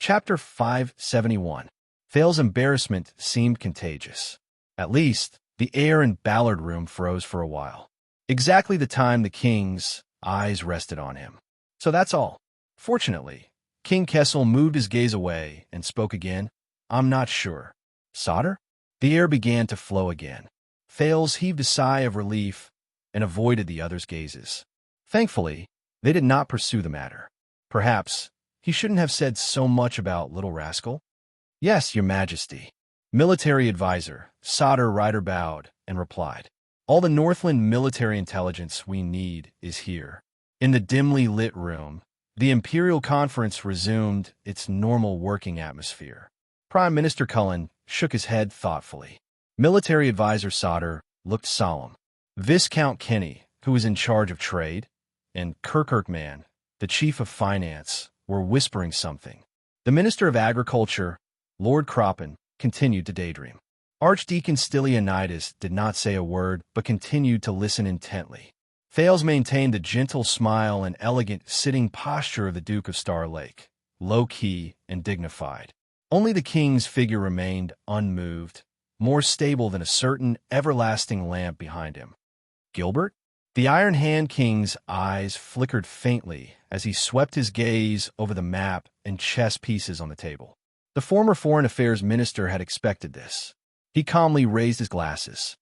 Chapter 571. Thale's embarrassment seemed contagious. At least, the air in Ballard Room froze for a while. Exactly the time the king's eyes rested on him. So that's all. Fortunately, King Kessel moved his gaze away and spoke again. I'm not sure. Solder? The air began to flow again. Thales heaved a sigh of relief and avoided the others' gazes. Thankfully, they did not pursue the matter. Perhaps he shouldn't have said so much about Little Rascal. Yes, Your Majesty. Military advisor, Solder Ryder bowed and replied. All the Northland military intelligence we need is here. In the dimly lit room, the Imperial Conference resumed its normal working atmosphere. Prime Minister Cullen shook his head thoughtfully. Military advisor Solder looked solemn. Viscount Kenny, who was in charge of trade, and Kirkman, the chief of finance, were whispering something. The Minister of Agriculture, Lord Croppen, continued to daydream. Archdeacon Stylianides did not say a word, but continued to listen intently. Thales maintained the gentle smile and elegant sitting posture of the Duke of Star Lake, low-key and dignified. Only the king's figure remained unmoved, more stable than a certain everlasting lamp behind him. Gilbert? The Iron Hand King's eyes flickered faintly as he swept his gaze over the map and chess pieces on the table. The former Foreign Affairs Minister had expected this. He calmly raised his glasses.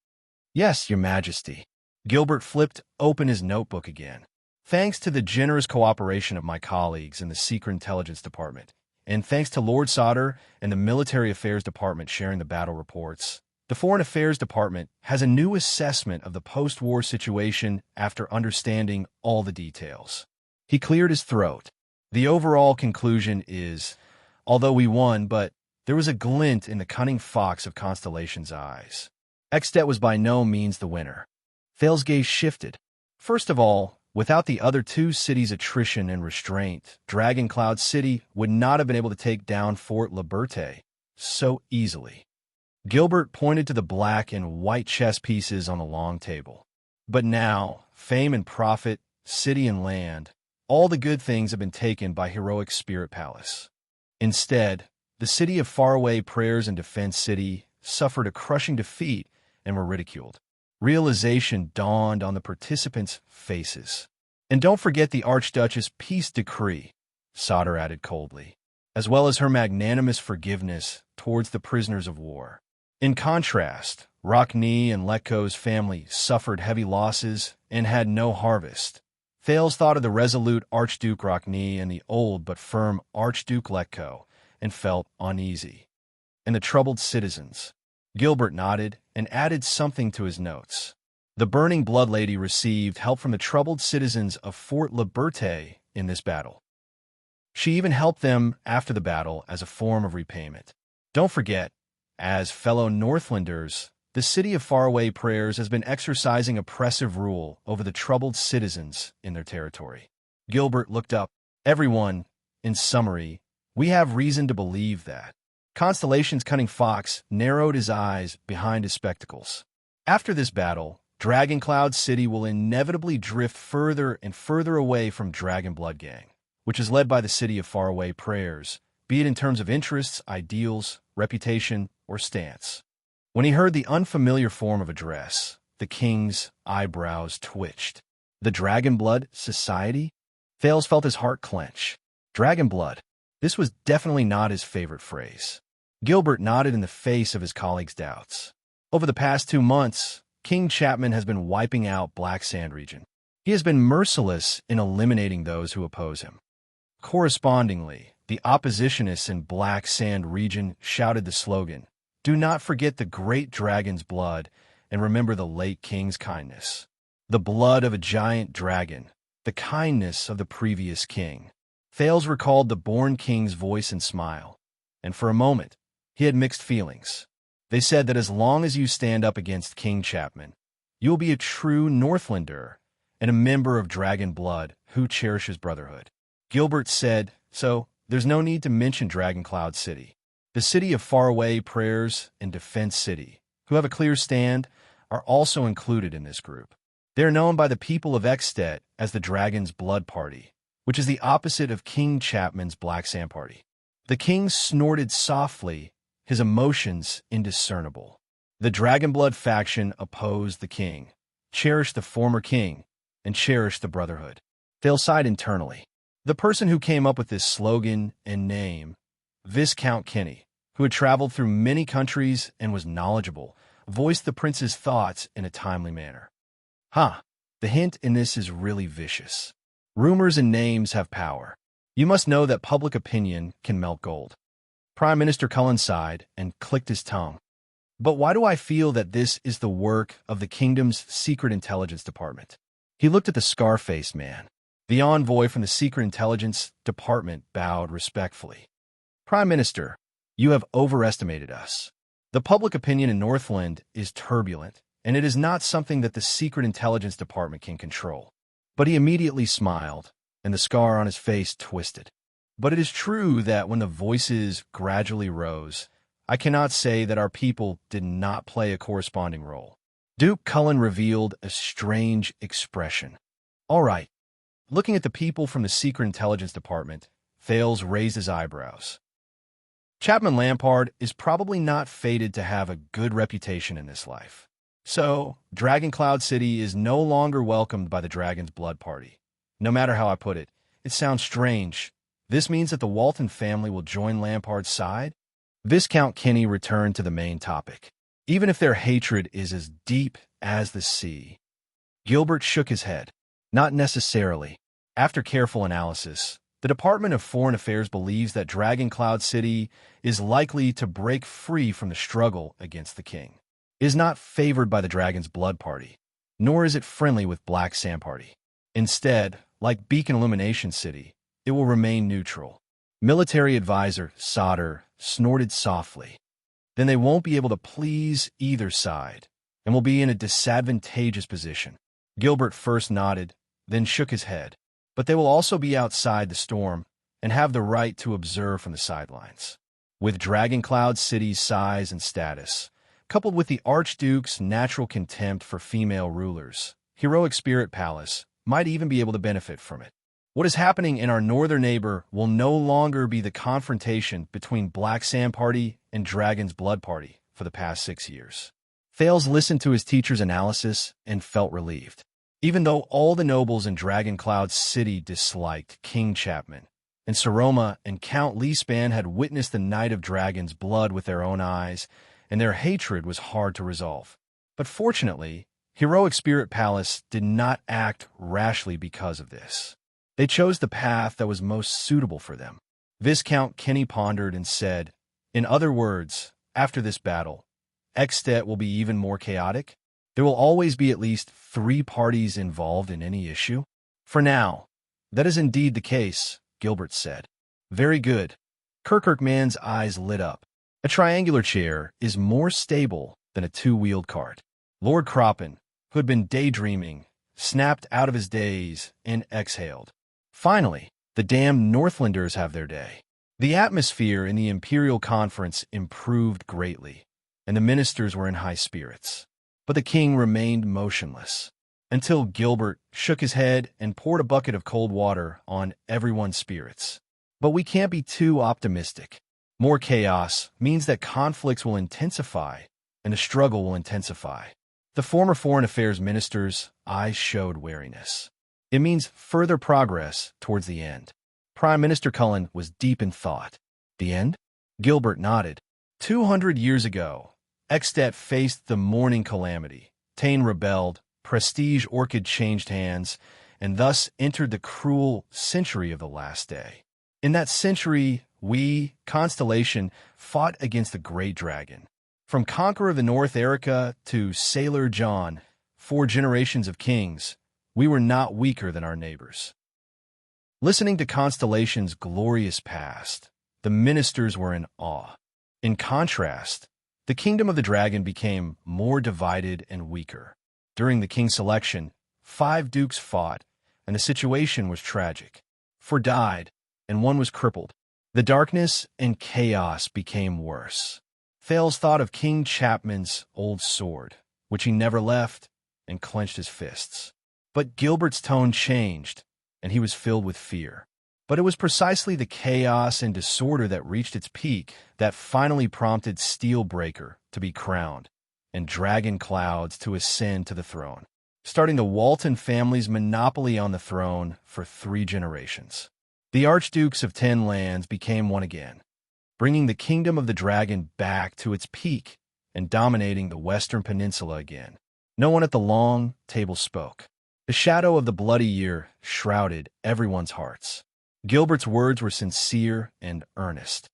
Yes, Your Majesty. Gilbert flipped open his notebook again. Thanks to the generous cooperation of my colleagues in the Secret Intelligence Department, and thanks to Lord Solder and the Military Affairs Department sharing the battle reports, the Foreign Affairs Department has a new assessment of the post-war situation after understanding all the details. He cleared his throat. The overall conclusion is, although we won, but there was a glint in the cunning fox of Constellation's eyes. Extet was by no means the winner. Thale's gaze shifted. First of all, without the other two cities' attrition and restraint, Dragon Cloud City would not have been able to take down Fort Liberté so easily. Gilbert pointed to the black and white chess pieces on the long table. But now, fame and profit, city and land, all the good things have been taken by heroic Spirit Palace. Instead, the city of faraway prayers and Defense City suffered a crushing defeat and were ridiculed. Realization dawned on the participants' faces. And don't forget the Archduchess' peace decree, Solder added coldly, as well as her magnanimous forgiveness towards the prisoners of war. In contrast, Rockne and Letko's family suffered heavy losses and had no harvest. Thales thought of the resolute Archduke Rockne and the old but firm Archduke Letko and felt uneasy. And the troubled citizens. Gilbert nodded and added something to his notes. The Burning Blood Lady received help from the troubled citizens of Fort Liberté in this battle. She even helped them after the battle as a form of repayment. Don't forget, as fellow Northlanders, the city of faraway prayers has been exercising oppressive rule over the troubled citizens in their territory. Gilbert looked up. Everyone, in summary, we have reason to believe that. Constellation's cunning fox narrowed his eyes behind his spectacles. After this battle, Dragon Cloud City will inevitably drift further and further away from Dragon Blood Gang, which is led by the city of faraway prayers, be it in terms of interests, ideals, reputation, or stance. When he heard the unfamiliar form of address, the king's eyebrows twitched. The Dragon Blood Society? Thales felt his heart clench. Dragon Blood. This was definitely not his favorite phrase. Gilbert nodded in the face of his colleague's doubts. Over the past 2 months, King Chapman has been wiping out Black Sand region. He has been merciless in eliminating those who oppose him. Correspondingly, the oppositionists in Black Sand region shouted the slogan, "Do not forget the great dragon's blood and remember the late king's kindness." The blood of a giant dragon, the kindness of the previous king. Thales recalled the born king's voice and smile, and for a moment, he had mixed feelings. They said that as long as you stand up against King Chapman, you will be a true Northlander and a member of Dragon Blood who cherishes brotherhood. Gilbert said, so there's no need to mention Dragon Cloud City. The city of faraway prayers and Defense City, who have a clear stand, are also included in this group. They are known by the people of Extet as the Dragon's Blood Party, which is the opposite of King Chapman's Black Sand Party. The king snorted softly, his emotions indiscernible. The Dragonblood faction opposed the king, cherished the former king, and cherished the brotherhood. They'll sighed internally. The person who came up with this slogan and name, Viscount Kenny, who had traveled through many countries and was knowledgeable, voiced the prince's thoughts in a timely manner. The hint in this is really vicious. Rumors and names have power. You must know that public opinion can melt gold. Prime Minister Cullen sighed and clicked his tongue. But why do I feel that this is the work of the kingdom's secret intelligence department? He looked at the scar-faced man. The envoy from the secret intelligence department bowed respectfully. Prime Minister, you have overestimated us. The public opinion in Northland is turbulent, and it is not something that the secret intelligence department can control. But he immediately smiled, and the scar on his face twisted. But it is true that when the voices gradually rose, I cannot say that our people did not play a corresponding role. Duke Cullen revealed a strange expression. All right. Looking at the people from the secret intelligence department, Thales raised his eyebrows. Chapman Lampard is probably not fated to have a good reputation in this life. So, Dragon Cloud City is no longer welcomed by the Dragon's Blood Party. No matter how I put it, it sounds strange. This means that the Walton family will join Lampard's side? Viscount Kenny returned to the main topic. Even if their hatred is as deep as the sea. Gilbert shook his head. Not necessarily. After careful analysis, the Department of Foreign Affairs believes that Dragon Cloud City is likely to break free from the struggle against the king. It is not favored by the Dragon's Blood Party, nor is it friendly with Black Sand Party. Instead, like Beacon Illumination City, it will remain neutral. Military advisor Sauter snorted softly. Then they won't be able to please either side, and will be in a disadvantageous position. Gilbert first nodded, then shook his head. But they will also be outside the storm and have the right to observe from the sidelines. With Dragon Cloud City's size and status, coupled with the Archduke's natural contempt for female rulers, Heroic Spirit Palace might even be able to benefit from it. What is happening in our northern neighbor will no longer be the confrontation between Black Sand Party and Dragon's Blood Party for the past 6 years. Thales listened to his teacher's analysis and felt relieved. Even though all the nobles in Dragon Cloud City disliked King Chapman, and Saroma and Count Leespan had witnessed the Night of Dragon's blood with their own eyes, and their hatred was hard to resolve. But fortunately, Heroic Spirit Palace did not act rashly because of this. They chose the path that was most suitable for them. Viscount Kenny pondered and said, in other words, after this battle, Ekstedt will be even more chaotic? There will always be at least 3 parties involved in any issue? For now, that is indeed the case, Gilbert said. Very good. Kirkman's eyes lit up. A triangular chair is more stable than a 2-wheeled cart. Lord Croppen, who had been daydreaming, snapped out of his daze and exhaled. Finally, the damned Northlanders have their day. The atmosphere in the Imperial Conference improved greatly, and the ministers were in high spirits. But the king remained motionless, until Gilbert shook his head and poured a bucket of cold water on everyone's spirits. But we can't be too optimistic. More chaos means that conflicts will intensify, and the struggle will intensify. The former Foreign Affairs minister's eyes showed wariness. It means further progress towards the end. Prime Minister Cullen was deep in thought. The end? Gilbert nodded. 200 years ago, Ekstedt faced the mourning calamity. Tain rebelled, Prestige Orchid changed hands, and thus entered the cruel century of the last day. In that century, we, Constellation, fought against the Great Dragon. From Conqueror of the North Erica to Sailor John, 4 generations of kings, we were not weaker than our neighbors. Listening to Constellation's glorious past, the ministers were in awe. In contrast, the kingdom of the dragon became more divided and weaker. During the king's selection, 5 dukes fought, and the situation was tragic. 4 died, and 1 was crippled. The darkness and chaos became worse. Thales thought of King Chapman's old sword, which he never left, and clenched his fists. But Gilbert's tone changed, and he was filled with fear. But it was precisely the chaos and disorder that reached its peak that finally prompted Steelbreaker to be crowned and Dragon Clouds to ascend to the throne, starting the Walton family's monopoly on the throne for 3 generations. The Archdukes of 10 lands became one again, bringing the Kingdom of the Dragon back to its peak and dominating the Western Peninsula again. No one at the long table spoke. The shadow of the bloody year shrouded everyone's hearts. Gilbert's words were sincere and earnest.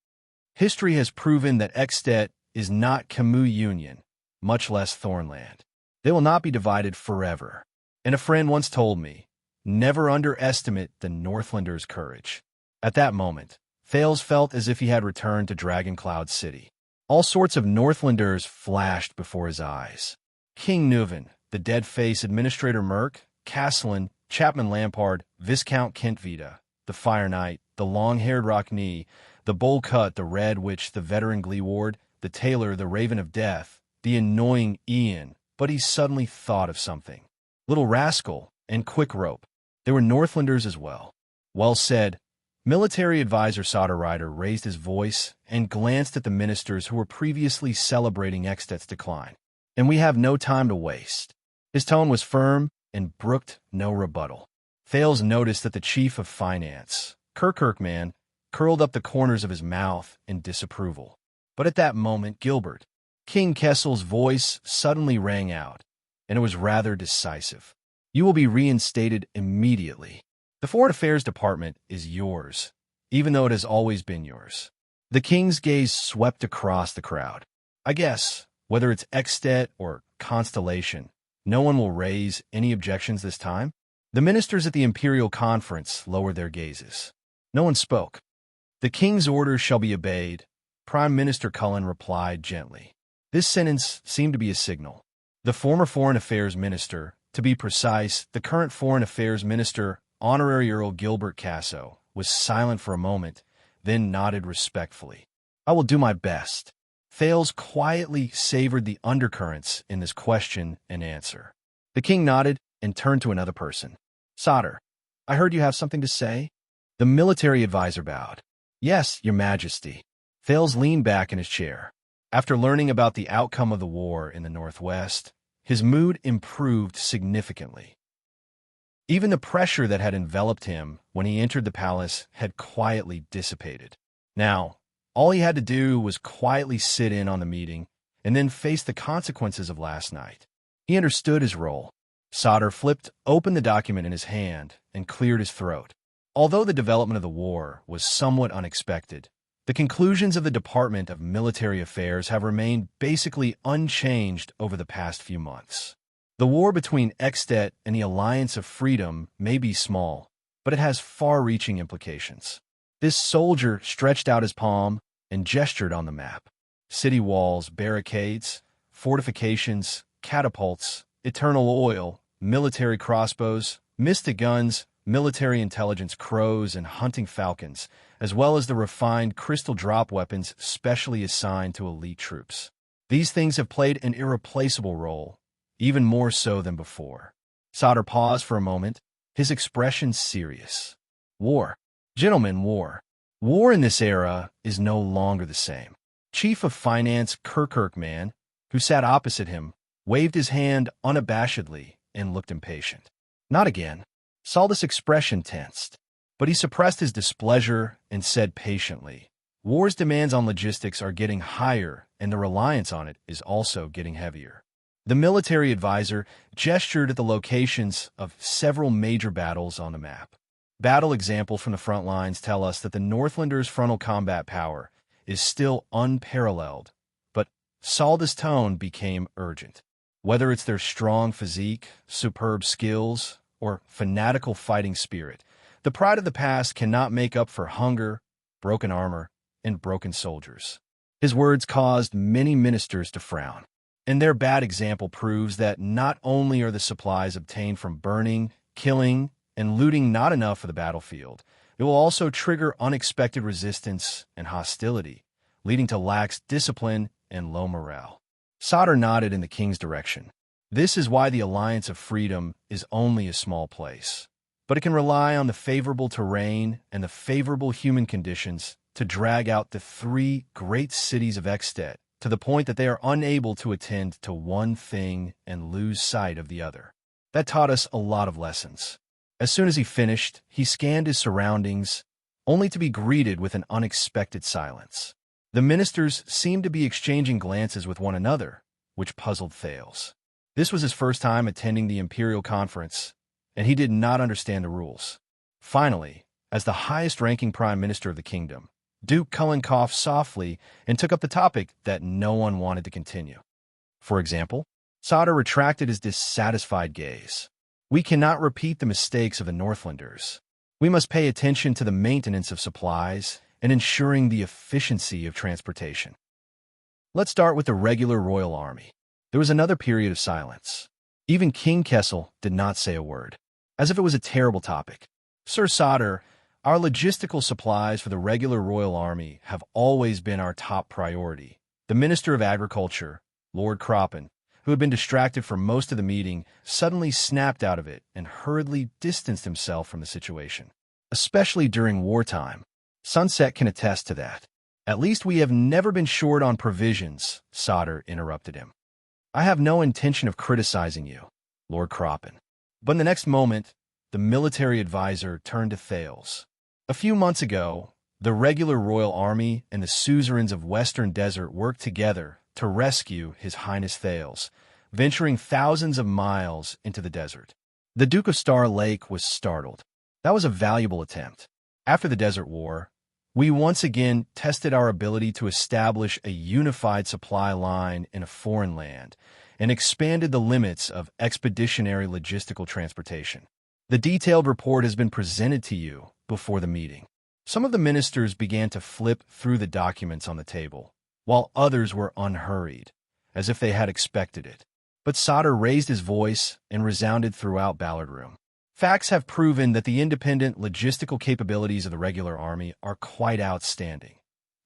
History has proven that Extet is not Camus Union, much less Thornland. They will not be divided forever. And a friend once told me, never underestimate the Northlanders' courage. At that moment, Thales felt as if he had returned to Dragoncloud City. All sorts of Northlanders flashed before his eyes. King Nuven, the dead-face Administrator Merk, Castellan, Chapman Lampard, Viscount Kentvita, the Fire Knight, the long-haired Rockney, the bowl-cut, the Red Witch, the veteran Gleeward, the tailor, the Raven of Death, the annoying Ian, but he suddenly thought of something. Little Rascal and Quick Rope. They were Northlanders as well. Well said. Military advisor Sauter Ryder raised his voice and glanced at the ministers who were previously celebrating Extet's decline. And we have no time to waste. His tone was firm and brooked no rebuttal. Thales noticed that the chief of finance, Kirkirkman, curled up the corners of his mouth in disapproval. But at that moment, Gilbert, King Kessel's voice suddenly rang out, and it was rather decisive. You will be reinstated immediately. The Foreign Affairs Department is yours, even though it has always been yours. The king's gaze swept across the crowd. I guess, whether it's Extet or Constellation, no one will raise any objections this time? The ministers at the Imperial Conference lowered their gazes. No one spoke. The king's orders shall be obeyed, Prime Minister Cullen replied gently. This sentence seemed to be a signal. The former Foreign Affairs Minister, to be precise, the current Foreign Affairs Minister, Honorary Earl Gilbert Casso, was silent for a moment, then nodded respectfully. I will do my best. Thales quietly savored the undercurrents in this question and answer. The king nodded and turned to another person. Sauter, I heard you have something to say? The military advisor bowed. Yes, Your Majesty. Thales leaned back in his chair. After learning about the outcome of the war in the Northwest, his mood improved significantly. Even the pressure that had enveloped him when he entered the palace had quietly dissipated. Now, all he had to do was quietly sit in on the meeting and then face the consequences of last night. He understood his role. Sauter flipped open the document in his hand and cleared his throat. Although the development of the war was somewhat unexpected, the conclusions of the Department of Military Affairs have remained basically unchanged over the past few months. The war between Extet and the Alliance of Freedom may be small, but it has far-reaching implications. This soldier stretched out his palm and gestured on the map. City walls, barricades, fortifications, catapults, eternal oil, military crossbows, mystic guns, military intelligence crows and hunting falcons, as well as the refined crystal drop weapons specially assigned to elite troops. These things have played an irreplaceable role, even more so than before. Sauter paused for a moment, his expression serious. War. Gentlemen, war. War in this era is no longer the same. Chief of Finance Kirkirkman, who sat opposite him, waved his hand unabashedly and looked impatient. Not again. Saldus' expression tensed, but he suppressed his displeasure and said patiently, War's demands on logistics are getting higher, and the reliance on it is also getting heavier. The military advisor gestured at the locations of several major battles on the map. Battle examples from the front lines tell us that the Northlanders' frontal combat power is still unparalleled, but Saldus' tone became urgent. Whether it's their strong physique, superb skills, or fanatical fighting spirit, the pride of the past cannot make up for hunger, broken armor, and broken soldiers. His words caused many ministers to frown, and their bad example proves that not only are the supplies obtained from burning, killing, and looting not enough for the battlefield, it will also trigger unexpected resistance and hostility, leading to lax discipline and low morale. Sauter nodded in the king's direction. This is why the Alliance of Freedom is only a small place. but it can rely on the favorable terrain and the favorable human conditions to drag out the three great cities of Extet to the point that they are unable to attend to one thing and lose sight of the other. That taught us a lot of lessons. As soon as he finished, he scanned his surroundings, only to be greeted with an unexpected silence. The ministers seemed to be exchanging glances with one another, which puzzled Thales. This was his first time attending the Imperial Conference, and he did not understand the rules. Finally, as the highest-ranking Prime Minister of the kingdom, Duke Cullen coughed softly and took up the topic that no one wanted to continue. For example, Sada retracted his dissatisfied gaze. We cannot repeat the mistakes of the Northlanders. We must pay attention to the maintenance of supplies and ensuring the efficiency of transportation. Let's start with the regular royal army. There was another period of silence. Even King Kessel did not say a word, as if it was a terrible topic. Sir Sada, our logistical supplies for the regular royal army have always been our top priority. The Minister of Agriculture, Lord Croppen, who had been distracted for most of the meeting, suddenly snapped out of it and hurriedly distanced himself from the situation. Especially during wartime. Sunset can attest to that. At least we have never been short on provisions, Sada interrupted him. I have no intention of criticizing you, Lord Croppen. But in the next moment, the military advisor turned to Thales. A few months ago, the regular royal army and the suzerains of Western Desert worked together to rescue His Highness Thales, venturing thousands of miles into the desert. The Duke of Star Lake was startled. That was a valuable attempt. After the Desert War, we once again tested our ability to establish a unified supply line in a foreign land and expanded the limits of expeditionary logistical transportation. The detailed report has been presented to you before the meeting. Some of the ministers began to flip through the documents on the table, while others were unhurried, as if they had expected it. But Sada raised his voice and resounded throughout Ballard Room. Facts have proven that the independent logistical capabilities of the regular army are quite outstanding.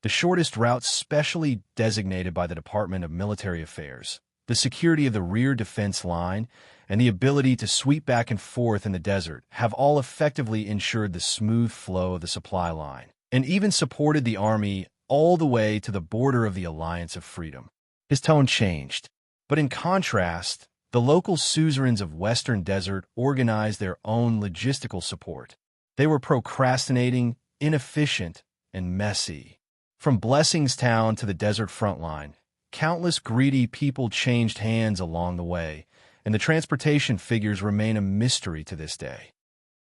The shortest routes specially designated by the Department of Military Affairs, the security of the rear defense line, and the ability to sweep back and forth in the desert have all effectively ensured the smooth flow of the supply line, and even supported the army all the way to the border of the Alliance of Freedom. His tone changed, but in contrast, the local suzerains of Western Desert organized their own logistical support. They were procrastinating, inefficient, and messy. From Blessingstown to the desert front line, countless greedy people changed hands along the way, and the transportation figures remain a mystery to this day.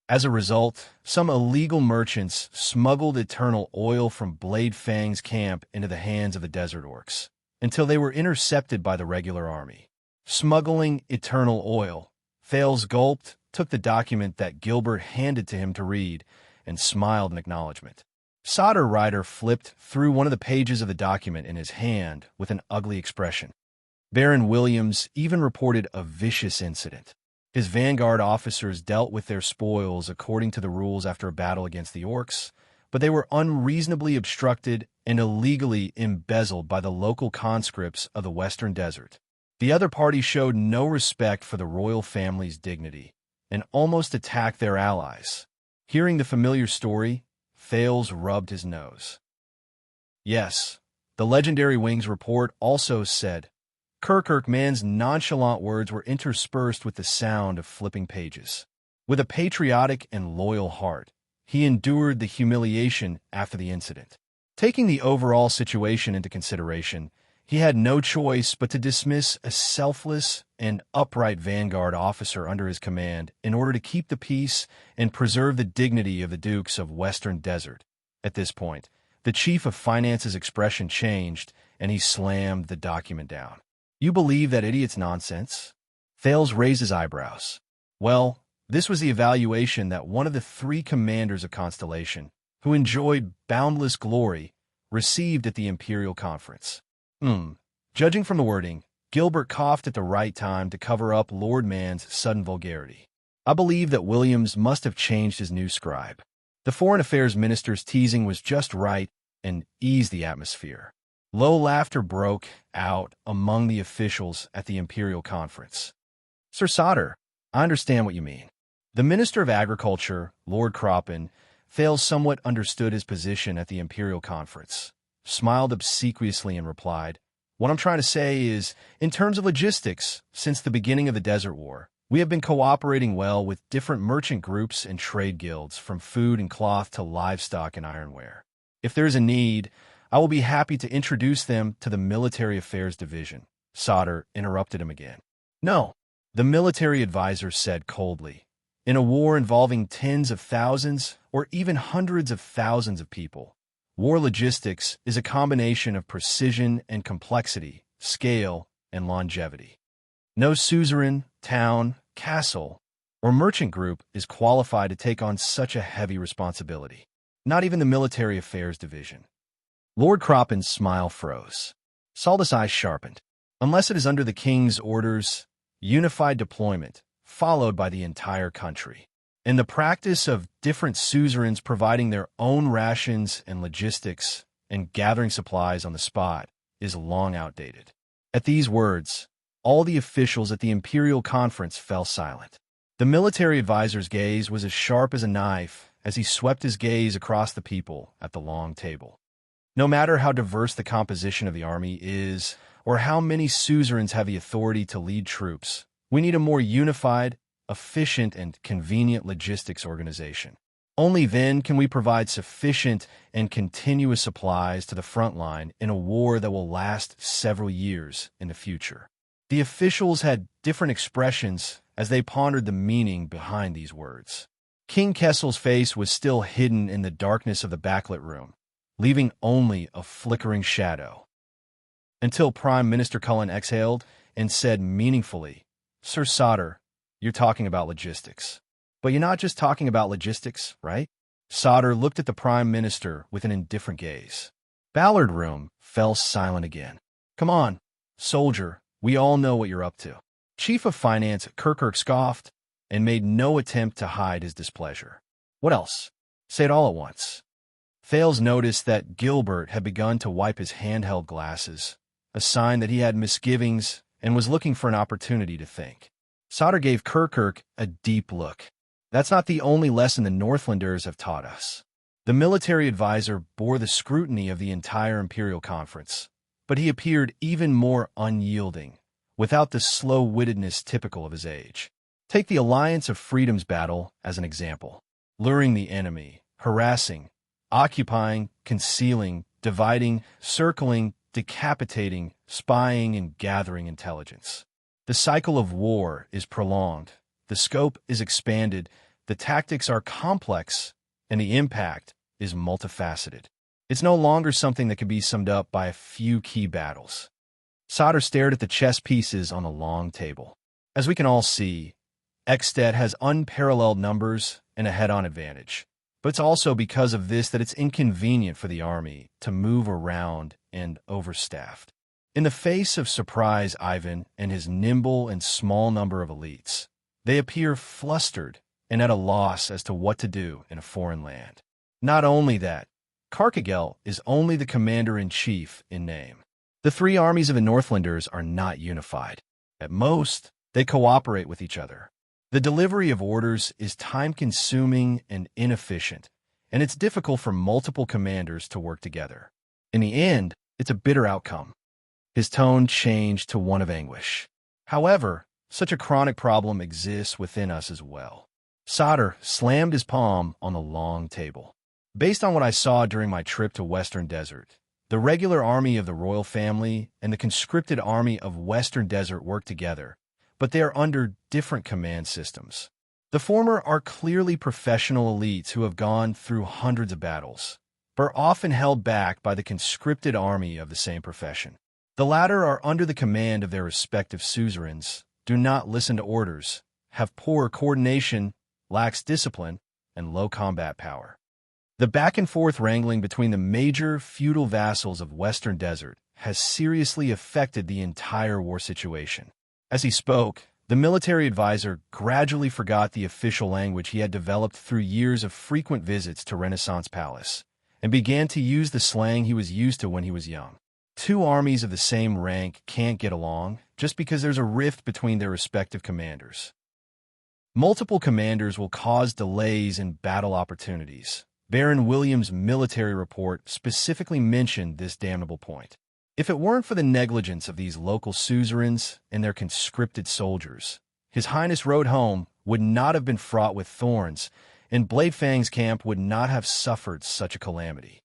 As a result, some illegal merchants smuggled eternal oil from Blade Fang's camp into the hands of the desert orcs, until they were intercepted by the regular army. Smuggling eternal oil. Thales gulped, took the document that Gilbert handed to him to read, and smiled in acknowledgement. Sada Ryder flipped through one of the pages of the document in his hand with an ugly expression. Baron Williams even reported a vicious incident. His vanguard officers dealt with their spoils according to the rules after a battle against the orcs, but they were unreasonably obstructed and illegally embezzled by the local conscripts of the Western Desert. The other party showed no respect for the royal family's dignity and almost attacked their allies. Hearing the familiar story, Thales rubbed his nose. Yes, the legendary Wings report also said, Kirkman's nonchalant words were interspersed with the sound of flipping pages. With a patriotic and loyal heart, he endured the humiliation after the incident. Taking the overall situation into consideration, he had no choice but to dismiss a selfless and upright vanguard officer under his command in order to keep the peace and preserve the dignity of the Dukes of Western Desert. At this point, the Chief of Finance's expression changed, and he slammed the document down. You believe that idiot's nonsense? Thales raised his eyebrows. Well, this was the evaluation that one of the three commanders of Constellation, who enjoyed boundless glory, received at the Imperial Conference. Judging from the wording, Gilbert coughed at the right time to cover up Lord Man's sudden vulgarity. I believe that Williams must have changed his new scribe. The Foreign Affairs Minister's teasing was just right and eased the atmosphere. Low laughter broke out among the officials at the Imperial Conference. Sir Sada, I understand what you mean. The Minister of Agriculture, Lord Croppen, Thales somewhat understood his position at the Imperial Conference, smiled obsequiously and replied, "What I'm trying to say is, in terms of logistics, since the beginning of the Desert War, we have been cooperating well with different merchant groups and trade guilds, from food and cloth to livestock and ironware. If there is a need, I will be happy to introduce them to the Military Affairs Division." Sauter interrupted him again. "No," the military advisor said coldly. "In a war involving tens of thousands or even hundreds of thousands of people, war logistics is a combination of precision and complexity, scale and longevity. No suzerain, town, castle, or merchant group is qualified to take on such a heavy responsibility. Not even the Military Affairs Division." Lord Croppen's smile froze. Saldus' eyes sharpened. "Unless it is under the king's orders, unified deployment, followed by the entire country. And the practice of different suzerains providing their own rations and logistics and gathering supplies on the spot is long outdated." At these words, all the officials at the Imperial Conference fell silent. The military advisor's gaze was as sharp as a knife as he swept his gaze across the people at the long table. No matter how diverse the composition of the army is, or how many suzerains have the authority to lead troops, we need a more unified, efficient, and convenient logistics organization. Only then can we provide sufficient and continuous supplies to the front line in a war that will last several years in the future. The officials had different expressions as they pondered the meaning behind these words. King Kessel's face was still hidden in the darkness of the backlit room, leaving only a flickering shadow. Until Prime Minister Cullen exhaled and said meaningfully, "Sir Sauter, you're talking about logistics. But you're not just talking about logistics, right?" Sauter looked at the Prime Minister with an indifferent gaze. Ballard Room fell silent again. "Come on, soldier, we all know what you're up to." Chief of Finance Kirkirk scoffed and made no attempt to hide his displeasure. "What else? Say it all at once." Thales noticed that Gilbert had begun to wipe his handheld glasses, a sign that he had misgivings and was looking for an opportunity to think. Sauter gave Kirkirk a deep look. "That's not the only lesson the Northlanders have taught us." The military advisor bore the scrutiny of the entire Imperial Conference, but he appeared even more unyielding, without the slow-wittedness typical of his age. Take the Alliance of Freedom's battle as an example. Luring the enemy, harassing, occupying, concealing, dividing, circling, decapitating, spying, and gathering intelligence. The cycle of war is prolonged, the scope is expanded, the tactics are complex, and the impact is multifaceted. It's no longer something that can be summed up by a few key battles. Sauter stared at the chess pieces on the long table. As we can all see, Ekstedt has unparalleled numbers and a head-on advantage. But it's also because of this that it's inconvenient for the army to move around and overstaffed. In the face of Surprise Ivan and his nimble and small number of elites, they appear flustered and at a loss as to what to do in a foreign land. Not only that, Carcagel is only the commander-in-chief in name. The three armies of the Northlanders are not unified. At most, they cooperate with each other. The delivery of orders is time-consuming and inefficient, and it's difficult for multiple commanders to work together. In the end, it's a bitter outcome. His tone changed to one of anguish. However, such a chronic problem exists within us as well. Sauter slammed his palm on the long table. Based on what I saw during my trip to Western Desert, the regular army of the royal family and the conscripted army of Western Desert work together, but they are under different command systems. The former are clearly professional elites who have gone through hundreds of battles, but are often held back by the conscripted army of the same profession. The latter are under the command of their respective suzerains, do not listen to orders, have poor coordination, lacks discipline, and low combat power. The back-and-forth wrangling between the major feudal vassals of Western Desert has seriously affected the entire war situation. As he spoke, the military advisor gradually forgot the official language he had developed through years of frequent visits to Renaissance Palace, and began to use the slang he was used to when he was young. Two armies of the same rank can't get along just because there's a rift between their respective commanders. Multiple commanders will cause delays in battle opportunities. Baron William's military report specifically mentioned this damnable point. If it weren't for the negligence of these local suzerains and their conscripted soldiers, His Highness Road Home would not have been fraught with thorns, and Bladefang's camp would not have suffered such a calamity.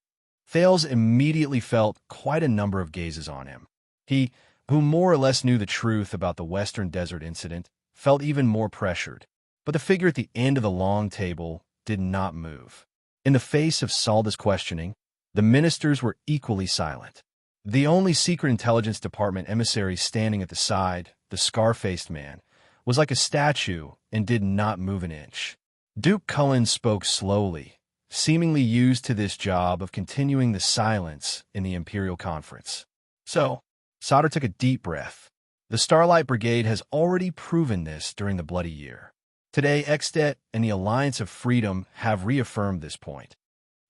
Thales immediately felt quite a number of gazes on him. He, who more or less knew the truth about the Western Desert incident, felt even more pressured. But the figure at the end of the long table did not move. In the face of Salda's questioning, the ministers were equally silent. The only secret intelligence department emissary standing at the side, the scar-faced man, was like a statue and did not move an inch. Duke Cullen spoke slowly, seemingly used to this job of continuing the silence in the Imperial Conference. So, Sauter took a deep breath. The Starlight Brigade has already proven this during the Bloody Year. Today, Extet and the Alliance of Freedom have reaffirmed this point.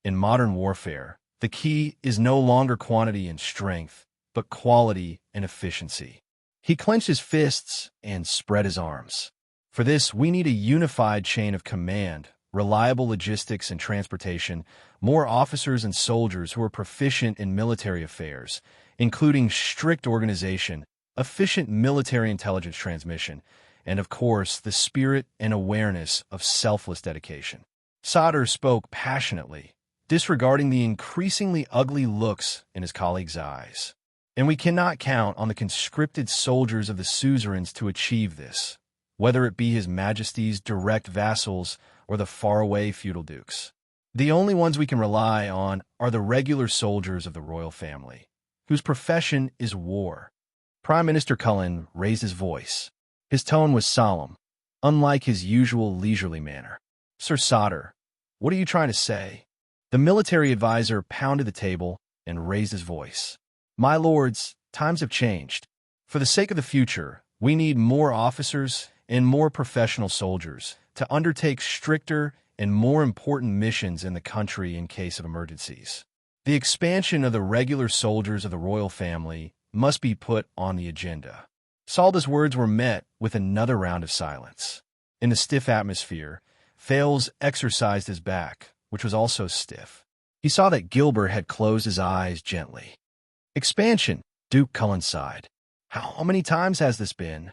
In modern warfare, the key is no longer quantity and strength, but quality and efficiency. He clenched his fists and spread his arms. For this, we need a unified chain of command, reliable logistics and transportation, more officers and soldiers who are proficient in military affairs, including strict organization, efficient military intelligence transmission, and of course, the spirit and awareness of selfless dedication. Sauter spoke passionately, disregarding the increasingly ugly looks in his colleagues' eyes. And we cannot count on the conscripted soldiers of the suzerains to achieve this, whether it be His Majesty's direct vassals or the faraway feudal dukes. The only ones we can rely on are the regular soldiers of the royal family, whose profession is war. Prime Minister Cullen raised his voice. His tone was solemn, unlike his usual leisurely manner. Sir Sauter, what are you trying to say? The military advisor pounded the table and raised his voice. My lords, times have changed. For the sake of the future, we need more officers and more professional soldiers to undertake stricter and more important missions in the country in case of emergencies. The expansion of the regular soldiers of the royal family must be put on the agenda. Salda's words were met with another round of silence. In the stiff atmosphere, Thales exercised his back, which was also stiff. He saw that Gilbert had closed his eyes gently. Expansion, Duke Cullen sighed. How many times has this been?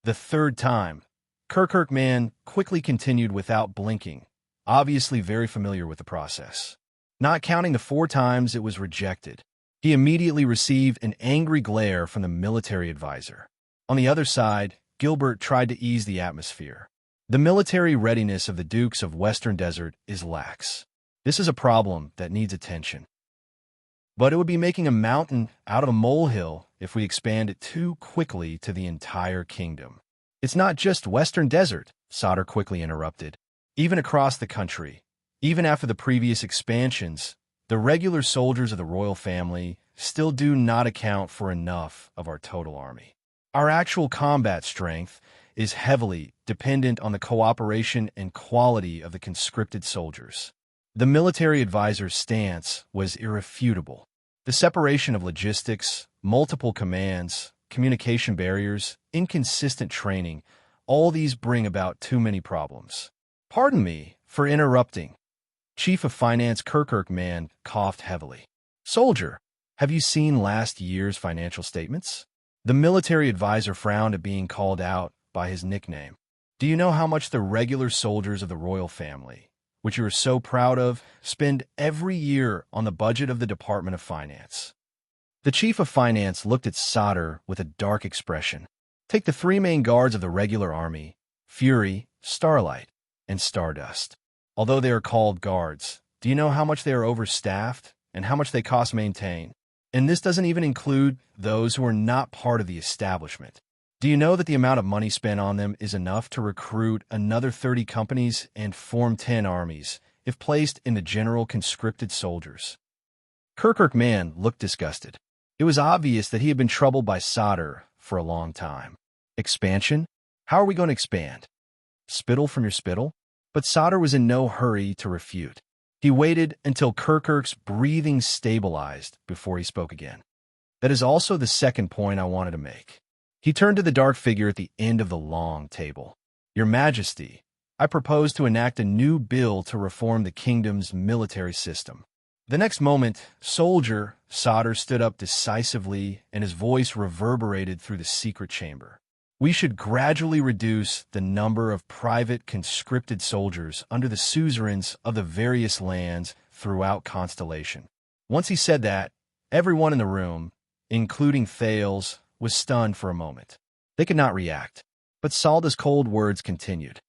The third time. Kirkirkman quickly continued without blinking, obviously very familiar with the process. Not counting the 4 times it was rejected, he immediately received an angry glare from the military advisor. On the other side, Gilbert tried to ease the atmosphere. The military readiness of the Dukes of Western Desert is lax. This is a problem that needs attention. But it would be making a mountain out of a molehill if we expand it too quickly to the entire kingdom. It's not just Western Desert, Sauter quickly interrupted. Even across the country, even after the previous expansions, the regular soldiers of the royal family still do not account for enough of our total army. Our actual combat strength is heavily dependent on the cooperation and quality of the conscripted soldiers. The military advisor's stance was irrefutable. The separation of logistics, multiple commands, communication barriers, inconsistent training, all these bring about too many problems. Pardon me for interrupting. Chief of Finance Kirkirkman coughed heavily. Soldier, have you seen last year's financial statements? The military advisor frowned at being called out by his nickname. Do you know how much the regular soldiers of the royal family, which you are so proud of, spend every year on the budget of the Department of Finance? The Chief of Finance looked at Sauter with a dark expression. Take the 3 main guards of the regular army, Fury, Starlight, and Stardust. Although they are called guards, do you know how much they are overstaffed and how much they cost to maintain? And this doesn't even include those who are not part of the establishment. Do you know that the amount of money spent on them is enough to recruit another 30 companies and form 10 armies, if placed in the general conscripted soldiers? Kirkirkman looked disgusted. It was obvious that he had been troubled by Sauter for a long time. Expansion? How are we going to expand? Spittle from your spittle? But Sauter was in no hurry to refute. He waited until Kirkirk's breathing stabilized before he spoke again. That is also the second point I wanted to make. He turned to the dark figure at the end of the long table. "Your Majesty, I propose to enact a new bill to reform the kingdom's military system." The next moment, Soldier Solder stood up decisively, and his voice reverberated through the secret chamber. "We should gradually reduce the number of private conscripted soldiers under the suzerains of the various lands throughout Constellation." Once he said that, everyone in the room, including Thales, was stunned for a moment. They could not react, but Salda's cold words continued.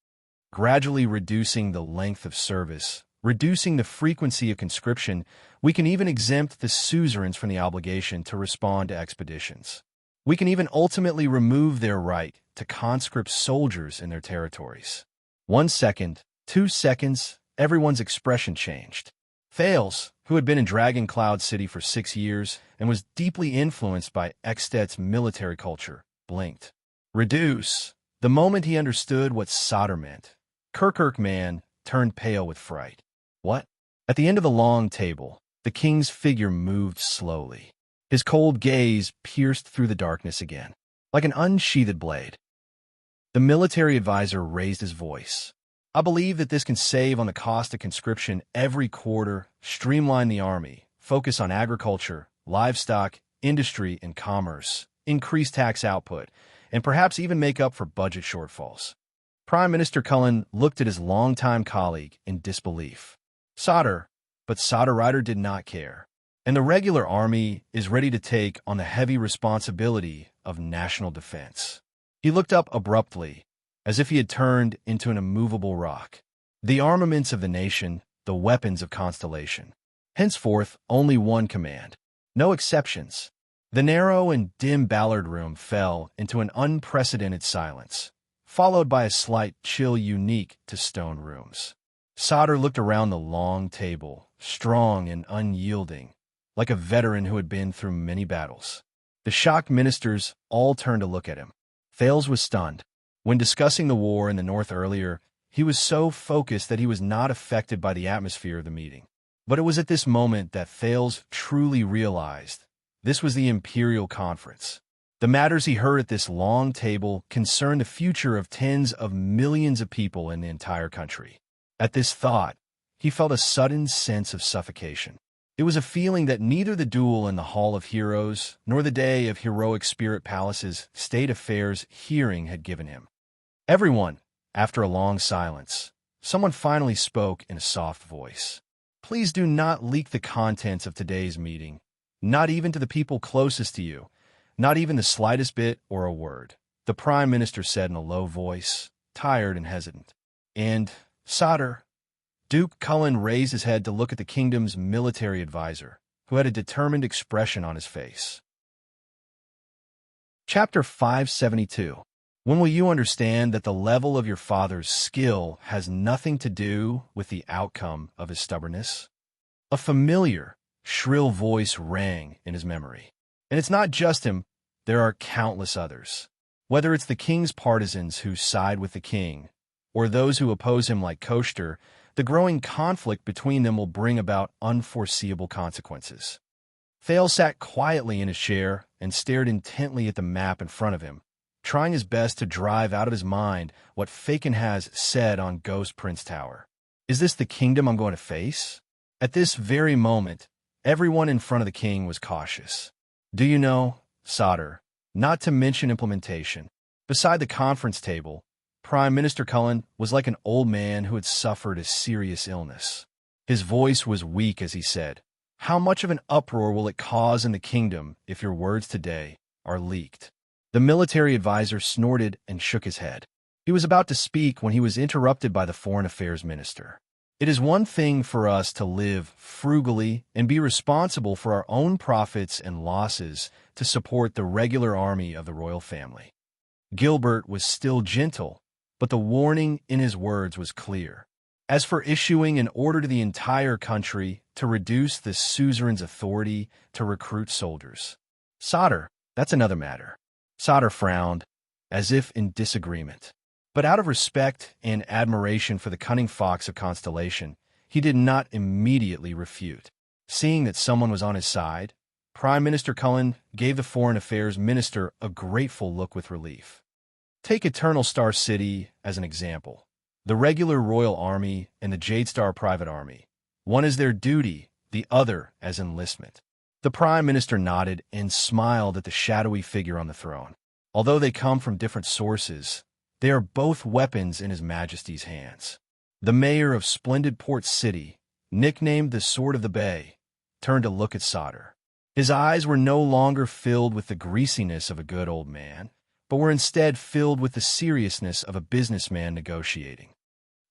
"Gradually reducing the length of service, reducing the frequency of conscription, we can even exempt the suzerains from the obligation to respond to expeditions. We can even ultimately remove their right to conscript soldiers in their territories." 1 second, 2 seconds, everyone's expression changed. Thales, who had been in Dragon Cloud City for 6 years and was deeply influenced by Extet's military culture, blinked. "Reduce." The moment he understood what solder meant, Kirkman turned pale with fright. "What?" At the end of the long table, the king's figure moved slowly. His cold gaze pierced through the darkness again, like an unsheathed blade. The military advisor raised his voice. "I believe that this can save on the cost of conscription every quarter, streamline the army, focus on agriculture, livestock, industry, and commerce, increase tax output, and perhaps even make up for budget shortfalls." Prime Minister Cullen looked at his longtime colleague in disbelief. But Solder Rider did not care. "And the regular army is ready to take on the heavy responsibility of national defense." He looked up abruptly, as if he had turned into an immovable rock. "The armaments of the nation, the weapons of Constellation. Henceforth, only one command. No exceptions." The narrow and dim Ballard room fell into an unprecedented silence, followed by a slight chill unique to stone rooms. Solder looked around the long table, strong and unyielding, like a veteran who had been through many battles. The shocked ministers all turned to look at him. Thales was stunned. When discussing the war in the north earlier, he was so focused that he was not affected by the atmosphere of the meeting. But it was at this moment that Thales truly realized this was the Imperial Conference. The matters he heard at this long table concerned the future of tens of millions of people in the entire country. At this thought, he felt a sudden sense of suffocation. It was a feeling that neither the duel in the Hall of Heroes nor the day of Heroic Spirit Palace's State Affairs hearing had given him. "Everyone," after a long silence, someone finally spoke in a soft voice. "Please do not leak the contents of today's meeting, not even to the people closest to you, not even the slightest bit or a word," the Prime Minister said in a low voice, tired and hesitant. "And, Solder," Duke Cullen raised his head to look at the kingdom's military advisor, who had a determined expression on his face. Chapter 572. When will you understand that the level of your father's skill has nothing to do with the outcome of his stubbornness? A familiar, shrill voice rang in his memory. And it's not just him, there are countless others. Whether it's the king's partisans who side with the king, or those who oppose him like Koster, the growing conflict between them will bring about unforeseeable consequences. Thales sat quietly in his chair and stared intently at the map in front of him, trying his best to drive out of his mind what Faken has said on Ghost Prince Tower. Is this the kingdom I'm going to face? At this very moment, everyone in front of the king was cautious. Do you know, Solder, not to mention implementation, beside the conference table, Prime Minister Cullen was like an old man who had suffered a serious illness. His voice was weak as he said, "How much of an uproar will it cause in the kingdom if your words today are leaked?" The military advisor snorted and shook his head. He was about to speak when he was interrupted by the Foreign Affairs Minister. "It is one thing for us to live frugally and be responsible for our own profits and losses to support the regular army of the royal family." Gilbert was still gentle, but the warning in his words was clear. As for issuing an order to the entire country to reduce the suzerain's authority to recruit soldiers, Solder, that's another matter. Solder frowned, as if in disagreement. But out of respect and admiration for the cunning fox of Constellation, he did not immediately refute. Seeing that someone was on his side, Prime Minister Cullen gave the Foreign Affairs Minister a grateful look with relief. Take Eternal Star City as an example. The regular royal army and the Jade Star private army. One is their duty, the other as enlistment. The Prime Minister nodded and smiled at the shadowy figure on the throne. Although they come from different sources, they are both weapons in His Majesty's hands. The mayor of splendid Port City, nicknamed the Sword of the Bay, turned to look at Sauter. His eyes were no longer filled with the greasiness of a good old man, but were instead filled with the seriousness of a businessman negotiating.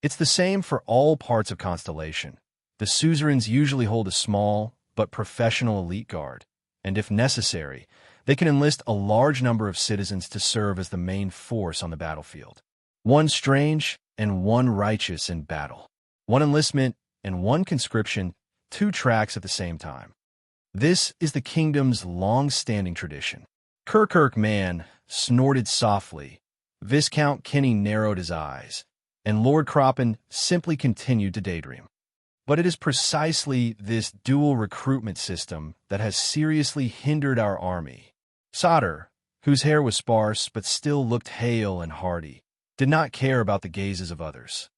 It's the same for all parts of Constellation. The suzerains usually hold a small but professional elite guard, and if necessary, they can enlist a large number of citizens to serve as the main force on the battlefield. One strange and one righteous in battle. One enlistment and one conscription, two tracks at the same time. This is the kingdom's long-standing tradition. Kirkirk Man snorted softly. Viscount Kinney narrowed his eyes, and Lord Croppen simply continued to daydream. But it is precisely this dual recruitment system that has seriously hindered our army. Sauter, whose hair was sparse but still looked hale and hearty, did not care about the gazes of others.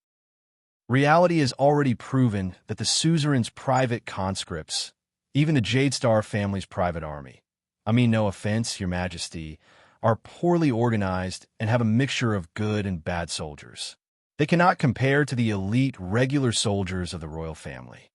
Reality has already proven that the suzerain's private conscripts, even the Jade Star family's private army, I mean no offense, Your Majesty, are poorly organized and have a mixture of good and bad soldiers. They cannot compare to the elite regular soldiers of the royal family.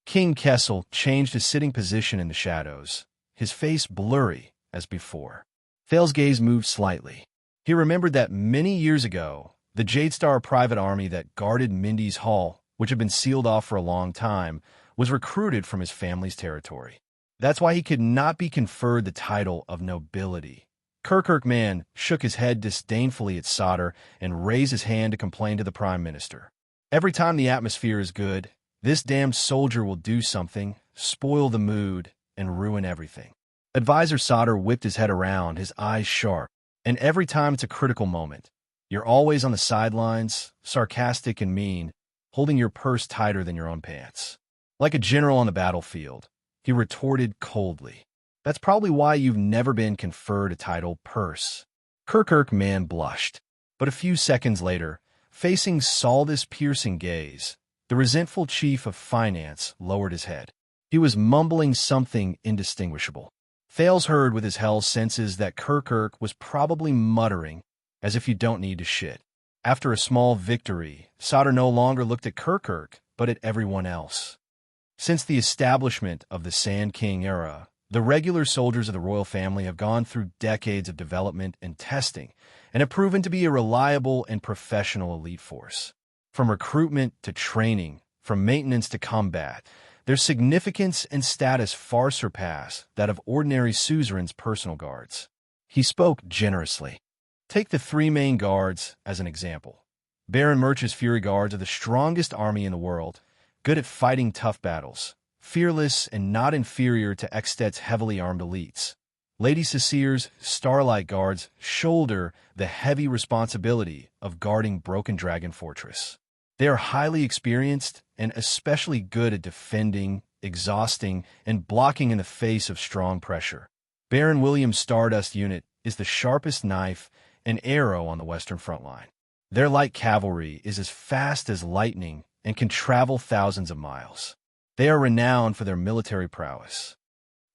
King Kessel changed his sitting position in the shadows, his face blurry as before. Thale's gaze moved slightly. He remembered that many years ago, the Jade Star private army that guarded Mindy's Hall, which had been sealed off for a long time, was recruited from his family's territory. That's why he could not be conferred the title of nobility. Kirkirk Man shook his head disdainfully at Sauter and raised his hand to complain to the Prime Minister. Every time the atmosphere is good, this damned soldier will do something, spoil the mood, and ruin everything. Advisor Sauter whipped his head around, his eyes sharp, and every time it's a critical moment, you're always on the sidelines, sarcastic and mean, holding your purse tighter than your own pants. Like a general on the battlefield, he retorted coldly. That's probably why you've never been conferred a title purse. Kirkirk Man blushed, but a few seconds later, facing Sauld's piercing gaze, the resentful chief of finance lowered his head. He was mumbling something indistinguishable. Thales heard with his hell senses that Kirkirk was probably muttering, as if you don't need to shit. After a small victory, Sauter no longer looked at Kirkirk, but at everyone else. Since the establishment of the Sand King era, the regular soldiers of the royal family have gone through decades of development and testing and have proven to be a reliable and professional elite force. From recruitment to training, from maintenance to combat, their significance and status far surpass that of ordinary suzerain's personal guards. He spoke generously. Take the three main guards as an example. Baron Murch's Fury Guards are the strongest army in the world, good at fighting tough battles, fearless and not inferior to Extet's heavily armed elites. Lady Cecier's Starlight Guards shoulder the heavy responsibility of guarding Broken Dragon Fortress. They are highly experienced and especially good at defending, exhausting, and blocking in the face of strong pressure. Baron William's Stardust unit is the sharpest knife and arrow on the Western front line. Their light cavalry is as fast as lightning and can travel thousands of miles. They are renowned for their military prowess.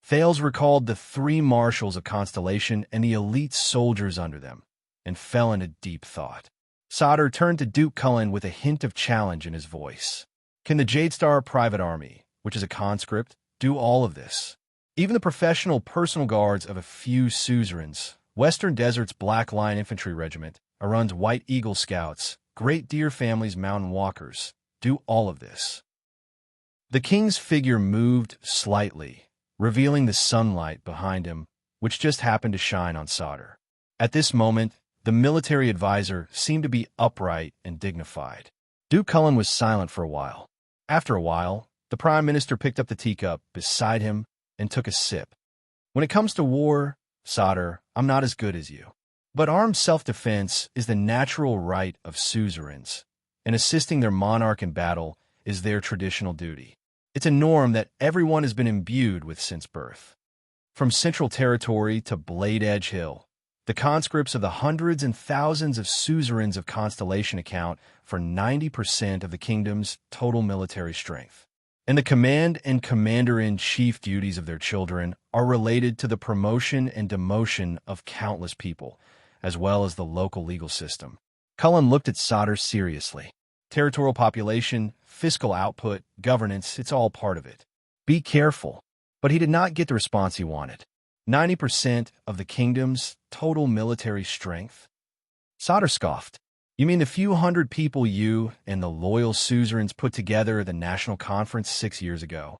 Thales recalled the three marshals of Constellation and the elite soldiers under them, and fell into deep thought. Sauter turned to Duke Cullen with a hint of challenge in his voice. Can the Jade Star private army, which is a conscript, do all of this? Even the professional personal guards of a few suzerains, Western Desert's Black Line Infantry Regiment, Arun's White Eagle Scouts, Great Deer Family's Mountain Walkers, do all of this. The king's figure moved slightly, revealing the sunlight behind him, which just happened to shine on Sauter. At this moment, the military advisor seemed to be upright and dignified. Duke Cullen was silent for a while. After a while, the Prime Minister picked up the teacup beside him and took a sip. When it comes to war, Sauter, I'm not as good as you. But armed self-defense is the natural right of suzerains, and assisting their monarch in battle is their traditional duty. It's a norm that everyone has been imbued with since birth. From Central Territory to Blade Edge Hill, The conscripts of the hundreds and thousands of suzerains of Constellation account for 90% of the kingdom's total military strength. And the command and commander-in-chief duties of their children are related to the promotion and demotion of countless people, as well as the local legal system. Cullen looked at Sauter seriously. Territorial population, fiscal output, governance, it's all part of it. Be careful. But he did not get the response he wanted. 90% of the kingdom's total military strength? Sauter scoffed. You mean the few hundred people you and the loyal suzerains put together at the National Conference 6 years ago?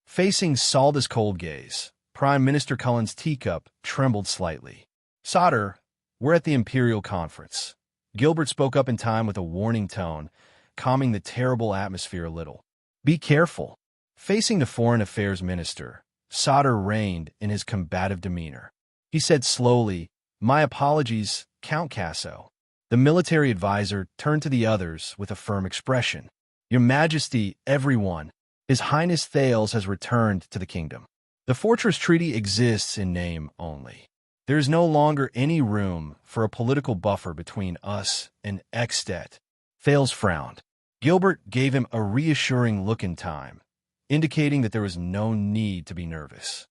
Facing Salda's cold gaze, Prime Minister Cullen's teacup trembled slightly. Sauter, we're at the Imperial Conference. Gilbert spoke up in time with a warning tone, calming the terrible atmosphere a little. Be careful. Facing the Foreign Affairs Minister, Sauter reined in his combative demeanor. He said slowly, "My apologies, Count Casso." The military advisor turned to the others with a firm expression. "Your Majesty, everyone, His Highness Thales has returned to the kingdom. The Fortress Treaty exists in name only. There is no longer any room for a political buffer between us and Extet." Thales frowned. Gilbert gave him a reassuring look in time, indicating that there was no need to be nervous.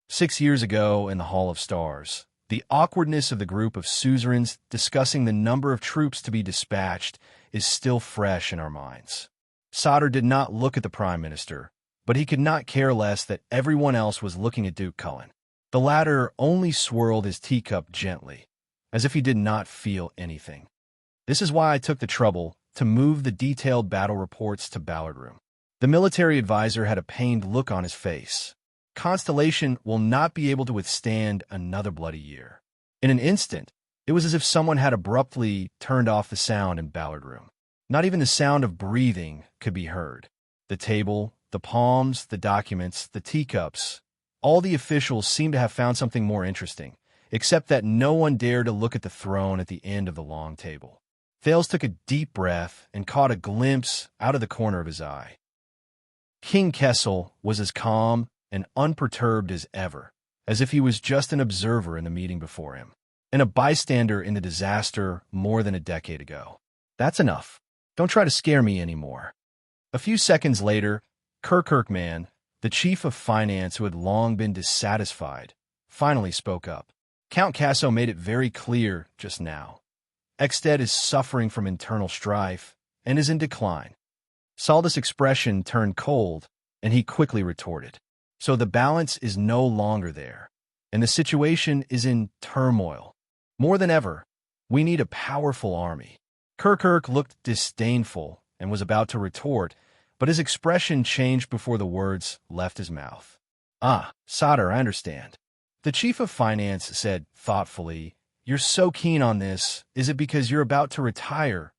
6 years ago in the Hall of Stars, the awkwardness of the group of suzerains discussing the number of troops to be dispatched is still fresh in our minds. Sauter did not look at the Prime Minister, but he could not care less that everyone else was looking at Duke Cullen. The latter only swirled his teacup gently, as if he did not feel anything. "This is why I took the trouble to move the detailed battle reports to Ballard Room." The military advisor had a pained look on his face. Constellation will not be able to withstand another bloody year. In an instant, it was as if someone had abruptly turned off the sound in Ballard Room. Not even the sound of breathing could be heard. The table, the palms, the documents, the teacups, all the officials seemed to have found something more interesting, except that no one dared to look at the throne at the end of the long table. Thales took a deep breath and caught a glimpse out of the corner of his eye. King Kessel was as calm and unperturbed as ever, as if he was just an observer in the meeting before him, and a bystander in the disaster more than a decade ago. "That's enough. Don't try to scare me anymore." A few seconds later, Kirkman, the chief of finance who had long been dissatisfied, finally spoke up. "Count Casso made it very clear just now. Exted is suffering from internal strife and is in decline." Salda's expression turned cold, and he quickly retorted. "So the balance is no longer there, and the situation is in turmoil. More than ever, we need a powerful army." Kirk looked disdainful and was about to retort, but his expression changed before the words left his mouth. "Ah, Sauter, I understand." The chief of finance said thoughtfully, "You're so keen on this, is it because you're about to retire?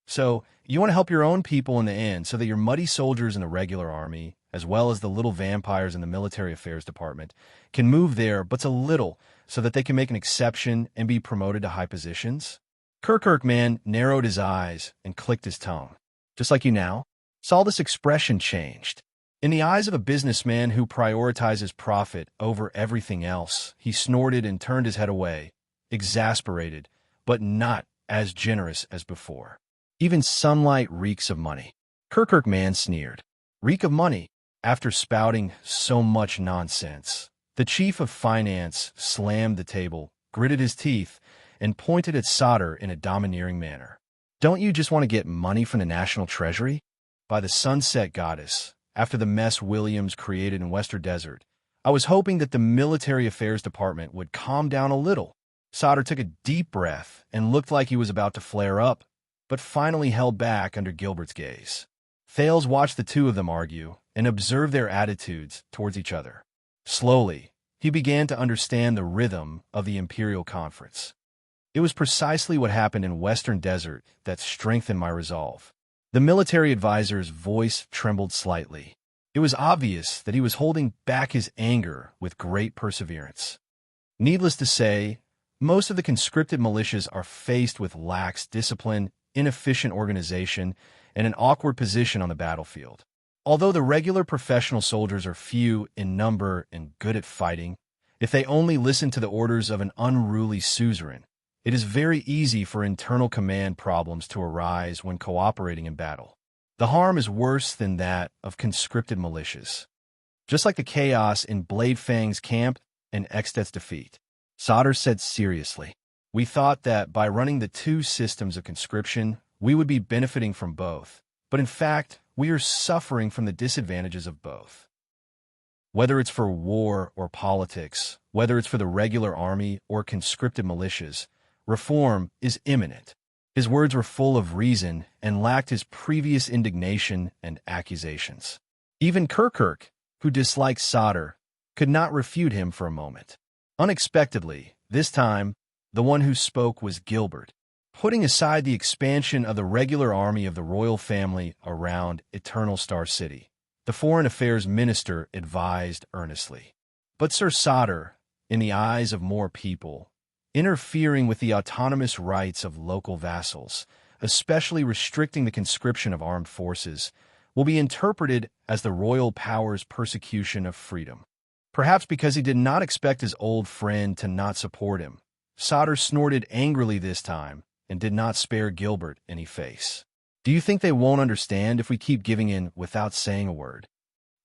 So, you want to help your own people in the end so that your muddy soldiers in the regular army, as well as the little vampires in the military affairs department, can move there but a little so that they can make an exception and be promoted to high positions?" Kirkman narrowed his eyes and clicked his tongue. "Just like you now?" Salda's expression changed. In the eyes of a businessman who prioritizes profit over everything else, he snorted and turned his head away, exasperated, but not as generous as before. "Even sunlight reeks of money." Kirkman sneered. "Reek of money?" After spouting so much nonsense, the chief of finance slammed the table, gritted his teeth, and pointed at Sauter in a domineering manner. "Don't you just want to get money from the national treasury? By the sunset goddess, after the mess Williams created in Western Desert, I was hoping that the military affairs department would calm down a little." Sauter took a deep breath and looked like he was about to flare up, but finally held back under Gilbert's gaze. Thales watched the two of them argue and observed their attitudes towards each other. Slowly, he began to understand the rhythm of the Imperial Conference. It was precisely what happened in Western Desert that strengthened my resolve. The military advisor's voice trembled slightly. It was obvious that he was holding back his anger with great perseverance. Needless to say, most of the conscripted militias are faced with lax discipline, inefficient organization, and an awkward position on the battlefield. Although the regular professional soldiers are few in number and good at fighting, If they only listen to the orders of an unruly suzerain, it is very easy for internal command problems to arise when cooperating in battle. The harm is worse than that of conscripted militias. Just like the chaos in Blade Fang's camp and Extet's defeat. Sauter said seriously, "We thought that by running the two systems of conscription, we would be benefiting from both. But in fact, we are suffering from the disadvantages of both. Whether it's for war or politics, whether it's for the regular army or conscripted militias, reform is imminent." His words were full of reason and lacked his previous indignation and accusations. Even Kirkuk, who disliked Sauter, could not refute him for a moment. Unexpectedly, this time, the one who spoke was Gilbert, putting aside the expansion of the regular army of the royal family around Eternal Star City. The Foreign Affairs Minister advised earnestly. "But Sir Sauter, in the eyes of more people, interfering with the autonomous rights of local vassals, especially restricting the conscription of armed forces, will be interpreted as the royal power's persecution of freedom." Perhaps because he did not expect his old friend to not support him, Sauter snorted angrily this time and did not spare Gilbert any face. "Do you think they won't understand if we keep giving in without saying a word?"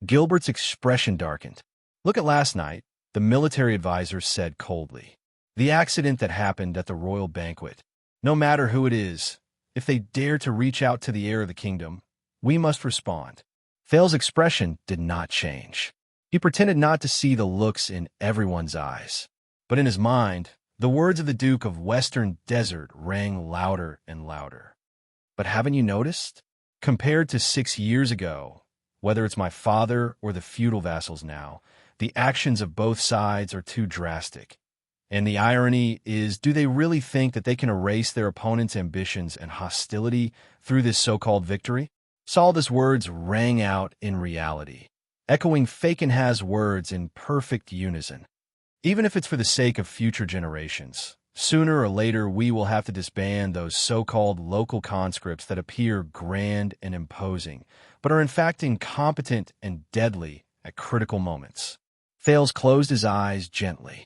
Gilbert's expression darkened. "Look at last night," the military advisor said coldly. "The accident that happened at the royal banquet. No matter who it is, if they dare to reach out to the heir of the kingdom, we must respond." Thal's expression did not change. He pretended not to see the looks in everyone's eyes. But in his mind, the words of the Duke of Western Desert rang louder and louder. "But haven't you noticed? Compared to 6 years ago, whether it's my father or the feudal vassals now, the actions of both sides are too drastic. And the irony is, do they really think that they can erase their opponent's ambitions and hostility through this so-called victory?" Saul's words rang out in reality, echoing Fakenhaz's words in perfect unison. "Even if it's for the sake of future generations, sooner or later we will have to disband those so-called local conscripts that appear grand and imposing, but are in fact incompetent and deadly at critical moments." Thales closed his eyes gently.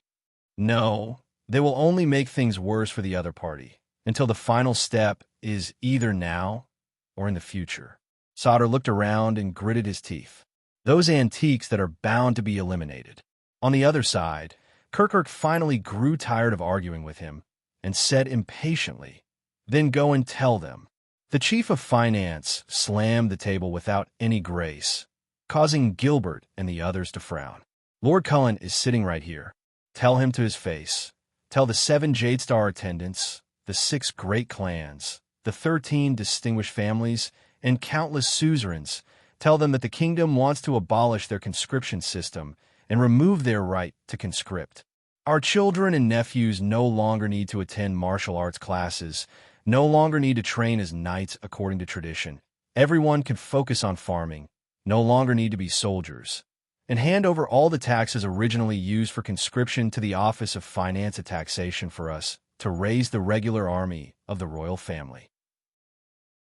"No, they will only make things worse for the other party, until the final step is either now or in the future." Sauter looked around and gritted his teeth. Those antiques that are bound to be eliminated. On the other side, Kirkuk finally grew tired of arguing with him and said impatiently, "Then go and tell them." The chief of finance slammed the table without any grace, causing Gilbert and the others to frown. "Lord Cullen is sitting right here. Tell him to his face. Tell the 7 Jadestar attendants, the 6 great clans, the 13 distinguished families, and countless suzerains. Tell them that the kingdom wants to abolish their conscription system and remove their right to conscript. Our children and nephews no longer need to attend martial arts classes, no longer need to train as knights according to tradition. Everyone can focus on farming, no longer need to be soldiers. And hand over all the taxes originally used for conscription to the Office of Finance and Taxation for us to raise the regular army of the royal family."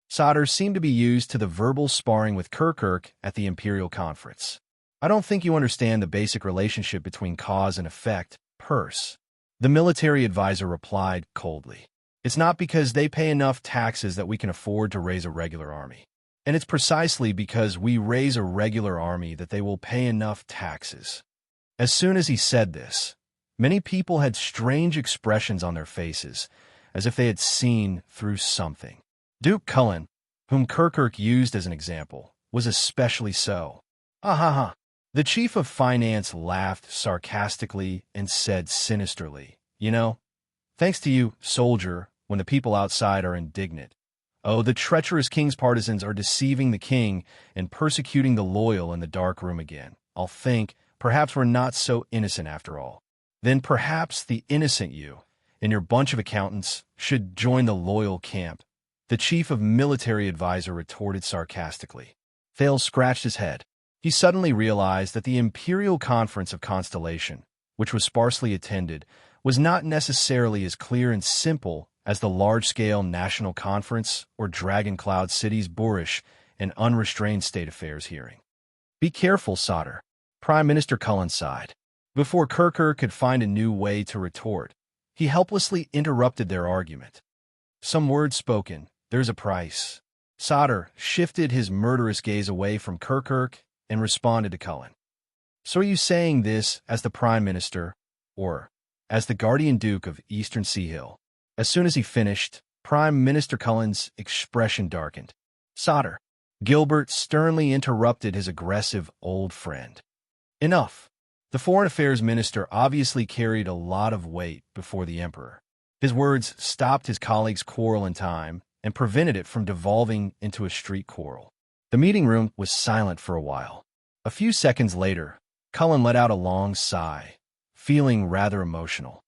Sauter seemed to be used to the verbal sparring with Kirkuk at the Imperial Conference. "I don't think you understand the basic relationship between cause and effect, Purse," the military advisor replied coldly. "It's not because they pay enough taxes that we can afford to raise a regular army. And it's precisely because we raise a regular army that they will pay enough taxes." As soon as he said this, many people had strange expressions on their faces, as if they had seen through something. Duke Cullen, whom Kirkuk used as an example, was especially so. "Ah ha ha." The chief of finance laughed sarcastically and said sinisterly, "You know, thanks to you, soldier, when the people outside are indignant. Oh, the treacherous king's partisans are deceiving the king and persecuting the loyal in the dark room again. I'll think, perhaps we're not so innocent after all. Then perhaps the innocent you and your bunch of accountants should join the loyal camp," the chief of military advisor retorted sarcastically. Thales scratched his head. He suddenly realized that the Imperial Conference of Constellation, which was sparsely attended, was not necessarily as clear and simple as the large-scale National Conference or Dragon Cloud City's boorish and unrestrained state affairs hearing. "Be careful, Sauter," Prime Minister Cullen sighed. Before Kirker could find a new way to retort, he helplessly interrupted their argument. Some words spoken, there's a price. Sauter shifted his murderous gaze away from Kirkirk and responded to Cullen. So are you saying this as the Prime Minister, or as the Guardian Duke of Eastern Sea Hill? As soon as he finished, Prime Minister Cullen's expression darkened. Sauter. Gilbert sternly interrupted his aggressive old friend. Enough. The Foreign Affairs Minister obviously carried a lot of weight before the Emperor. His words stopped his colleague's quarrel in time and prevented it from devolving into a street quarrel. The meeting room was silent for a while. A few seconds later, Cullen let out a long sigh, feeling rather emotional.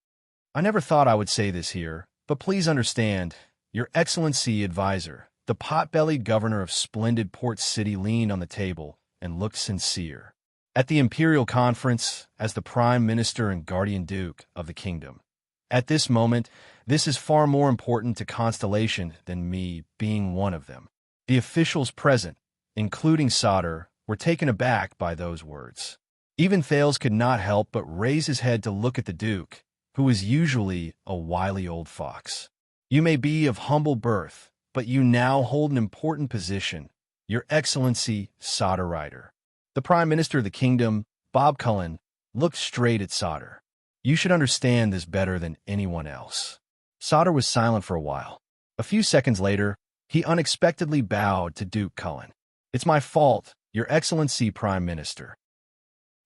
I never thought I would say this here, but please understand, Your Excellency Advisor, the pot-bellied governor of splendid Port City, leaned on the table and looked sincere. At the Imperial Conference, as the Prime Minister and Guardian Duke of the Kingdom. At this moment, this is far more important to Constellation than me being one of them. The officials present, including Sauter, were taken aback by those words. Even Thales could not help but raise his head to look at the Duke, who is usually a wily old fox. You may be of humble birth, but you now hold an important position, Your Excellency Sauter Ryder. The Prime Minister of the Kingdom, Bob Cullen, looked straight at Sauter. You should understand this better than anyone else. Sauter was silent for a while. A few seconds later, he unexpectedly bowed to Duke Cullen. It's my fault, Your Excellency Prime Minister.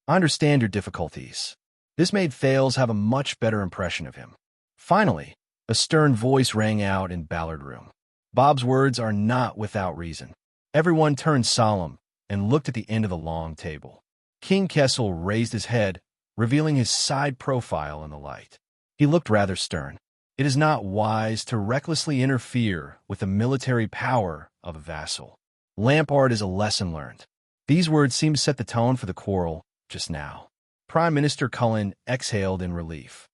I understand your difficulties. This made Thales have a much better impression of him. Finally, a stern voice rang out in Ballard Room. Bob's words are not without reason. Everyone turned solemn and looked at the end of the long table. King Kessel raised his head, revealing his side profile in the light. He looked rather stern. It is not wise to recklessly interfere with the military power of a vassal. Lampard is a lesson learned. These words seem to set the tone for the quarrel just now. Prime Minister Cullen exhaled in relief.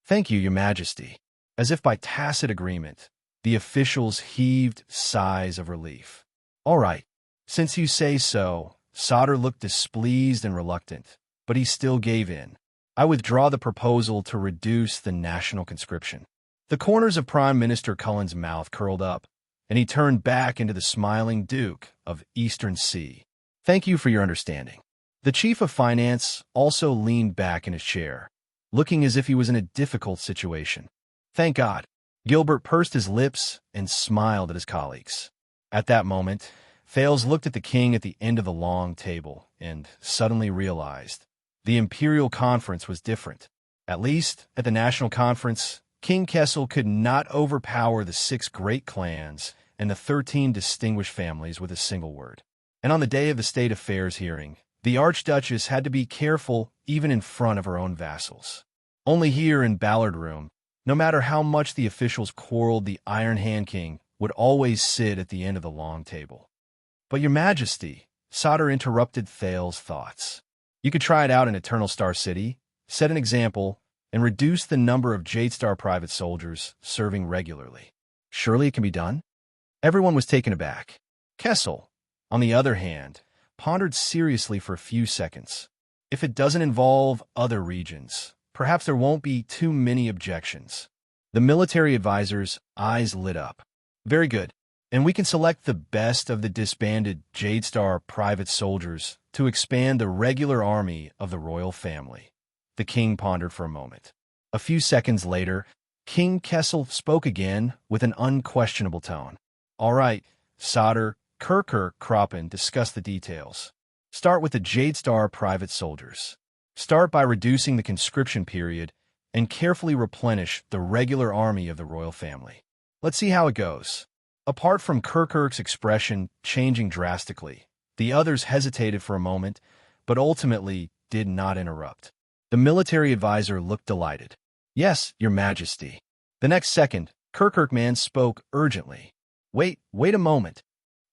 Thank you, Your Majesty. As if by tacit agreement, the officials heaved sighs of relief. All right. Since you say so, Sauter looked displeased and reluctant, but he still gave in. I withdraw the proposal to reduce the national conscription. The corners of Prime Minister Cullen's mouth curled up, and he turned back into the smiling Duke of Eastern Sea. Thank you for your understanding. The Chief of Finance also leaned back in his chair, looking as if he was in a difficult situation. Thank God. Gilbert pursed his lips and smiled at his colleagues. At that moment, Thales looked at the king at the end of the long table and suddenly realized the Imperial Conference was different. At least, at the National Conference, King Kessel could not overpower the 6 great clans and the 13 distinguished families with a single word. And on the day of the State Affairs hearing, the Archduchess had to be careful even in front of her own vassals. Only here in Ballard Room, no matter how much the officials quarreled, the Iron Hand King would always sit at the end of the long table. But Your Majesty, Sauter interrupted Thales' thoughts. You could try it out in Eternal Star City, set an example, and reduce the number of Jadestar private soldiers serving regularly. Surely it can be done? Everyone was taken aback. Kessel, on the other hand, pondered seriously for a few seconds. If it doesn't involve other regions, perhaps there won't be too many objections. The military advisor's eyes lit up. Very good. And we can select the best of the disbanded Jadestar private soldiers to expand the regular army of the royal family. The king pondered for a moment. A few seconds later, King Kessel spoke again with an unquestionable tone. All right, Sauter, Kirker, Kroppen discuss the details. Start with the Jadestar private soldiers. Start by reducing the conscription period and carefully replenish the regular army of the royal family. Let's see how it goes. Apart from Kirkirk's expression changing drastically, the others hesitated for a moment, but ultimately did not interrupt. The military advisor looked delighted. Yes, Your Majesty. The next second, Kirkirkman spoke urgently. Wait a moment.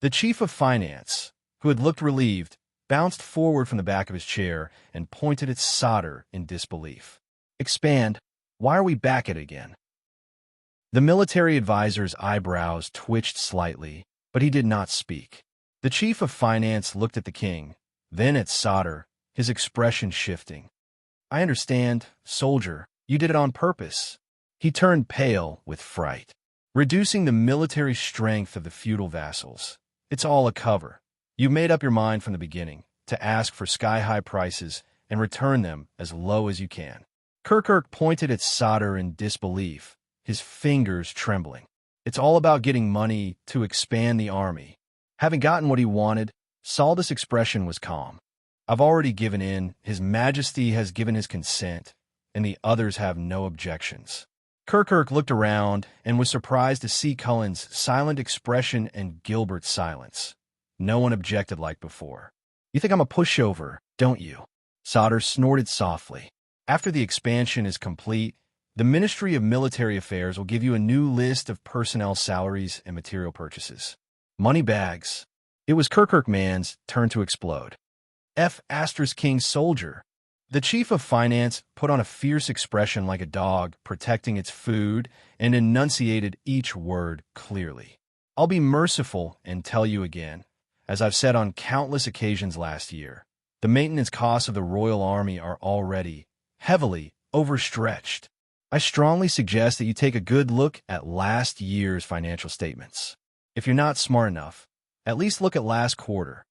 The Chief of Finance, who had looked relieved, bounced forward from the back of his chair and pointed at Sauter in disbelief. Expand. Why are we back at it again? The military advisor's eyebrows twitched slightly, but he did not speak. The Chief of Finance looked at the king, then at Sauter, his expression shifting. I understand, soldier. You did it on purpose. He turned pale with fright. Reducing the military strength of the feudal vassals. It's all a cover. You made up your mind from the beginning to ask for sky-high prices and return them as low as you can. Kirkirk pointed at Sodder in disbelief, his fingers trembling. It's all about getting money to expand the army. Having gotten what he wanted, Saldus' expression was calm. I've already given in, His Majesty has given his consent, and the others have no objections. Kirkirk looked around and was surprised to see Cullen's silent expression and Gilbert's silence. No one objected like before. You think I'm a pushover, don't you? Sodder snorted softly. After the expansion is complete, the Ministry of Military Affairs will give you a new list of personnel salaries and material purchases. Money bags. It was Kirkirk Man's turn to explode. King soldier. The chief of finance put on a fierce expression like a dog protecting its food and enunciated each word clearly. I'll be merciful and tell you again, as I've said on countless occasions last year, the maintenance costs of the Royal Army are already heavily overstretched. I strongly suggest that you take a good look at last year's financial statements. If you're not smart enough, at least look at last quarter.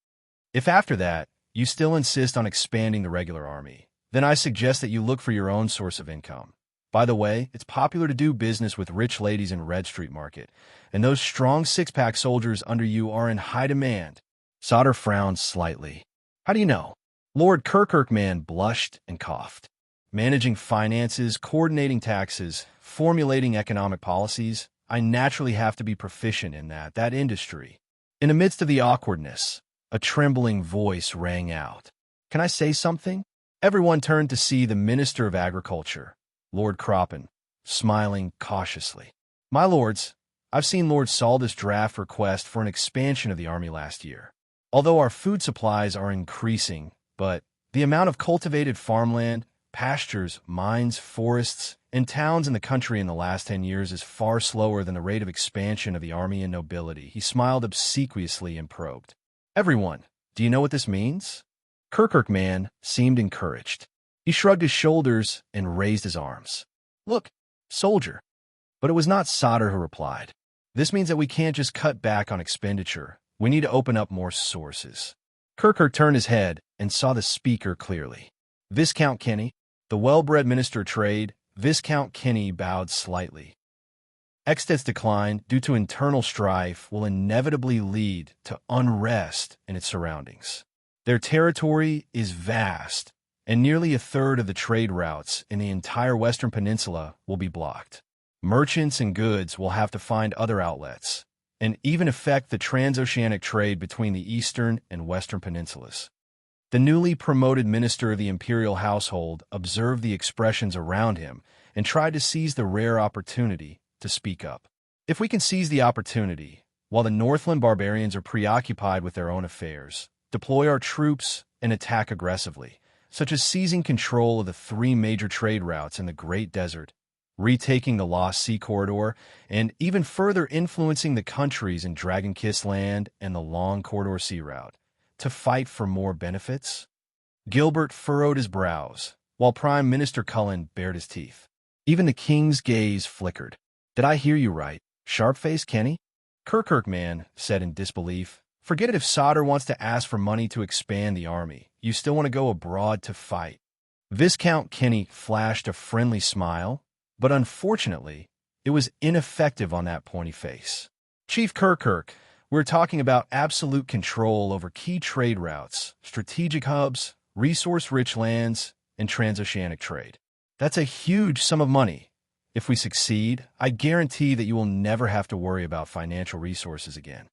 If after that, you still insist on expanding the regular army, then I suggest that you look for your own source of income. By the way, it's popular to do business with rich ladies in Red Street Market, and those strong six-pack soldiers under you are in high demand. Sodder frowned slightly. How do you know? Lord Kirkirkman blushed and coughed. Managing finances, coordinating taxes, formulating economic policies, I naturally have to be proficient in that industry. In the midst of the awkwardness, a trembling voice rang out. Can I say something? Everyone turned to see the Minister of Agriculture, Lord Croppen, smiling cautiously. My lords, I've seen Lord Saldus' draft request for an expansion of the army last year. Although our food supplies are increasing, but the amount of cultivated farmland, pastures, mines, forests, and towns in the country in the last 10 years is far slower than the rate of expansion of the army and nobility. He smiled obsequiously and probed. Everyone, do you know what this means? Kirkirkman seemed encouraged. He shrugged his shoulders and raised his arms. Look, soldier. But it was not Sodder who replied. This means that we can't just cut back on expenditure. We need to open up more sources. Kirkirk turned his head and saw the speaker clearly. Viscount Kenny, the well-bred Minister of Trade, Viscount Kenny bowed slightly. Exted's decline due to internal strife will inevitably lead to unrest in its surroundings. Their territory is vast, and nearly a third of the trade routes in the entire Western Peninsula will be blocked. Merchants and goods will have to find other outlets, and even affect the transoceanic trade between the Eastern and Western Peninsulas. The newly promoted Minister of the Imperial Household observed the expressions around him and tried to seize the rare opportunity to speak up. If we can seize the opportunity, while the Northland barbarians are preoccupied with their own affairs, deploy our troops and attack aggressively, such as seizing control of the 3 major trade routes in the Great Desert, retaking the Lost Sea Corridor, and even further influencing the countries in Dragon-Kissed Land and the Long Corridor Sea Route, to fight for more benefits? Gilbert furrowed his brows, while Prime Minister Cullen bared his teeth. Even the king's gaze flickered. Did I hear you right, sharp-faced Kenny? Kirkirkman said in disbelief. Forget it if Sodder wants to ask for money to expand the army. You still want to go abroad to fight. Viscount Kenny flashed a friendly smile, but unfortunately, it was ineffective on that pointy face. Chief Kirkirk, we're talking about absolute control over key trade routes, strategic hubs, resource-rich lands, and transoceanic trade. That's a huge sum of money. If we succeed, I guarantee that you will never have to worry about financial resources again.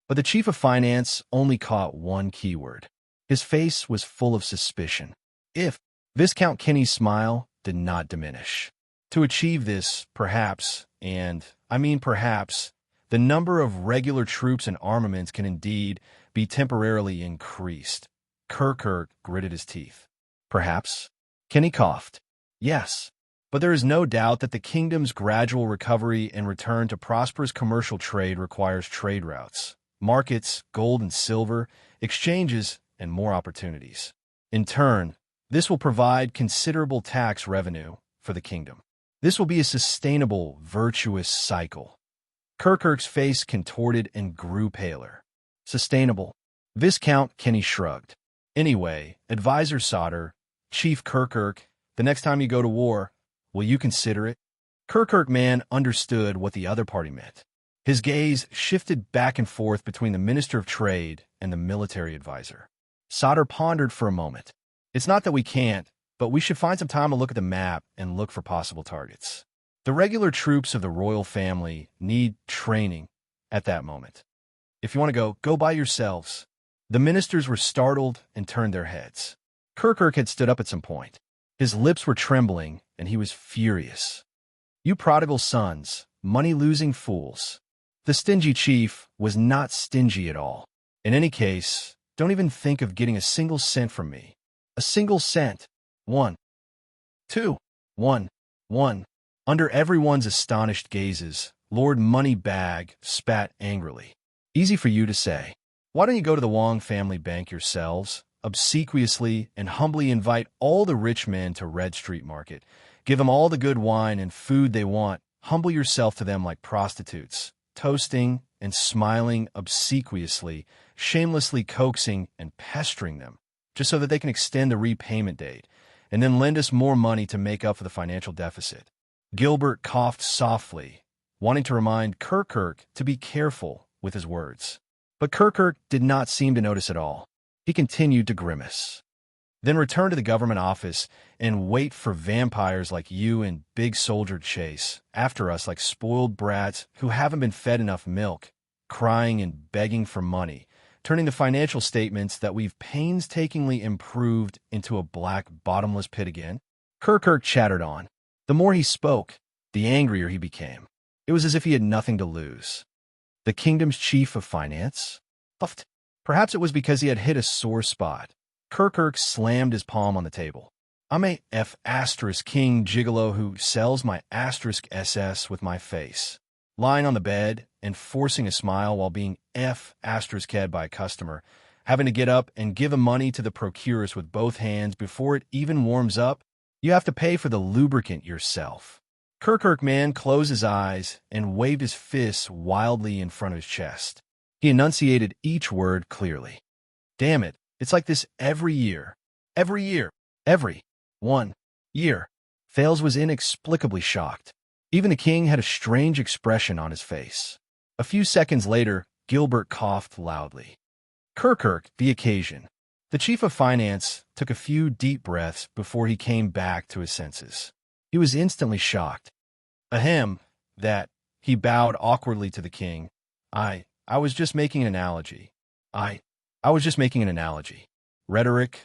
But the chief of finance only caught one keyword. His face was full of suspicion. If Viscount Kenny's smile did not diminish. To achieve this, perhaps, and I mean perhaps, the number of regular troops and armaments can indeed be temporarily increased. Kirkirk gritted his teeth. Perhaps? Kenny coughed. Yes, but there is no doubt that the kingdom's gradual recovery and return to prosperous commercial trade requires trade routes, markets, gold and silver, exchanges, and more opportunities. In turn, This will provide considerable tax revenue for the kingdom. This will be a sustainable, virtuous cycle. Kirkirk's face contorted and grew paler. Sustainable. Viscount Kenny shrugged. Anyway, Advisor Sauter, Chief Kirkirk, the next time you go to war, will you consider it? Kirkirk man understood what the other party meant. His gaze shifted back and forth between the Minister of Trade and the military advisor. Sauter pondered for a moment. It's not that we can't, but we should find some time to look at the map and look for possible targets. The regular troops of the royal family need training at that moment. If you want to go by yourselves. The ministers were startled and turned their heads. Kirkirk had stood up at some point. His lips were trembling, and he was furious. You prodigal sons, money-losing fools. The stingy chief was not stingy at all. In any case, don't even think of getting a single cent from me. A single cent. 1. 2. 1. 1. Under everyone's astonished gazes, Lord Moneybag spat angrily. Easy for you to say. Why don't you go to the Wong family bank yourselves, obsequiously and humbly invite all the rich men to Red Street Market, give them all the good wine and food they want, humble yourself to them like prostitutes, toasting and smiling obsequiously, shamelessly coaxing and pestering them, just so that they can extend the repayment date, and then lend us more money to make up for the financial deficit. Gilbert coughed softly, wanting to remind Kirkirk to be careful with his words. But Kirkirk did not seem to notice at all. He continued to grimace. Then return to the government office and wait for vampires like you and Big Soldier Chase after us like spoiled brats who haven't been fed enough milk, crying and begging for money, turning the financial statements that we've painstakingly improved into a black bottomless pit again. Kirkirk chattered on. The more he spoke, the angrier he became. It was as if he had nothing to lose. The kingdom's chief of finance? Puffed. Perhaps it was because he had hit a sore spot. Kirkirk slammed his palm on the table. I'm a F***king gigolo who sells my *SS with my face. Lying on the bed and forcing a smile while being F***ed by a customer, having to get up and give him money to the procuress with both hands before it even warms up. You have to pay for the lubricant yourself. Kirkirk man closed his eyes and waved his fists wildly in front of his chest. He enunciated each word clearly. Damn it, it's like this every year. Every year. Every 1 year. Thales was inexplicably shocked. Even the king had a strange expression on his face. A few seconds later, Gilbert coughed loudly. Kirkirk, the occasion. The chief of finance took a few deep breaths before he came back to his senses. He was instantly shocked. Ahem, that, he bowed awkwardly to the king. I was just making an analogy. I was just making an analogy. Rhetoric.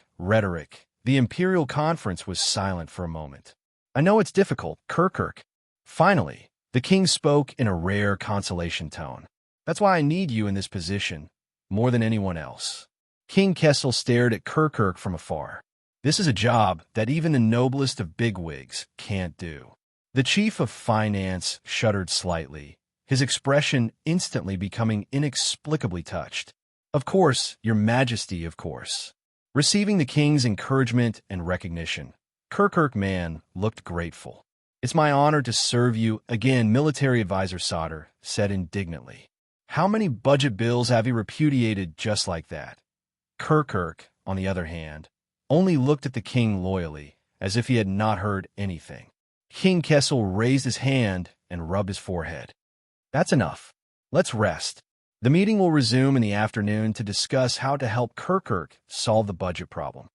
The imperial conference was silent for a moment. I know it's difficult, Kirkirk. Finally, the king spoke in a rare consolation tone. That's why I need you in this position, more than anyone else. King Kessel stared at Kirkirk from afar. This is a job that even the noblest of bigwigs can't do. The chief of finance shuddered slightly, his expression instantly becoming inexplicably touched. Of course, your majesty, of course. Receiving the king's encouragement and recognition, Kirkirk man looked grateful. It's my honor to serve you again, military advisor Sauter said indignantly. How many budget bills have you repudiated just like that? Kirkirk, on the other hand, only looked at the king loyally, as if he had not heard anything. King Kessel raised his hand and rubbed his forehead. That's enough. Let's rest. The meeting will resume in the afternoon to discuss how to help Kirkirk solve the budget problem.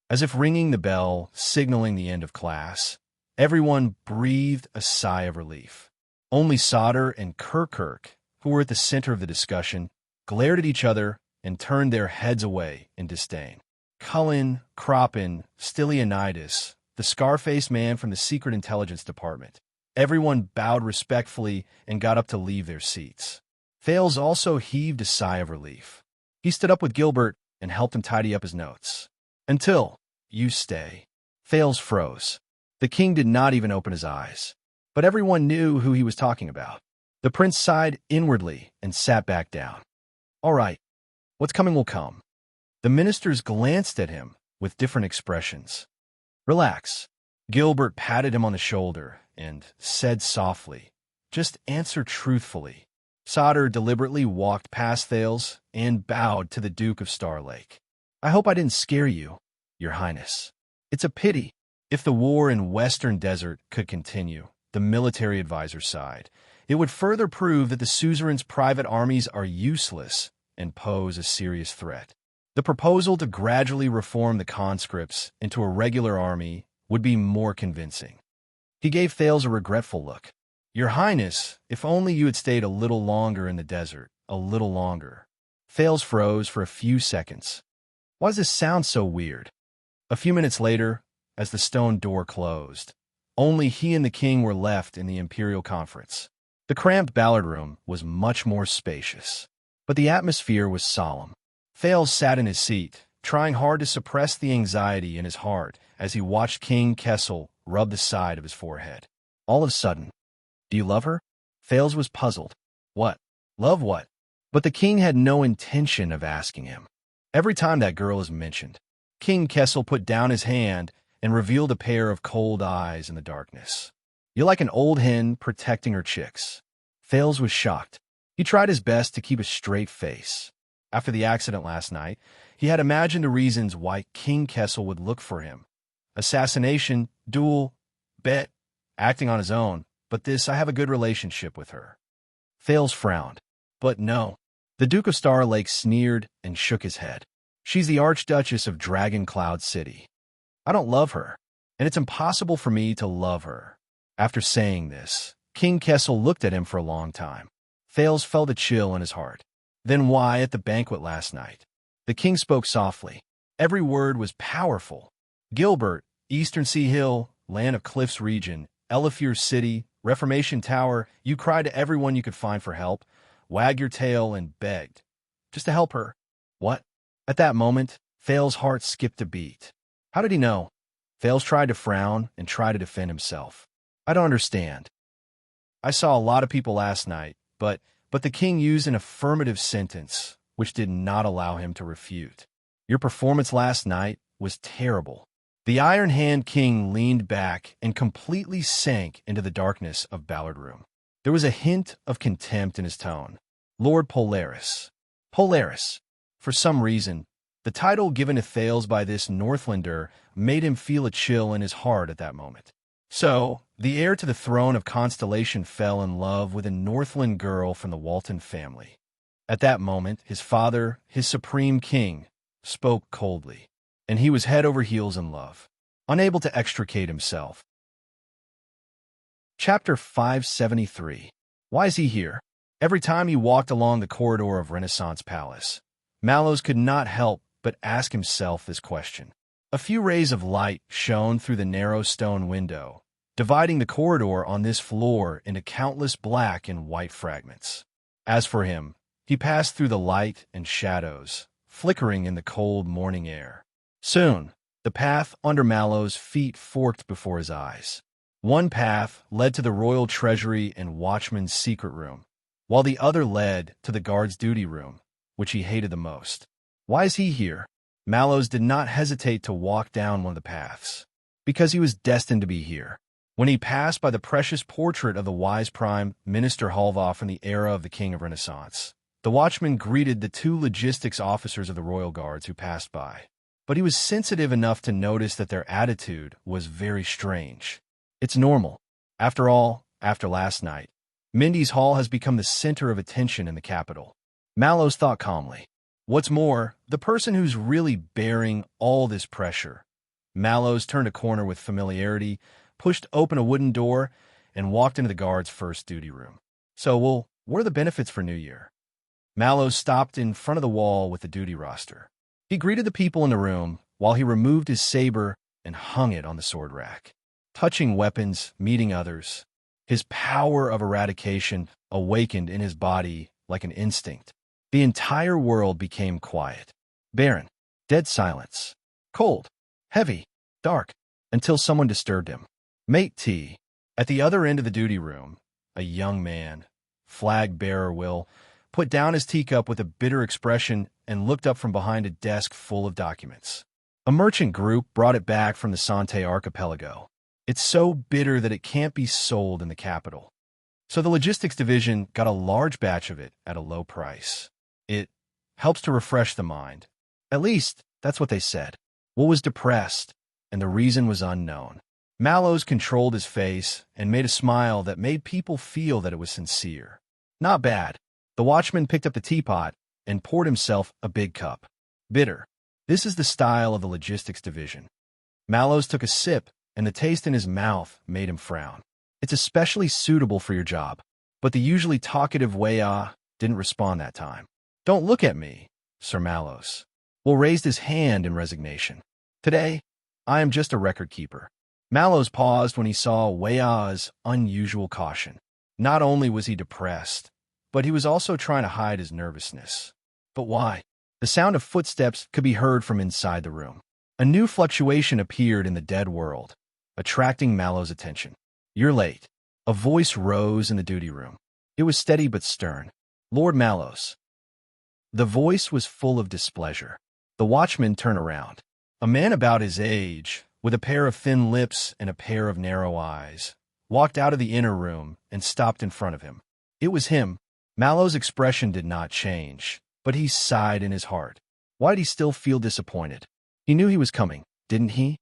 As if ringing the bell, signaling the end of class, everyone breathed a sigh of relief. Only Sauter and Kirkirk, who were at the center of the discussion, glared at each other and turned their heads away in disdain. Cullen, Croppin, Stylianides, the scar-faced man from the Secret Intelligence Department. Everyone bowed respectfully and got up to leave their seats. Thales also heaved a sigh of relief. He stood up with Gilbert and helped him tidy up his notes. Until you stay. Thales froze. The king did not even open his eyes. But everyone knew who he was talking about. The prince sighed inwardly and sat back down. All right. What's coming will come. The ministers glanced at him, with different expressions. Relax. Gilbert patted him on the shoulder and said softly, just answer truthfully. Sauter deliberately walked past Thales and bowed to the Duke of Starlake. I hope I didn't scare you, Your Highness. It's a pity. If the war in Western Desert could continue, the military advisor sighed, it would further prove that the suzerain's private armies are useless and pose a serious threat. The proposal to gradually reform the conscripts into a regular army would be more convincing. He gave Thales a regretful look. Your Highness, if only you had stayed a little longer in the desert, a little longer. Thales froze for a few seconds. Why does this sound so weird? A few minutes later, as the stone door closed, only he and the king were left in the Imperial Conference. The cramped Ballad Room was much more spacious, but the atmosphere was solemn. Thales sat in his seat, trying hard to suppress the anxiety in his heart as he watched King Kessel rub the side of his forehead. All of a sudden, do you love her? Thales was puzzled. What? Love what? But the king had no intention of asking him. Every time that girl is mentioned, King Kessel put down his hand and revealed a pair of cold eyes in the darkness. You're like an old hen protecting her chicks. Thales was shocked. He tried his best to keep a straight face. After the accident last night, he had imagined the reasons why King Kessel would look for him. Assassination, duel, bet, acting on his own. But this, I have a good relationship with her. Thales frowned. But no. The Duke of Starlake sneered and shook his head. She's the Archduchess of Dragon Cloud City. I don't love her, and it's impossible for me to love her. After saying this, King Kessel looked at him for a long time. Thales felt a chill in his heart. Then why at the banquet last night? The king spoke softly. Every word was powerful. Gilbert, Eastern Sea Hill, Land of Cliffs region, Elifir City, Reformation Tower, you cried to everyone you could find for help, wagged your tail and begged. Just to help her. What? At that moment, Thales' heart skipped a beat. How did he know? Thales tried to frown and try to defend himself. I don't understand. I saw a lot of people last night, but the king used an affirmative sentence, which did not allow him to refute. Your performance last night was terrible. The Iron Hand King leaned back and completely sank into the darkness of Ballad Room. There was a hint of contempt in his tone. Lord Polaris. Polaris. For some reason, the title given to Thales by this Northlander made him feel a chill in his heart at that moment. So, the heir to the throne of Constellation fell in love with a Northland girl from the Walton family. At that moment, his father, his supreme king, spoke coldly, and he was head over heels in love, unable to extricate himself. Chapter 573. Why is he here? Every time he walked along the corridor of Renaissance Palace, Mallows could not help but ask himself this question. A few rays of light shone through the narrow stone window, dividing the corridor on this floor into countless black and white fragments. As for him, he passed through the light and shadows, flickering in the cold morning air. Soon, the path under Mallows' feet forked before his eyes. One path led to the royal treasury and watchman's secret room, while the other led to the guard's duty room, which he hated the most. Why is he here? Mallows did not hesitate to walk down one of the paths, because he was destined to be here. When he passed by the precious portrait of the wise prime Minister Halva from the era of the King of Renaissance, the watchman greeted the two logistics officers of the royal guards who passed by. But he was sensitive enough to notice that their attitude was very strange. It's normal. After all, after last night, Mindy's Hall has become the center of attention in the capital. Mallows thought calmly. What's more, the person who's really bearing all this pressure. Mallows turned a corner with familiarity, pushed open a wooden door, and walked into the guard's first duty room. So, what are the benefits for New Year? Mallows stopped in front of the wall with the duty roster. He greeted the people in the room while he removed his saber and hung it on the sword rack. Touching weapons, meeting others, his power of eradication awakened in his body like an instinct. The entire world became quiet, barren, dead silence, cold, heavy, dark, until someone disturbed him. Mate T, at the other end of the duty room, a young man, flag-bearer Will, put down his teacup with a bitter expression and looked up from behind a desk full of documents. A merchant group brought it back from the Sante archipelago. It's so bitter that it can't be sold in the capital. So the logistics division got a large batch of it at a low price. It helps to refresh the mind. At least, that's what they said. Will was depressed, and the reason was unknown. Mallows controlled his face and made a smile that made people feel that it was sincere. Not bad. The watchman picked up the teapot and poured himself a big cup. Bitter. This is the style of the logistics division. Mallows took a sip, and the taste in his mouth made him frown. It's especially suitable for your job. But the usually talkative Wuxia didn't respond that time. Don't look at me, Sir Mallows. Will raised his hand in resignation. Today, I am just a record keeper. Mallows paused when he saw Wuxia's unusual caution. Not only was he depressed, but he was also trying to hide his nervousness. But why? The sound of footsteps could be heard from inside the room. A new fluctuation appeared in the dead world, attracting Mallows' attention. You're late. A voice rose in the duty room. It was steady but stern. Lord Mallows. The voice was full of displeasure. The watchman turned around. A man about his age, with a pair of thin lips and a pair of narrow eyes, walked out of the inner room and stopped in front of him. It was him. Mallows' expression did not change, but he sighed in his heart. Why did he still feel disappointed? He knew he was coming, didn't he?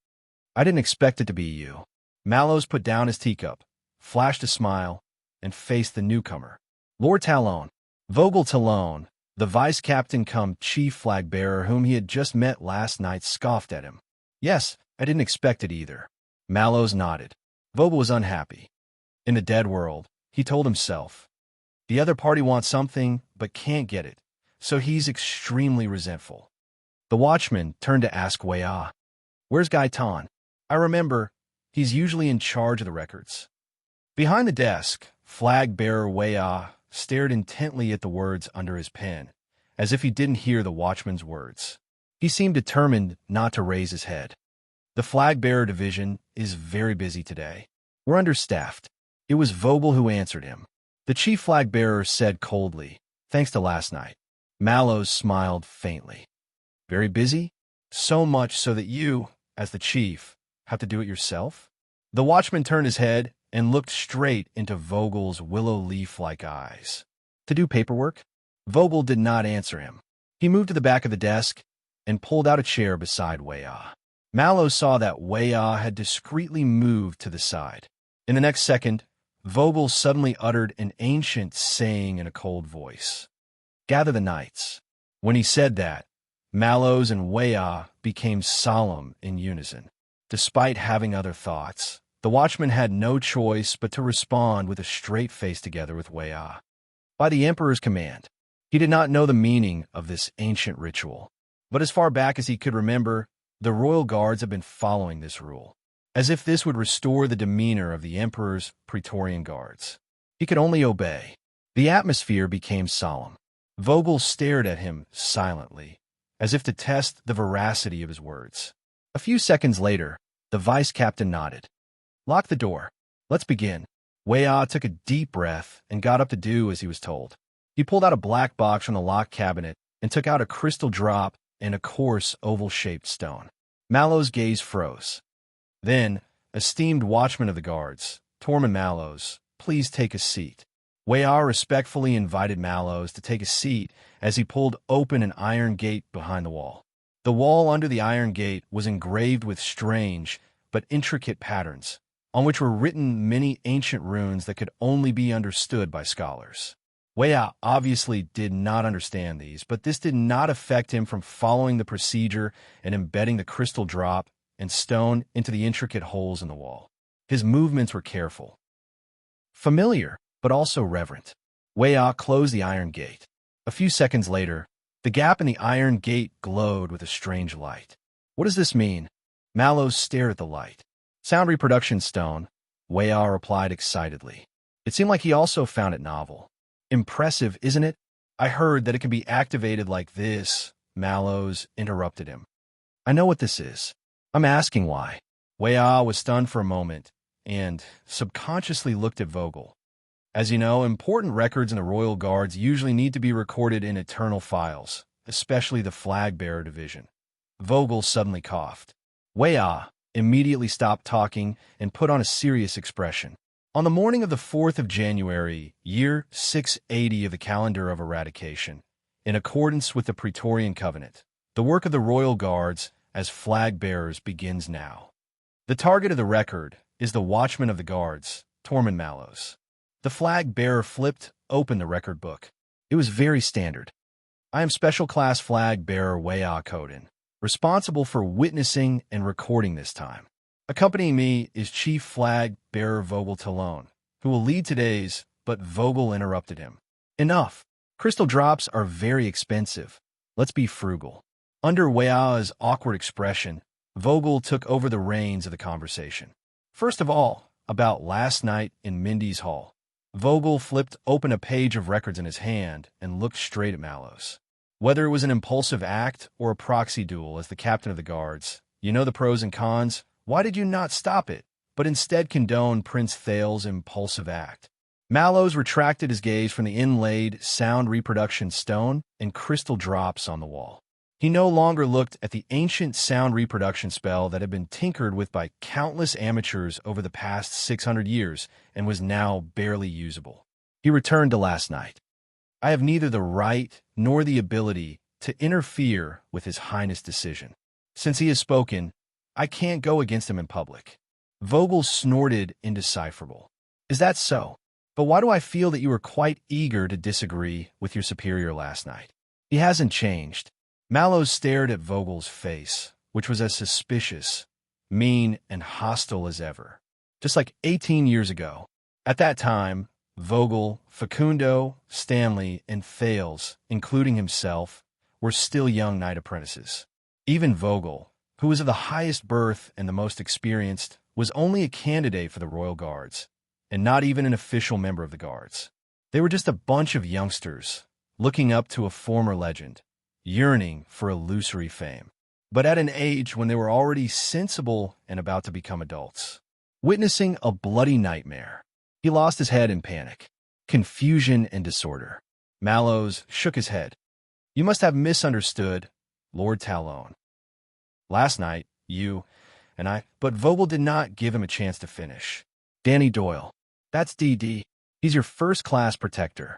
I didn't expect it to be you. Mallows put down his teacup, flashed a smile, and faced the newcomer. Lord Talon, Vogel Talon, the vice-captain cum chief flag-bearer whom he had just met last night, scoffed at him. Yes, I didn't expect it either. Mallows nodded. Vogel was unhappy. In the dead world, he told himself. The other party wants something, but can't get it, so he's extremely resentful. The watchman turned to ask Wuxia, Where's Gaitan? I remember, he's usually in charge of the records. Behind the desk, flag-bearer Wuxia stared intently at the words under his pen, as if he didn't hear the watchman's words. He seemed determined not to raise his head. The flag-bearer division is very busy today. We're understaffed. It was Vogel who answered him. The chief flag-bearer said coldly, Thanks to last night. Mallows smiled faintly. Very busy? So much so that you, as the chief, have to do it yourself? The watchman turned his head and looked straight into Vogel's willow leaf-like eyes. To do paperwork? Vogel did not answer him. He moved to the back of the desk and pulled out a chair beside Wuxia. Mallows saw that Wuxia had discreetly moved to the side. In the next second, Vogel suddenly uttered an ancient saying in a cold voice. Gather the knights. When he said that, Mallows and Wuxia became solemn in unison. Despite having other thoughts, the watchman had no choice but to respond with a straight face together with Wuxia. By the Emperor's command. He did not know the meaning of this ancient ritual, but as far back as he could remember, the royal guards had been following this rule, as if this would restore the demeanor of the Emperor's Praetorian guards. He could only obey. The atmosphere became solemn. Vogel stared at him silently, as if to test the veracity of his words. A few seconds later, the vice-captain nodded. Lock the door. Let's begin. Wuxia took a deep breath and got up to do as he was told. He pulled out a black box from the locked cabinet and took out a crystal drop and a coarse, oval-shaped stone. Mallows' gaze froze. Then, esteemed watchman of the guards, Tormund Mallows, please take a seat. Wuxia respectfully invited Mallows to take a seat as he pulled open an iron gate behind the wall. The wall under the iron gate was engraved with strange but intricate patterns, on which were written many ancient runes that could only be understood by scholars. Wuxia obviously did not understand these, but this did not affect him from following the procedure and embedding the crystal drop and stone into the intricate holes in the wall. His movements were careful, familiar, but also reverent. Wuxia closed the iron gate. A few seconds later, the gap in the iron gate glowed with a strange light. What does this mean? Mallows stared at the light. Sound reproduction stone, Wuxia replied excitedly. It seemed like he also found it novel. Impressive, isn't it? I heard that it can be activated like this. Mallows interrupted him. I know what this is. I'm asking why. Wuxia was stunned for a moment and subconsciously looked at Vogel. As you know, important records in the Royal Guards usually need to be recorded in eternal files, especially the flag-bearer division. Vogel suddenly coughed. Wuxia immediately stopped talking and put on a serious expression. On the morning of the 4th of January, year 680 of the calendar of eradication, in accordance with the Praetorian Covenant, the work of the royal guards as flag-bearers begins now. The target of the record is the watchman of the guards, Tormund Mallows. The flag-bearer flipped open the record book. It was very standard. I am Special Class Flag-bearer Wuxia Coden, responsible for witnessing and recording this time. Accompanying me is Chief Flag-bearer Vogel Talon, who will lead today's, but Vogel interrupted him. Enough. Crystal drops are very expensive. Let's be frugal. Under Wuxia's awkward expression, Vogel took over the reins of the conversation. First of all, about last night in Mindy's Hall. Vogel flipped open a page of records in his hand and looked straight at Mallows. Whether it was an impulsive act or a proxy duel as the captain of the guards, you know the pros and cons. Why did you not stop it, but instead condone Prince Thal's impulsive act? Mallows retracted his gaze from the inlaid sound reproduction stone and crystal drops on the wall. He no longer looked at the ancient sound reproduction spell that had been tinkered with by countless amateurs over the past 600 years and was now barely usable. He returned to last night. I have neither the right nor the ability to interfere with His Highness' decision. Since he has spoken, I can't go against him in public. Vogel snorted indecipherable. Is that so? But why do I feel that you were quite eager to disagree with your superior last night? He hasn't changed. Mallows stared at Vogel's face, which was as suspicious, mean, and hostile as ever. Just like 18 years ago. At that time, Vogel, Facundo, Stanley, and Thales, including himself, were still young knight apprentices. Even Vogel, who was of the highest birth and the most experienced, was only a candidate for the Royal Guards, and not even an official member of the Guards. They were just a bunch of youngsters, looking up to a former legend, yearning for illusory fame, but at an age when they were already sensible and about to become adults. Witnessing a bloody nightmare, he lost his head in panic, confusion, and disorder. Mallows shook his head. You must have misunderstood, Lord Talon. Last night, you and I, but Vogel did not give him a chance to finish. Danny Doyle. That's DD. He's your first-class protector.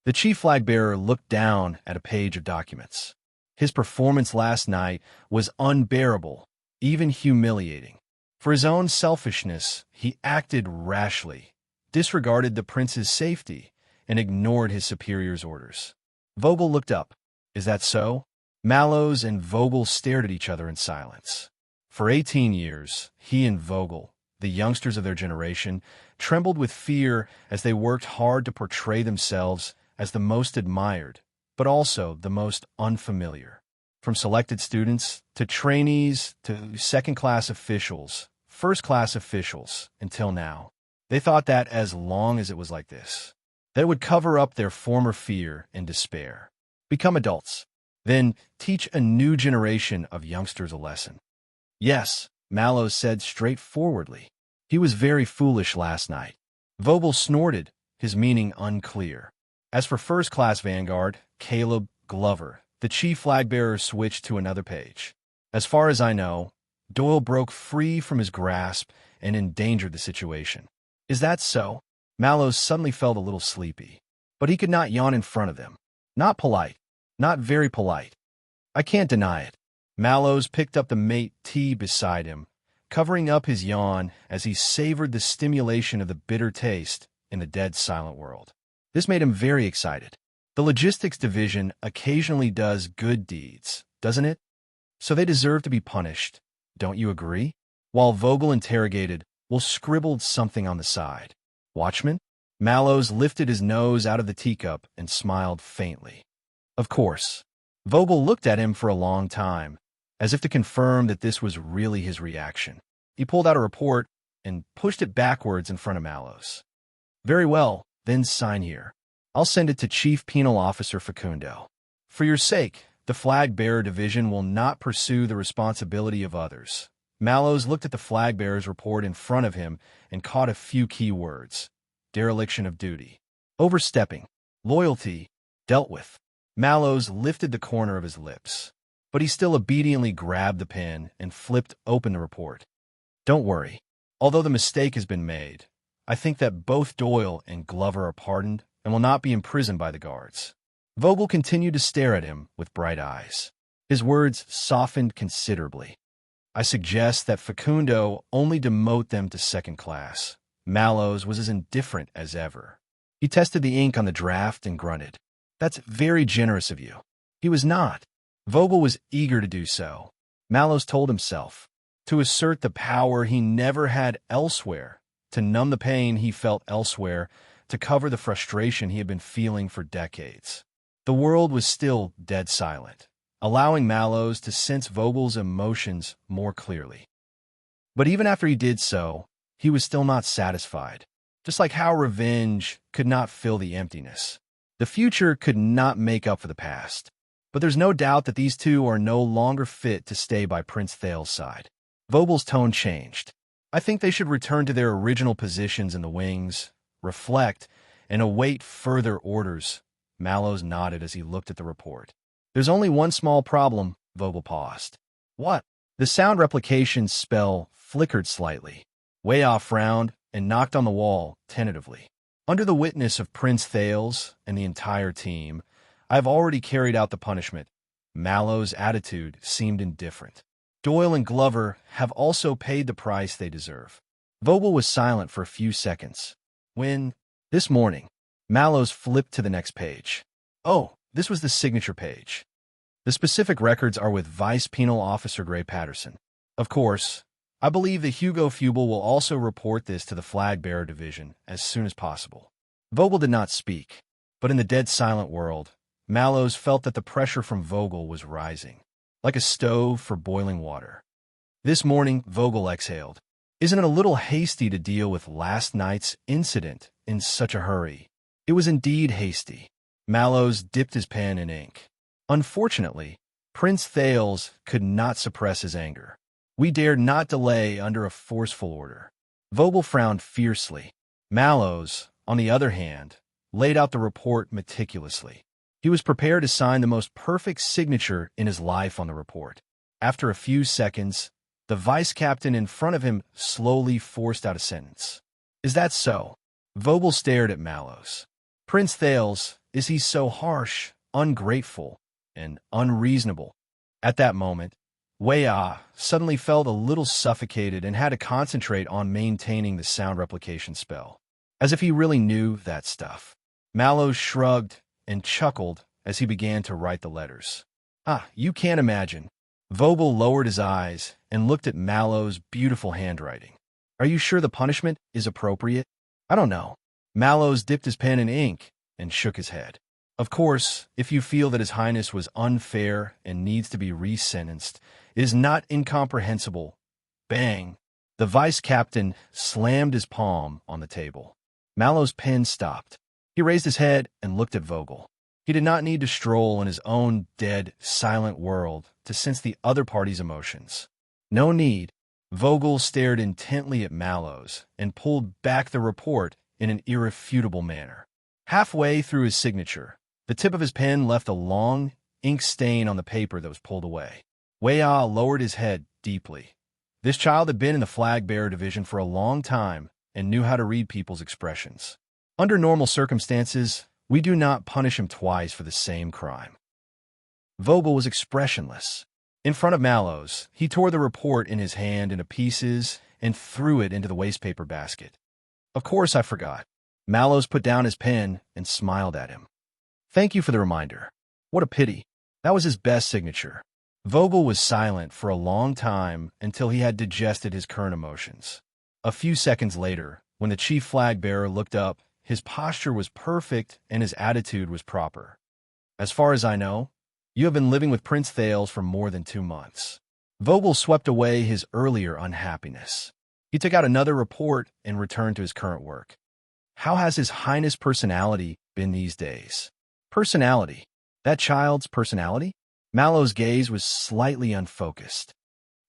The chief flag-bearer looked down at a page of documents. His performance last night was unbearable, even humiliating. For his own selfishness, he acted rashly, disregarded the prince's safety, and ignored his superior's orders. Vogel looked up. Is that so? Mallows and Vogel stared at each other in silence. For 18 years, he and Vogel, the youngsters of their generation, trembled with fear as they worked hard to portray themselves as the most admired, but also the most unfamiliar. From selected students to trainees to second-class officials, first-class officials, until now. They thought that as long as it was like this, that it would cover up their former fear and despair. Become adults. Then teach a new generation of youngsters a lesson. Yes, Mallows said straightforwardly. He was very foolish last night. Vogel snorted, his meaning unclear. As for first-class vanguard, Caleb Glover, the chief flag-bearer switched to another page. As far as I know, Doyle broke free from his grasp and endangered the situation. Is that so? Mallows suddenly felt a little sleepy, but he could not yawn in front of them. Not polite. Not very polite. I can't deny it. Mallows picked up the mate tea beside him, covering up his yawn as he savored the stimulation of the bitter taste in the dead silent world. This made him very excited. The logistics division occasionally does good deeds, doesn't it? So they deserve to be punished. Don't you agree? While Vogel interrogated, Will scribbled something on the side. Watchman? Mallows lifted his nose out of the teacup and smiled faintly. Of course. Vogel looked at him for a long time, as if to confirm that this was really his reaction. He pulled out a report and pushed it backwards in front of Mallows. Very well, then sign here. I'll send it to Chief Penal Officer Facundo. For your sake, the flag-bearer division will not pursue the responsibility of others. Mallows looked at the flag-bearer's report in front of him and caught a few key words. Dereliction of duty. Overstepping. Loyalty. Dealt with. Mallows lifted the corner of his lips. but he still obediently grabbed the pen and flipped open the report. Don't worry. Although the mistake has been made, I think that both Doyle and Glover are pardoned and will not be imprisoned by the guards. Vogel continued to stare at him with bright eyes. His words softened considerably. I suggest that Facundo only demote them to second class. Mallows was as indifferent as ever. He tested the ink on the draft and grunted. That's very generous of you. He was not. Vogel was eager to do so. Mallows told himself, to assert the power he never had elsewhere, to numb the pain he felt elsewhere, to cover the frustration he had been feeling for decades. The world was still dead silent, allowing Mallows to sense Vogel's emotions more clearly. But even after he did so, he was still not satisfied. Just like how revenge could not fill the emptiness. The future could not make up for the past. But there's no doubt that these two are no longer fit to stay by Prince Thale's side. Vogel's tone changed. I think they should return to their original positions in the wings, reflect, and await further orders. Mallows nodded as he looked at the report. There's only one small problem, Vogel paused. What? The sound replication spell flickered slightly. Wuxia frowned and knocked on the wall tentatively. Under the witness of Prince Thales and the entire team, I have already carried out the punishment. Mallows' attitude seemed indifferent. Doyle and Glover have also paid the price they deserve. Vogel was silent for a few seconds. When, this morning, Mallows flipped to the next page. Oh, this was the signature page. The specific records are with Vice Penal Officer Gray Patterson. Of course, I believe that Hugo Fubel will also report this to the Flag-Bearer Division as soon as possible. Vogel did not speak, but in the dead silent world, Mallows felt that the pressure from Vogel was rising, like a stove for boiling water. This morning, Vogel exhaled. Isn't it a little hasty to deal with last night's incident in such a hurry? It was indeed hasty. Mallows dipped his pen in ink. Unfortunately, Prince Thales could not suppress his anger. We dared not delay under a forceful order. Vogel frowned fiercely. Mallows, on the other hand, laid out the report meticulously. He was prepared to sign the most perfect signature in his life on the report. After a few seconds, the vice captain in front of him slowly forced out a sentence. Is that so? Vogel stared at Mallows. Prince Thales, is he so harsh, ungrateful, and unreasonable? At that moment, Wuxia suddenly felt a little suffocated and had to concentrate on maintaining the sound replication spell, as if he really knew that stuff. Mallows shrugged and chuckled as he began to write the letters. You can't imagine. Vogel lowered his eyes and looked at Mallows' beautiful handwriting. Are you sure the punishment is appropriate? I don't know. Mallows dipped his pen in ink and shook his head. Of course, if you feel that His Highness was unfair and needs to be resentenced, it is not incomprehensible. Bang! The vice captain slammed his palm on the table. Mallows' pen stopped. He raised his head and looked at Vogel. He did not need to stroll in his own dead, silent world to sense the other party's emotions. No need. Vogel stared intently at Mallows and pulled back the report in an irrefutable manner. Halfway through his signature, the tip of his pen left a long ink stain on the paper that was pulled away. Wuxia lowered his head deeply. This child had been in the Flag-Bearer Division for a long time and knew how to read people's expressions. Under normal circumstances, we do not punish him twice for the same crime. Vogel was expressionless. In front of Mallows, he tore the report in his hand into pieces and threw it into the wastepaper basket. Of course I forgot. Mallows put down his pen and smiled at him. Thank you for the reminder. What a pity. That was his best signature. Vogel was silent for a long time until he had digested his current emotions. A few seconds later, when the chief flag-bearer looked up, his posture was perfect and his attitude was proper. As far as I know, you have been living with Prince Thales for more than 2 months. Vogel swept away his earlier unhappiness. He took out another report and returned to his current work. How has His Highness' personality been these days? Personality? That child's personality? Mallows' gaze was slightly unfocused.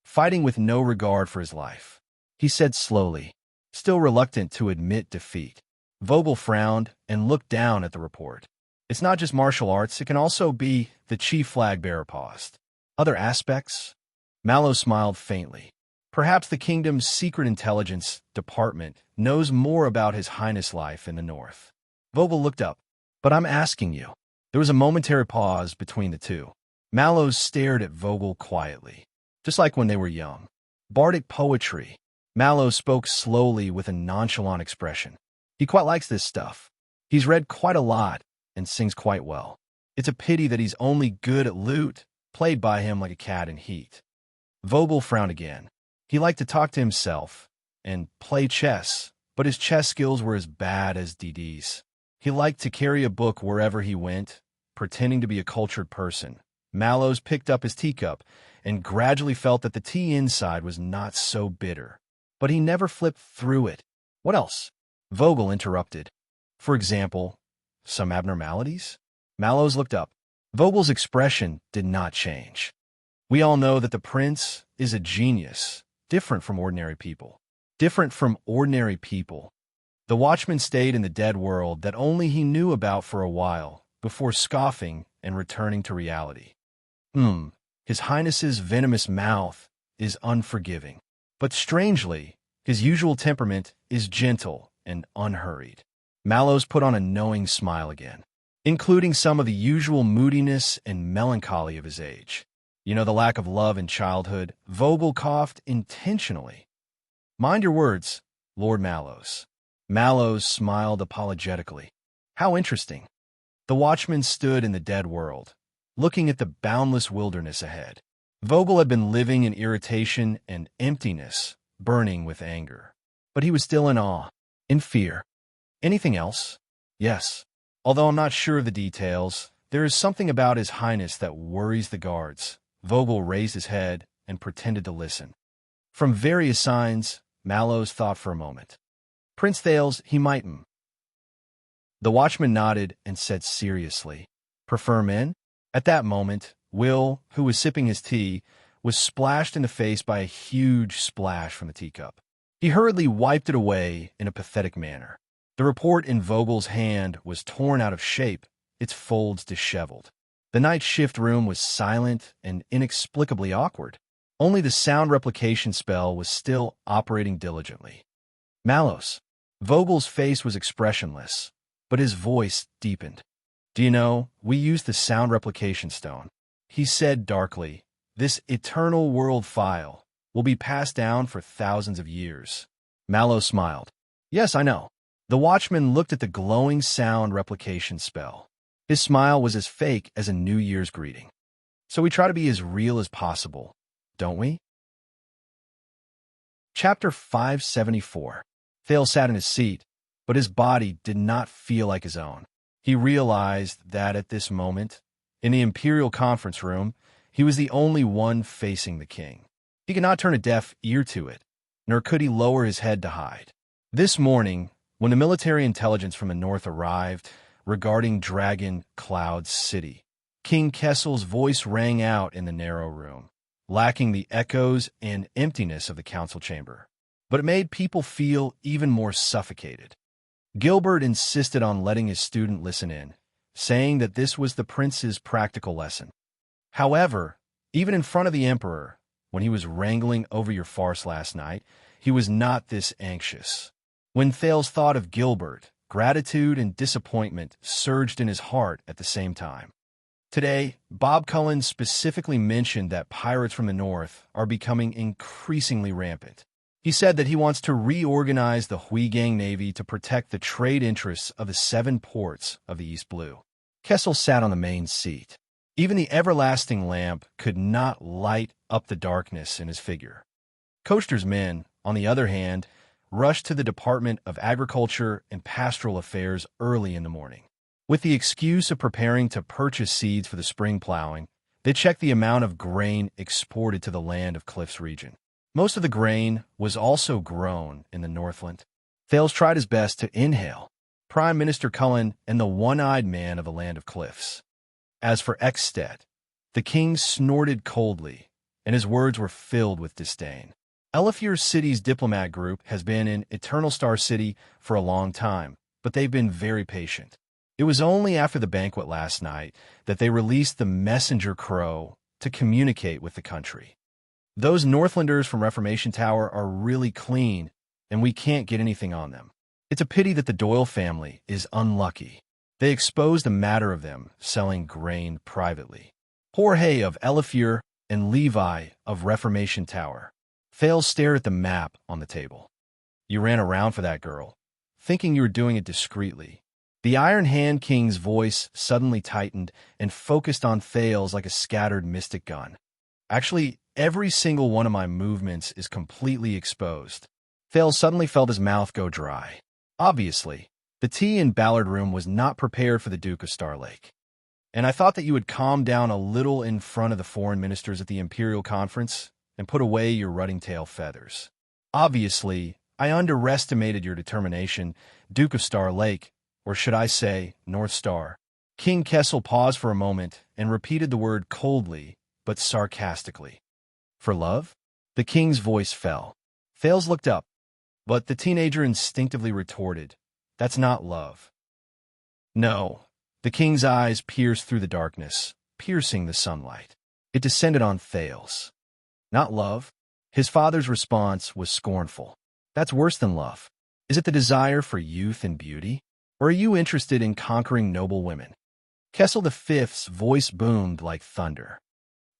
Fighting with no regard for his life. He said slowly, still reluctant to admit defeat. Vogel frowned and looked down at the report. It's not just martial arts, it can also be. The chief flag-bearer paused. Other aspects? Mallow smiled faintly. Perhaps the kingdom's secret intelligence department knows more about His Highness' life in the north. Vogel looked up. But I'm asking you. There was a momentary pause between the two. Mallow stared at Vogel quietly, just like when they were young. Bardic poetry. Mallow spoke slowly with a nonchalant expression. He quite likes this stuff. He's read quite a lot and sings quite well. It's a pity that he's only good at lute, played by him like a cat in heat. Vogel frowned again. He liked to talk to himself and play chess, but his chess skills were as bad as DD's. He liked to carry a book wherever he went, pretending to be a cultured person. Mallows picked up his teacup and gradually felt that the tea inside was not so bitter. But he never flipped through it. What else? Vogel interrupted. For example, some abnormalities? Mallows looked up. Vogel's expression did not change. We all know that the prince is a genius, different from ordinary people. Different from ordinary people. The watchman stayed in the dead world that only he knew about for a while, before scoffing and returning to reality. His Highness's venomous mouth is unforgiving. But strangely, his usual temperament is gentle and unhurried. Mallows put on a knowing smile again, including some of the usual moodiness and melancholy of his age. You know, the lack of love in childhood. Vogel coughed intentionally. Mind your words, Lord Mallows. Mallows smiled apologetically. How interesting. The watchman stood in the dead world, looking at the boundless wilderness ahead. Vogel had been living in irritation and emptiness, burning with anger. But he was still in awe, in fear. Anything else? Yes. Although I'm not sure of the details, there is something about His Highness that worries the guards. Vogel raised his head and pretended to listen. From various signs, Mallows thought for a moment. Prince Thales, he mightn't. The watchman nodded and said seriously, Prefer men? At that moment, Will, who was sipping his tea, was splashed in the face by a huge splash from the teacup. He hurriedly wiped it away in a pathetic manner. The report in Vogel's hand was torn out of shape, its folds disheveled. The night shift room was silent and inexplicably awkward. Only the sound replication spell was still operating diligently. Mallows. Vogel's face was expressionless, but his voice deepened. Do you know, we used the sound replication stone. He said darkly, this eternal world file will be passed down for thousands of years. Mallows smiled. Yes, I know. The watchman looked at the glowing sound replication spell. His smile was as fake as a New Year's greeting. So we try to be as real as possible, don't we? Chapter 574. Thales sat in his seat, but his body did not feel like his own. He realized that at this moment, in the imperial conference room, he was the only one facing the king. He could not turn a deaf ear to it, nor could he lower his head to hide. This morning, when the military intelligence from the north arrived regarding Dragon Cloud City, King Kessel's voice rang out in the narrow room, lacking the echoes and emptiness of the council chamber. But it made people feel even more suffocated. Gilbert insisted on letting his student listen in, saying that this was the prince's practical lesson. However, even in front of the emperor, when he was wrangling over your farce last night, he was not this anxious. When Thales thought of Gilbert, gratitude and disappointment surged in his heart at the same time. Today, Bob Cullen specifically mentioned that pirates from the north are becoming increasingly rampant. He said that he wants to reorganize the Huigang Navy to protect the trade interests of the 7 ports of the East Blue. Kessel sat on the main seat. Even the everlasting lamp could not light up the darkness in his figure. Koster's men, on the other hand, rushed to the Department of Agriculture and Pastoral Affairs early in the morning. With the excuse of preparing to purchase seeds for the spring plowing, they checked the amount of grain exported to the land of Cliffs region. Most of the grain was also grown in the Northland. Thales tried his best to inhale Prime Minister Cullen and the one-eyed man of the land of Cliffs. As for Ekstedt, the king snorted coldly, and his words were filled with disdain. Elifir City's diplomat group has been in Eternal Star City for a long time, but they've been very patient. It was only after the banquet last night that they released the messenger crow to communicate with the country. Those Northlanders from Reformation Tower are really clean, and we can't get anything on them. It's a pity that the Doyle family is unlucky. They exposed a matter of them selling grain privately. Jorge of Elifure and Levi of Reformation Tower. Thales stared at the map on the table. You ran around for that girl, thinking you were doing it discreetly. The Iron Hand King's voice suddenly tightened and focused on Thales like a scattered mystic gun. Actually, every single one of my movements is completely exposed. Thales suddenly felt his mouth go dry. Obviously, the tea in Ballard Room was not prepared for the Duke of Starlake. And I thought that you would calm down a little in front of the foreign ministers at the Imperial Conference and put away your rutting tail feathers. Obviously, I underestimated your determination, Duke of Starlake, or should I say, North Star. King Kessel paused for a moment and repeated the word coldly, but sarcastically. For love? The king's voice fell. Thales looked up, but the teenager instinctively retorted, That's not love. No. The king's eyes pierced through the darkness, piercing the sunlight. It descended on Thales. Not love? His father's response was scornful. That's worse than love. Is it the desire for youth and beauty? Or are you interested in conquering noble women? Kessel V's voice boomed like thunder.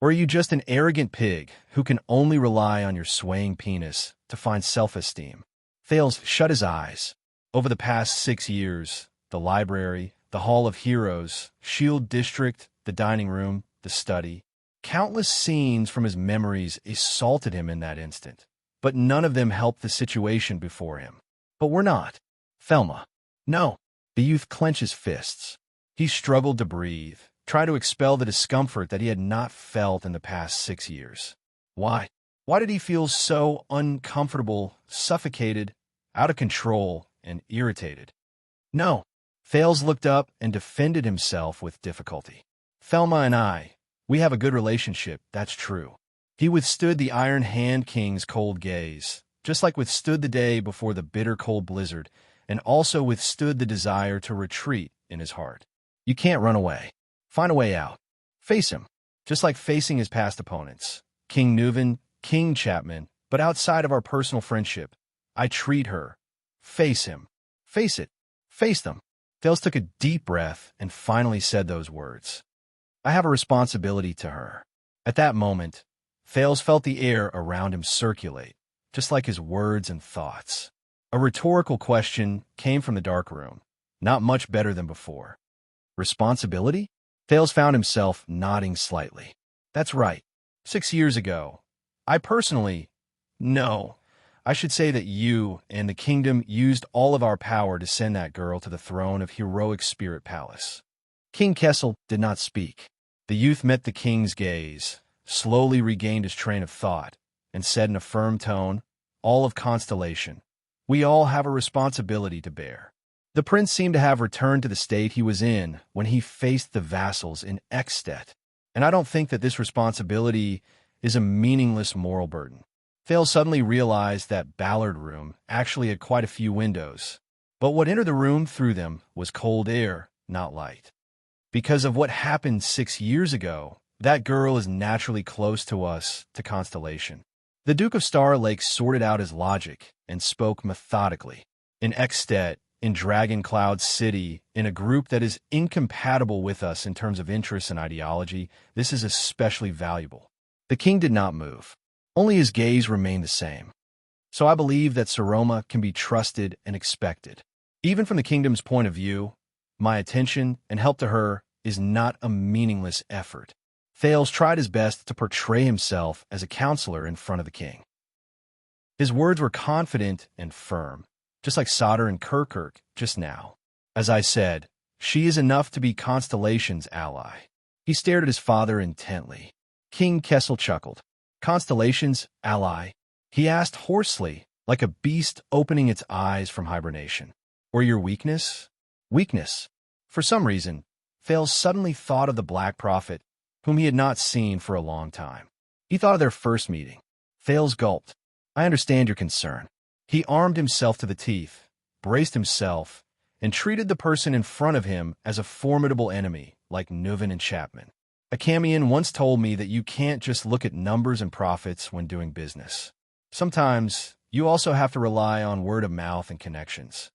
Or are you just an arrogant pig who can only rely on your swaying penis to find self-esteem? Thales shut his eyes. Over the past 6 years, the library, the Hall of Heroes, Shield District, the dining room, the study, countless scenes from his memories assaulted him in that instant. But none of them helped the situation before him. But we're not. Thelma. No. The youth clenched his fists. He struggled to breathe, try to expel the discomfort that he had not felt in the past 6 years. Why? Why did he feel so uncomfortable, suffocated, out of control, and irritated? No. Thales looked up and defended himself with difficulty. Thelma and I, we have a good relationship, that's true. He withstood the Iron Hand King's cold gaze, just like withstood the day before the bitter cold blizzard, and also withstood the desire to retreat in his heart. You can't run away. Find a way out. Face him, just like facing his past opponents. King Nuven, King Chapman, but outside of our personal friendship, I treat her. Face him. Face it. Face them. Thales took a deep breath and finally said those words. I have a responsibility to her. At that moment, Thales felt the air around him circulate, just like his words and thoughts. A rhetorical question came from the dark room, not much better than before. Responsibility? Thales found himself nodding slightly. That's right. 6 years ago, no, I should say that you and the kingdom used all of our power to send that girl to the throne of Heroic Spirit Palace. King Kessel did not speak. The youth met the king's gaze, slowly regained his train of thought, and said in a firm tone, all of Constellation, we all have a responsibility to bear. The prince seemed to have returned to the state he was in when he faced the vassals in Ekstedt, and I don't think that this responsibility is a meaningless moral burden. Thales suddenly realized that Ballard Room actually had quite a few windows, but what entered the room through them was cold air, not light. Because of what happened 6 years ago, that girl is naturally close to us, to Constellation. The Duke of Starlake sorted out his logic and spoke methodically. In Ekstedt, in Dragon Cloud City, in a group that is incompatible with us in terms of interests and ideology, this is especially valuable. The king did not move. Only his gaze remained the same. So I believe that Saroma can be trusted and expected. Even from the kingdom's point of view, my attention and help to her is not a meaningless effort. Thales tried his best to portray himself as a counselor in front of the king. His words were confident and firm, just like Sodder and Kirkirk just now. As I said, she is enough to be Constellation's ally. He stared at his father intently. King Kessel chuckled. Constellation's ally? He asked hoarsely, like a beast opening its eyes from hibernation. Or your weakness? Weakness. For some reason, Thales suddenly thought of the Black Prophet, whom he had not seen for a long time. He thought of their first meeting. Thales gulped. I understand your concern. He armed himself to the teeth, braced himself, and treated the person in front of him as a formidable enemy, like Nuven and Chapman. A Camion once told me that you can't just look at numbers and profits when doing business. Sometimes, you also have to rely on word of mouth and connections.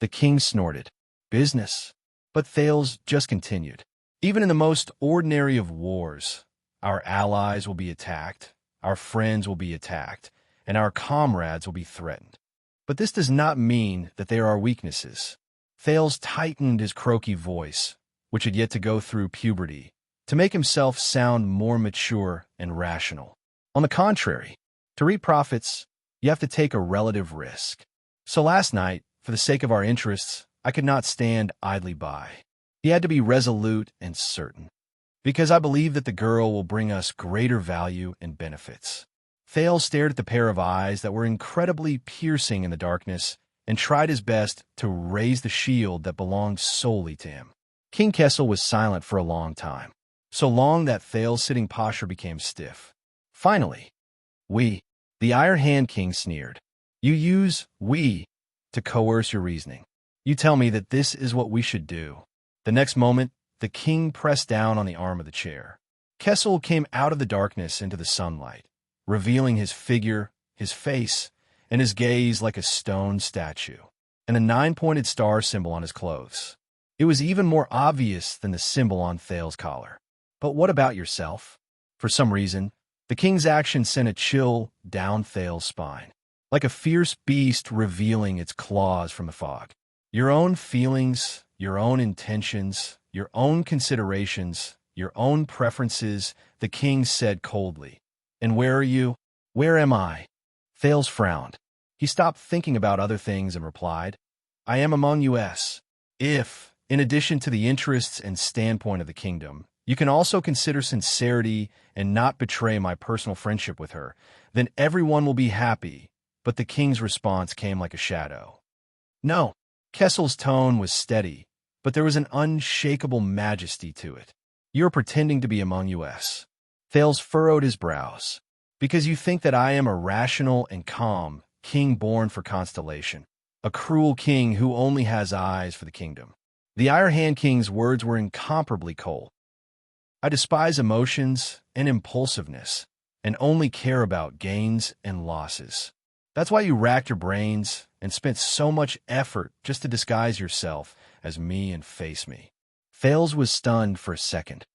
The king snorted. Business. But Thales just continued. Even in the most ordinary of wars, our allies will be attacked, our friends will be attacked, and our comrades will be threatened. But this does not mean that there are weaknesses. Thales tightened his croaky voice, which had yet to go through puberty, to make himself sound more mature and rational. On the contrary, to reap profits, you have to take a relative risk. So last night, for the sake of our interests, I could not stand idly by. He had to be resolute and certain, because I believe that the girl will bring us greater value and benefits. Thales stared at the pair of eyes that were incredibly piercing in the darkness and tried his best to raise the shield that belonged solely to him. King Kessel was silent for a long time, so long that Thales' sitting posture became stiff. Finally, "We," the Iron Hand King sneered. "You use 'we' to coerce your reasoning. You tell me that this is what we should do." The next moment, the king pressed down on the arm of the chair. Kessel came out of the darkness into the sunlight, revealing his figure, his face, and his gaze like a stone statue, and a 9-pointed star symbol on his clothes. It was even more obvious than the symbol on Thales' collar. "But what about yourself?" For some reason, the king's action sent a chill down Thales' spine, like a fierce beast revealing its claws from the fog. "Your own feelings, your own intentions, your own considerations, your own preferences," the king said coldly. "And where are you? Where am I?" Thales frowned. He stopped thinking about other things and replied, "I am among us. If, in addition to the interests and standpoint of the kingdom, you can also consider sincerity and not betray my personal friendship with her, then everyone will be happy." But the king's response came like a shadow. "No." Kessel's tone was steady, but there was an unshakable majesty to it. "You're pretending to be among us." Thales furrowed his brows. "Because you think that I am a rational and calm king born for constellation, a cruel king who only has eyes for the kingdom." The Iron Hand King's words were incomparably cold. "I despise emotions and impulsiveness, and only care about gains and losses. That's why you racked your brains and spent so much effort just to disguise yourself as me and face me." Thales was stunned for a second.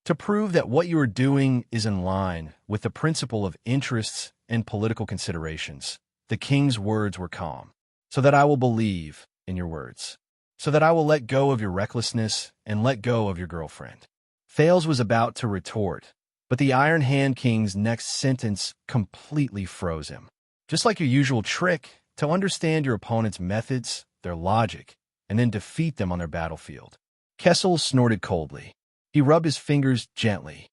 "To prove that what you are doing is in line with the principle of interests and political considerations," the king's words were calm. "So that I will believe in your words. So that I will let go of your recklessness and let go of your girlfriend." Thales was about to retort, but the Iron Hand King's next sentence completely froze him. "Just like your usual trick, to understand your opponent's methods, their logic, and then defeat them on their battlefield." Kessel snorted coldly. He rubbed his fingers gently.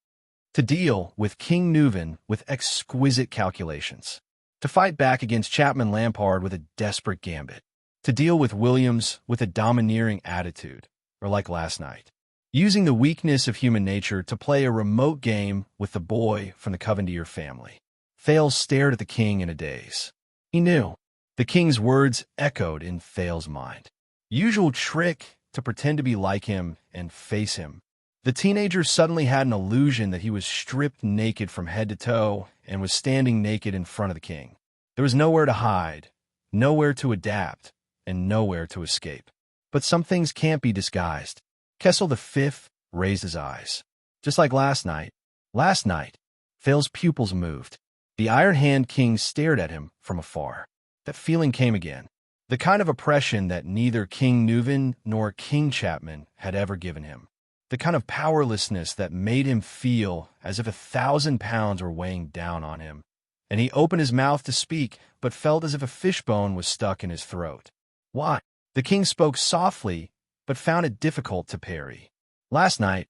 "To deal with King Neuven with exquisite calculations. To fight back against Chapman Lampard with a desperate gambit. To deal with Williams with a domineering attitude, or like last night, using the weakness of human nature to play a remote game with the boy from the Covendier family." Thales stared at the king in a daze. He knew. The king's words echoed in Thales' mind. Usual trick to pretend to be like him and face him. The teenager suddenly had an illusion that he was stripped naked from head to toe and was standing naked in front of the king. There was nowhere to hide, nowhere to adapt, and nowhere to escape. But some things can't be disguised. Kessel V raised his eyes. Just like last night. Last night, Thales' pupils moved. The Iron Hand King stared at him from afar. That feeling came again. The kind of oppression that neither King Neuven nor King Chapman had ever given him. The kind of powerlessness that made him feel as if 1,000 pounds were weighing down on him. And he opened his mouth to speak, but felt as if a fishbone was stuck in his throat. "Why?" The king spoke softly, but found it difficult to parry. "Last night,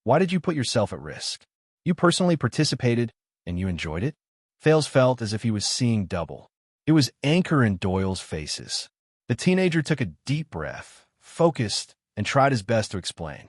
why did you put yourself at risk? You personally participated, and you enjoyed it?" Thales felt as if he was seeing double. It was Anchor and Doyle's faces. The teenager took a deep breath, focused, and tried his best to explain.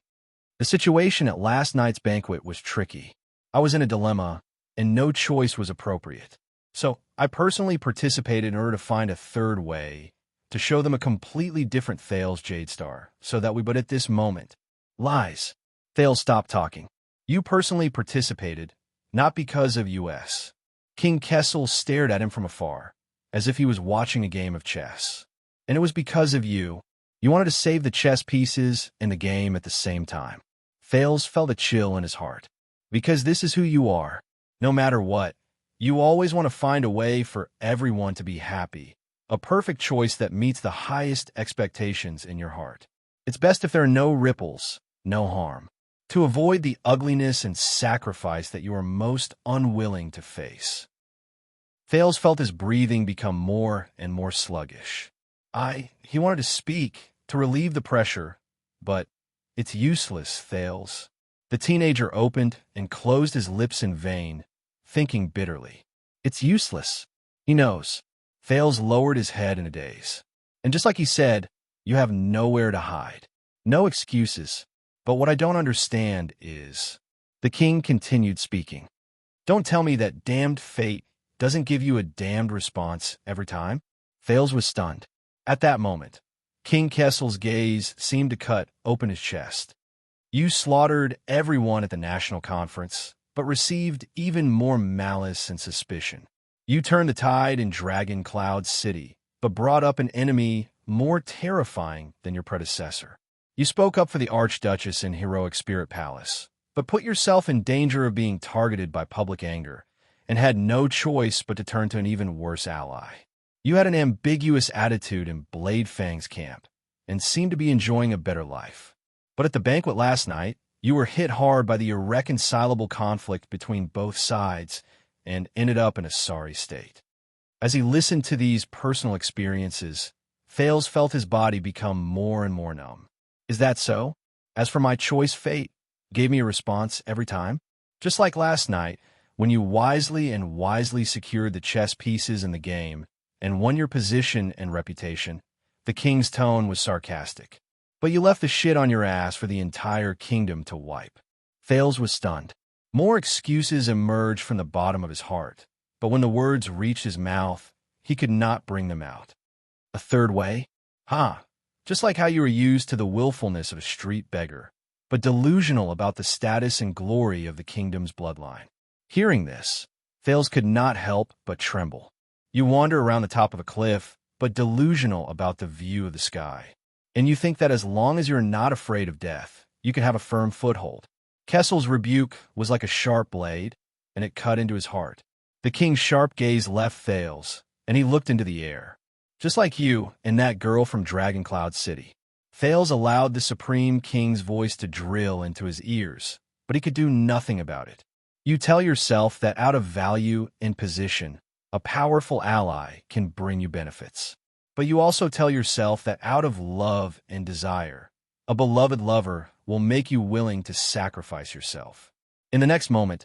"The situation at last night's banquet was tricky. I was in a dilemma, and no choice was appropriate. So I personally participated in order to find a third way, to show them a completely different Thales Jade Star, so that we but at this moment." "Lies." Thales stopped talking. You personally participated, not because of US. King Kessel stared at him from afar, as if he was watching a game of chess. And it was because of you. You wanted to save the chess pieces and the game at the same time. Thales felt a chill in his heart. Because this is who you are. No matter what, you always want to find a way for everyone to be happy. A perfect choice that meets the highest expectations in your heart. It's best if there are no ripples, no harm. To avoid the ugliness and sacrifice that you are most unwilling to face. Thales felt his breathing become more and more sluggish. He wanted to speak, to relieve the pressure, but it's useless, Thales. The teenager opened and closed his lips in vain, thinking bitterly. It's useless. He knows. Thales lowered his head in a daze. And just like he said, you have nowhere to hide. No excuses. But what I don't understand is... The king continued speaking. Don't tell me that damned fate doesn't give you a damned response every time? Thales was stunned. At that moment, King Kessel's gaze seemed to cut open his chest. You slaughtered everyone at the national conference, but received even more malice and suspicion. You turned the tide in Dragon Cloud City, but brought up an enemy more terrifying than your predecessor. You spoke up for the Archduchess in Heroic Spirit Palace, but put yourself in danger of being targeted by public anger, and had no choice but to turn to an even worse ally. You had an ambiguous attitude in Blade Fang's camp, and seemed to be enjoying a better life. But at the banquet last night, you were hit hard by the irreconcilable conflict between both sides, and ended up in a sorry state. As he listened to these personal experiences, Thales felt his body become more and more numb. Is that so? As for my choice, fate gave me a response every time? Just like last night, when you wisely secured the chess pieces in the game and won your position and reputation, the king's tone was sarcastic. But you left the shit on your ass for the entire kingdom to wipe. Thales was stunned. More excuses emerged from the bottom of his heart, but when the words reached his mouth, he could not bring them out. A third way? Just like how you were used to the willfulness of a street beggar, but delusional about the status and glory of the kingdom's bloodline. Hearing this, Thales could not help but tremble. You wander around the top of a cliff, but delusional about the view of the sky. And you think that as long as you're not afraid of death, you can have a firm foothold. Kessel's rebuke was like a sharp blade, and it cut into his heart. The king's sharp gaze left Thales, and he looked into the air. Just like you and that girl from Dragon Cloud City. Thales allowed the Supreme King's voice to drill into his ears, but he could do nothing about it. You tell yourself that out of value and position, a powerful ally can bring you benefits. But you also tell yourself that out of love and desire, a beloved lover will make you willing to sacrifice yourself. In the next moment,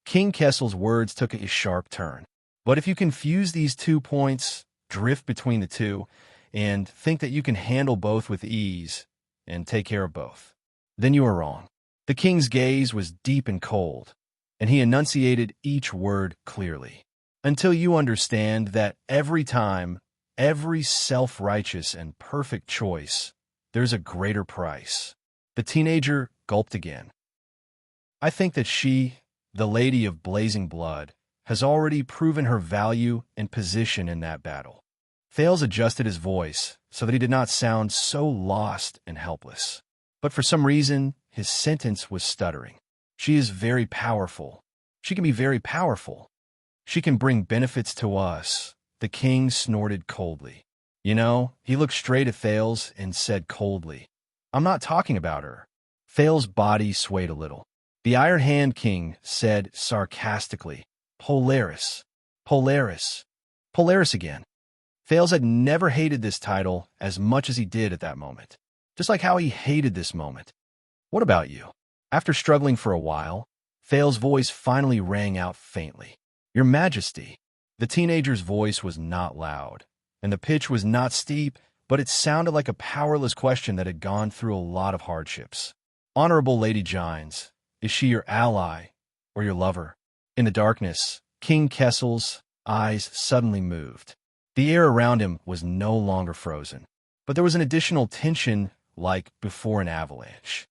King Kessel's words took a sharp turn. But if you confuse these 2 points, drift between the two, and think that you can handle both with ease and take care of both, then you are wrong. The king's gaze was deep and cold, and he enunciated each word clearly. Until you understand that every time, every self-righteous and perfect choice, there's a greater price. The teenager gulped again. I think that she, the Lady of Blazing Blood, has already proven her value and position in that battle. Thales adjusted his voice so that he did not sound so lost and helpless. But for some reason, his sentence was stuttering. She is very powerful. She can be very powerful. She can bring benefits to us. The king snorted coldly. You know, he looked straight at Thales and said coldly, I'm not talking about her. Thales' body swayed a little. The Iron Hand King said sarcastically, Polaris, Polaris, Polaris again. Thales had never hated this title as much as he did at that moment, just like how he hated this moment. What about you? After struggling for a while, Thales' voice finally rang out faintly. Your Majesty. The teenager's voice was not loud, and the pitch was not steep, but it sounded like a powerless question that had gone through a lot of hardships. Honorable Lady Gines, is she your ally or your lover? In the darkness, King Kessel's eyes suddenly moved. The air around him was no longer frozen, but there was an additional tension like before an avalanche.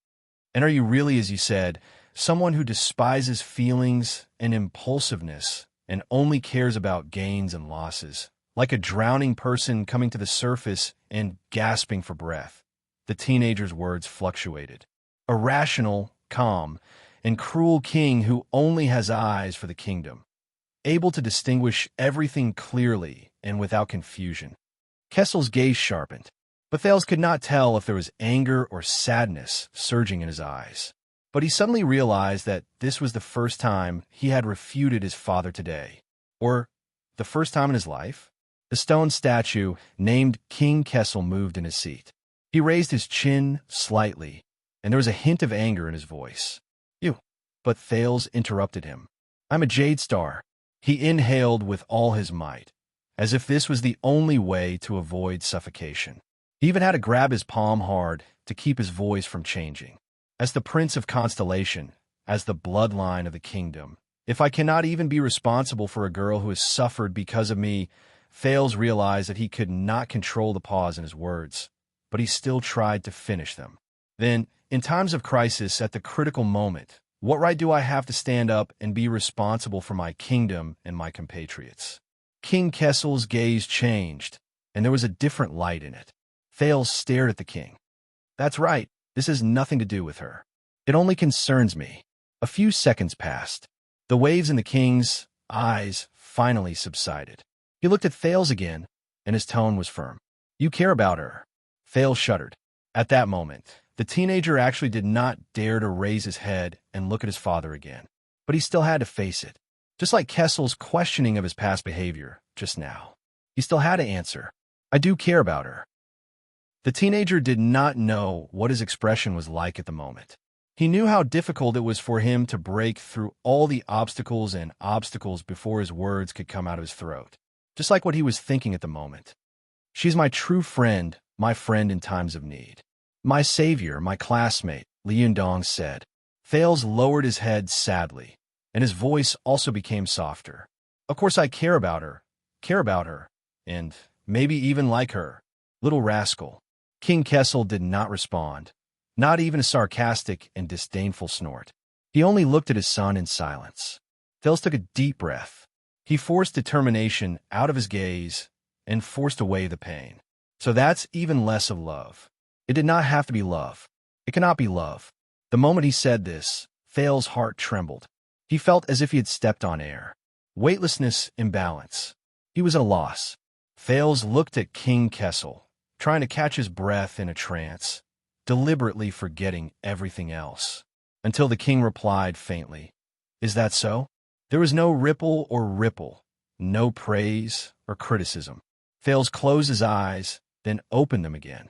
And are you really, as you said, someone who despises feelings and impulsiveness and only cares about gains and losses, like a drowning person coming to the surface and gasping for breath. The teenager's words fluctuated. A rational, calm, and cruel king who only has eyes for the kingdom, able to distinguish everything clearly and without confusion. Kessel's gaze sharpened, but Thales could not tell if there was anger or sadness surging in his eyes. But he suddenly realized that this was the first time he had refuted his father today. Or the first time in his life? The stone statue named King Kessel moved in his seat. He raised his chin slightly, and there was a hint of anger in his voice. "You." But Thales interrupted him. "I'm a Jade Star." He inhaled with all his might, as if this was the only way to avoid suffocation. He even had to grab his palm hard to keep his voice from changing. "As the Prince of Constellation, as the bloodline of the kingdom, if I cannot even be responsible for a girl who has suffered because of me," Thales realized that he could not control the pause in his words, but he still tried to finish them. "Then, in times of crisis, at the critical moment, what right do I have to stand up and be responsible for my kingdom and my compatriots?" King Kessel's gaze changed, and there was a different light in it. Thales stared at the king. "That's right. This has nothing to do with her. It only concerns me." A few seconds passed. The waves in the king's eyes finally subsided. He looked at Thales again, and his tone was firm. "You care about her." Thales shuddered. At that moment, the teenager actually did not dare to raise his head and look at his father again. But he still had to face it. Just like Kessel's questioning of his past behavior just now. He still had to answer, "I do care about her." The teenager did not know what his expression was like at the moment. He knew how difficult it was for him to break through all the obstacles and obstacles before his words could come out of his throat. Just like what he was thinking at the moment. "She's my true friend, my friend in times of need. My savior, my classmate," Liu Dong said. Thales lowered his head sadly, and his voice also became softer. "Of course I care about her, and maybe even like her. Little rascal." King Kessel did not respond, not even a sarcastic and disdainful snort. He only looked at his son in silence. Thales took a deep breath. He forced determination out of his gaze and forced away the pain. "So that's even less of love. It did not have to be love. It cannot be love." The moment he said this, Thales' heart trembled. He felt as if he had stepped on air. Weightlessness, imbalance. He was at a loss. Thales looked at King Kessel, trying to catch his breath in a trance, deliberately forgetting everything else, until the king replied faintly, "Is that so?" There was no ripple or ripple, no praise or criticism. Thales closed his eyes, then opened them again.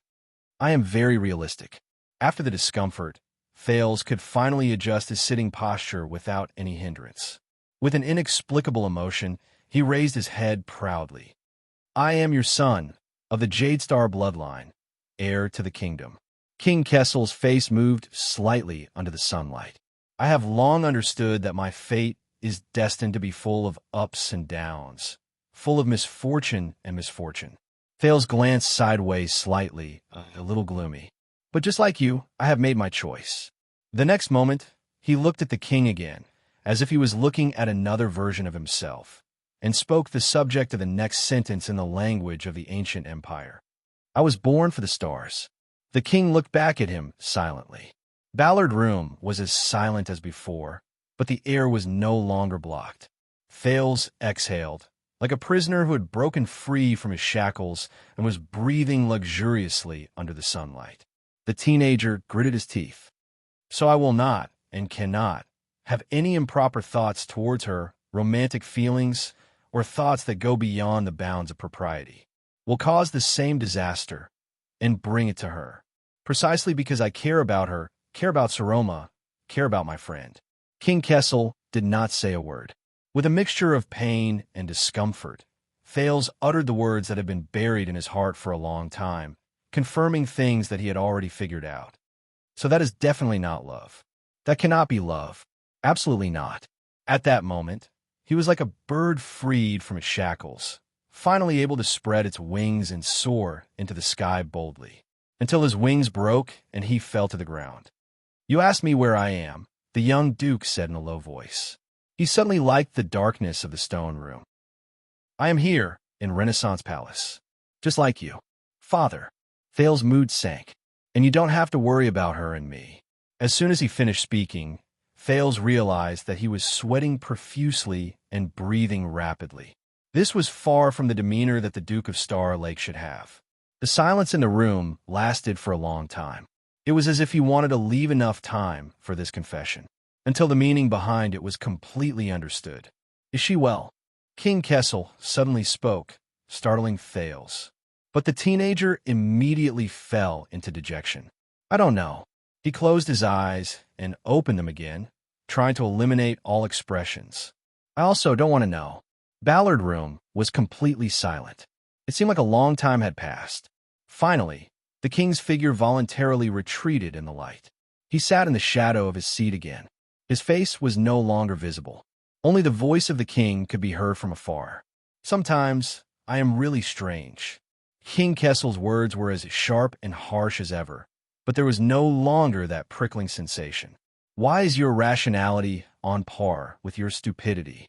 "I am very realistic." After the discomfort, Thales could finally adjust his sitting posture without any hindrance. With an inexplicable emotion, he raised his head proudly. "I am your son, of the Jade Star bloodline, heir to the kingdom." King Kessel's face moved slightly under the sunlight. "I have long understood that my fate is destined to be full of ups and downs, full of misfortune and misfortune." Thales glanced sideways slightly, a little gloomy. "But just like you, I have made my choice." The next moment, he looked at the king again, as if he was looking at another version of himself, and spoke the subject of the next sentence in the language of the ancient empire. "I was born for the stars." The king looked back at him silently. Ballard Room was as silent as before, but the air was no longer blocked. Thales exhaled, like a prisoner who had broken free from his shackles and was breathing luxuriously under the sunlight. The teenager gritted his teeth. "So I will not, and cannot, have any improper thoughts towards her, romantic feelings, or thoughts that go beyond the bounds of propriety. Will cause the same disaster, and bring it to her. Precisely because I care about her, care about Saroma, care about my friend." King Kessel did not say a word. With a mixture of pain and discomfort, Thales uttered the words that had been buried in his heart for a long time, confirming things that he had already figured out. "So that is definitely not love. That cannot be love. Absolutely not." At that moment, he was like a bird freed from its shackles, finally able to spread its wings and soar into the sky boldly, until his wings broke and he fell to the ground. "You asked me where I am. the young duke said in a low voice. He suddenly liked the darkness of the stone room. I am here, in Renaissance Palace. Just like you. Father. Thale's mood sank. And you don't have to worry about her and me. As soon as he finished speaking, Thales realized that he was sweating profusely and breathing rapidly. This was far from the demeanor that the Duke of Star Lake should have. The silence in the room lasted for a long time. It was as if he wanted to leave enough time for this confession, until the meaning behind it was completely understood. Is she well? King Kessel suddenly spoke, startling Thales. But the teenager immediately fell into dejection. I don't know. He closed his eyes and opened them again, trying to eliminate all expressions. I also don't want to know. Ballard Room was completely silent. It seemed like a long time had passed. Finally, the king's figure voluntarily retreated in the light. He sat in the shadow of his seat again. His face was no longer visible. Only the voice of the king could be heard from afar. Sometimes I am really strange. King Kessel's words were as sharp and harsh as ever, but there was no longer that prickling sensation. Why is your rationality on par with your stupidity?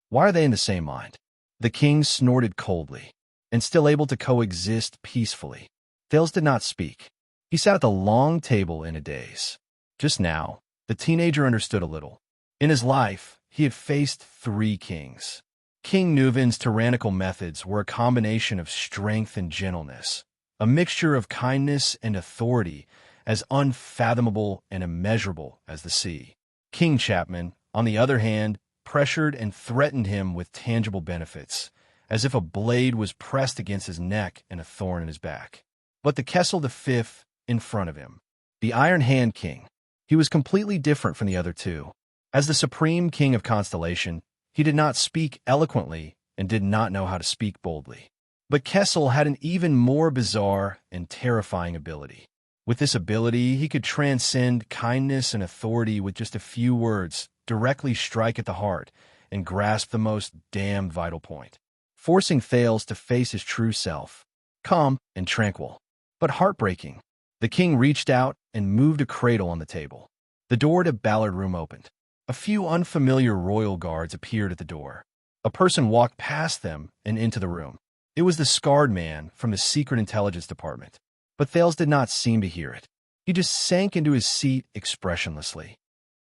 Why are they in the same mind? The king snorted coldly, and still able to coexist peacefully. Thales did not speak. He sat at the long table in a daze. Just now, the teenager understood a little. In his life, he had faced 3 kings. King Nuvin's tyrannical methods were a combination of strength and gentleness, a mixture of kindness and authority as unfathomable and immeasurable as the sea. King Chapman, on the other hand, pressured and threatened him with tangible benefits, as if a blade was pressed against his neck and a thorn in his back. But the Kessel V in front of him, the Iron Hand King, he was completely different from the other 2. As the supreme king of Constellation, he did not speak eloquently and did not know how to speak boldly. But Kessel had an even more bizarre and terrifying ability. With this ability, he could transcend kindness and authority with just a few words, directly strike at the heart, and grasp the most damn vital point, forcing Thales to face his true self, calm and tranquil, but heartbreaking. The king reached out and moved a cradle on the table. The door to Ballard Room opened. A few unfamiliar royal guards appeared at the door. A person walked past them and into the room. It was the scarred man from the Secret Intelligence Department. But Thales did not seem to hear it. He just sank into his seat expressionlessly.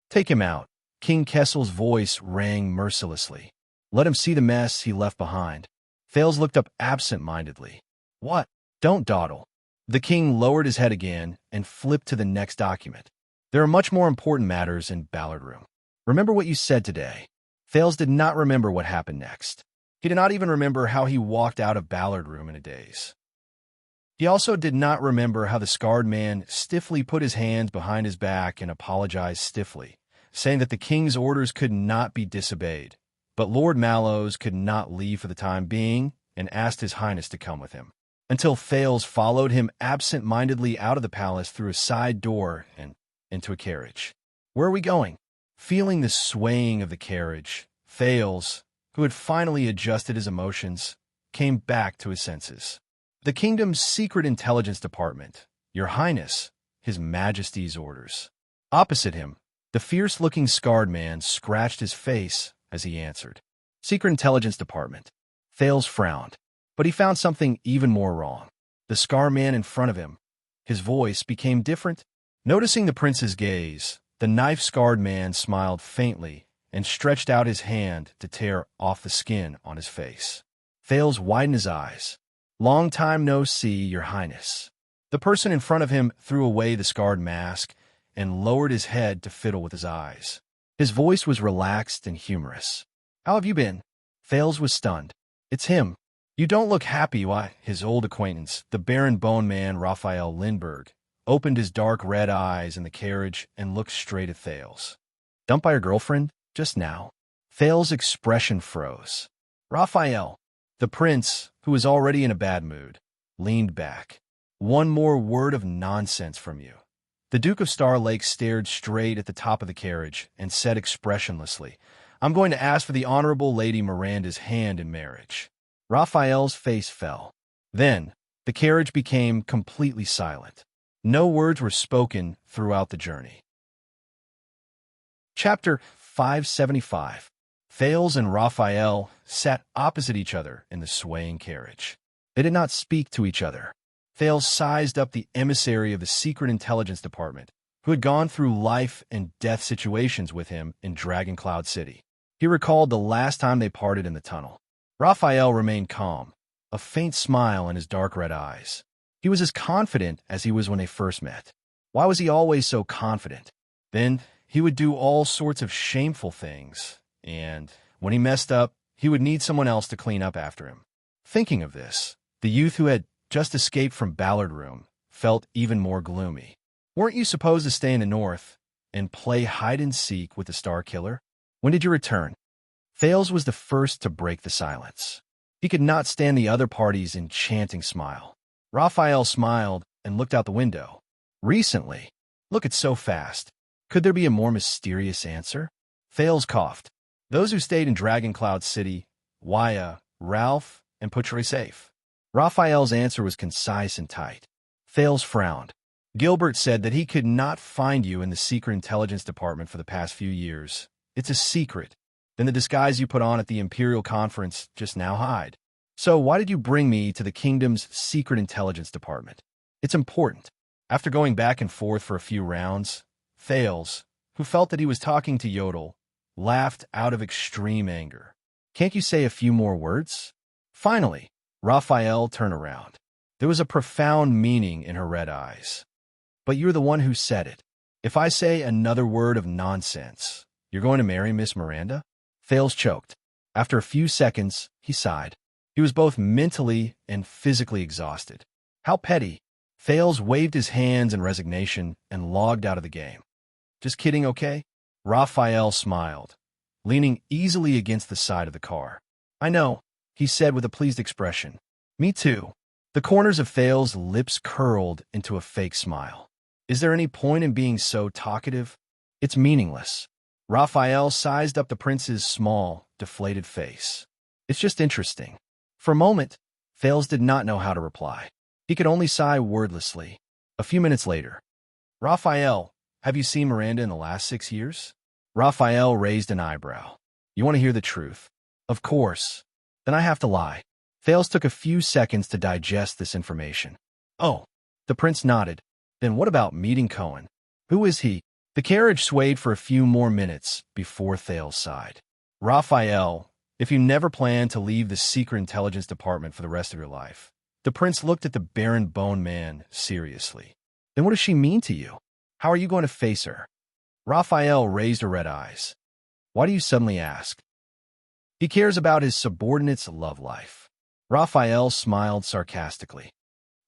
Take him out. King Kessel's voice rang mercilessly. Let him see the mess he left behind. Thales looked up absent-mindedly. What? Don't dawdle. The king lowered his head again and flipped to the next document. There are much more important matters in Ballard Room. Remember what you said today. Thales did not remember what happened next. He did not even remember how he walked out of Ballard Room in a daze. He also did not remember how the scarred man stiffly put his hands behind his back and apologized stiffly, saying that the king's orders could not be disobeyed, but Lord Mallows could not leave for the time being and asked His Highness to come with him, until Thales followed him absent-mindedly out of the palace through a side door and into a carriage. Where are we going? Feeling the swaying of the carriage, Thales, who had finally adjusted his emotions, came back to his senses. The kingdom's secret intelligence department, Your Highness, His Majesty's orders. Opposite him, the fierce-looking scarred man scratched his face as he answered. Secret Intelligence Department. Thales frowned, but he found something even more wrong. The scar man in front of him, his voice became different. Noticing the prince's gaze, the knife-scarred man smiled faintly and stretched out his hand to tear off the skin on his face. Thales widened his eyes. Long time no see, Your Highness. The person in front of him threw away the scarred mask and lowered his head to fiddle with his eyes. His voice was relaxed and humorous. How have you been? Thales was stunned. It's him. You don't look happy. Why? His old acquaintance, the Baron Bone Man Raphael Lindbergh, opened his dark red eyes in the carriage and looked straight at Thales. Dumped by your girlfriend? Just now. Thales' expression froze. Raphael, the prince, who was already in a bad mood, leaned back. One more word of nonsense from you. The Duke of Star Lake stared straight at the top of the carriage and said expressionlessly, I'm going to ask for the Honorable Lady Miranda's hand in marriage. Raphael's face fell. Then, the carriage became completely silent. No words were spoken throughout the journey. Chapter 575. Thales and Raphael sat opposite each other in the swaying carriage. They did not speak to each other. Thales sized up the emissary of the Secret Intelligence Department, who had gone through life and death situations with him in Dragon Cloud City. He recalled the last time they parted in the tunnel. Raphael remained calm, a faint smile in his dark red eyes. He was as confident as he was when they first met. Why was he always so confident? Then he would do all sorts of shameful things, and when he messed up, he would need someone else to clean up after him. Thinking of this, the youth who had just escaped from Ballard Room felt even more gloomy. Weren't you supposed to stay in the north and play hide-and-seek with the Star Killer? When did you return? Thales was the first to break the silence. He could not stand the other party's enchanting smile. Raphael smiled and looked out the window. Recently. Look, it's so fast. Could there be a more mysterious answer? Thales coughed. Those who stayed in Dragon Cloud City, Wuxia, Ralph, and Putre safe. Raphael's answer was concise and tight. Thales frowned. Gilbert said that he could not find you in the Secret Intelligence Department for the past few years. It's a secret. Then the disguise you put on at the Imperial Conference just now hide. So why did you bring me to the kingdom's Secret Intelligence Department? It's important. After going back and forth for a few rounds, Thales, who felt that he was talking to Yodel, laughed out of extreme anger. Can't you say a few more words? Finally, Raphael turned around. There was a profound meaning in her red eyes. But you're the one who said it. If I say another word of nonsense, you're going to marry Miss Miranda? Thales choked. After a few seconds, he sighed. He was both mentally and physically exhausted. How petty. Thales waved his hands in resignation and logged out of the game. Just kidding, okay? Raphael smiled, leaning easily against the side of the car. I know, he said with a pleased expression. Me too. The corners of Thales' lips curled into a fake smile. Is there any point in being so talkative? It's meaningless. Raphael sized up the prince's small, deflated face. It's just interesting. For a moment, Thales did not know how to reply. He could only sigh wordlessly. A few minutes later, Raphael, have you seen Miranda in the last 6 years? Raphael raised an eyebrow. You want to hear the truth? Of course. Then I have to lie. Thales took a few seconds to digest this information. Oh, the prince nodded. Then what about meeting Cohen? Who is he? The carriage swayed for a few more minutes before Thales sighed. Raphael, if you never plan to leave the Secret Intelligence Department for the rest of your life. The prince looked at the Baron Bone Man seriously. Then what does she mean to you? How are you going to face her? Raphael raised her red eyes. Why do you suddenly ask? He cares about his subordinate's love life. Raphael smiled sarcastically.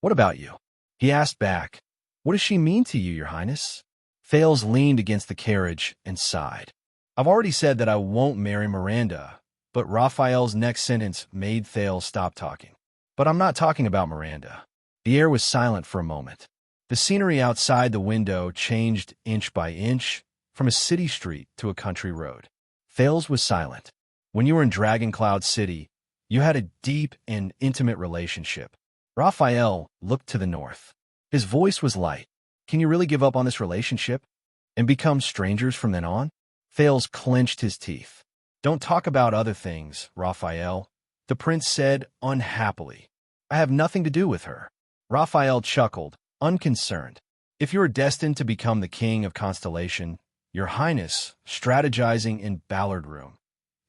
What about you? He asked back. What does she mean to you, Your Highness? Thales leaned against the carriage and sighed. I've already said that I won't marry Miranda, but Raphael's next sentence made Thales stop talking. But I'm not talking about Miranda. The air was silent for a moment. The scenery outside the window changed inch by inch, from a city street to a country road. Thales was silent. When you were in Dragon Cloud City, you had a deep and intimate relationship. Raphael looked to the north. His voice was light. Can you really give up on this relationship and become strangers from then on? Thales clenched his teeth. Don't talk about other things, Raphael, the prince said unhappily. I have nothing to do with her. Raphael chuckled, unconcerned. If you are destined to become the king of Constellation, Your Highness, strategizing in Ballard Room.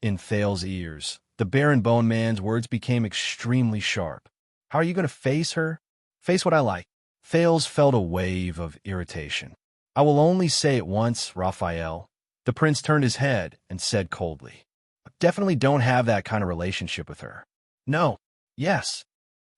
In Thales' ears, the Baron Bone Man's words became extremely sharp. How are you going to face her? Face what I like. Thales felt a wave of irritation. I will only say it once, Raphael. The prince turned his head and said coldly. I definitely don't have that kind of relationship with her. No. Yes.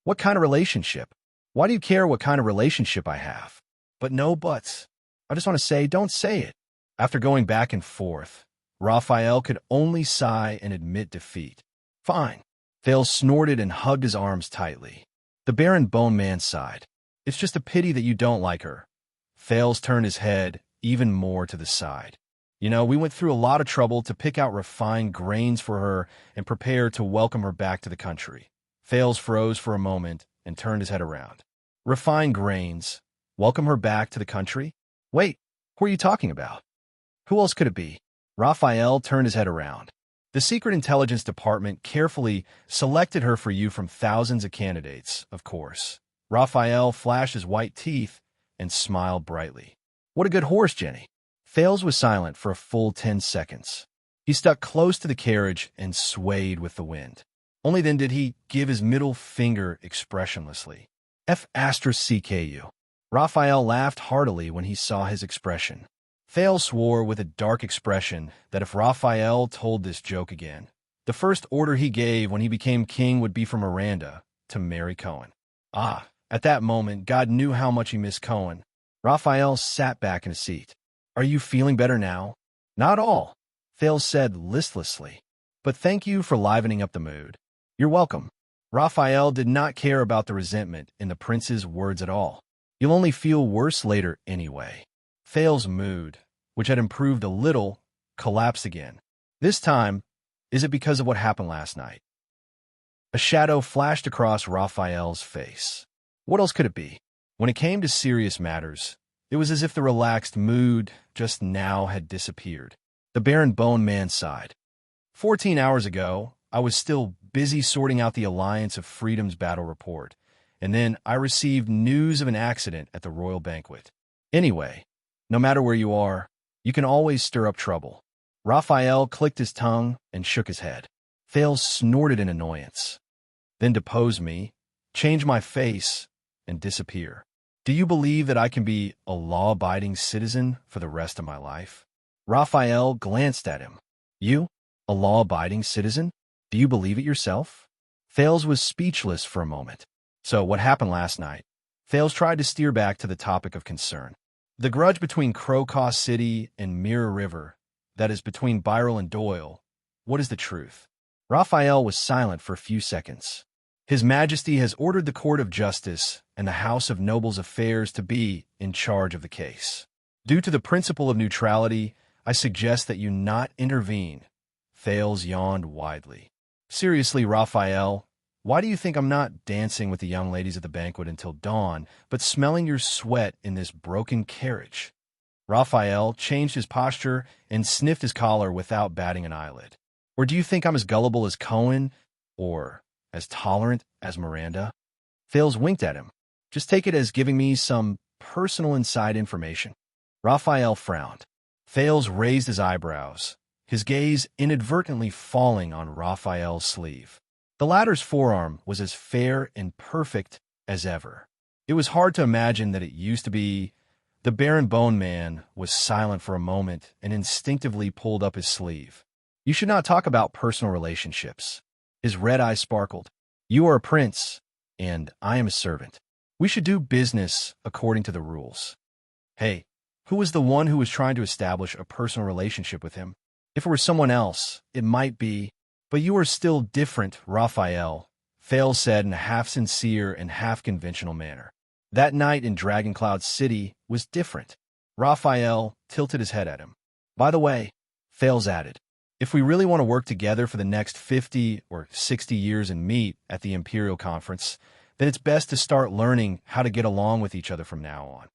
What kind of relationship? Why do you care what kind of relationship I have? But no buts. I just want to say, don't say it. After going back and forth, Raphael could only sigh and admit defeat. Fine. Thales snorted and hugged his arms tightly. The Baron Bone Man sighed. It's just a pity that you don't like her. Thales turned his head even more to the side. You know, we went through a lot of trouble to pick out refined grains for her and prepare to welcome her back to the country. Thales froze for a moment and turned his head around. Refined grains? Welcome her back to the country? Wait, who are you talking about? Who else could it be? Raphael turned his head around. The Secret Intelligence Department carefully selected her for you from thousands of candidates, of course. Raphael flashed his white teeth and smiled brightly. What a good horse, Jenny. Fales was silent for a full 10 seconds. He stuck close to the carriage and swayed with the wind. Only then did he give his middle finger expressionlessly. F***CKU. Raphael laughed heartily when he saw his expression. Fales swore with a dark expression that if Raphael told this joke again, the first order he gave when he became king would be for Miranda to marry Cohen. At that moment, God knew how much he missed Cohen. Raphael sat back in his seat. Are you feeling better now? Not all, Fales said listlessly. But thank you for livening up the mood. You're welcome. Raphael did not care about the resentment in the prince's words at all. You'll only feel worse later anyway. Fales' mood, which had improved a little, collapsed again. This time, is it because of what happened last night? A shadow flashed across Raphael's face. What else could it be? When it came to serious matters, it was as if the relaxed mood just now had disappeared. The Baron Bone Man sighed. 14 hours ago, I was still busy sorting out the Alliance of Freedom's battle report, and then I received news of an accident at the royal banquet. Anyway, no matter where you are, you can always stir up trouble. Raphael clicked his tongue and shook his head. Fales snorted in annoyance. Then depose me, change my face, and disappear. Do you believe that I can be a law-abiding citizen for the rest of my life? Raphael glanced at him. You? A law-abiding citizen? Do you believe it yourself? Fales was speechless for a moment. So what happened last night? Fales tried to steer back to the topic of concern. The grudge between Crowcaw City and Mirror River, that is between Byrel and Doyle, what is the truth? Raphael was silent for a few seconds. His Majesty has ordered the Court of Justice and the House of Nobles Affairs to be in charge of the case. Due to the principle of neutrality, I suggest that you not intervene. Fales yawned widely. Seriously, Raphael, why do you think I'm not dancing with the young ladies at the banquet until dawn, but smelling your sweat in this broken carriage? Raphael changed his posture and sniffed his collar without batting an eyelid. Or do you think I'm as gullible as Cohen, or as tolerant as Miranda? Fales winked at him. Just take it as giving me some personal inside information. Raphael frowned. Fales raised his eyebrows, his gaze inadvertently falling on Raphael's sleeve. The latter's forearm was as fair and perfect as ever. It was hard to imagine that it used to be. The Baron Bone Man was silent for a moment and instinctively pulled up his sleeve. You should not talk about personal relationships. His red eyes sparkled. You are a prince, and I am a servant. We should do business according to the rules. Hey, who was the one who was trying to establish a personal relationship with him? If it were someone else, it might be. But you are still different, Raphael, Fales said in a half-sincere and half-conventional manner. That night in Dragoncloud City was different. Raphael tilted his head at him. By the way, Fales added, if we really want to work together for the next 50 or 60 years and meet at the Imperial Conference, then it's best to start learning how to get along with each other from now on.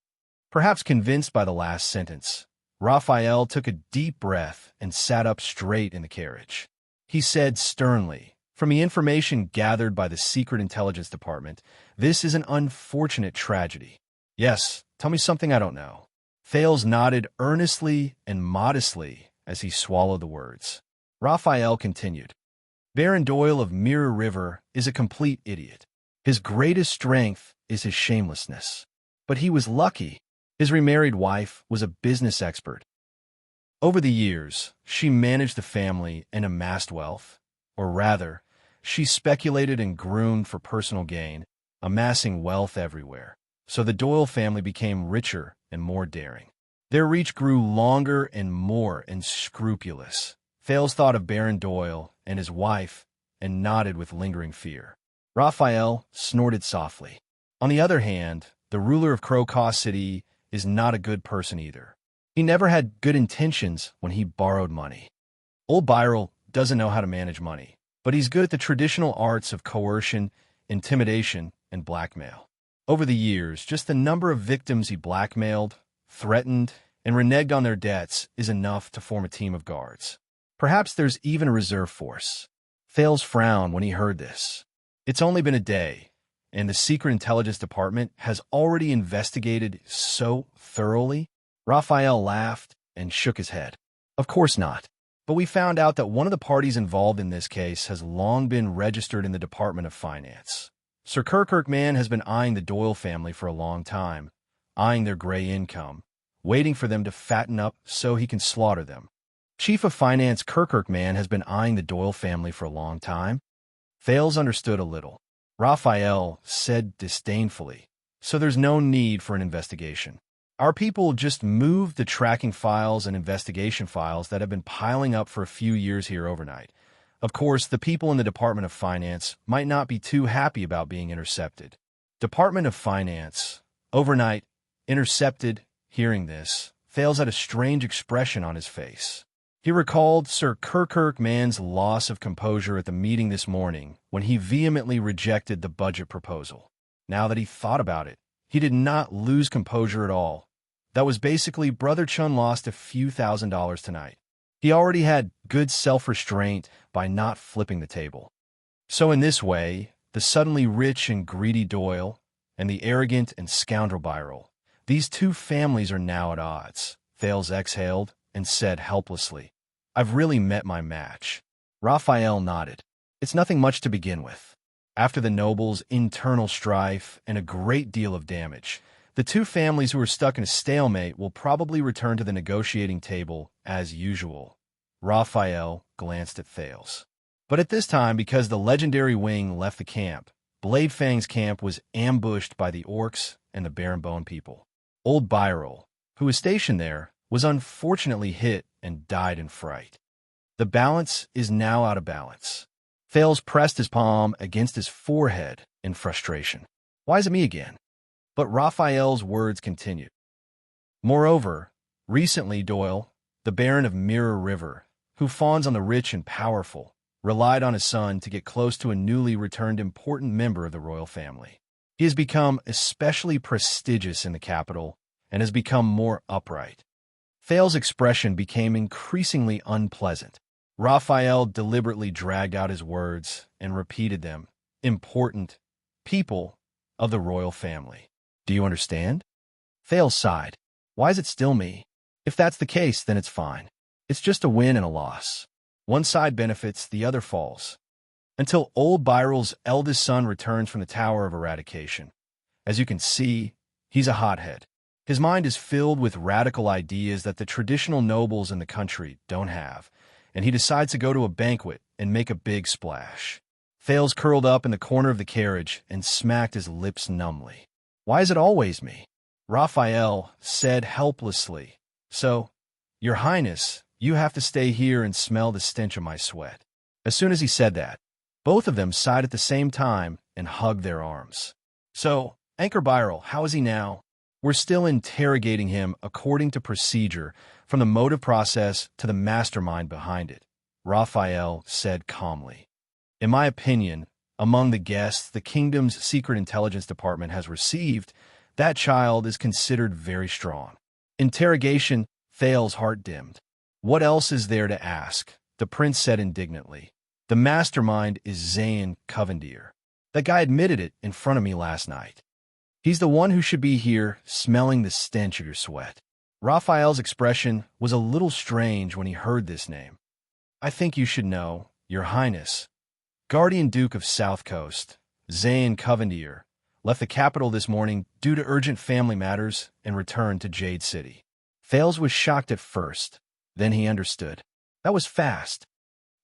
Perhaps convinced by the last sentence, Raphael took a deep breath and sat up straight in the carriage. He said sternly, from the information gathered by the Secret Intelligence Department, this is an unfortunate tragedy. Yes, tell me something I don't know. Fales nodded earnestly and modestly as he swallowed the words. Raphael continued. Baron Doyle of Mirror River is a complete idiot. His greatest strength is his shamelessness. But he was lucky. His remarried wife was a business expert. Over the years, she managed the family and amassed wealth. Or rather, she speculated and groomed for personal gain, amassing wealth everywhere. So the Doyle family became richer and more daring. Their reach grew longer and more unscrupulous. Fales thought of Baron Doyle and his wife and nodded with lingering fear. Raphael snorted softly. On the other hand, the ruler of Crowcaw City is not a good person either. He never had good intentions when he borrowed money. Old Byrel doesn't know how to manage money, but he's good at the traditional arts of coercion, intimidation, and blackmail. Over the years, just the number of victims he blackmailed, threatened, and reneged on their debts is enough to form a team of guards. Perhaps there's even a reserve force. Thales frowned when he heard this. It's only been a day, and the Secret Intelligence Department has already investigated so thoroughly. Raphael laughed and shook his head. Of course not. But we found out that one of the parties involved in this case has long been registered in the Department of Finance. Sir Kirkman has been eyeing the Doyle family for a long time, eyeing their gray income, waiting for them to fatten up so he can slaughter them. Chief of Finance Kirkman has been eyeing the Doyle family for a long time. Thales understood a little. Raphael said disdainfully, so there's no need for an investigation. Our people just moved the tracking files and investigation files that have been piling up for a few years here overnight. Of course, the people in the Department of Finance might not be too happy about being intercepted. Department of Finance, overnight, intercepted. Hearing this, Thales had a strange expression on his face. He recalled Sir Kirkman's loss of composure at the meeting this morning when he vehemently rejected the budget proposal. Now that he thought about it, he did not lose composure at all. That was basically Brother Chun lost a few $1,000s tonight. He already had good self-restraint by not flipping the table. So in this way, the suddenly rich and greedy Doyle and the arrogant and scoundrel Birol, these two families are now at odds. Thales exhaled and said helplessly, I've really met my match. Raphael nodded. It's nothing much to begin with. After the nobles' internal strife and a great deal of damage, the two families who are stuck in a stalemate will probably return to the negotiating table as usual. Raphael glanced at Thales. But at this time, because the legendary wing left the camp, Blade Fang's camp was ambushed by the orcs and the Barenbone people. Old Birol, who was stationed there, was unfortunately hit and died in fright. The balance is now out of balance. Thales pressed his palm against his forehead in frustration. Why is it me again? But Raphael's words continued. Moreover, recently Doyle, the Baron of Mirror River, who fawns on the rich and powerful, relied on his son to get close to a newly returned important member of the royal family. He has become especially prestigious in the capital and has become more upright. Thales' expression became increasingly unpleasant. Raphael deliberately dragged out his words and repeated them. Important people of the royal family. Do you understand? Thales sighed. Why is it still me? If that's the case, then it's fine. It's just a win and a loss. One side benefits, the other falls. Until old Birol's eldest son returns from the Tower of Eradication. As you can see, he's a hothead. His mind is filled with radical ideas that the traditional nobles in the country don't have, and he decides to go to a banquet and make a big splash. Thales curled up in the corner of the carriage and smacked his lips numbly. Why is it always me? Raphael said helplessly. So, Your Highness, you have to stay here and smell the stench of my sweat. As soon as he said that, both of them sighed at the same time and hugged their arms. So, Anchor Birol, how is he now? We're still interrogating him according to procedure, from the motive process to the mastermind behind it, Raphael said calmly. In my opinion, among the guests the kingdom's secret intelligence department has received, that child is considered very strong. Interrogation, Thales' heart dimmed. What else is there to ask? The prince said indignantly. The mastermind is Zayn Covendier. That guy admitted it in front of me last night. He's the one who should be here, smelling the stench of your sweat. Raphael's expression was a little strange when he heard this name. I think you should know, Your Highness. Guardian Duke of South Coast, Zayn Covendier, left the capital this morning due to urgent family matters and returned to Jade City. Thales was shocked at first, then he understood. That was fast.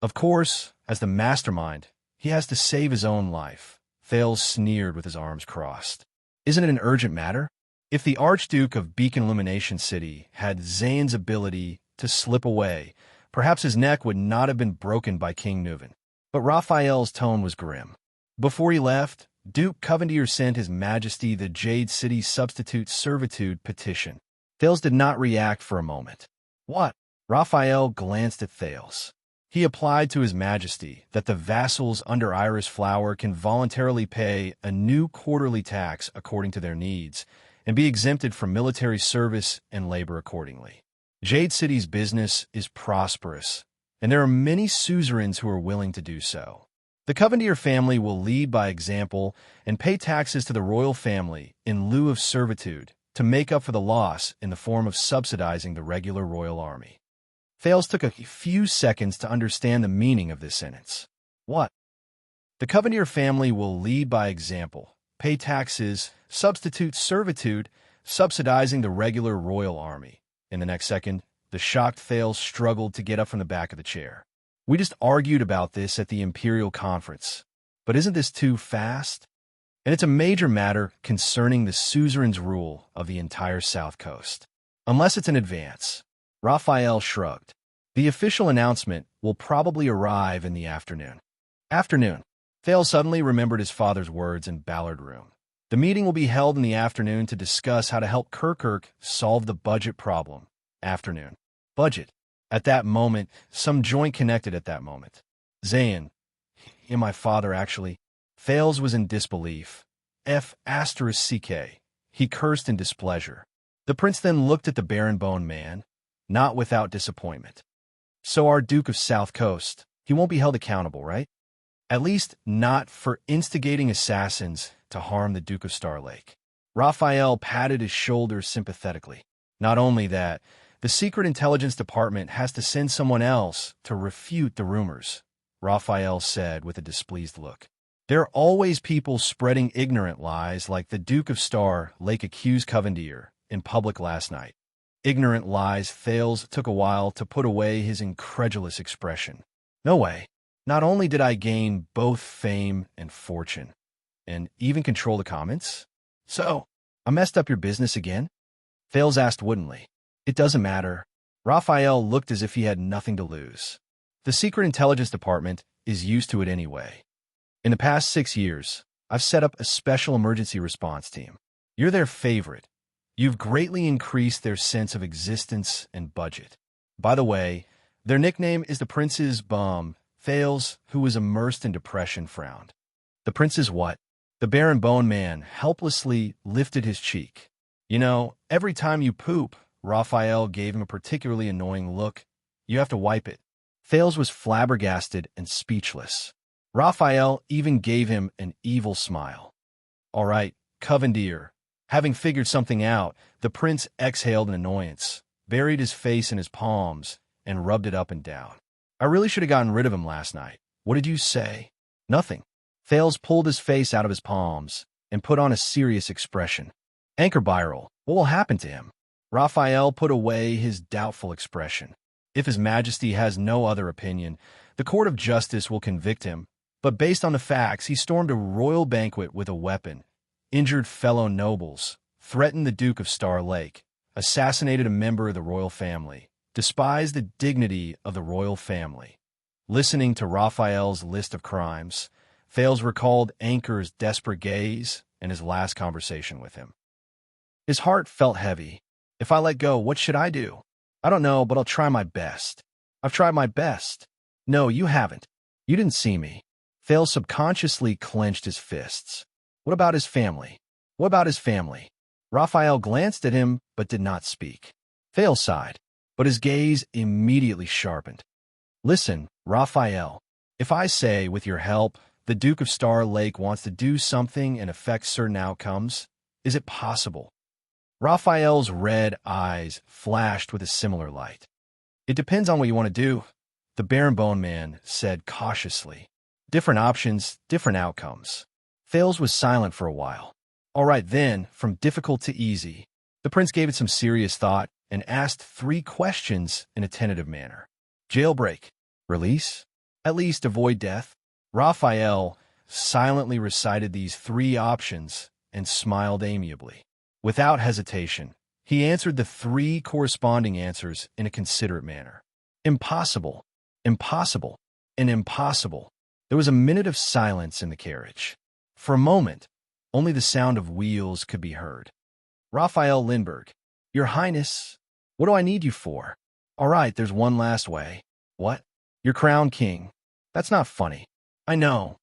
Of course, as the mastermind, he has to save his own life. Thales sneered with his arms crossed. Isn't it an urgent matter? If the Archduke of Beacon Illumination City had Zayn's ability to slip away, perhaps his neck would not have been broken by King Nuven. But Raphael's tone was grim. Before he left, Duke Covendier sent His Majesty the Jade City Substitute Servitude petition. Thales did not react for a moment. What? Raphael glanced at Thales. He applied to His Majesty that the vassals under Iris Flower can voluntarily pay a new quarterly tax according to their needs, and be exempted from military service and labor accordingly. Jade City's business is prosperous, and there are many suzerains who are willing to do so. The Covendier family will lead by example and pay taxes to the royal family in lieu of servitude to make up for the loss in the form of subsidizing the regular royal army. Thales took a few seconds to understand the meaning of this sentence. What? The Covendier family will lead by example, pay taxes, substitute servitude, subsidizing the regular royal army. In the next second, the shocked Thales struggled to get up from the back of the chair. We just argued about this at the Imperial Conference. But isn't this too fast? And it's a major matter concerning the suzerain's rule of the entire South Coast. Unless it's in advance. Raphael shrugged. The official announcement will probably arrive in the afternoon. Afternoon. Thales suddenly remembered his father's words in Ballard Room. The meeting will be held in the afternoon to discuss how to help Kirkirk solve the budget problem. Afternoon. Budget. At that moment, some joint connected at that moment. Zayn. And my father, actually. Thales was in disbelief. F***CK. He cursed in displeasure. The prince then looked at the Baron-Bone man, not without disappointment. So our Duke of South Coast, he won't be held accountable, right? At least not for instigating assassins to harm the Duke of Star Lake. Raphael patted his shoulders sympathetically. Not only that, the Secret Intelligence Department has to send someone else to refute the rumors, Raphael said with a displeased look. There are always people spreading ignorant lies like the Duke of Star Lake accused Covendier in public last night. Ignorant lies. Thales took a while to put away his incredulous expression. No way. Not only did I gain both fame and fortune, and even control the comments. So, I messed up your business again? Thales asked woodenly. It doesn't matter. Raphael looked as if he had nothing to lose. The Secret Intelligence Department is used to it anyway. In the past 6 years, I've set up a special emergency response team. You're their favorite. You've greatly increased their sense of existence and budget. By the way, their nickname is the Prince's Bum. Thales, who was immersed in depression, frowned. The Prince's what? The Baron-Bone man helplessly lifted his cheek. You know, every time you poop, Raphael gave him a particularly annoying look. You have to wipe it. Thales was flabbergasted and speechless. Raphael even gave him an evil smile. All right, Covendier. Having figured something out, the prince exhaled in annoyance, buried his face in his palms, and rubbed it up and down. I really should have gotten rid of him last night. What did you say? Nothing. Thales pulled his face out of his palms and put on a serious expression. Anchor Byrel, what will happen to him? Raphael put away his doubtful expression. If His Majesty has no other opinion, the Court of Justice will convict him, but based on the facts, he stormed a royal banquet with a weapon, injured fellow nobles, threatened the Duke of Star Lake, assassinated a member of the royal family, despised the dignity of the royal family. Listening to Raphael's list of crimes, Thales recalled Anchor's desperate gaze and his last conversation with him. His heart felt heavy. If I let go, what should I do? I don't know, but I'll try my best. I've tried my best. No, you haven't. You didn't see me. Thales subconsciously clenched his fists. What about his family? What about his family? Raphael glanced at him, but did not speak. Thales sighed, but his gaze immediately sharpened. Listen, Raphael, if I say, with your help, the Duke of Star Lake wants to do something and affect certain outcomes, is it possible? Raphael's red eyes flashed with a similar light. It depends on what you want to do, the Baron-Bone man said cautiously. Different options, different outcomes. Thales was silent for a while. All right then, from difficult to easy. The prince gave it some serious thought and asked 3 questions in a tentative manner. Jailbreak. Release. At least avoid death. Raphael silently recited these 3 options and smiled amiably. Without hesitation, he answered the 3 corresponding answers in a considerate manner. Impossible. Impossible. And impossible. There was a minute of silence in the carriage. For a moment, only the sound of wheels could be heard. Raphael Lindbergh, Your Highness, what do I need you for? All right, there's one last way. What? You're crowned king. That's not funny. I know.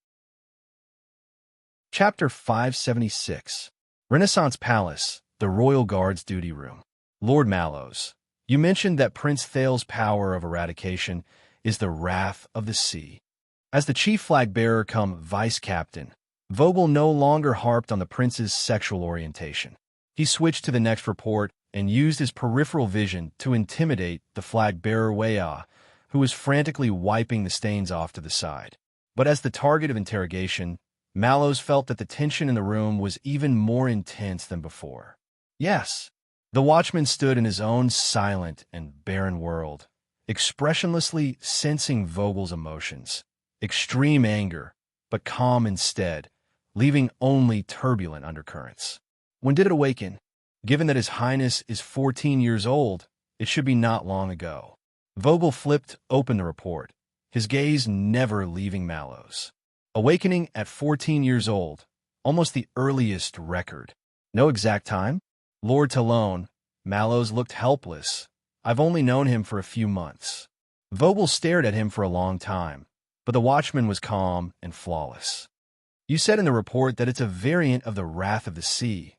Chapter 576. Renaissance Palace, the Royal Guard's duty room. Lord Mallows, you mentioned that Prince Thal's power of eradication is the wrath of the sea. As the chief flag bearer come vice captain, Vogel no longer harped on the prince's sexual orientation. He switched to the next report and used his peripheral vision to intimidate the flag bearer Wuxia, who was frantically wiping the stains off to the side. But as the target of interrogation, Mallows felt that the tension in the room was even more intense than before. Yes, the watchman stood in his own silent and barren world, expressionlessly sensing Vogel's emotions. Extreme anger, but calm instead, leaving only turbulent undercurrents. When did it awaken? Given that His Highness is 14 years old, it should be not long ago. Vogel flipped open the report, his gaze never leaving Mallows. Awakening at 14 years old, almost the earliest record. No exact time? Lord Talon, Mallows looked helpless. I've only known him for a few months. Vogel stared at him for a long time, but the watchman was calm and flawless. You said in the report that it's a variant of the Wrath of the Sea.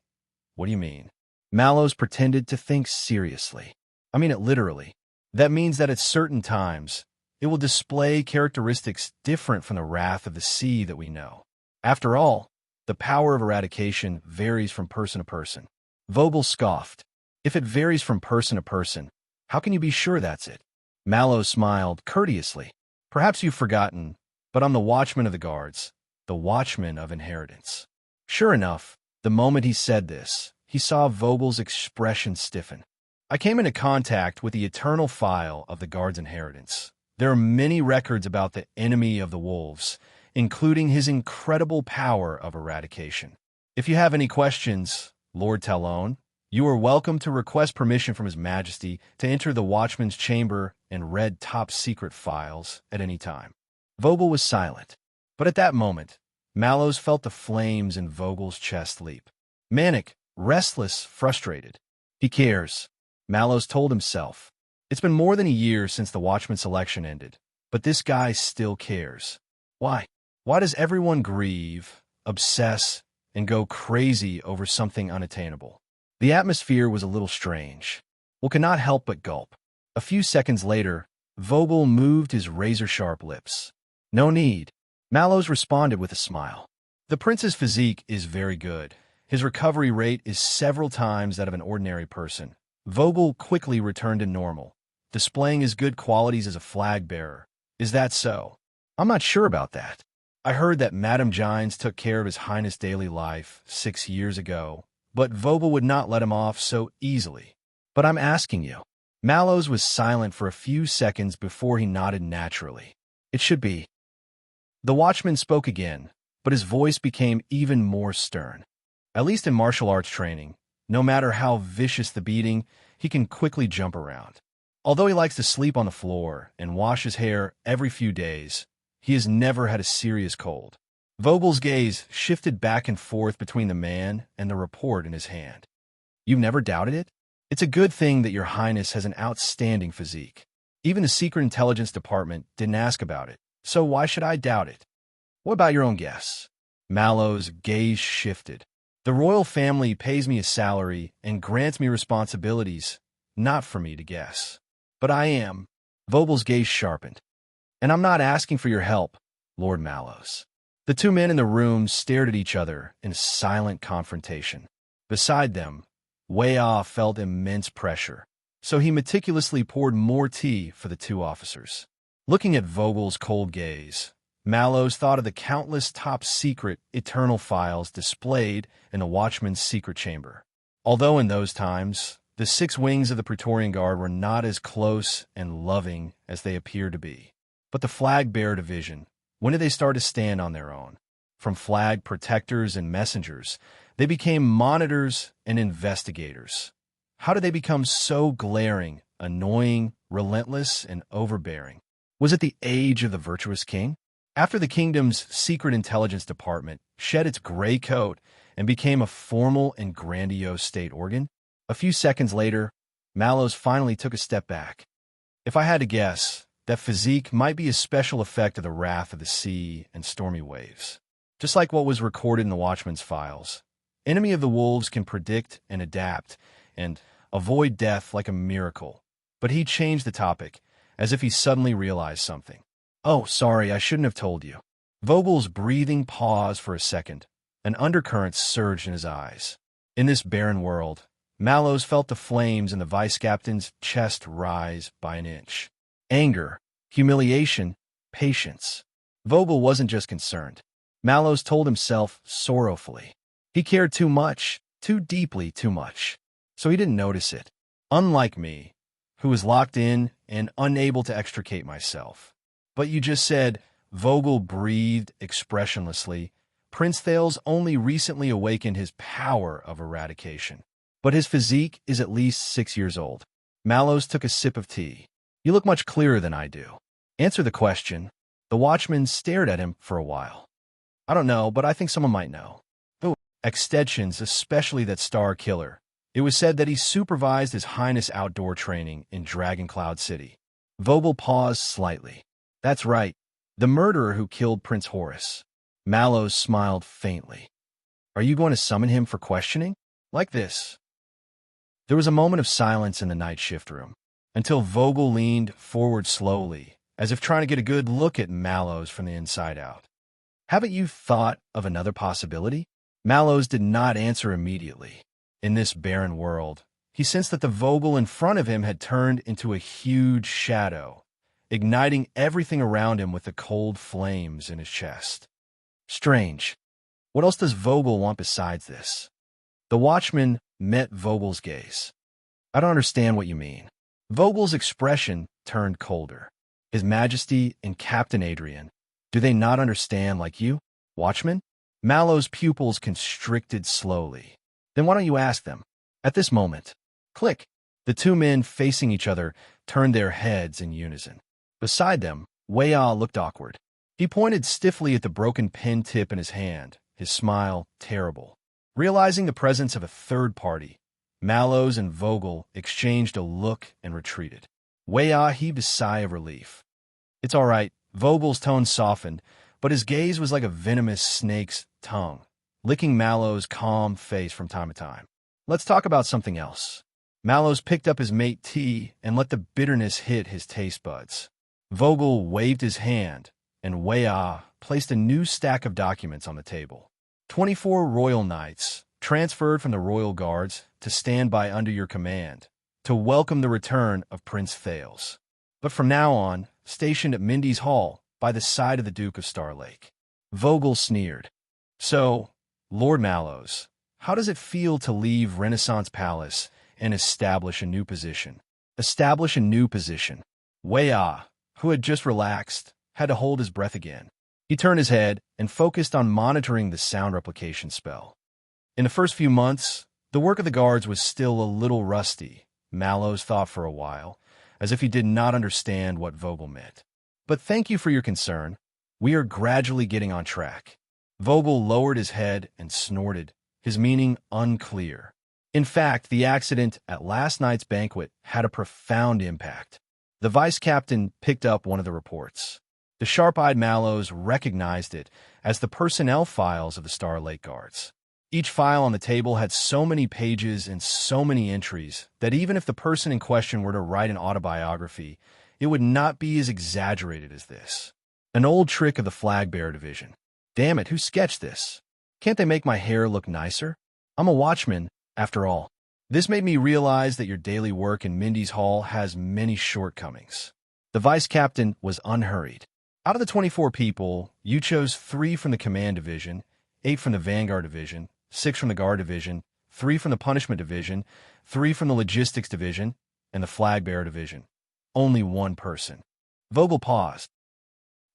What do you mean? Mallows pretended to think seriously. I mean it literally. That means that at certain times, it will display characteristics different from the Wrath of the Sea that we know. After all, the power of eradication varies from person to person. Vogel scoffed. If it varies from person to person, how can you be sure that's it? Mallows smiled courteously. Perhaps you've forgotten, but I'm the watchman of the guards, the watchman of inheritance. Sure enough, the moment he said this, he saw Vogel's expression stiffen. I came into contact with the eternal file of the guard's inheritance. There are many records about the enemy of the wolves, including his incredible power of eradication. If you have any questions, Lord Talon, you are welcome to request permission from His Majesty to enter the watchman's chamber and read top-secret files at any time. Vogel was silent, but at that moment, Mallows felt the flames in Vogel's chest leap. Manic, restless, frustrated. He cares, Mallows told himself. It's been more than a year since the watchman's selection ended, but this guy still cares. Why? Why does everyone grieve, obsess, and go crazy over something unattainable? The atmosphere was a little strange. Will cannot help but gulp. A few seconds later, Vogel moved his razor-sharp lips. No need. Mallows responded with a smile. The prince's physique is very good. His recovery rate is several times that of an ordinary person. Vogel quickly returned to normal, displaying his good qualities as a flag-bearer. Is that so? I'm not sure about that. I heard that Madame Gines took care of His Highness' daily life 6 years ago, but Vogel would not let him off so easily. But I'm asking you. Mallows was silent for a few seconds before he nodded naturally. It should be. The watchman spoke again, but his voice became even more stern. At least in martial arts training, no matter how vicious the beating, he can quickly jump around. Although he likes to sleep on the floor and wash his hair every few days, he has never had a serious cold. Vogel's gaze shifted back and forth between the man and the report in his hand. You've never doubted it? It's a good thing that Your Highness has an outstanding physique. Even the Secret Intelligence Department didn't ask about it, so why should I doubt it? What about your own guess? Mallow's gaze shifted. The royal family pays me a salary and grants me responsibilities, not for me to guess. But I am. Vogel's gaze sharpened. And I'm not asking for your help, Lord Mallows. The two men in the room stared at each other in silent confrontation. Beside them, Wuxia felt immense pressure, so he meticulously poured more tea for the two officers. Looking at Vogel's cold gaze, Mallows thought of the countless top-secret eternal files displayed in the watchman's secret chamber. Although in those times, the 6 wings of the Praetorian Guard were not as close and loving as they appear to be. But the flag-bearer division, when did they start to stand on their own? From flag protectors and messengers, they became monitors and investigators. How did they become so glaring, annoying, relentless, and overbearing? Was it the age of the virtuous king? After the kingdom's secret intelligence department shed its gray coat and became a formal and grandiose state organ, a few seconds later, Mallows finally took a step back. If I had to guess, that physique might be a special effect of the wrath of the sea and stormy waves. Just like what was recorded in the watchman's files. Enemy of the Wolves can predict and adapt and avoid death like a miracle. But he changed the topic, as if he suddenly realized something. Oh, sorry, I shouldn't have told you. Vogel's breathing paused for a second. An undercurrent surged in his eyes. In this barren world, Mallows felt the flames in the vice-captain's chest rise by an inch. Anger, humiliation, patience. Vogel wasn't just concerned. Mallows told himself sorrowfully. He cared too much, too deeply too much. So he didn't notice it. Unlike me, who was locked in and unable to extricate myself. But you just said, Vogel breathed expressionlessly. Prince Thales only recently awakened his power of eradication. But his physique is at least 6 years old. Mallows took a sip of tea. You look much clearer than I do. Answer the question. The watchman stared at him for a while. I don't know, but I think someone might know. Oh, extensions, especially that Star Killer. It was said that he supervised His Highness outdoor training in Dragon Cloud City. Vogel paused slightly. That's right, the murderer who killed Prince Horus. Mallows smiled faintly. Are you going to summon him for questioning? Like this. There was a moment of silence in the night shift room, until Vogel leaned forward slowly, as if trying to get a good look at Mallows from the inside out. Haven't you thought of another possibility? Mallows did not answer immediately. In this barren world, he sensed that the Vogel in front of him had turned into a huge shadow, igniting everything around him with the cold flames in his chest. Strange. What else does Vogel want besides this? The watchman met Vogel's gaze. I don't understand what you mean. Vogel's expression turned colder. His Majesty and Captain Adrian, do they not understand like you, watchman? Mallow's pupils constricted slowly. Then why don't you ask them? At this moment, click. The two men facing each other turned their heads in unison. Beside them, Wuxia looked awkward. He pointed stiffly at the broken pen tip in his hand, his smile terrible. Realizing the presence of a third party, Mallows and Vogel exchanged a look and retreated. Wuxia heaved a sigh of relief. It's all right. Vogel's tone softened, but his gaze was like a venomous snake's tongue, licking Mallow's calm face from time to time. Let's talk about something else. Mallows picked up his mate tea and let the bitterness hit his taste buds. Vogel waved his hand, and Wuxia placed a new stack of documents on the table. 24 royal knights, transferred from the royal guards to stand by under your command, to welcome the return of Prince Thales. But from now on, stationed at Mindy's Hall, by the side of the Duke of Star Lake. Vogel sneered. So, Lord Mallows, how does it feel to leave Renaissance Palace and establish a new position? Establish a new position. Wuxia, who had just relaxed, had to hold his breath again. He turned his head and focused on monitoring the sound replication spell. In the first few months, the work of the guards was still a little rusty, Mallows thought for a while, as if he did not understand what Vogel meant. But thank you for your concern. We are gradually getting on track. Vogel lowered his head and snorted, his meaning unclear. In fact, the accident at last night's banquet had a profound impact. The vice-captain picked up one of the reports. The sharp-eyed Mallows recognized it as the personnel files of the Star Lake Guards. Each file on the table had so many pages and so many entries that even if the person in question were to write an autobiography, it would not be as exaggerated as this. An old trick of the Flag-Bearer Division. Damn it, who sketched this? Can't they make my hair look nicer? I'm a watchman, after all. This made me realize that your daily work in Mindy's Hall has many shortcomings. The vice-captain was unhurried. Out of the 24 people, you chose 3 from the Command Division, 8 from the Vanguard Division, 6 from the Guard Division, 3 from the Punishment Division, 3 from the Logistics Division, and the Flag-Bearer Division. Only one person. Vogel paused.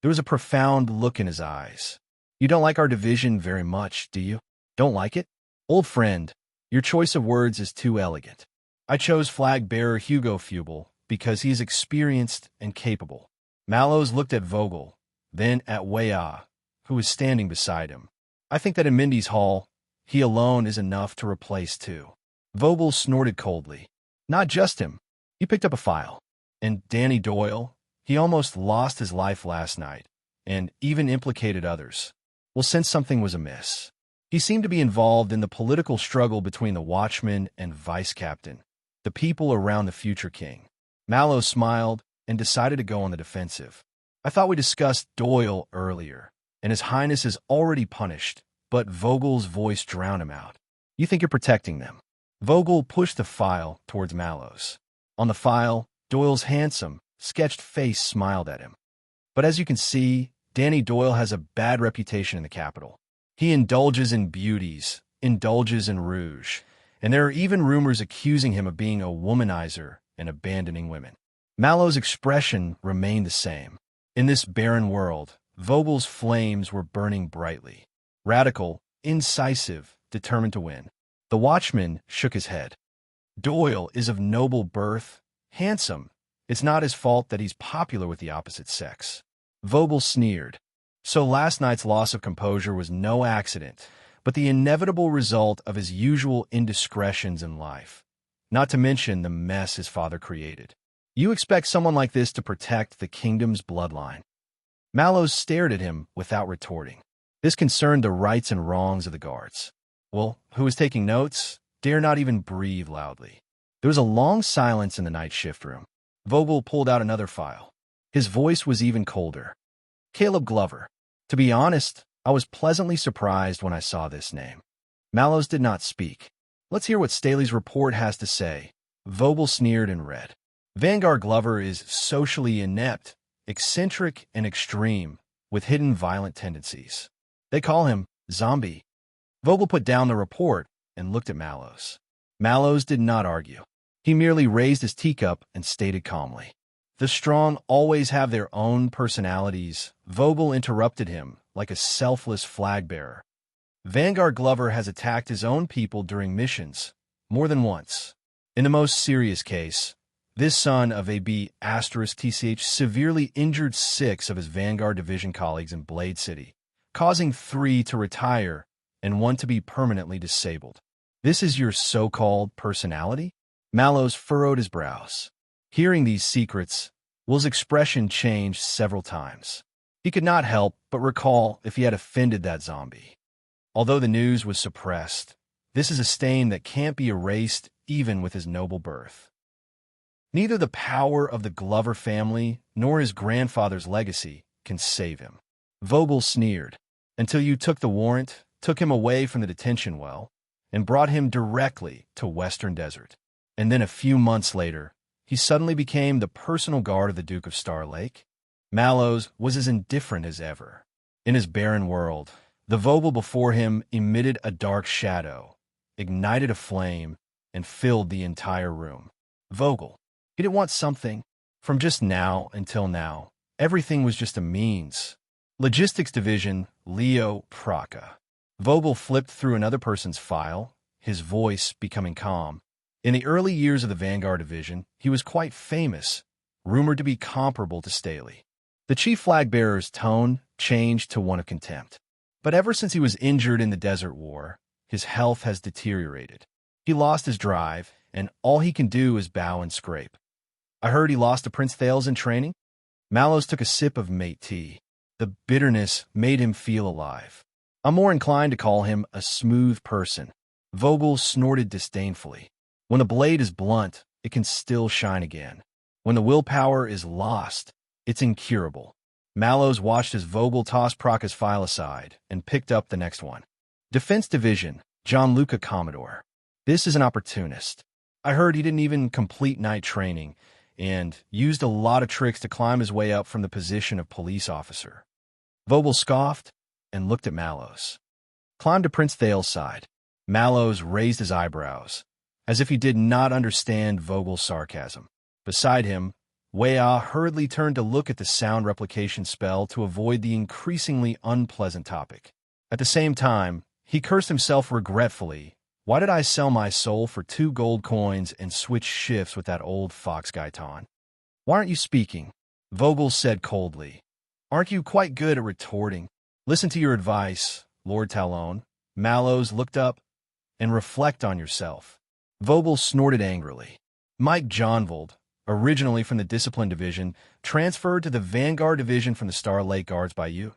There was a profound look in his eyes. You don't like our division very much, do you? Don't like it? Old friend, your choice of words is too elegant. I chose Flag-Bearer Hugo Fubel because he is experienced and capable. Mallows looked at Vogel, then at Wuxia, who was standing beside him. I think that in Mindy's Hall, he alone is enough to replace 2. Vogel snorted coldly. Not just him. He picked up a file. And Danny Doyle, he almost lost his life last night, and even implicated others. Well, since something was amiss. He seemed to be involved in the political struggle between the Watchman and Vice Captain, the people around the future king. Mallow smiled and decided to go on the defensive. I thought we discussed Doyle earlier, and His Highness is already punished, but Vogel's voice drowned him out. You think you're protecting them? Vogel pushed the file towards Mallow's. On the file, Doyle's handsome, sketched face smiled at him. But as you can see, Danny Doyle has a bad reputation in the capital. He indulges in beauties, indulges in rouge, and there are even rumors accusing him of being a womanizer and abandoning women. Mallow's expression remained the same. In this barren world, Vogel's flames were burning brightly. Radical, incisive, determined to win. The Watchman shook his head. Doyle is of noble birth, handsome. It's not his fault that he's popular with the opposite sex. Vogel sneered. So last night's loss of composure was no accident, but the inevitable result of his usual indiscretions in life, not to mention the mess his father created. You expect someone like this to protect the kingdom's bloodline. Mallows stared at him without retorting. This concerned the rights and wrongs of the guards. Well, who was taking notes? Dare not even breathe loudly. There was a long silence in the night shift room. Vogel pulled out another file. His voice was even colder. Caleb Glover. To be honest, I was pleasantly surprised when I saw this name. Mallows did not speak. Let's hear what Staley's report has to say. Vogel sneered and read. Vanguard Glover is socially inept, eccentric, and extreme, with hidden violent tendencies. They call him Zombie. Vogel put down the report and looked at Mallows. Mallows did not argue. He merely raised his teacup and stated calmly. The strong always have their own personalities. Vogel interrupted him like a selfless flag-bearer. Vanguard Glover has attacked his own people during missions, more than once. In the most serious case, this son of a B*TCH severely injured 6 of his Vanguard Division colleagues in Blade City, causing 3 to retire and 1 to be permanently disabled. This is your so-called personality? Mallows furrowed his brows. Hearing these secrets, Will's expression changed several times. He could not help but recall if he had offended that zombie. Although the news was suppressed, this is a stain that can't be erased even with his noble birth. Neither the power of the Glover family nor his grandfather's legacy can save him. Vogel sneered. Until you took the warrant, took him away from the detention well, and brought him directly to Western Desert. And then a few months later, he suddenly became the personal guard of the Duke of Star Lake. Mallows was as indifferent as ever. In his barren world, the Vogel before him emitted a dark shadow, ignited a flame, and filled the entire room. Vogel. He didn't want something. From just now until now, everything was just a means. Logistics Division, Leo Praka. Vogel flipped through another person's file, his voice becoming calm. In the early years of the Vanguard Division, he was quite famous, rumored to be comparable to Staley. The chief flag-bearer's tone changed to one of contempt. But ever since he was injured in the Desert War, his health has deteriorated. He lost his drive, and all he can do is bow and scrape. I heard he lost to Prince Thales in training. Mallows took a sip of mate tea. The bitterness made him feel alive. I'm more inclined to call him a smooth person. Vogel snorted disdainfully. When the blade is blunt, it can still shine again. When the willpower is lost, it's incurable. Mallows watched as Vogel tossed Praka's file aside and picked up the next one. Defense Division, John Luca Commodore. This is an opportunist. I heard he didn't even complete night training and used a lot of tricks to climb his way up from the position of police officer. Vogel scoffed and looked at Mallows. Climbed to Prince Thales' side. Mallows raised his eyebrows, as if he did not understand Vogel's sarcasm. Beside him, Weah hurriedly turned to look at the sound replication spell to avoid the increasingly unpleasant topic. At the same time, he cursed himself regretfully. Why did I sell my soul for 2 gold coins and switch shifts with that old fox Gaitan? Why aren't you speaking? Vogel said coldly. Aren't you quite good at retorting? Listen to your advice, Lord Talon. Mallows looked up. And reflect on yourself. Vogel snorted angrily. Mike Johnvold, originally from the Discipline Division, transferred to the Vanguard Division from the Star Lake Guards by you.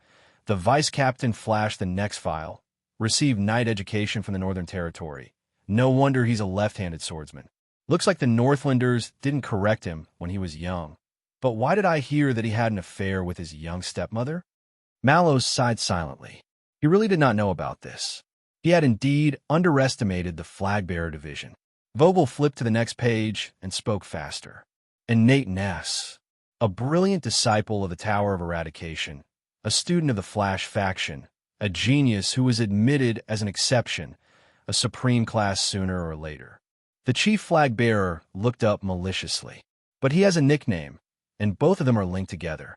The vice captain flashed the next file. Received knight education from the Northern Territory. No wonder he's a left-handed swordsman. Looks like the Northlanders didn't correct him when he was young. But why did I hear that he had an affair with his young stepmother? Mallows sighed silently. He really did not know about this. He had indeed underestimated the flag-bearer division. Vogel flipped to the next page and spoke faster. Innate Ness, a brilliant disciple of the Tower of Eradication, a student of the Flash faction, a genius who was admitted as an exception, a supreme class sooner or later. The chief flag-bearer looked up maliciously. But he has a nickname, and both of them are linked together.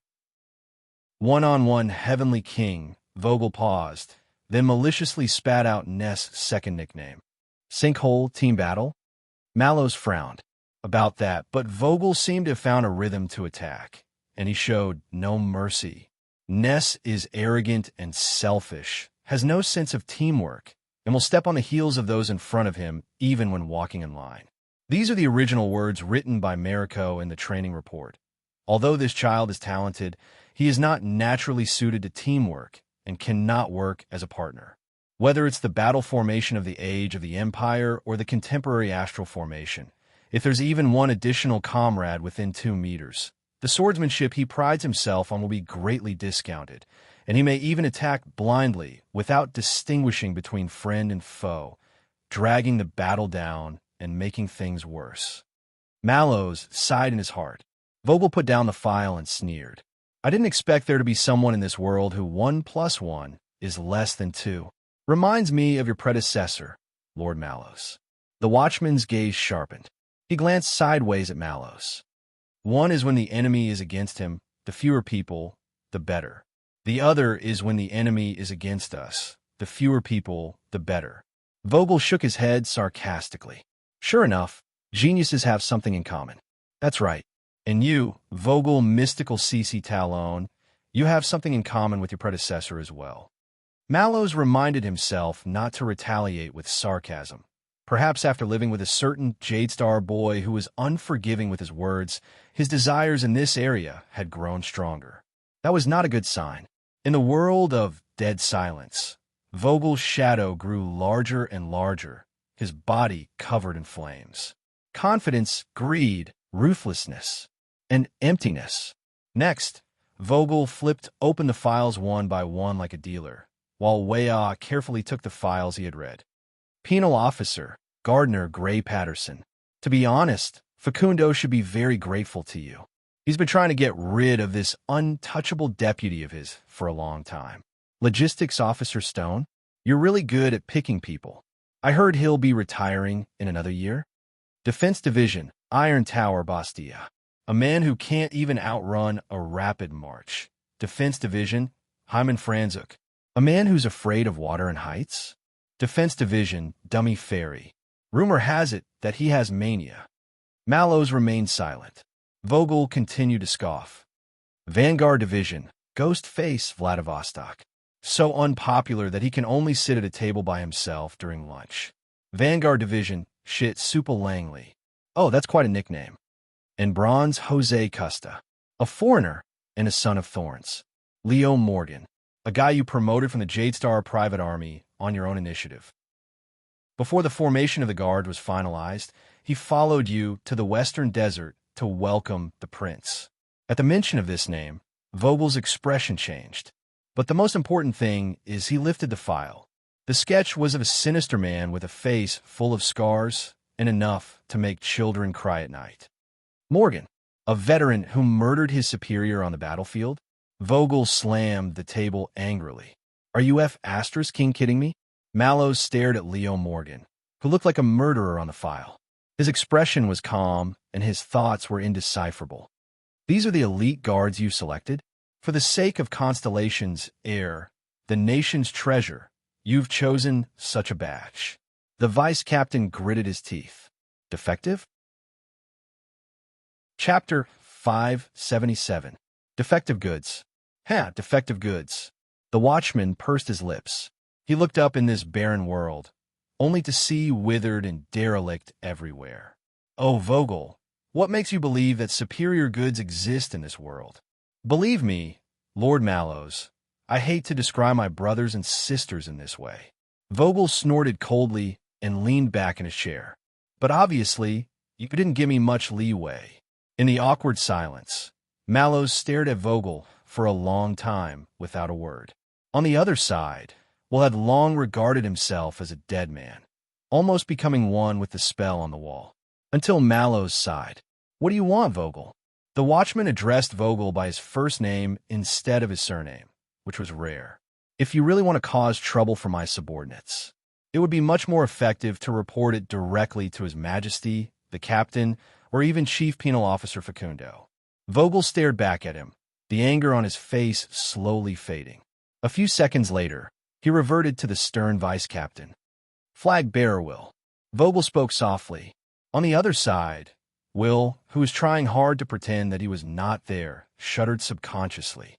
One-on-one Heavenly King, Vogel paused, then maliciously spat out Ness' second nickname. Sinkhole Team Battle? Mallows frowned about that, but Vogel seemed to have found a rhythm to attack, and he showed no mercy. Ness is arrogant and selfish, has no sense of teamwork, and will step on the heels of those in front of him even when walking in line. These are the original words written by Mariko in the training report. Although this child is talented, he is not naturally suited to teamwork and cannot work as a partner. Whether it's the battle formation of the Age of the Empire or the contemporary astral formation, if there's even one additional comrade within 2 meters, the swordsmanship he prides himself on will be greatly discounted, and he may even attack blindly without distinguishing between friend and foe, dragging the battle down and making things worse. Mallows sighed in his heart. Vogel put down the file and sneered. I didn't expect there to be someone in this world who 1 + 1 is less than 2. Reminds me of your predecessor, Lord Mallows. The watchman's gaze sharpened. He glanced sideways at Mallows. 1 is when the enemy is against him, the fewer people, the better. The other is when the enemy is against us, the fewer people, the better. Vogel shook his head sarcastically. Sure enough, geniuses have something in common. That's right. And you, Vogel Mystical CC Talon, you have something in common with your predecessor as well. Mallows reminded himself not to retaliate with sarcasm. Perhaps after living with a certain Jadestar boy who was unforgiving with his words, his desires in this area had grown stronger. That was not a good sign. In the world of dead silence, Vogel's shadow grew larger and larger, his body covered in flames. Confidence, greed, ruthlessness, and emptiness. Next, Vogel flipped open the files one by one like a dealer, while Weah carefully took the files he had read. Penal Officer, Gardner Gray Patterson. To be honest, Facundo should be very grateful to you. He's been trying to get rid of this untouchable deputy of his for a long time. Logistics Officer Stone, you're really good at picking people. I heard he'll be retiring in another year. Defense Division, Iron Tower Bastia. A man who can't even outrun a rapid march. Defense Division, Hyman Franzuk. A man who's afraid of water and heights? Defense Division, Dummy Fairy. Rumor has it that he has mania. Mallows remained silent. Vogel continued to scoff. Vanguard Division, Ghost Face Vladivostok. So unpopular that he can only sit at a table by himself during lunch. Vanguard Division, Shit Supal Langley. Oh, that's quite a nickname. And Bronze Jose Custa. A foreigner and a son of thorns. Leo Morgan. A guy you promoted from the Jadestar Private Army on your own initiative. Before the formation of the Guard was finalized, he followed you to the Western Desert to welcome the Prince. At the mention of this name, Vogel's expression changed. But the most important thing is he lifted the file. The sketch was of a sinister man with a face full of scars and enough to make children cry at night. Morgan, a veteran who murdered his superior on the battlefield? Vogel slammed the table angrily. Are you King kidding me? Mallows stared at Leo Morgan, who looked like a murderer on the file. His expression was calm, and his thoughts were indecipherable. These are the elite guards you selected? For the sake of Constellation's heir, the nation's treasure, you've chosen such a batch. The vice captain gritted his teeth. Defective? Chapter 577. Defective Goods. Defective goods. The watchman pursed his lips. He looked up in this barren world, only to see withered and derelict everywhere. Oh, Vogel, what makes you believe that superior goods exist in this world? Believe me, Lord Mallows, I hate to describe my brothers and sisters in this way. Vogel snorted coldly and leaned back in his chair. But obviously, you didn't give me much leeway. In the awkward silence, Mallows stared at Vogel for a long time without a word. On the other side, Will had long regarded himself as a dead man, almost becoming one with the spell on the wall. Until Mallows sighed. "What do you want, Vogel?" The watchman addressed Vogel by his first name instead of his surname, which was rare. "If you really want to cause trouble for my subordinates, it would be much more effective to report it directly to His Majesty, the captain, or even Chief Penal Officer Facundo." Vogel stared back at him, the anger on his face slowly fading. A few seconds later, he reverted to the stern vice-captain. "Flag bearer Will." Vogel spoke softly. On the other side, Will, who was trying hard to pretend that he was not there, shuddered subconsciously.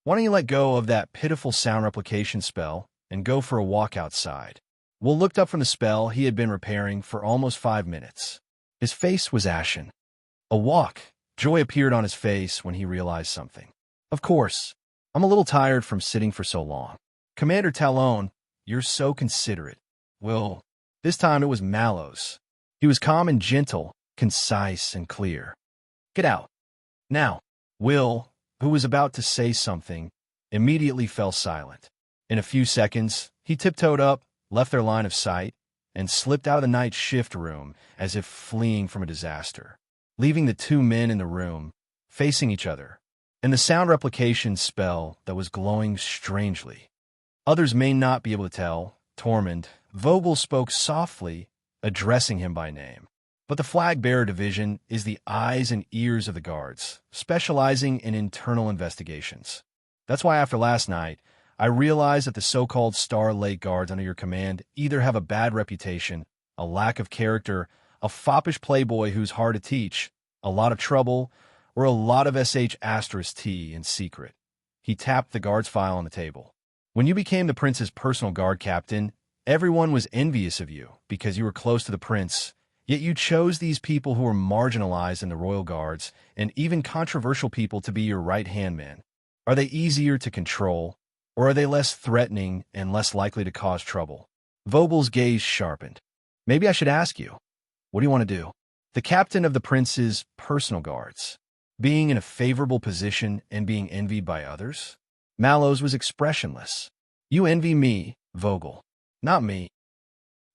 "Why don't you let go of that pitiful sound replication spell and go for a walk outside?" Will looked up from the spell he had been repairing for almost 5 minutes. His face was ashen. "A walk." Joy appeared on his face when he realized something. "Of course. I'm a little tired from sitting for so long." "Commander Talon, you're so considerate." "Will." This time it was Mallows. He was calm and gentle, concise and clear. "Get out. Now." Will, who was about to say something, immediately fell silent. In a few seconds, he tiptoed up, left their line of sight, and slipped out of the night shift room as if fleeing from a disaster, leaving the two men in the room, facing each other, and the sound replication spell that was glowing strangely. Others may not be able to tell. Tormund, Vogel spoke softly, addressing him by name. But the Flag Bearer Division is the eyes and ears of the guards, specializing in internal investigations. That's why after last night, I realized that the so-called Star Lake Guards under your command either have a bad reputation, a lack of character, a foppish playboy who's hard to teach, a lot of trouble, or a lot of *T in secret. He tapped the guard's file on the table. "When you became the prince's personal guard captain, everyone was envious of you because you were close to the prince, yet you chose these people who were marginalized in the royal guards and even controversial people to be your right-hand men. Are they easier to control, or are they less threatening and less likely to cause trouble?" Vogel's gaze sharpened. "Maybe I should ask you, what do you want to do?" The captain of the prince's personal guards, being in a favorable position and being envied by others? Mallows was expressionless. "You envy me, Vogel, not me."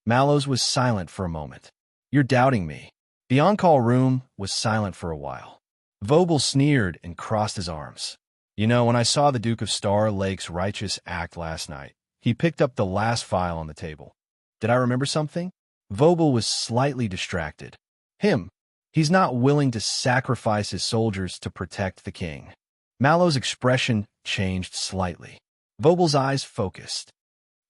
Mallows was silent for a moment. "You're doubting me." The on-call room was silent for a while. Vogel sneered and crossed his arms. "You know, when I saw the Duke of Star Lake's righteous act last night, he picked up the last file on the table. Did I remember something?" Vogel was slightly distracted. "Him. He's not willing to sacrifice his soldiers to protect the king." Mallows' expression changed slightly. Vogel's eyes focused.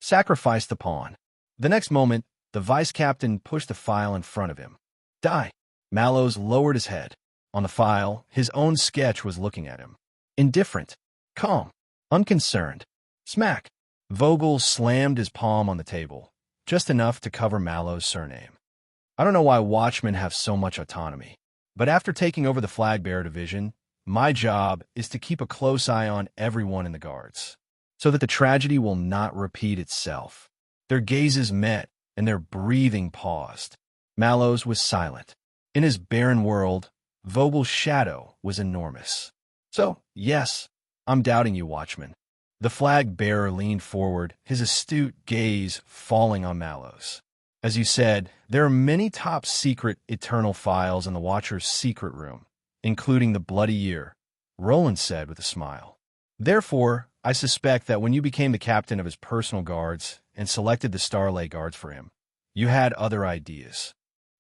"Sacrifice the pawn." The next moment, the vice-captain pushed the file in front of him. "Die." Mallows lowered his head. On the file, his own sketch was looking at him. Indifferent, calm, unconcerned. Smack. Vogel slammed his palm on the table, just enough to cover Mallows' surname. "I don't know why watchmen have so much autonomy, but after taking over the Flag Bearer Division, my job is to keep a close eye on everyone in the guards, so that the tragedy will not repeat itself." Their gazes met, and their breathing paused. Mallows was silent. In his barren world, Vogel's shadow was enormous. "So, yes, I'm doubting you, watchman." The flag bearer leaned forward, his astute gaze falling on Mallows. "As you said, there are many top-secret eternal files in the Watcher's secret room, including the Bloody Year," Roland said with a smile. "Therefore, I suspect that when you became the captain of his personal guards and selected the Starlay Guards for him, you had other ideas.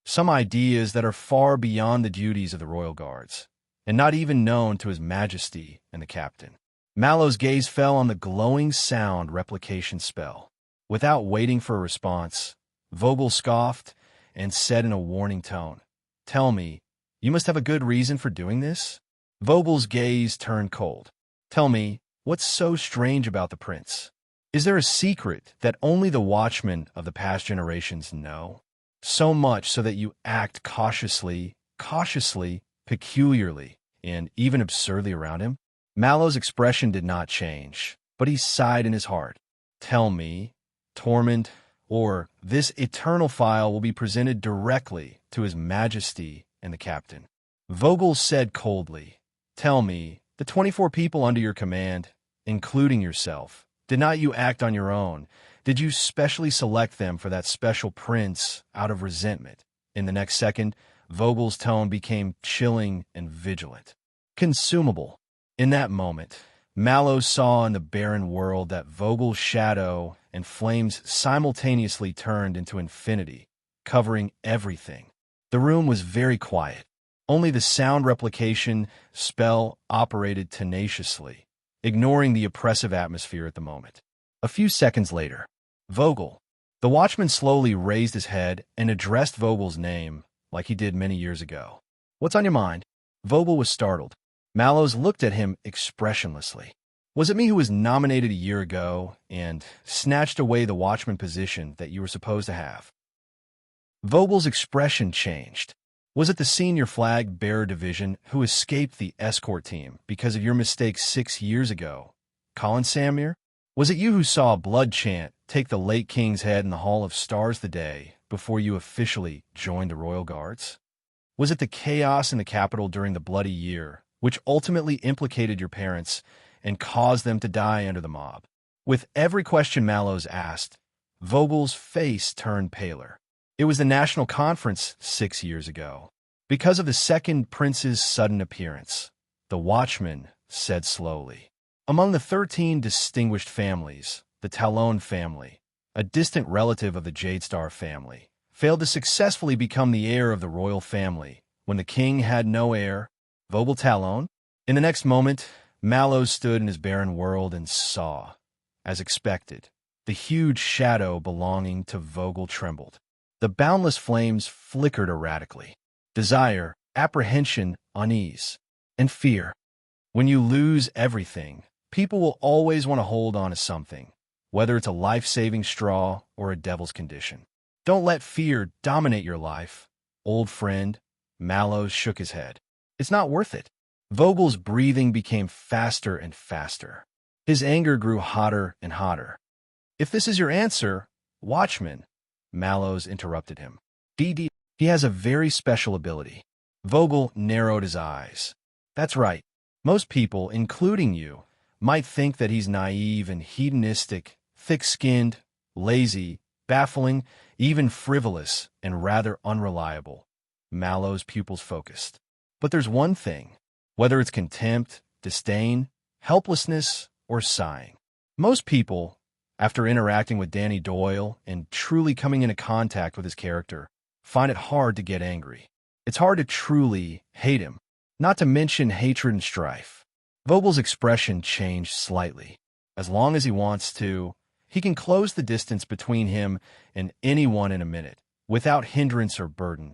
Some ideas that are far beyond the duties of the Royal Guards, and not even known to His Majesty and the captain." Mallows' gaze fell on the glowing sound replication spell. Without waiting for a response, Vogel scoffed and said in a warning tone, "Tell me, you must have a good reason for doing this?" Vogel's gaze turned cold. "Tell me, what's so strange about the prince? Is there a secret that only the watchmen of the past generations know? So much so that you act cautiously, peculiarly, and even absurdly around him?" Mallows' expression did not change, but he sighed in his heart. "Tell me, Tormund, or this eternal file will be presented directly to His Majesty and the captain. Vogel said coldly, "Tell me, the 24 people under your command, including yourself, did not you act on your own? Did you specially select them for that special prince out of resentment?" In the next second, Vogel's tone became chilling and vigilant. Consumable. In that moment, Mallow saw in the barren world that Vogel's shadow and flames simultaneously turned into infinity, covering everything. The room was very quiet. Only the sound replication spell operated tenaciously, ignoring the oppressive atmosphere at the moment. A few seconds later, Vogel. The watchman slowly raised his head and addressed Vogel's name like he did many years ago. "What's on your mind?" Vogel was startled. Mallows looked at him expressionlessly. "Was it me who was nominated a year ago and snatched away the watchman position that you were supposed to have?" Vogel's expression changed. "Was it the senior flag bearer division who escaped the escort team because of your mistake 6 years ago? Colin Samir? Was it you who saw a blood chant take the late king's head in the Hall of Stars the day before you officially joined the Royal Guards? Was it the chaos in the capital during the Bloody Year, which ultimately implicated your parents and caused them to die under the mob?" With every question Mallows asked, Vogel's face turned paler. "It was the National Conference 6 years ago, because of the second prince's sudden appearance," the watchman said slowly. "Among the 13 distinguished families, the Talon family, a distant relative of the Jadestar family, failed to successfully become the heir of the royal family when the king had no heir, Vogel Talon." In the next moment, Mallows stood in his barren world and saw, as expected, the huge shadow belonging to Vogel trembled. The boundless flames flickered erratically. Desire, apprehension, unease, and fear. When you lose everything, people will always want to hold on to something, whether it's a life-saving straw or a devil's condition. Don't let fear dominate your life, old friend. Mallows shook his head. "It's not worth it." Vogel's breathing became faster and faster. His anger grew hotter and hotter. "If this is your answer, watchman," Mallows interrupted him. "He has a very special ability." Vogel narrowed his eyes. "That's right. Most people, including you, might think that he's naive and hedonistic, thick-skinned, lazy, baffling, even frivolous, and rather unreliable." Mallow's pupils focused. "But there's one thing, whether it's contempt, disdain, helplessness, or sighing. Most people, after interacting with Danny Doyle and truly coming into contact with his character, find it hard to get angry. It's hard to truly hate him, not to mention hatred and strife." Vogel's expression changed slightly. As long as he wants to, he can close the distance between him and anyone in a minute, without hindrance or burden,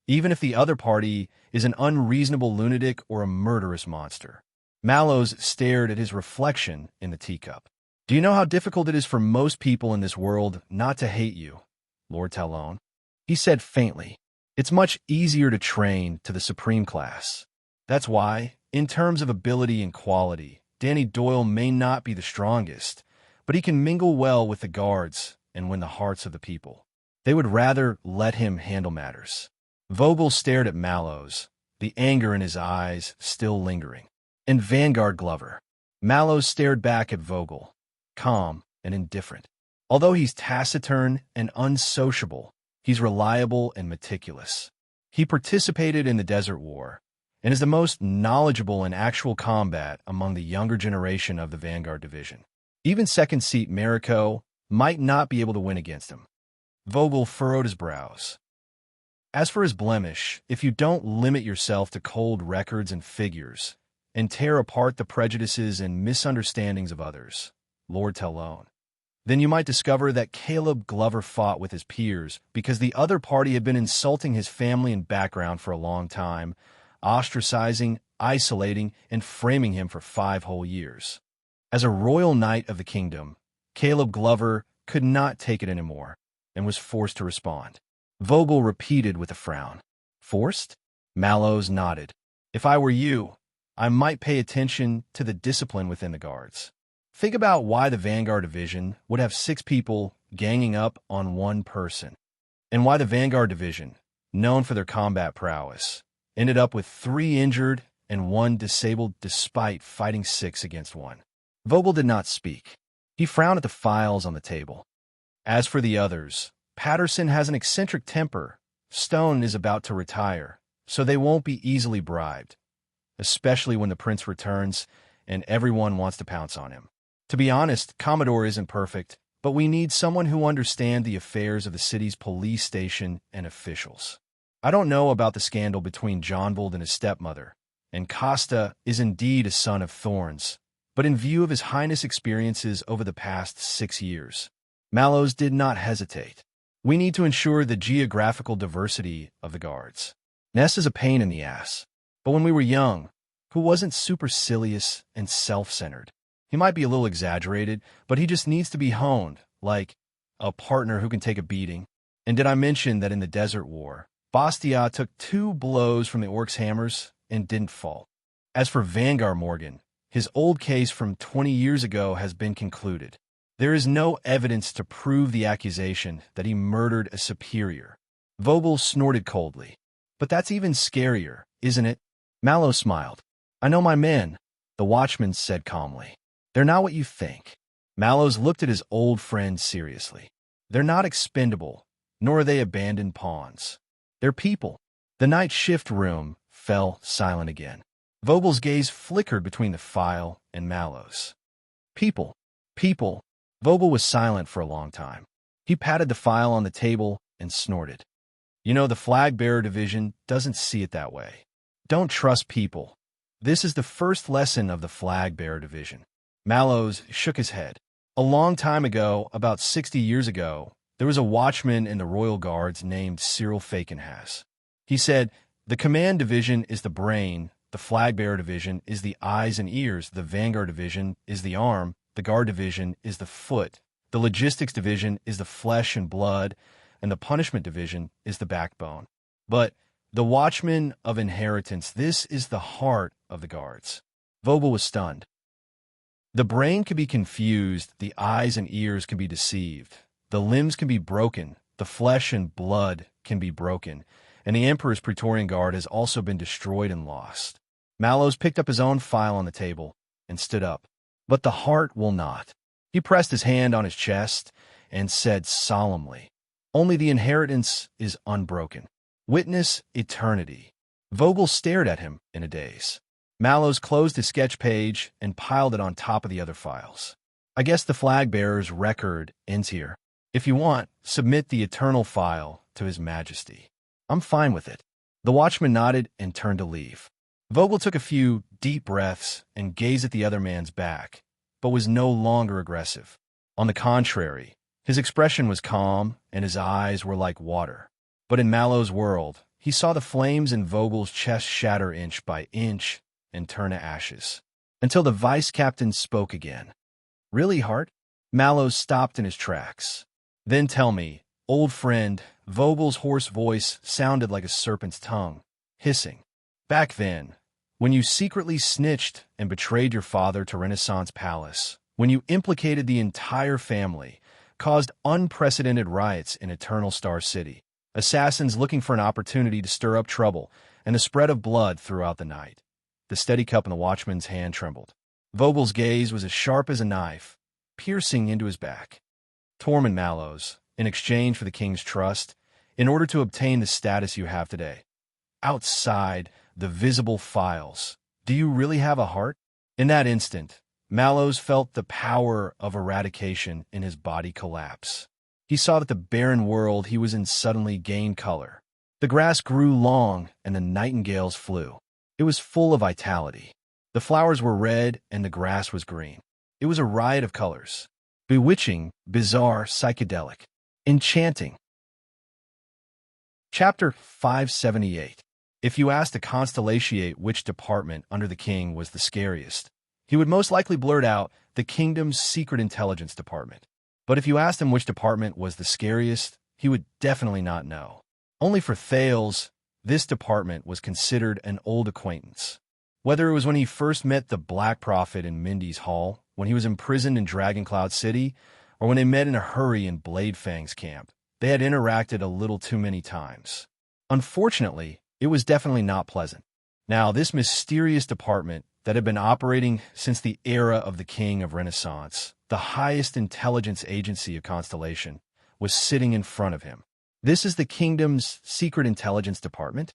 even if the other party is an unreasonable lunatic or a murderous monster. Mallows stared at his reflection in the teacup. "Do you know how difficult it is for most people in this world not to hate you, Lord Talon?" He said faintly. "It's much easier to train to the supreme class. That's why, in terms of ability and quality, Danny Doyle may not be the strongest, but he can mingle well with the guards and win the hearts of the people. They would rather let him handle matters." Vogel stared at Mallows, the anger in his eyes still lingering. "And Vanguard Glover." Mallows stared back at Vogel, calm and indifferent. "Although he's taciturn and unsociable, he's reliable and meticulous. He participated in the Desert War and is the most knowledgeable in actual combat among the younger generation of the Vanguard Division. Even second seat Mariko might not be able to win against him." Vogel furrowed his brows. "As for his blemish, if you don't limit yourself to cold records and figures, and tear apart the prejudices and misunderstandings of others, Lord Talon, then you might discover that Caleb Glover fought with his peers because the other party had been insulting his family and background for a long time, ostracizing, isolating, and framing him for 5 whole years. As a royal knight of the kingdom, Caleb Glover could not take it anymore and was forced to respond." Vogel repeated with a frown. "Forced?" Mallows nodded. "If I were you, I might pay attention to the discipline within the guards. Think about why the Vanguard Division would have 6 people ganging up on one person, and why the Vanguard Division, known for their combat prowess, ended up with 3 injured and 1 disabled despite fighting 6 against 1. Vogel did not speak. He frowned at the files on the table. As for the others, Patterson has an eccentric temper. Stone is about to retire, so they won't be easily bribed, especially when the prince returns and everyone wants to pounce on him. To be honest, Commodore isn't perfect, but we need someone who understands the affairs of the city's police station and officials. I don't know about the scandal between Johnvold and his stepmother, and Costa is indeed a son of thorns, but in view of His Highness' experiences over the past 6 years, Mallows did not hesitate. We need to ensure the geographical diversity of the guards. Ness is a pain in the ass, but when we were young, who wasn't supercilious and self-centered? He might be a little exaggerated, but he just needs to be honed, like a partner who can take a beating. And did I mention that in the Desert War, Bastia took 2 blows from the orcs' hammers and didn't fall? As for Vanguard Morgan, his old case from 20 years ago has been concluded. There is no evidence to prove the accusation that he murdered a superior. Vogel snorted coldly. But that's even scarier, isn't it? Mallow smiled. I know my men, the watchman said calmly. They're not what you think. Mallows looked at his old friend seriously. They're not expendable, nor are they abandoned pawns. They're people. The night shift room fell silent again. Vogel's gaze flickered between the file and Mallows. People. People. Vogel was silent for a long time. He patted the file on the table and snorted. You know, the Flag-Bearer Division doesn't see it that way. Don't trust people. This is the first lesson of the Flag-Bearer Division. Mallows shook his head. A long time ago, about 60 years ago, there was a watchman in the Royal Guards named Cyril Fakenhas. He said, the Command Division is the brain, the Flag-Bearer Division is the eyes and ears, the Vanguard Division is the arm, the Guard Division is the foot, the Logistics Division is the flesh and blood, and the Punishment Division is the backbone. But the Watchman of Inheritance, this is the heart of the Guards. Vogel was stunned. The brain can be confused, the eyes and ears can be deceived, the limbs can be broken, the flesh and blood can be broken, and the Emperor's Praetorian Guard has also been destroyed and lost. Mallows picked up his own file on the table and stood up. But the heart will not. He pressed his hand on his chest and said solemnly, only the inheritance is unbroken. Witness eternity. Vogel stared at him in a daze. Mallows closed his sketch page and piled it on top of the other files. I guess the flag-bearer's record ends here. If you want, submit the eternal file to His Majesty. I'm fine with it. The watchman nodded and turned to leave. Vogel took a few deep breaths and gazed at the other man's back, but was no longer aggressive. On the contrary, his expression was calm and his eyes were like water. But in Mallow's world, he saw the flames in Vogel's chest shatter inch by inch and turn to ashes. Until the vice captain spoke again. Really, Hart? Mallow stopped in his tracks. Then tell me, old friend, Vogel's hoarse voice sounded like a serpent's tongue, hissing. Back then, when you secretly snitched and betrayed your father to Renaissance Palace, when you implicated the entire family, caused unprecedented riots in Eternal Star City, assassins looking for an opportunity to stir up trouble, and the spread of blood throughout the night. The steady cup in the watchman's hand trembled. Vogel's gaze was as sharp as a knife, piercing into his back. Tormund Mallows, in exchange for the king's trust, in order to obtain the status you have today. Outside the visible files, do you really have a heart? In that instant, Mallows felt the power of eradication in his body collapse. He saw that the barren world he was in suddenly gained color. The grass grew long and the nightingales flew. It was full of vitality. The flowers were red and the grass was green. It was a riot of colors. Bewitching, bizarre, psychedelic, enchanting. Chapter 578. If you asked a constellatiate which department under the king was the scariest, he would most likely blurt out the kingdom's secret intelligence department. But if you asked him which department was the scariest, he would definitely not know. Only for Thales, this department was considered an old acquaintance. Whether it was when he first met the Black Prophet in Mindy's Hall, when he was imprisoned in Dragoncloud City, or when they met in a hurry in Bladefang's camp. They had interacted a little too many times. Unfortunately, it was definitely not pleasant. Now, this mysterious department that had been operating since the era of the King of Renaissance, the highest intelligence agency of Constellation, was sitting in front of him. This is the kingdom's secret intelligence department?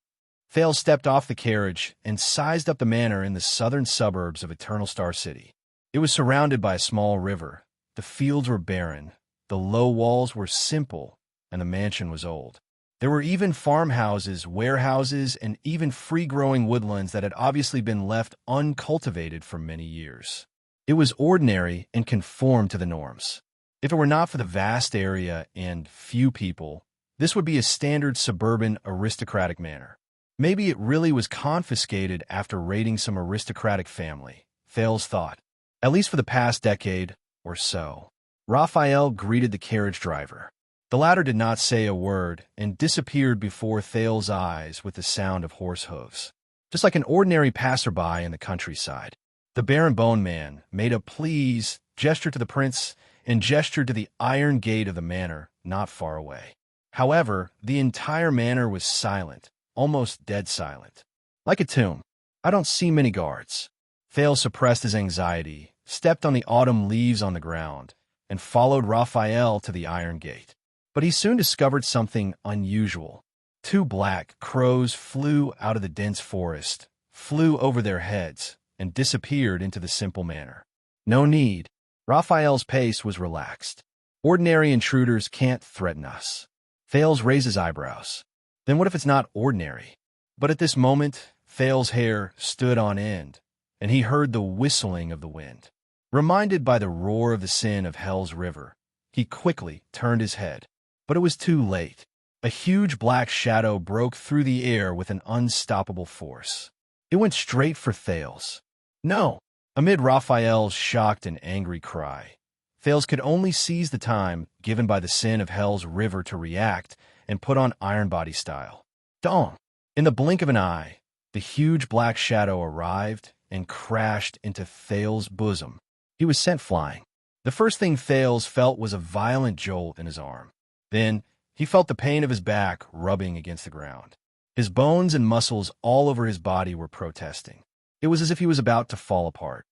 Thales stepped off the carriage and sized up the manor in the southern suburbs of Eternal Star City. It was surrounded by a small river. The fields were barren, the low walls were simple, and the mansion was old. There were even farmhouses, warehouses, and even free-growing woodlands that had obviously been left uncultivated for many years. It was ordinary and conformed to the norms. If it were not for the vast area and few people, this would be a standard suburban aristocratic manor. Maybe it really was confiscated after raiding some aristocratic family, Thales thought. At least for the past decade or so. Raphael greeted the carriage driver. The latter did not say a word and disappeared before Thales' eyes with the sound of horse hooves. Just like an ordinary passerby in the countryside, the Baron Bone Man made a please gesture to the prince and gestured to the iron gate of the manor not far away. However, the entire manor was silent, almost dead silent. Like a tomb. I don't see many guards. Thales suppressed his anxiety, stepped on the autumn leaves on the ground, and followed Raphael to the iron gate. But he soon discovered something unusual. 2 black crows flew out of the dense forest, flew over their heads, and disappeared into the simple manor. No need. Raphael's pace was relaxed. Ordinary intruders can't threaten us. Thales raised his eyebrows. Then what if it's not ordinary? But at this moment, Thales' hair stood on end, and he heard the whistling of the wind. Reminded by the roar of the sin of Hell's River, he quickly turned his head. But it was too late. A huge black shadow broke through the air with an unstoppable force. It went straight for Thales. No! Amid Raphael's shocked and angry cry, Thales could only seize the time given by the sin of Hell's River to react and put on Iron Body style. Dong! In the blink of an eye, the huge black shadow arrived and crashed into Thales' bosom. He was sent flying. The first thing Thales felt was a violent jolt in his arm. Then, he felt the pain of his back rubbing against the ground. His bones and muscles all over his body were protesting. It was as if he was about to fall apart.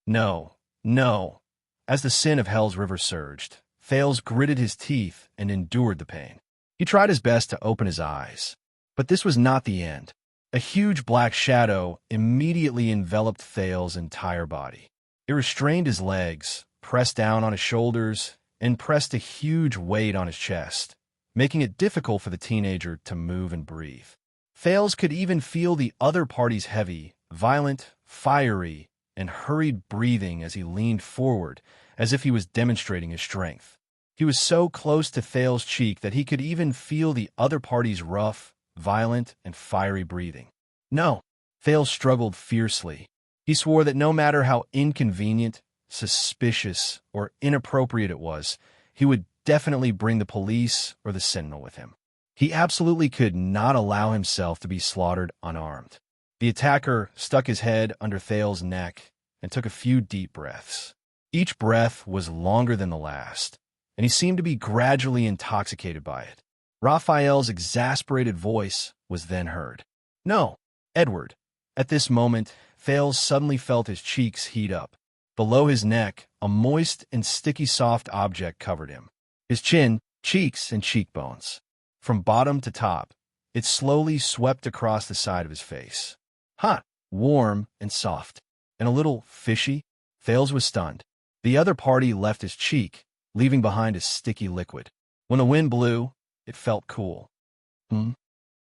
No, no. As the sin of Hell's River surged, Thales gritted his teeth and endured the pain. He tried his best to open his eyes. But this was not the end. A huge black shadow immediately enveloped Thales' entire body. It restrained his legs, pressed down on his shoulders, and pressed a huge weight on his chest, making it difficult for the teenager to move and breathe. Thales could even feel the other party's heavy, violent, fiery, and hurried breathing as he leaned forward, as if he was demonstrating his strength. He was so close to Thales' cheek that he could even feel the other party's rough, violent, and fiery breathing. No! Thales struggled fiercely. He swore that no matter how inconvenient, suspicious, or inappropriate it was, he would definitely bring the police or the sentinel with him. He absolutely could not allow himself to be slaughtered unarmed. The attacker stuck his head under Thales' neck and took a few deep breaths. Each breath was longer than the last, and he seemed to be gradually intoxicated by it. Raphael's exasperated voice was then heard. No, Edward. At this moment, Thales suddenly felt his cheeks heat up. Below his neck, a moist and sticky soft object covered him. His chin, cheeks, and cheekbones. From bottom to top, it slowly swept across the side of his face. Hot, warm, and soft. And a little fishy. Thales was stunned. The other party left his cheek, leaving behind a sticky liquid. When the wind blew, it felt cool.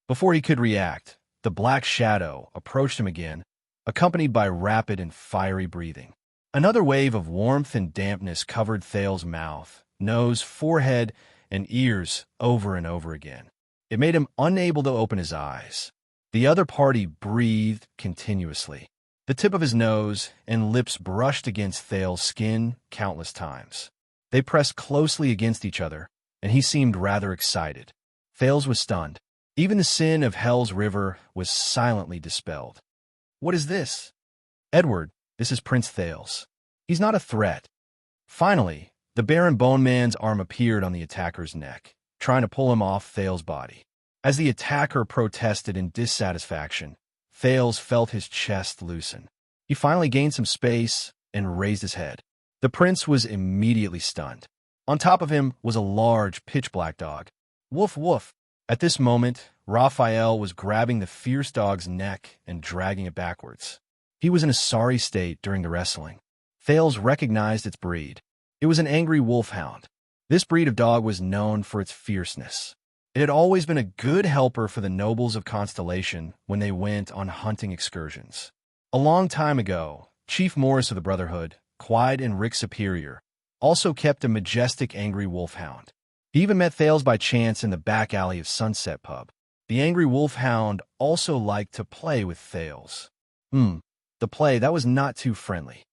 Before he could react, the black shadow approached him again, accompanied by rapid and fiery breathing. Another wave of warmth and dampness covered Thales' mouth, nose, forehead, and ears over and over again. It made him unable to open his eyes. The other party breathed continuously. The tip of his nose and lips brushed against Thales' skin countless times. They pressed closely against each other, and he seemed rather excited. Thales was stunned. Even the sin of Hell's River was silently dispelled. What is this? Edward, this is Prince Thales. He's not a threat. Finally, The Baron Bone Man's arm appeared on the attacker's neck, trying to pull him off Thales' body. As the attacker protested in dissatisfaction, Thales felt his chest loosen. He finally gained some space and raised his head. The prince was immediately stunned. On top of him was a large, pitch-black dog. Woof, woof. At this moment, Raphael was grabbing the fierce dog's neck and dragging it backwards. He was in a sorry state during the wrestling. Thales recognized its breed. It was an angry wolfhound. This breed of dog was known for its fierceness. It had always been a good helper for the nobles of Constellation when they went on hunting excursions. A long time ago, Chief Morris of the Brotherhood, Quide and Rick Superior, also kept a majestic angry wolfhound. He even met Thales by chance in the back alley of Sunset Pub. The angry wolfhound also liked to play with Thales. The play, that was not too friendly.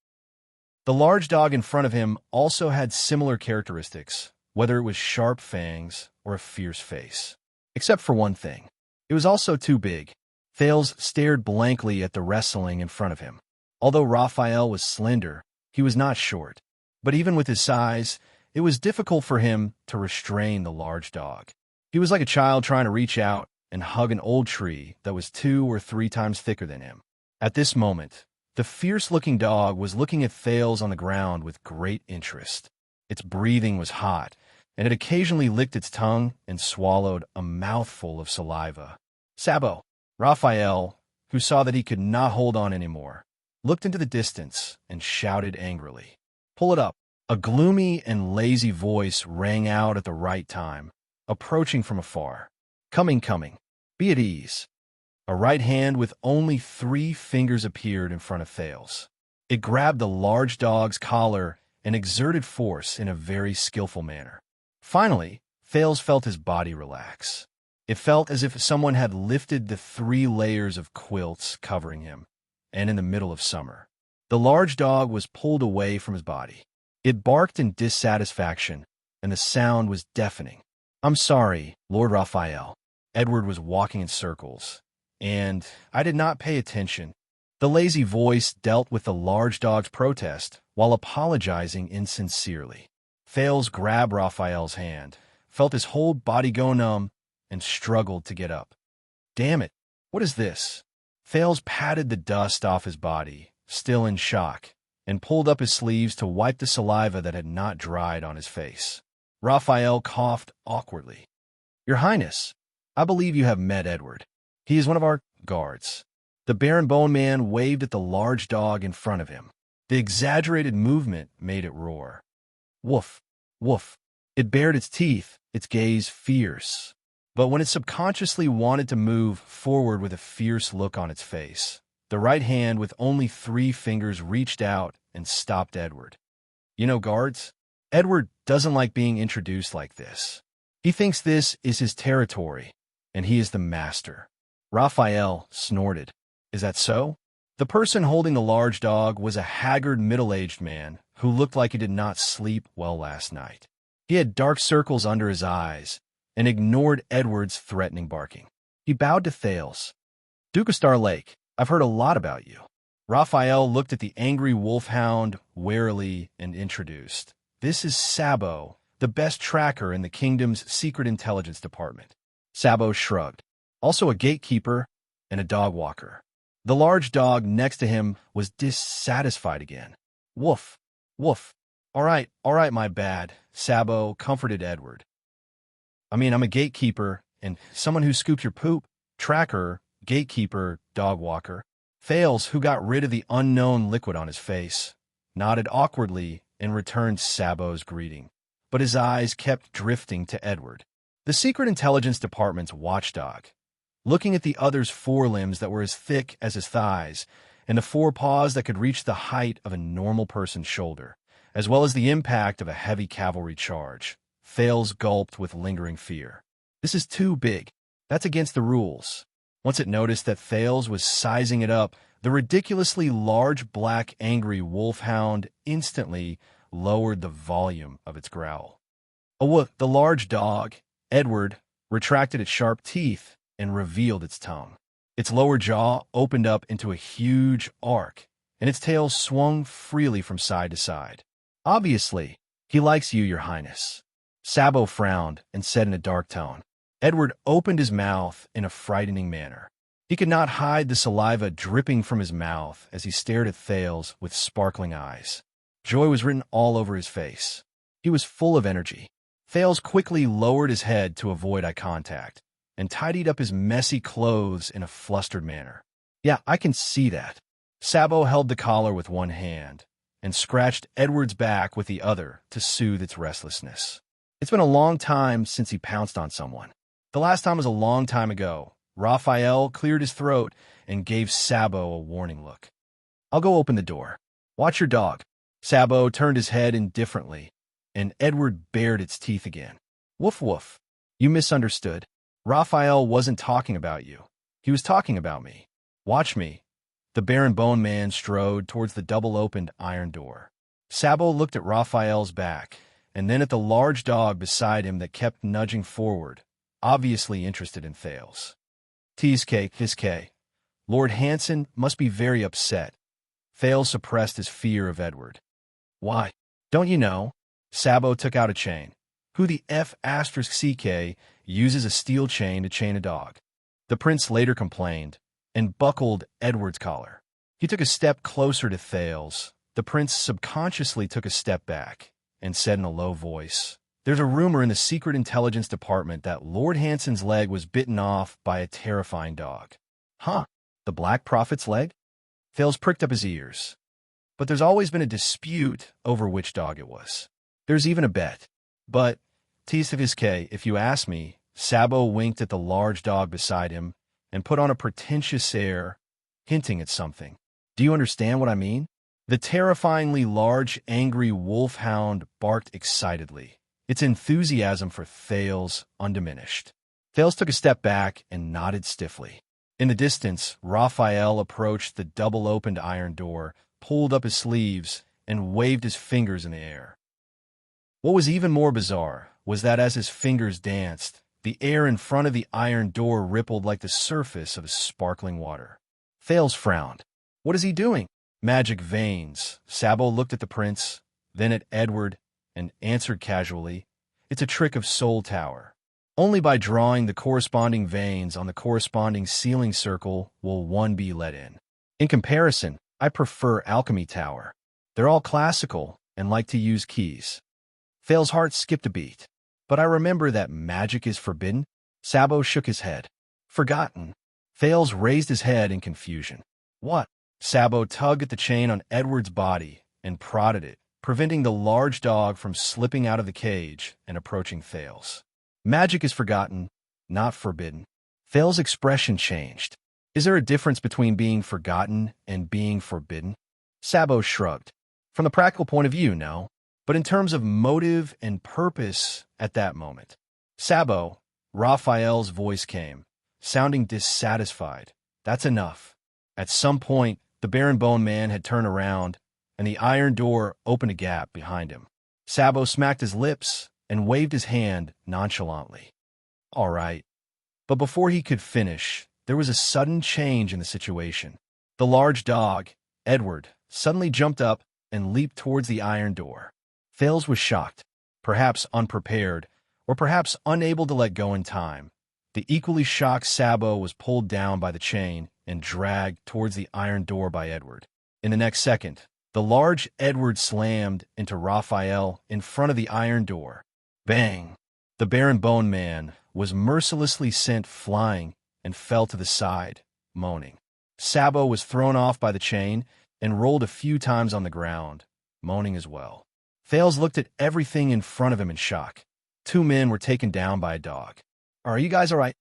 The large dog in front of him also had similar characteristics, whether it was sharp fangs or a fierce face. Except for one thing. It was also too big. Thales stared blankly at the wrestling in front of him. Although Raphael was slender, he was not short. But even with his size, it was difficult for him to restrain the large dog. He was like a child trying to reach out and hug an old tree that was 2 or 3 times thicker than him. At this moment, the fierce-looking dog was looking at Thales on the ground with great interest. Its breathing was hot, and it occasionally licked its tongue and swallowed a mouthful of saliva. Sabo, Raphael, who saw that he could not hold on anymore, looked into the distance and shouted angrily, "Pull it up!" A gloomy and lazy voice rang out at the right time, approaching from afar. Coming. Be at ease." A right hand with only 3 fingers appeared in front of Thales. It grabbed the large dog's collar and exerted force in a very skillful manner. Finally, Thales felt his body relax. It felt as if someone had lifted the 3 layers of quilts covering him, and in the middle of summer. The large dog was pulled away from his body. It barked in dissatisfaction, and the sound was deafening. "I'm sorry, Lord Raphael." Edward was walking in circles, and I did not pay attention. The lazy voice dealt with the large dog's protest while apologizing insincerely. Thales grabbed Raphael's hand, felt his whole body go numb, and struggled to get up. "Damn it, what is this?" Thales patted the dust off his body, still in shock, and pulled up his sleeves to wipe the saliva that had not dried on his face. Raphael coughed awkwardly. "Your Highness, I believe you have met Edward. He is one of our guards." The Baron Bone Man waved at the large dog in front of him. The exaggerated movement made it roar. Woof, woof. It bared its teeth, its gaze fierce. But when it subconsciously wanted to move forward with a fierce look on its face, the right hand with only 3 fingers reached out and stopped Edward. "You know, guards, Edward doesn't like being introduced like this. He thinks this is his territory, and he is the master." Raphael snorted. "Is that so?" The person holding the large dog was a haggard middle-aged man who looked like he did not sleep well last night. He had dark circles under his eyes and ignored Edward's threatening barking. He bowed to Thales. "Duke of Star Lake, I've heard a lot about you." Raphael looked at the angry wolfhound warily and introduced. "This is Sabo, the best tracker in the kingdom's secret intelligence department." Sabo shrugged. "Also a gatekeeper and a dog walker." The large dog next to him was dissatisfied again. "Woof, woof. All right, my bad," Sabo comforted Edward. "I'm a gatekeeper and someone who scoops your poop. Tracker, gatekeeper, dog walker." Thales, who got rid of the unknown liquid on his face, nodded awkwardly and returned Sabo's greeting, but his eyes kept drifting to Edward, the Secret Intelligence Department's watchdog, looking at the other's forelimbs that were as thick as his thighs, and the 4 paws that could reach the height of a normal person's shoulder, as well as the impact of a heavy cavalry charge. Thales gulped with lingering fear. "This is too big. That's against the rules." Once it noticed that Thales was sizing it up, the ridiculously large black angry wolfhound instantly lowered the volume of its growl. The large dog, Edward, retracted its sharp teeth and revealed its tongue. Its lower jaw opened up into a huge arc, and its tail swung freely from side to side. Obviously, He likes you, Your Highness. Sabo frowned and said in a dark tone. Edward opened his mouth in a frightening manner. He could not hide the saliva dripping from his mouth as he stared at Thales with sparkling eyes. Joy was written all over his face. He was full of energy. Thales quickly lowered his head to avoid eye contact and tidied up his messy clothes in a flustered manner. Yeah, I can see that. Sabo held the collar with one hand and scratched Edward's back with the other to soothe its restlessness. It's been a long time since he pounced on someone. The last time was a long time ago. Raphael cleared his throat and gave Sabo a warning look. I'll go open the door. Watch your dog. Sabo turned his head indifferently, and Edward bared its teeth again. Woof woof. You misunderstood. Raphael wasn't talking about you. He was talking about me. Watch me. The Baron Bone Man strode towards the double-opened iron door. Sabo looked at Raphael's back, and then at the large dog beside him that kept nudging forward, obviously interested in Thales. Teascake, Fiskay. Lord Hanson must be very upset. Thales suppressed his fear of Edward. Why? Don't you know? Sabo took out a chain. Who the F***CK uses a steel chain to chain a dog? The prince later complained and buckled Edward's collar. He took a step closer to Thales. The prince subconsciously took a step back and said in a low voice, There's a rumor in the Secret Intelligence Department that Lord Hanson's leg was bitten off by a terrifying dog. Huh? The Black Prophet's leg? Thales pricked up his ears. But there's always been a dispute over which dog it was. There's even a bet. But, T-K, if you ask me, Sabo winked at the large dog beside him and put on a pretentious air, hinting at something. Do you understand what I mean? The terrifyingly large, angry wolfhound barked excitedly, its enthusiasm for Thales undiminished. Thales took a step back and nodded stiffly. In the distance, Raphael approached the double-opened iron door, pulled up his sleeves, and waved his fingers in the air. What was even more bizarre was that as his fingers danced, the air in front of the iron door rippled like the surface of sparkling water. Thales frowned. What is he doing? Magic veins. Sabo looked at the prince, then at Edward, and answered casually, It's a trick of Soul Tower. Only by drawing the corresponding veins on the corresponding ceiling circle will one be let in. In comparison, I prefer Alchemy Tower. They're all classical and like to use keys. Thales' heart skipped a beat. But I remember that magic is forbidden. Sabo shook his head. Forgotten. Thales raised his head in confusion. What? Sabo tugged at the chain on Edward's body and prodded it, preventing the large dog from slipping out of the cage and approaching Thales. Magic is forgotten, not forbidden. Thales' expression changed. Is there a difference between being forgotten and being forbidden? Sabo shrugged. From the practical point of view, no. But in terms of motive and purpose at that moment. Sabo, Raphael's voice came, sounding dissatisfied. That's enough. At some point, the Baron Bone Man had turned around, and the iron door opened a gap behind him. Sabo smacked his lips and waved his hand nonchalantly. All right. But before he could finish, there was a sudden change in the situation. The large dog, Edward, suddenly jumped up and leaped towards the iron door. Thales was shocked, perhaps unprepared, or perhaps unable to let go in time. The equally shocked Sabo was pulled down by the chain and dragged towards the iron door by Edward. In the next second, the large Edward slammed into Raphael in front of the iron door. Bang! The Baron Bone Man was mercilessly sent flying and fell to the side, moaning. Sabo was thrown off by the chain and rolled a few times on the ground, moaning as well. Thales looked at everything in front of him in shock. Two men were taken down by a dog. Are you guys all right?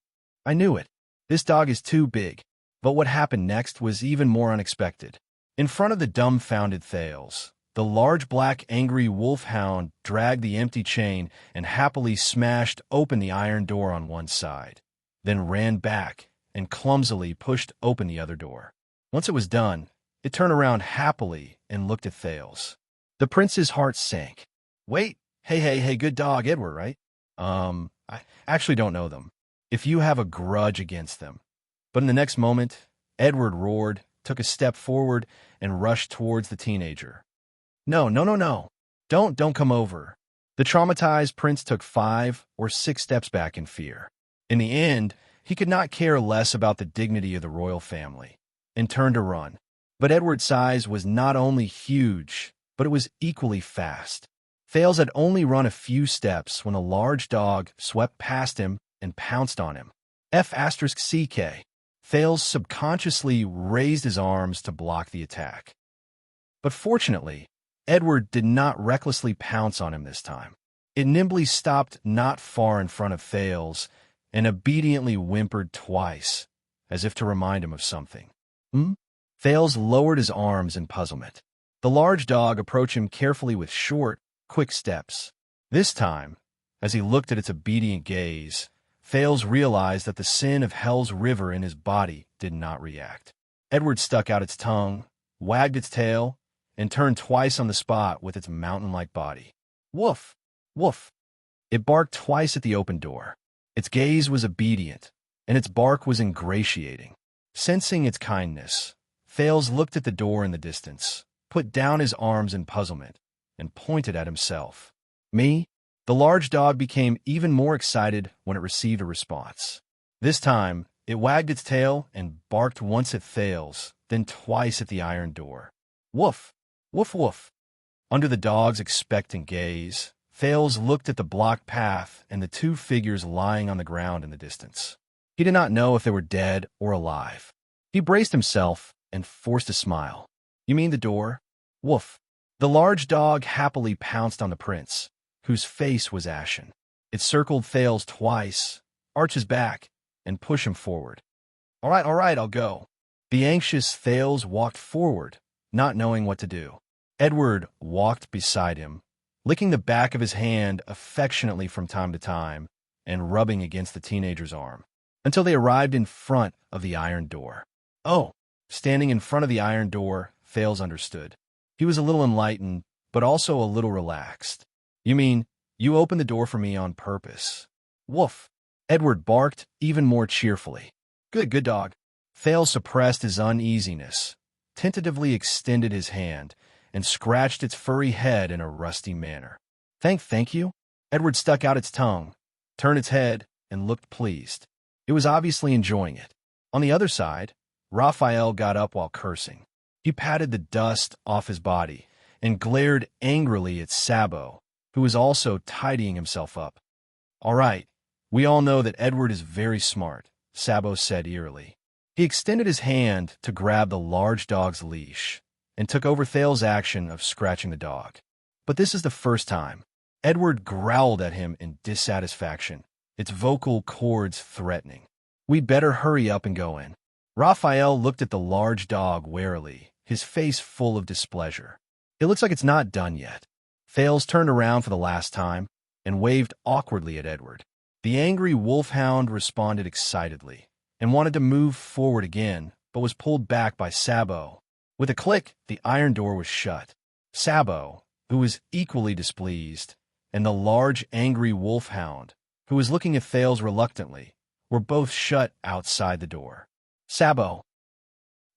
I knew it. This dog is too big. But what happened next was even more unexpected. In front of the dumbfounded Thales, the large black angry wolfhound dragged the empty chain and happily smashed open the iron door on one side, then ran back and clumsily pushed open the other door. Once it was done, it turned around happily and looked at Thales. The prince's heart sank. Wait, hey, good dog, Edward, right? I actually don't know them. If you have a grudge against them. But in the next moment, Edward roared, took a step forward, and rushed towards the teenager. No. Don't come over. The traumatized prince took 5 or 6 steps back in fear. In the end, he could not care less about the dignity of the royal family and turned to run. But Edward's size was not only huge, but it was equally fast. Thales had only run a few steps when a large dog swept past him and pounced on him. F***CK. Thales subconsciously raised his arms to block the attack. But fortunately, Edward did not recklessly pounce on him this time. It nimbly stopped not far in front of Thales and obediently whimpered twice, as if to remind him of something. Thales lowered his arms in puzzlement. The large dog approached him carefully with short, quick steps. This time, as he looked at its obedient gaze, Thales realized that the sin of Hell's river in his body did not react. Edward stuck out its tongue, wagged its tail, and turned twice on the spot with its mountain-like body. Woof! Woof! It barked twice at the open door. Its gaze was obedient, and its bark was ingratiating. Sensing its kindness, Thales looked at the door in the distance, put down his arms in puzzlement, and pointed at himself. Me? The large dog became even more excited when it received a response. This time, it wagged its tail and barked once at Thales, then twice at the iron door. Woof! Woof woof! Under the dog's expectant gaze, Thales looked at the blocked path and the 2 figures lying on the ground in the distance. He did not know if they were dead or alive. He braced himself and forced a smile. You mean the door? Woof! The large dog happily pounced on the prince, whose face was ashen. It circled Thales twice, arched his back, and pushed him forward. All right, I'll go. The anxious Thales walked forward, not knowing what to do. Edward walked beside him, licking the back of his hand affectionately from time to time and rubbing against the teenager's arm, until they arrived in front of the iron door. Oh, standing in front of the iron door, Thales understood. He was a little enlightened, but also a little relaxed. You mean, you opened the door for me on purpose? Woof! Edward barked even more cheerfully. Good dog. Thales suppressed his uneasiness, tentatively extended his hand, and scratched its furry head in a rusty manner. Thank you? Edward stuck out its tongue, turned its head, and looked pleased. It was obviously enjoying it. On the other side, Raphael got up while cursing. He patted the dust off his body and glared angrily at Sabo, who was also tidying himself up. All right, we all know that Edward is very smart, Sabo said eerily. He extended his hand to grab the large dog's leash and took over Thales' action of scratching the dog. But this is the first time. Edward growled at him in dissatisfaction, its vocal cords threatening. We'd better hurry up and go in. Raphael looked at the large dog warily, his face full of displeasure. It looks like it's not done yet. Thales turned around for the last time and waved awkwardly at Edward. The angry wolfhound responded excitedly and wanted to move forward again, but was pulled back by Sabo. With a click, the iron door was shut. Sabo, who was equally displeased, and the large angry wolfhound, who was looking at Thales reluctantly, were both shut outside the door. Sabo.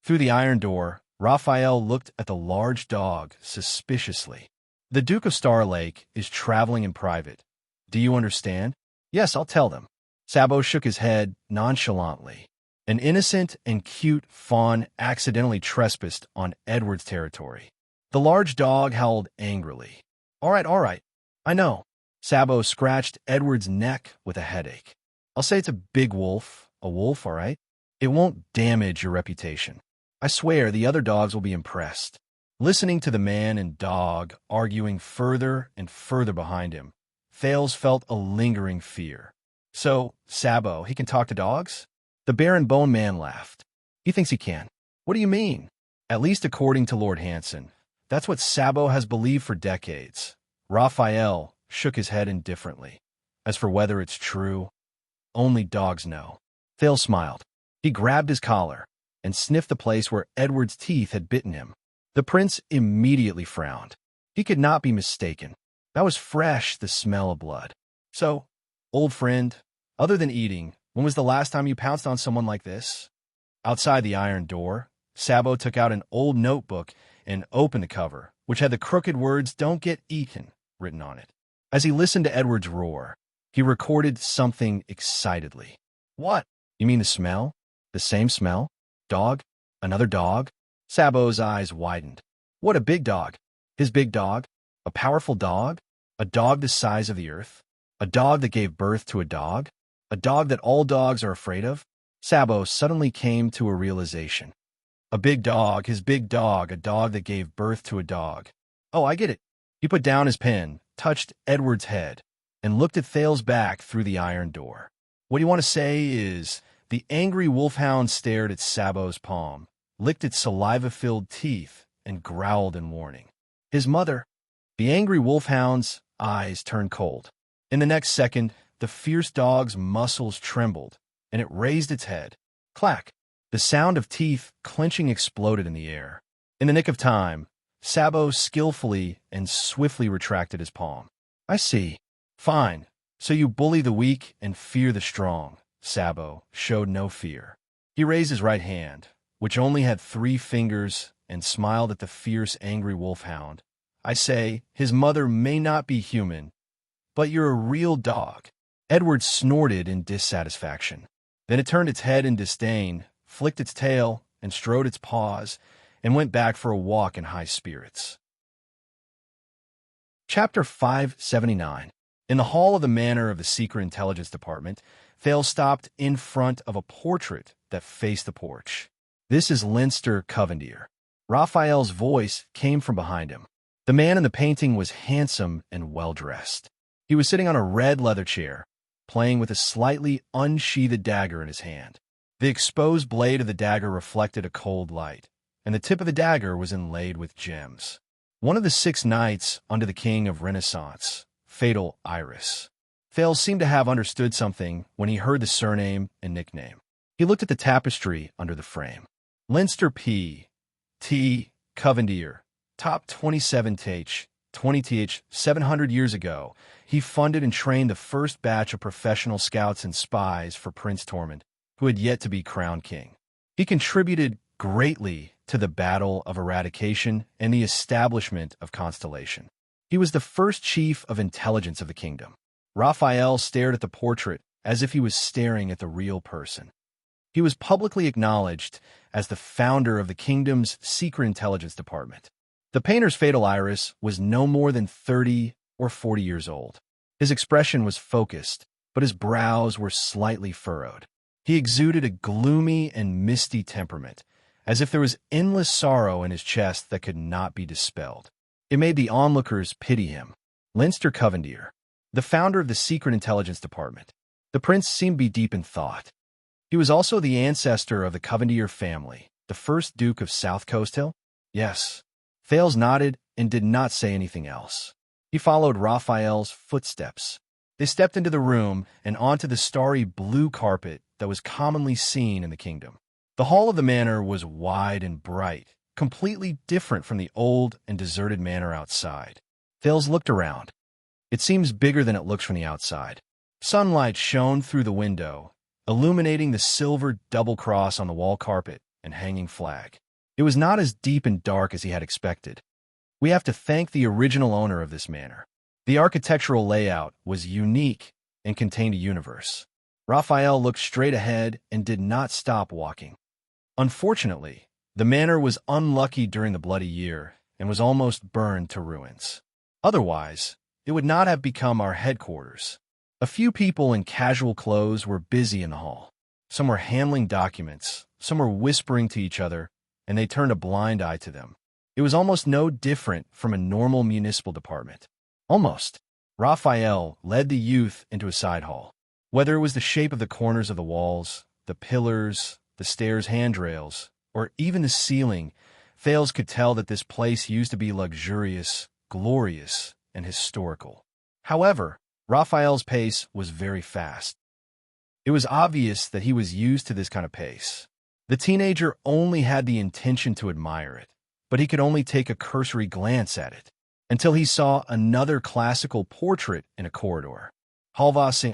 Through the iron door, Raphael looked at the large dog suspiciously. The Duke of Star Lake is traveling in private. Do you understand? Yes, I'll tell them. Sabo shook his head nonchalantly. An innocent and cute fawn accidentally trespassed on Edward's territory. The large dog howled angrily. All right. I know. Sabo scratched Edward's neck with a headache. I'll say it's a big wolf. A wolf, all right? It won't damage your reputation. I swear the other dogs will be impressed. Listening to the man and dog arguing further and further behind him, Thales felt a lingering fear. So, Sabo, he can talk to dogs? The Bear and Bone Man laughed. He thinks he can. What do you mean? At least according to Lord Hanson. That's what Sabo has believed for decades. Raphael shook his head indifferently. As for whether it's true, only dogs know. Thales smiled. He grabbed his collar and sniffed the place where Edward's teeth had bitten him. The prince immediately frowned. He could not be mistaken. That was fresh, the smell of blood. So, old friend, other than eating, when was the last time you pounced on someone like this? Outside the iron door, Sabo took out an old notebook and opened the cover, which had the crooked words, "Don't get eaten," written on it. As he listened to Edward's roar, he recorded something excitedly. What? You mean the smell? The same smell? Dog? Another dog? Sabo's eyes widened. What a big dog! His big dog? A powerful dog? A dog the size of the earth? A dog that gave birth to a dog? A dog that all dogs are afraid of? Sabo suddenly came to a realization. A big dog, his big dog, a dog that gave birth to a dog. Oh, I get it. He put down his pen, touched Edward's head, and looked at Thales' back through the iron door. What you want to say is, the angry wolfhound stared at Sabo's palm, licked its saliva-filled teeth, and growled in warning. His mother. The angry wolfhound's eyes turned cold. In the next second, the fierce dog's muscles trembled, and it raised its head. Clack! The sound of teeth clenching exploded in the air. In the nick of time, Sabo skillfully and swiftly retracted his palm. I see. Fine. So you bully the weak and fear the strong. Sabo showed no fear. He raised his right hand, which only had 3 fingers, and smiled at the fierce, angry wolfhound. I say, his mother may not be human, but you're a real dog. Edward snorted in dissatisfaction. Then it turned its head in disdain, flicked its tail, and strode its paws, and went back for a walk in high spirits. Chapter 579. In the hall of the manor of the Secret Intelligence Department, Thales stopped in front of a portrait that faced the porch. This is Leinster Covendier. Raphael's voice came from behind him. The man in the painting was handsome and well-dressed. He was sitting on a red leather chair, playing with a slightly unsheathed dagger in his hand. The exposed blade of the dagger reflected a cold light, and the tip of the dagger was inlaid with gems. One of the 6 knights under the king of Renaissance, Fatal Iris. Thales seemed to have understood something when he heard the surname and nickname. He looked at the tapestry under the frame. Leinster P. T. Covendier, top 27th, 20th, 700 years ago, he funded and trained the first batch of professional scouts and spies for Prince Tormund, who had yet to be crowned king. He contributed greatly to the Battle of Eradication and the establishment of Constellation. He was the first chief of intelligence of the kingdom. Raphael stared at the portrait as if he was staring at the real person. He was publicly acknowledged as the founder of the kingdom's secret intelligence department. The painter's Fatal Iris was no more than 30 or 40 years old. His expression was focused, but his brows were slightly furrowed. He exuded a gloomy and misty temperament, as if there was endless sorrow in his chest that could not be dispelled. It made the onlookers pity him. Leinster Covendier, the founder of the Secret Intelligence Department. The prince seemed to be deep in thought. He was also the ancestor of the Covendier family, the first Duke of South Coast Hill? Yes. Thales nodded and did not say anything else. He followed Raphael's footsteps. They stepped into the room and onto the starry blue carpet that was commonly seen in the kingdom. The hall of the manor was wide and bright, completely different from the old and deserted manor outside. Thales looked around. It seems bigger than it looks from the outside. Sunlight shone through the window, illuminating the silver double cross on the wall carpet and hanging flag. It was not as deep and dark as he had expected. We have to thank the original owner of this manor. The architectural layout was unique and contained a universe. Raphael looked straight ahead and did not stop walking. Unfortunately, the manor was unlucky during the Bloody Year and was almost burned to ruins. Otherwise, it would not have become our headquarters. A few people in casual clothes were busy in the hall. Some were handling documents, some were whispering to each other, and they turned a blind eye to them. It was almost no different from a normal municipal department. Almost. Raphael led the youth into a side hall. Whether it was the shape of the corners of the walls, the pillars, the stairs' handrails, or even the ceiling, Thales could tell that this place used to be luxurious, glorious, and historical. However, Raphael's pace was very fast. It was obvious that he was used to this kind of pace. The teenager only had the intention to admire it, but he could only take a cursory glance at it, until he saw another classical portrait in a corridor. Halvas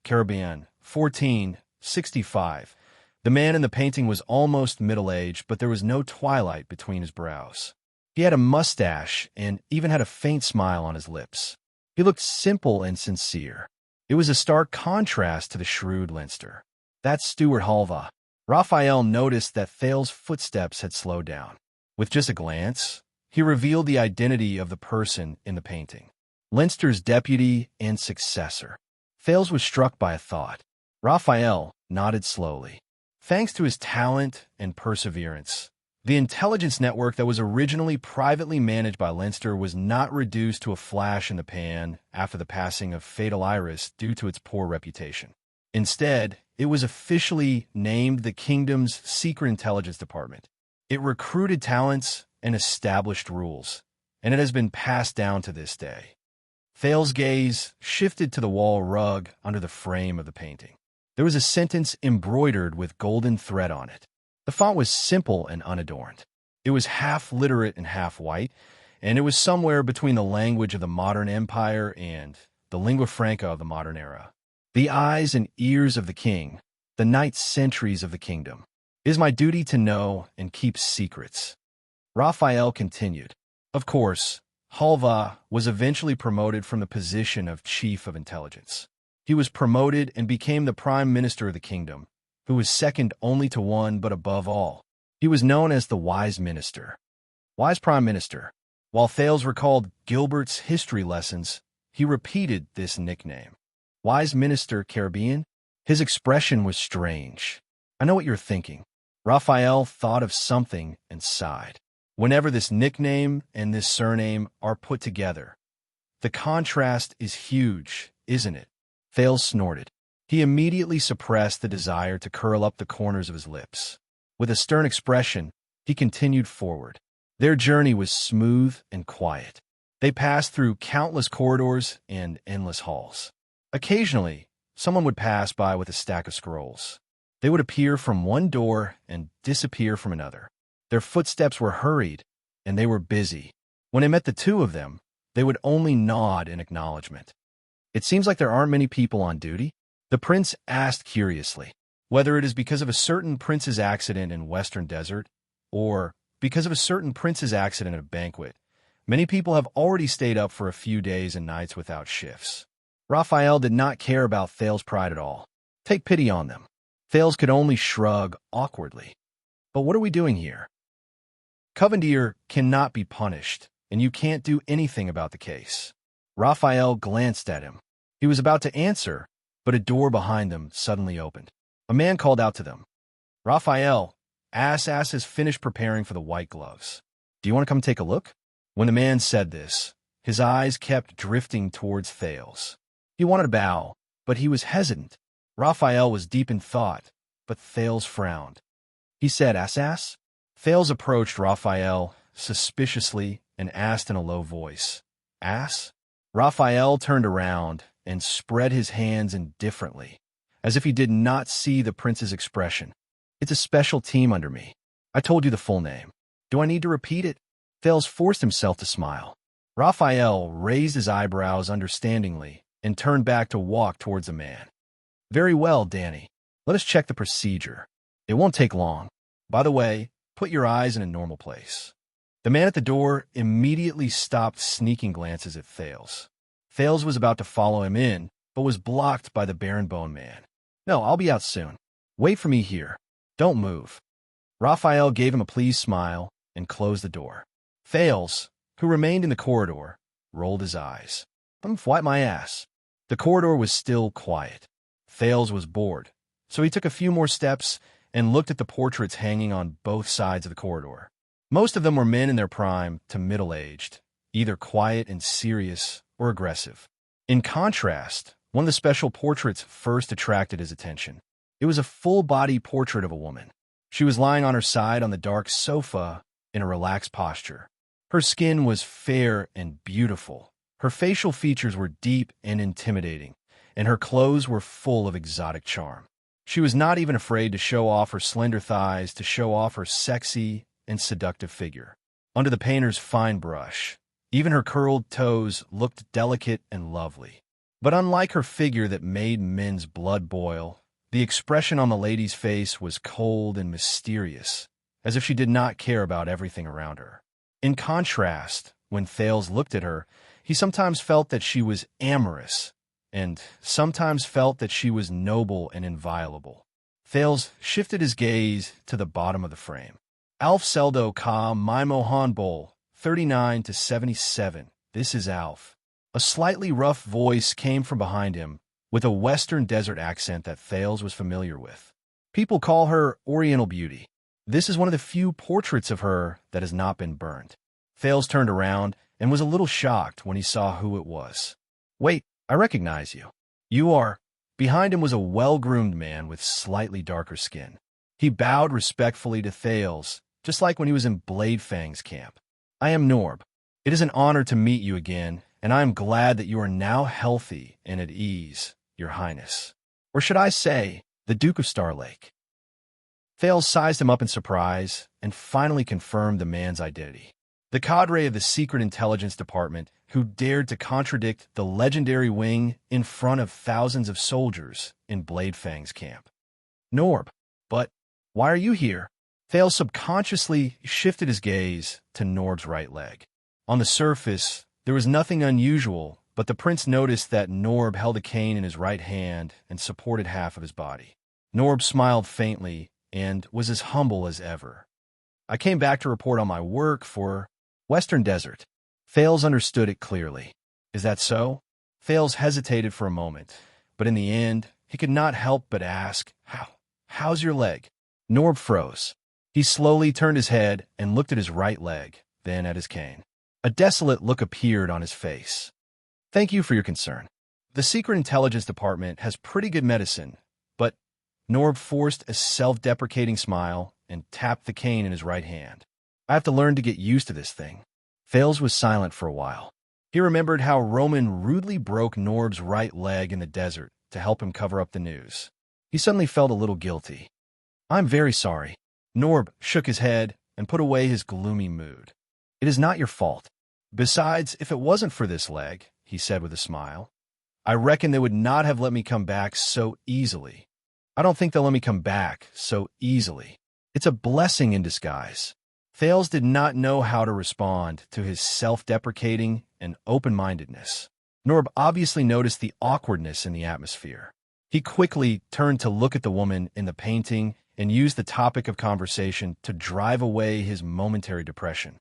Caribbean, 1465. The man in the painting was almost middle-aged, but there was no twilight between his brows. He had a mustache and even had a faint smile on his lips. He looked simple and sincere. It was a stark contrast to the shrewd Leinster. That's Stuart Halva. Raphael noticed that Thale's footsteps had slowed down. With just a glance, he revealed the identity of the person in the painting. Leinster's deputy and successor. Thales was struck by a thought. Raphael nodded slowly. Thanks to his talent and perseverance, the intelligence network that was originally privately managed by Leinster was not reduced to a flash in the pan after the passing of Fatal Iris due to its poor reputation. Instead, it was officially named the kingdom's secret intelligence department. It recruited talents and established rules, and it has been passed down to this day. Thale's gaze shifted to the wall rug under the frame of the painting. There was a sentence embroidered with golden thread on it. The font was simple and unadorned. It was half literate and half white, and it was somewhere between the language of the modern empire and the lingua franca of the modern era. The eyes and ears of the king, the night sentries of the kingdom. It is my duty to know and keep secrets. Raphael continued. Of course, Halva was eventually promoted from the position of chief of intelligence. He was promoted and became the prime minister of the kingdom, who was second only to one but above all. He was known as the Wise Minister. Wise Prime Minister. While Thales recalled Gilbert's history lessons, he repeated this nickname. Wise Minister Caribbean? His expression was strange. I know what you're thinking. Raphael thought of something and sighed. Whenever this nickname and this surname are put together, the contrast is huge, isn't it? Thales snorted. He immediately suppressed the desire to curl up the corners of his lips. With a stern expression, he continued forward. Their journey was smooth and quiet. They passed through countless corridors and endless halls. Occasionally, someone would pass by with a stack of scrolls. They would appear from one door and disappear from another. Their footsteps were hurried, and they were busy. When they met the two of them, they would only nod in acknowledgement. It seems like there aren't many people on duty, the prince asked curiously. Whether it is because of a certain prince's accident in Western Desert, or because of a certain prince's accident at a banquet, many people have already stayed up for a few days and nights without shifts. Raphael did not care about Thales' pride at all. Take pity on them. Thales could only shrug awkwardly. But what are we doing here? Covendier cannot be punished, and you can't do anything about the case. Raphael glanced at him. He was about to answer, but a door behind them suddenly opened. A man called out to them. Raphael, Ass has finished preparing for the white gloves. Do you want to come take a look? When the man said this, his eyes kept drifting towards Thales. He wanted to bow, but he was hesitant. Raphael was deep in thought, but Thales frowned. He said, Ass? Thales approached Raphael suspiciously and asked in a low voice, Ass? Raphael turned around and spread his hands indifferently, as if he did not see the prince's expression. It's a special team under me. I told you the full name. Do I need to repeat it? Thales forced himself to smile. Raphael raised his eyebrows understandingly and turned back to walk towards the man. Very well, Danny. Let us check the procedure. It won't take long. By the way, put your eyes in a normal place. The man at the door immediately stopped sneaking glances at Thales. Thales was about to follow him in, but was blocked by the Baron Bone Man. No, I'll be out soon. Wait for me here. Don't move. Raphael gave him a pleased smile and closed the door. Thales, who remained in the corridor, rolled his eyes. Wipe my ass. The corridor was still quiet. Thales was bored, so he took a few more steps and looked at the portraits hanging on both sides of the corridor. Most of them were men in their prime to middle-aged, either quiet and serious or aggressive. In contrast, one of the special portraits first attracted his attention. It was a full-body portrait of a woman. She was lying on her side on the dark sofa in a relaxed posture. Her skin was fair and beautiful. Her facial features were deep and intimidating, and her clothes were full of exotic charm. She was not even afraid to show off her slender thighs, to show off her sexy and seductive figure. Under the painter's fine brush, even her curled toes looked delicate and lovely. But unlike her figure that made men's blood boil, the expression on the lady's face was cold and mysterious, as if she did not care about everything around her. In contrast, when Thales looked at her, He sometimes felt that she was amorous, and sometimes felt that she was noble and inviolable. Thales shifted his gaze to the bottom of the frame. Alf Seldo Ka Mimo Hanbol, 39 to 77. This is Alf. A slightly rough voice came from behind him, with a western desert accent that Thales was familiar with. People call her Oriental Beauty. This is one of the few portraits of her that has not been burned. Thales turned around and was a little shocked when he saw who it was. Wait, I recognize you. You are. Behind him was a well-groomed man with slightly darker skin. He bowed respectfully to Thales, just like when he was in Blade Fang's camp. I am Norb. It is an honor to meet you again, and I am glad that you are now healthy and at ease, Your Highness. Or should I say, the Duke of Starlake. Thales sized him up in surprise and finally confirmed the man's identity. The cadre of the Secret Intelligence Department who dared to contradict the legendary wing in front of thousands of soldiers in Blade Fang's camp. Norb, but why are you here? Thales subconsciously shifted his gaze to Norb's right leg. On the surface, there was nothing unusual, but the prince noticed that Norb held a cane in his right hand and supported half of his body. Norb smiled faintly and was as humble as ever. I came back to report on my work for Western Desert. Thales understood it clearly. Is that so? Thales hesitated for a moment, but in the end, he could not help but ask, How's your leg? Norb froze. He slowly turned his head and looked at his right leg, then at his cane. A desolate look appeared on his face. Thank you for your concern. The Secret Intelligence Department has pretty good medicine, but Norb forced a self-deprecating smile and tapped the cane in his right hand. I have to learn to get used to this thing. Thales was silent for a while. He remembered how Roman rudely broke Norb's right leg in the desert to help him cover up the news. He suddenly felt a little guilty. I'm very sorry. Norb shook his head and put away his gloomy mood. It is not your fault. Besides, if it wasn't for this leg, he said with a smile, I reckon they would not have let me come back so easily. I don't think they'll let me come back so easily. It's a blessing in disguise. Thales did not know how to respond to his self-deprecating and open-mindedness. Norb obviously noticed the awkwardness in the atmosphere. He quickly turned to look at the woman in the painting and used the topic of conversation to drive away his momentary depression.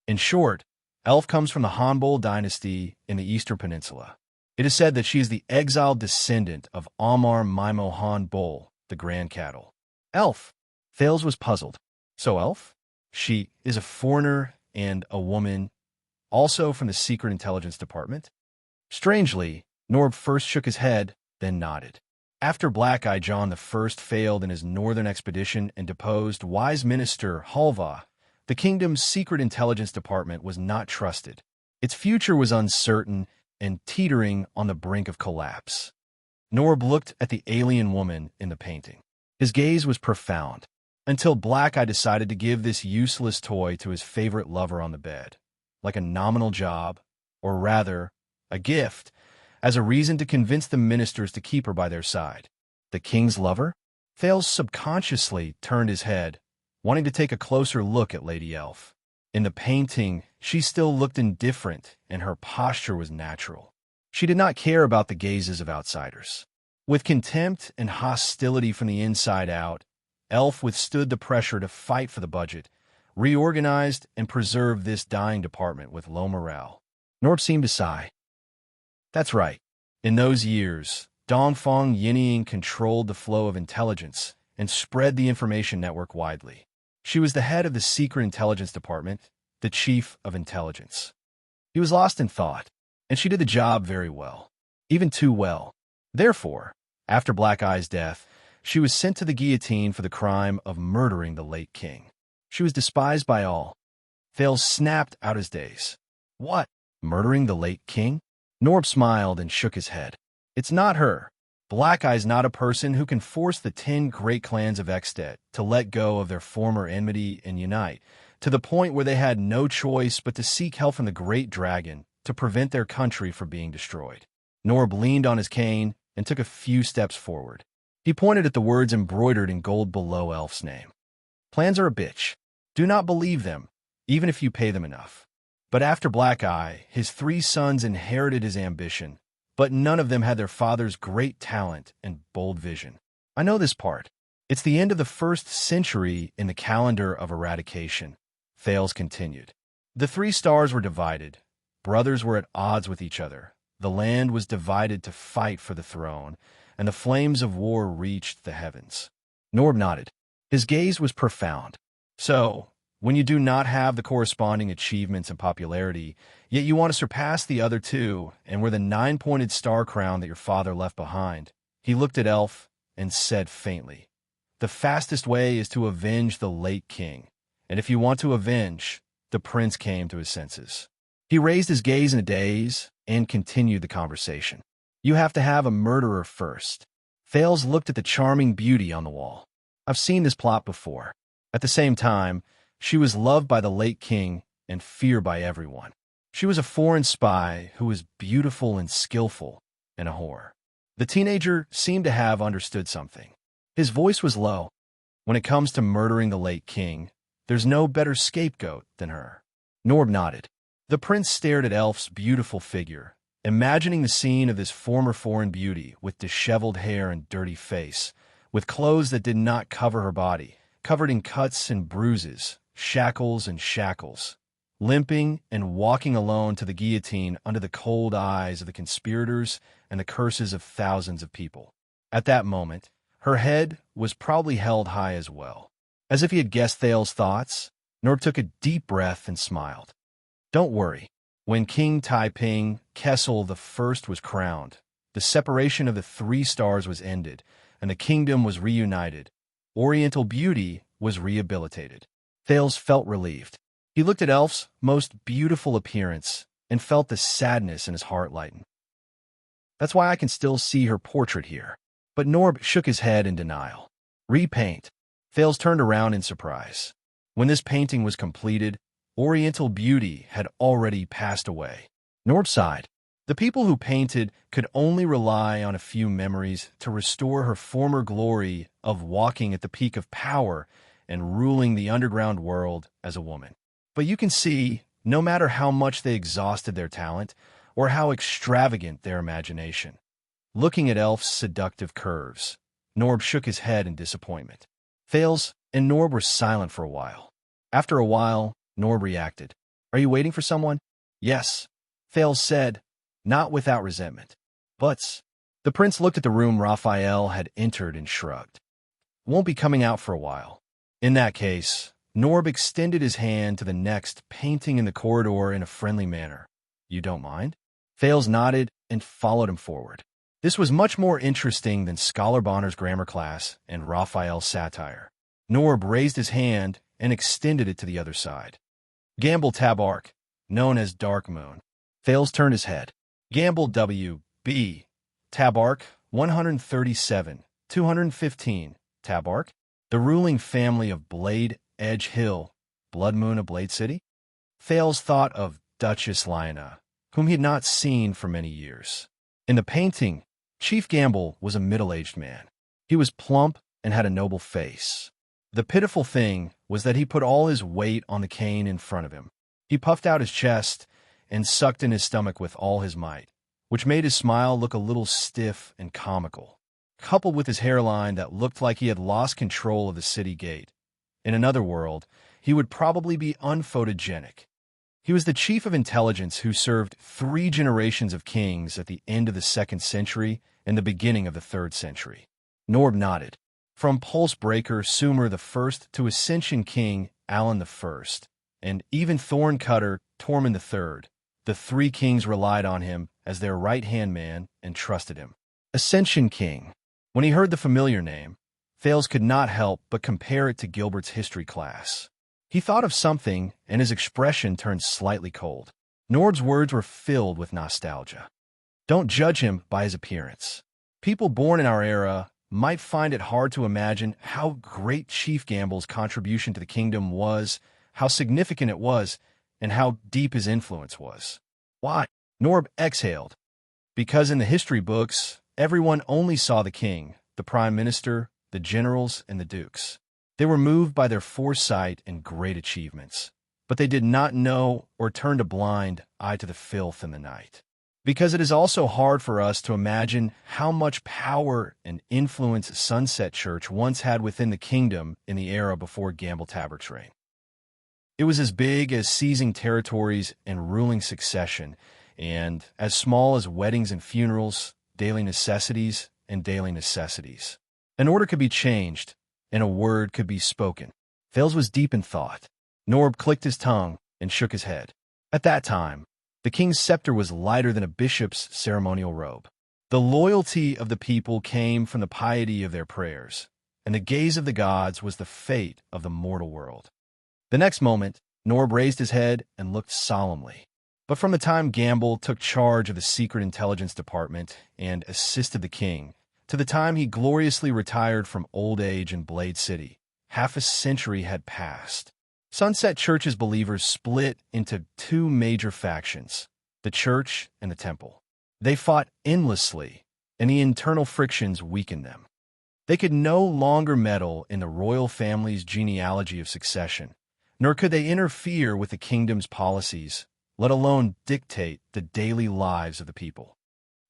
In short, Elf comes from the Hanbol dynasty in the Eastern Peninsula. It is said that she is the exiled descendant of Amar Mimo Hanbol, the Grand Cattle. Elf. Thales was puzzled. So Elf? She is a foreigner and a woman, also from the Secret Intelligence Department? Strangely, Norb first shook his head, then nodded. After Black-Eye John I failed in his northern expedition and deposed wise minister Halva, the kingdom's Secret Intelligence Department was not trusted. Its future was uncertain and teetering on the brink of collapse. Norb looked at the alien woman in the painting. His gaze was profound, until Black-Eye decided to give this useless toy to his favorite lover on the bed, like a nominal job, or rather, a gift, as a reason to convince the ministers to keep her by their side. The king's lover? Thales subconsciously turned his head, wanting to take a closer look at Lady Elf. In the painting, she still looked indifferent, and her posture was natural. She did not care about the gazes of outsiders. With contempt and hostility from the inside out, Elf withstood the pressure to fight for the budget, reorganized and preserved this dying department with low morale. Norb seemed to sigh. That's right. In those years, Dongfang Yinying controlled the flow of intelligence and spread the information network widely. She was the head of the Secret Intelligence Department, the chief of intelligence. He was lost in thought, and she did the job very well, even too well. Therefore, after Black-Eye's death, she was sent to the guillotine for the crime of murdering the late king. She was despised by all. Thales snapped out his daze. What? Murdering the late king? Norb smiled and shook his head. It's not her. Black-Eye's not a person who can force the 10 great clans of Extet to let go of their former enmity and unite, to the point where they had no choice but to seek help from the great dragon to prevent their country from being destroyed. Norb leaned on his cane and took a few steps forward. He pointed at the words embroidered in gold below Elf's name. Plans are a bitch. Do not believe them, even if you pay them enough. But after Black Eye, his 3 sons inherited his ambition, but none of them had their father's great talent and bold vision. I know this part. It's the end of the 1st century in the calendar of eradication, Thales continued. The 3 stars were divided. Brothers were at odds with each other. The land was divided to fight for the throne, and the flames of war reached the heavens. Norb nodded. His gaze was profound. So, when you do not have the corresponding achievements and popularity, yet you want to surpass the other 2, and wear the 9-pointed star crown that your father left behind, he looked at Elf and said faintly, "The fastest way is to avenge the late king, and if you want to avenge," the prince came to his senses. He raised his gaze in a daze and continued the conversation. "You have to have a murderer first." Thales looked at the charming beauty on the wall. "I've seen this plot before." At the same time, she was loved by the late king and feared by everyone. She was a foreign spy who was beautiful and skillful, and a whore. The teenager seemed to have understood something. His voice was low. "When it comes to murdering the late king, there's no better scapegoat than her." Norb nodded. The prince stared at Elf's beautiful figure, imagining the scene of this former foreign beauty with disheveled hair and dirty face, with clothes that did not cover her body, covered in cuts and bruises, shackles, limping and walking alone to the guillotine under the cold eyes of the conspirators and the curses of thousands of people. At that moment, her head was probably held high as well. As if he had guessed Thales' thoughts, Norb took a deep breath and smiled. "Don't worry. When King Taiping Kessel I was crowned, the separation of the 3 stars was ended, and the kingdom was reunited. Oriental beauty was rehabilitated." Thales felt relieved. He looked at Elf's most beautiful appearance and felt the sadness in his heart lighten. "That's why I can still see her portrait here." But Norb shook his head in denial. "Repaint." Thales turned around in surprise. When this painting was completed, Oriental beauty had already passed away. Norb sighed. The people who painted could only rely on a few memories to restore her former glory of walking at the peak of power and ruling the underground world as a woman. But you can see, no matter how much they exhausted their talent, or how extravagant their imagination. Looking at Elf's seductive curves, Norb shook his head in disappointment. Thales and Norb were silent for a while. After a while, Norb reacted. "Are you waiting for someone?" "Yes," Thales said, not without resentment. "But..." The prince looked at the room Raphael had entered and shrugged. "Won't be coming out for a while." In that case, Norb extended his hand to the next painting in the corridor in a friendly manner. "You don't mind?" Thales nodded and followed him forward. This was much more interesting than Scholar Bonner's grammar class and Raphael's satire. Norb raised his hand and extended it to the other side. "Gamble Tabark, known as Dark Moon." Thales turned his head. "Gamble W.B. Tabark, 137, 215, Tabark, the ruling family of Blade Edge Hill, Blood Moon of Blade City?" Thales thought of Duchess Lyanna, whom he had not seen for many years. In the painting, Chief Gamble was a middle-aged man. He was plump and had a noble face. The pitiful thing was that he put all his weight on the cane in front of him. He puffed out his chest and sucked in his stomach with all his might, which made his smile look a little stiff and comical, coupled with his hairline that looked like he had lost control of the city gate. In another world, he would probably be unphotogenic. He was the chief of intelligence who served 3 generations of kings at the end of the 2nd century and the beginning of the 3rd century. Norb nodded. From Pulse Breaker Sumer I to Ascension King Alan I, and even Thorn Cutter Tormund III, the 3 kings relied on him as their right-hand man and trusted him. Ascension King. When he heard the familiar name, Thales could not help but compare it to Gilbert's history class. He thought of something, and his expression turned slightly cold. Norb's words were filled with nostalgia. "Don't judge him by his appearance. People born in our era might find it hard to imagine how great Chief Gamble's contribution to the kingdom was, how significant it was, and how deep his influence was." "Why?" Norb exhaled. "Because in the history books, everyone only saw the king, the prime minister, the generals, and the dukes. They were moved by their foresight and great achievements. but they did not know or turned a blind eye to the filth in the night. Because it is also hard for us to imagine how much power and influence Sunset Church once had within the kingdom in the era before Gamble Tabert's reign. It was as big as seizing territories and ruling succession, and as small as weddings and funerals, daily necessities and daily necessities. An order could be changed, and a word could be spoken. Thales was deep in thought. Norb clicked his tongue and shook his head. At that time, the king's scepter was lighter than a bishop's ceremonial robe. The loyalty of the people came from the piety of their prayers, and the gaze of the gods was the fate of the mortal world. The next moment, Norb raised his head and looked solemnly. But from the time Gamble took charge of the Secret Intelligence Department and assisted the king, to the time he gloriously retired from old age in Blade City, half a century had passed. Sunset Church's believers split into two major factions, the church and the temple. They fought endlessly, and the internal frictions weakened them. They could no longer meddle in the royal family's genealogy of succession, nor could they interfere with the kingdom's policies, let alone dictate the daily lives of the people.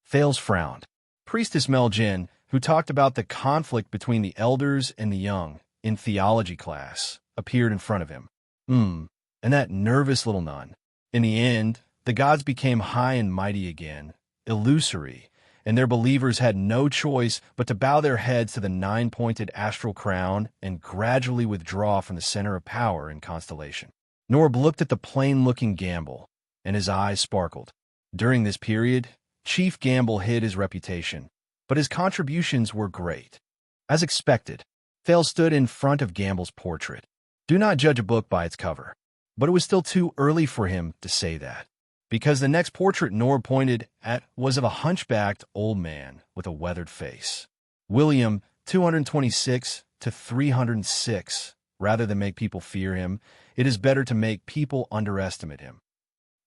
Thales frowned. Priestess Meljin, who talked about the conflict between the elders and the young in theology class, appeared in front of him. And that nervous little nun. In the end, the gods became high and mighty again, illusory, and their believers had no choice but to bow their heads to the nine-pointed astral crown and gradually withdraw from the center of power in Constellation. Norb looked at the plain-looking Gamble, and his eyes sparkled. During this period, Chief Gamble hid his reputation, but his contributions were great. As expected, Thales stood in front of Gamble's portrait. Do not judge a book by its cover. But it was still too early for him to say that, because the next portrait Norb pointed at was of a hunchbacked old man with a weathered face. William, 226 to 306. Rather than make people fear him, it is better to make people underestimate him.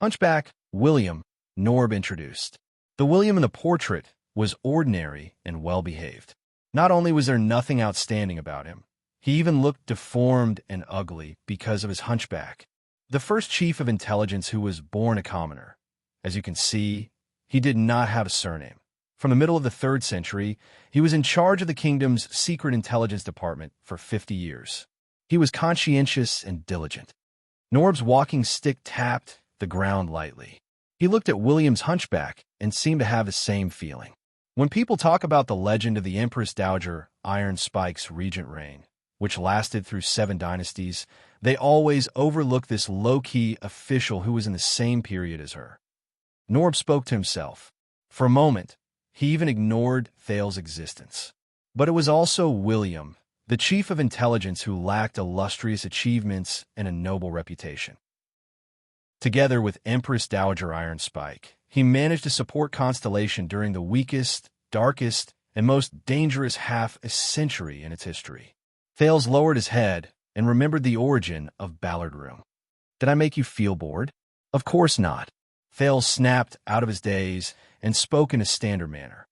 Hunchback William, Norb introduced. The William in the portrait was ordinary and well-behaved. Not only was there nothing outstanding about him, he even looked deformed and ugly because of his hunchback. The first chief of intelligence who was born a commoner. As you can see, he did not have a surname. From the middle of the 3rd century, he was in charge of the kingdom's secret intelligence department for 50 years. He was conscientious and diligent. Norb's walking stick tapped the ground lightly. He looked at William's hunchback and seemed to have the same feeling. When people talk about the legend of the Empress Dowager Iron Spike's regent reign, which lasted through 7 dynasties, they always overlook this low-key official who was in the same period as her. Norb spoke to himself. For a moment, he even ignored Thales' existence. But it was also William, the chief of intelligence, who lacked illustrious achievements and a noble reputation. Together with Empress Dowager Iron Spike, he managed to support Constellation during the weakest, darkest, and most dangerous half a century in its history. Thales lowered his head and remembered the origin of Ballard Room. Did I make you feel bored? Of course not. Thales snapped out of his daze and spoke in a standard manner.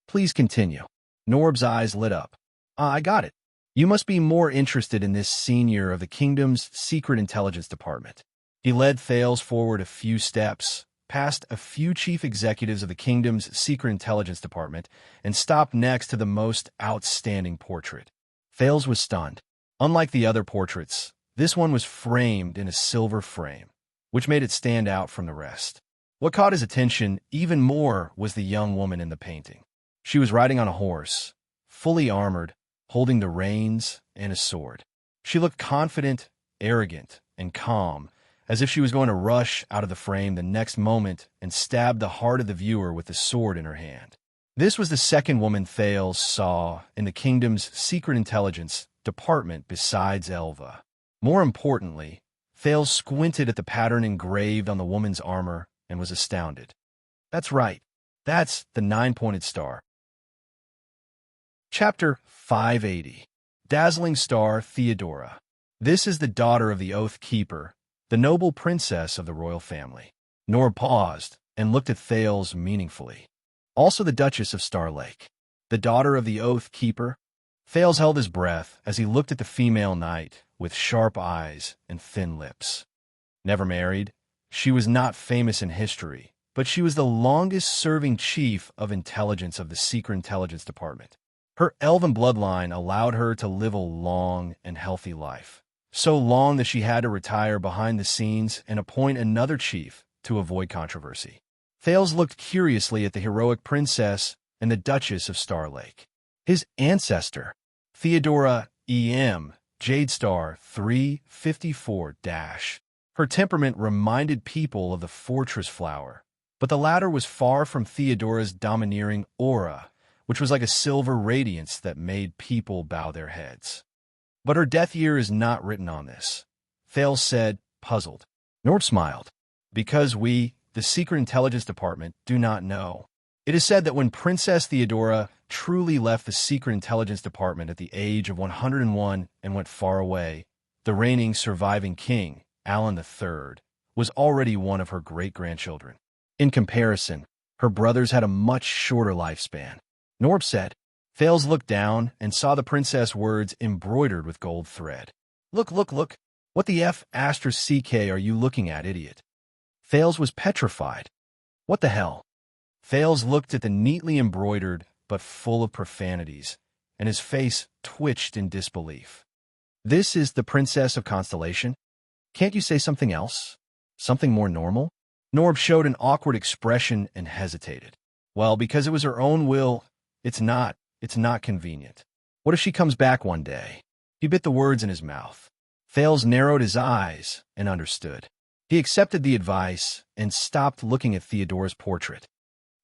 Please continue. Norb's eyes lit up. I got it. You must be more interested in this senior of the kingdom's secret intelligence department. He led Thales forward a few steps, past a few chief executives of the kingdom's secret intelligence department, and stopped next to the most outstanding portrait. Thales was stunned. Unlike the other portraits, this one was framed in a silver frame, which made it stand out from the rest. What caught his attention even more was the young woman in the painting. She was riding on a horse, fully armored, holding the reins and a sword. She looked confident, arrogant, and calm, as if she was going to rush out of the frame the next moment and stab the heart of the viewer with the sword in her hand. This was the second woman Thales saw in the kingdom's secret intelligence department besides Elva. More importantly, Thales squinted at the pattern engraved on the woman's armor and was astounded. That's right. That's the 9-pointed star. Chapter 580. Dazzling Star Theodora. This is the daughter of the Oath Keeper, the noble princess of the royal family. Norb paused and looked at Thales meaningfully. Also the Duchess of Star Lake, the daughter of the Oath Keeper. Thales held his breath as he looked at the female knight with sharp eyes and thin lips. Never married, she was not famous in history, but she was the longest-serving chief of intelligence of the Secret Intelligence Department. Her elven bloodline allowed her to live a long and healthy life, so long that she had to retire behind the scenes and appoint another chief to avoid controversy. Thales looked curiously at the heroic princess and the Duchess of Star Lake. His ancestor, Theodora E.M., Jade Star 354-. Her temperament reminded people of the fortress flower, but the latter was far from Theodora's domineering aura, which was like a silver radiance that made people bow their heads. But her death year is not written on this, Thales said, puzzled. Norb smiled. Because we, the Secret Intelligence Department, do not know. It is said that when Princess Theodora truly left the Secret Intelligence Department at the age of 101 and went far away, the reigning surviving king, Alan III, was already one of her great-grandchildren. In comparison, her brothers had a much shorter lifespan. Norb said. Thales looked down and saw the princess words embroidered with gold thread. Look, look, look. What the F***ck are you looking at, idiot? Thales was petrified. What the hell? Thales looked at the neatly embroidered but full of profanities, and his face twitched in disbelief. This is the Princess of Constellation? Can't you say something else? Something more normal? Norb showed an awkward expression and hesitated. Well, because it was her own will, it's not convenient. What if she comes back one day? He bit the words in his mouth. Thales narrowed his eyes and understood. He accepted the advice and stopped looking at Theodora's portrait.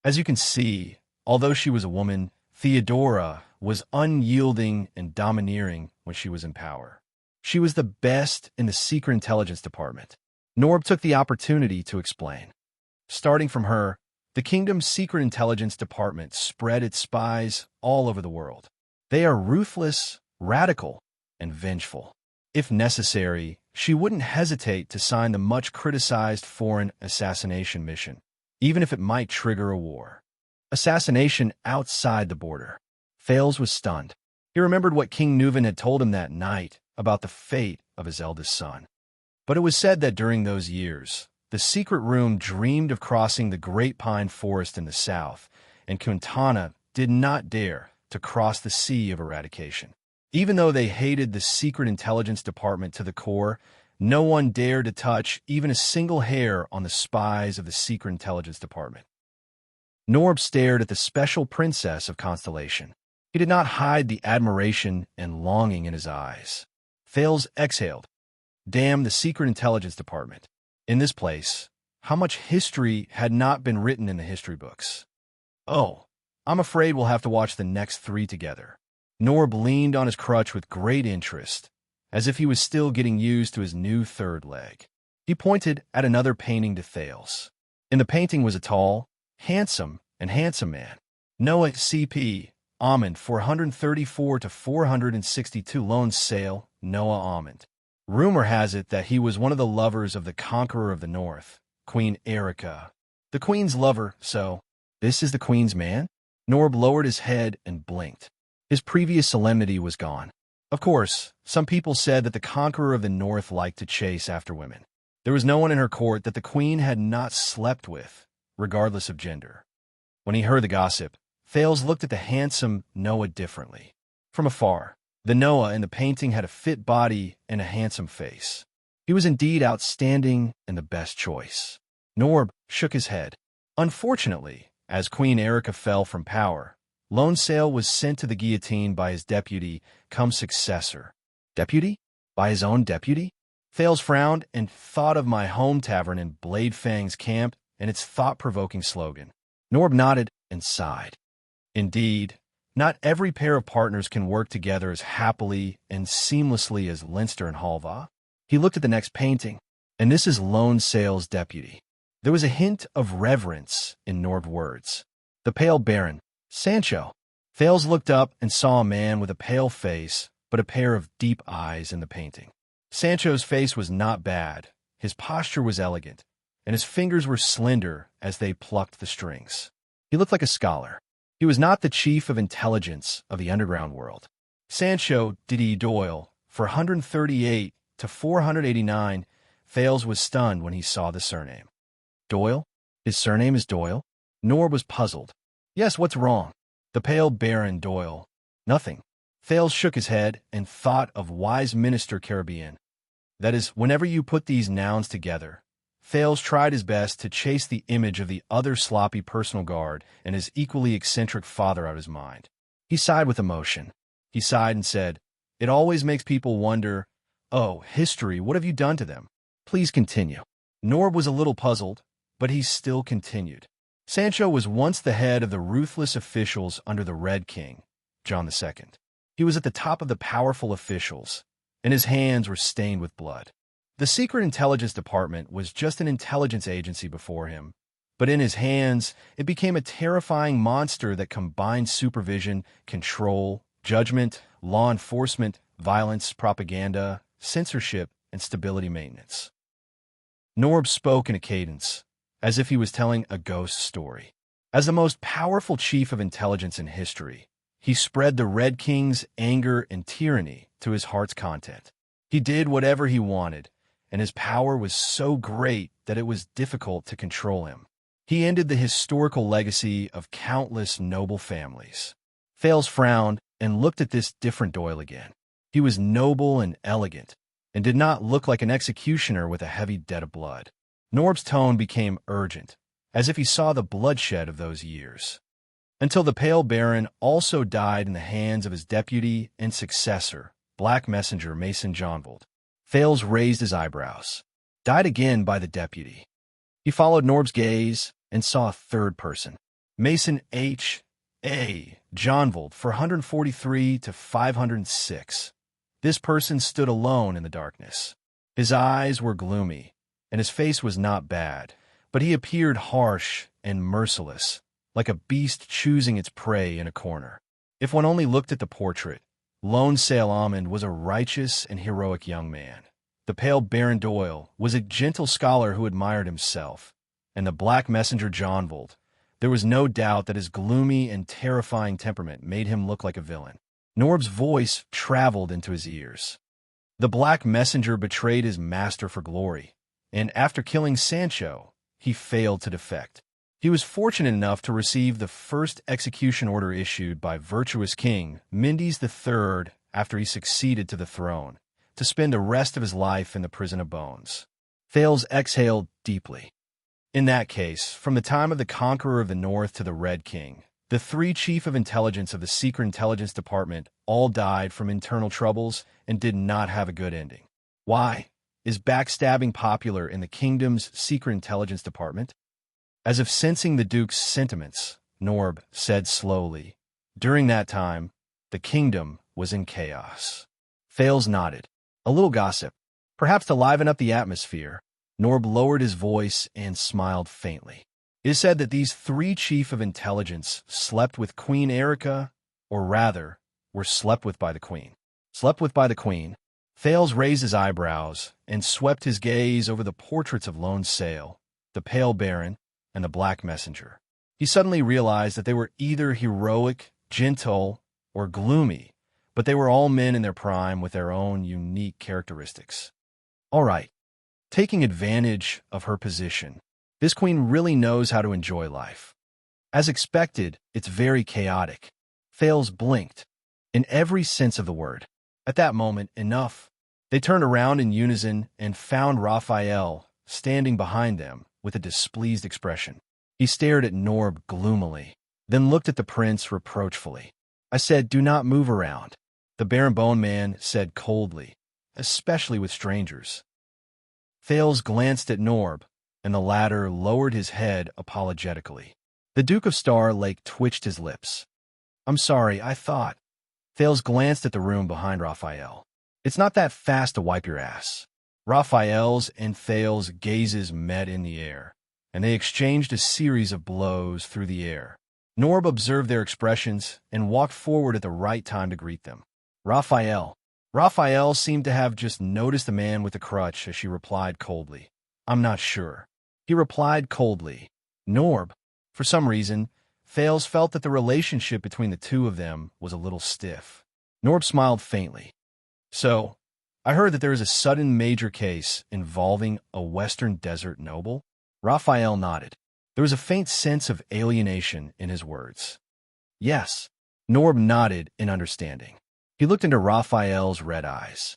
As you can see, although she was a woman, Theodora was unyielding and domineering when she was in power. She was the best in the Secret Intelligence Department. Norb took the opportunity to explain. Starting from her, the kingdom's Secret Intelligence Department spread its spies all over the world. They are ruthless, radical, and vengeful. If necessary, she wouldn't hesitate to sign the much-criticized foreign assassination mission, even if it might trigger a war. Assassination outside the border. Thales was stunned. He remembered what King Nuvan had told him that night about the fate of his eldest son. But it was said that during those years, the secret room dreamed of crossing the Great Pine Forest in the south, and Quintana did not dare to cross the sea of eradication. Even though they hated the Secret Intelligence Department to the core, no one dared to touch even a single hair on the spies of the Secret Intelligence Department. Norb stared at the special princess of Constellation. He did not hide the admiration and longing in his eyes. Thales exhaled. Damn the Secret Intelligence Department. In this place, how much history had not been written in the history books? Oh, I'm afraid we'll have to watch the next 3 together. Norb leaned on his crutch with great interest, as if he was still getting used to his new third leg. He pointed at another painting to Thales. In the painting was a tall, handsome man. Noah C.P. Almond 434 to 462 Loan Sale, Noah Almond. Rumor has it that he was one of the lovers of the Conqueror of the North, Queen Erica. The Queen's lover, so this is the Queen's man? Norb lowered his head and blinked. His previous solemnity was gone. Of course, some people said that the Conqueror of the North liked to chase after women. There was no one in her court that the Queen had not slept with, regardless of gender. When he heard the gossip, Thales looked at the handsome Noah differently. From afar, the Noah in the painting had a fit body and a handsome face. He was indeed outstanding and the best choice. Norb shook his head. Unfortunately, as Queen Erica fell from power, Lone Sail was sent to the guillotine by his deputy, cum successor. Deputy? By his own deputy? Thales frowned and thought of my home tavern in Blade Fang's camp and its thought-provoking slogan. Norb nodded and sighed. Indeed, not every pair of partners can work together as happily and seamlessly as Leinster and Halva. He looked at the next painting, and this is Lone Sail's deputy. There was a hint of reverence in Norb's words. The pale Baron, Sancho. Thales looked up and saw a man with a pale face, but a pair of deep eyes in the painting. Sancho's face was not bad, his posture was elegant, and his fingers were slender as they plucked the strings. He looked like a scholar. He was not the chief of intelligence of the underground world. Sancho Diddy Doyle, for 138 to 489, Thales was stunned when he saw the surname. Doyle? His surname is Doyle? Norb was puzzled. Yes, what's wrong? The pale Baron Doyle. Nothing. Thales shook his head and thought of wise Minister Caribbean. That is, whenever you put these nouns together, Thales tried his best to chase the image of the other sloppy personal guard and his equally eccentric father out of his mind. He sighed with emotion. He sighed and said, "It always makes people wonder, oh, history, what have you done to them? Please continue." Norb was a little puzzled, but he still continued. Xianxia was once the head of the ruthless officials under the Red King, John II. He was at the top of the powerful officials, and his hands were stained with blood. The Secret Intelligence Department was just an intelligence agency before him, but in his hands, it became a terrifying monster that combined supervision, control, judgment, law enforcement, violence, propaganda, censorship, and stability maintenance. Norb spoke in a cadence, as if he was telling a ghost story. As the most powerful chief of intelligence in history, he spread the Red King's anger and tyranny to his heart's content. He did whatever he wanted, and his power was so great that it was difficult to control him. He ended the historical legacy of countless noble families. Thales frowned and looked at this different Doyle again. He was noble and elegant, and did not look like an executioner with a heavy debt of blood. Norb's tone became urgent, as if he saw the bloodshed of those years. Until the Pale Baron also died in the hands of his deputy and successor, Black Messenger Mason Johnvold. Thales raised his eyebrows. Died again by the deputy. He followed Norb's gaze and saw a third person. Mason H. A. Johnvold for 143 to 506. This person stood alone in the darkness. His eyes were gloomy, and his face was not bad, but he appeared harsh and merciless, like a beast choosing its prey in a corner. If one only looked at the portrait, Lone Sail Almond was a righteous and heroic young man. The Pale Baron Doyle was a gentle scholar who admired himself, and the Black Messenger Johnvold, there was no doubt that his gloomy and terrifying temperament made him look like a villain. Norb's voice traveled into his ears. The Black Messenger betrayed his master for glory, and after killing Sancho, he failed to defect. He was fortunate enough to receive the first execution order issued by virtuous King Mendes III after he succeeded to the throne, to spend the rest of his life in the prison of bones. Thales exhaled deeply. In that case, from the time of the Conqueror of the North to the Red King, the three chief of intelligence of the Secret Intelligence Department all died from internal troubles and did not have a good ending. Why? Is backstabbing popular in the kingdom's Secret Intelligence Department? As if sensing the Duke's sentiments, Norb said slowly, "During that time, the kingdom was in chaos." Thales nodded. A little gossip. Perhaps to liven up the atmosphere, Norb lowered his voice and smiled faintly. It is said that these three chief of intelligence slept with Queen Erica, or rather, were slept with by the Queen. Slept with by the Queen. Thales raised his eyebrows and swept his gaze over the portraits of Lone Sail, the Pale Baron, and the Black Messenger. He suddenly realized that they were either heroic, gentle, or gloomy, but they were all men in their prime with their own unique characteristics. All right, taking advantage of her position, this queen really knows how to enjoy life. As expected, it's very chaotic. Thales blinked, in every sense of the word. At that moment, enough. They turned around in unison and found Raphael standing behind them with a displeased expression. He stared at Norb gloomily, then looked at the prince reproachfully. "I said, do not move around," the Baron Bone Man said coldly, "especially with strangers." Thales glanced at Norb, and the latter lowered his head apologetically. The Duke of Star Lake twitched his lips. "I'm sorry, I thought." Thales glanced at the room behind Raphael. "It's not that fast to wipe your ass." Raphael's and Thales' gazes met in the air, and they exchanged a series of blows through the air. Norb observed their expressions and walked forward at the right time to greet them. "Raphael." Raphael seemed to have just noticed the man with the crutch as she replied coldly. "I'm not sure." He replied coldly. "Norb." For some reason, Thales felt that the relationship between the two of them was a little stiff. Norb smiled faintly. "So, I heard that there is a sudden major case involving a Western desert noble. Raphael nodded. There was a faint sense of alienation in his words. Yes. Norb nodded in understanding. He looked into Raphael's red eyes.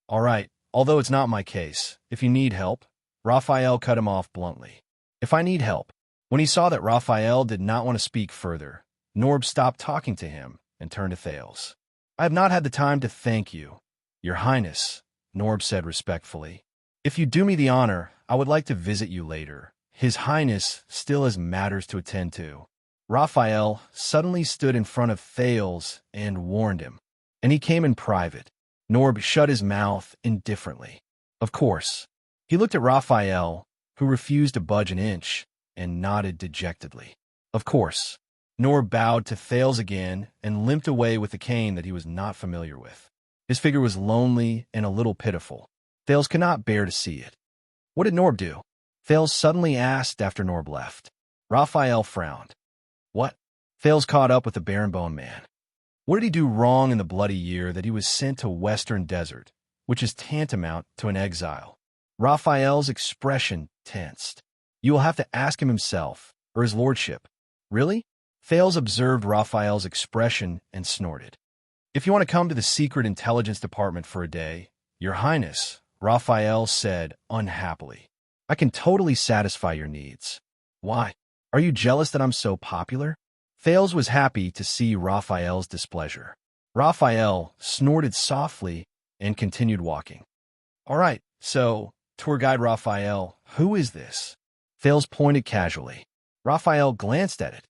All right, although it's not my case, if you need help. Raphael cut him off bluntly. If I need help. When he saw that Raphael did not want to speak further, Norb stopped talking to him and turned to Thales. I have not had the time to thank you, Your Highness, Norb said respectfully. If you do me the honor, I would like to visit you later. His Highness still has matters to attend to. Raphael suddenly stood in front of Thales and warned him. And he came in private. Norb shut his mouth indifferently. Of course. He looked at Raphael, who refused to budge an inch, and nodded dejectedly. Of course. Norb bowed to Thales again and limped away with a cane that he was not familiar with. His figure was lonely and a little pitiful. Thales could not bear to see it. What did Norb do? Thales suddenly asked after Norb left. Raphael frowned. What? Thales caught up with the Baron Bone Man. What did he do wrong in the bloody year that he was sent to Western Desert, which is tantamount to an exile? Raphael's expression tensed. You will have to ask him himself, or his lordship. Really? Thales observed Raphael's expression and snorted. If you want to come to the Secret Intelligence Department for a day, Your Highness, Raphael said unhappily. I can totally satisfy your needs. Why? Are you jealous that I'm so popular? Thales was happy to see Raphael's displeasure. Raphael snorted softly and continued walking. All right, so, tour guide Raphael, who is this? Thales pointed casually. Raphael glanced at it.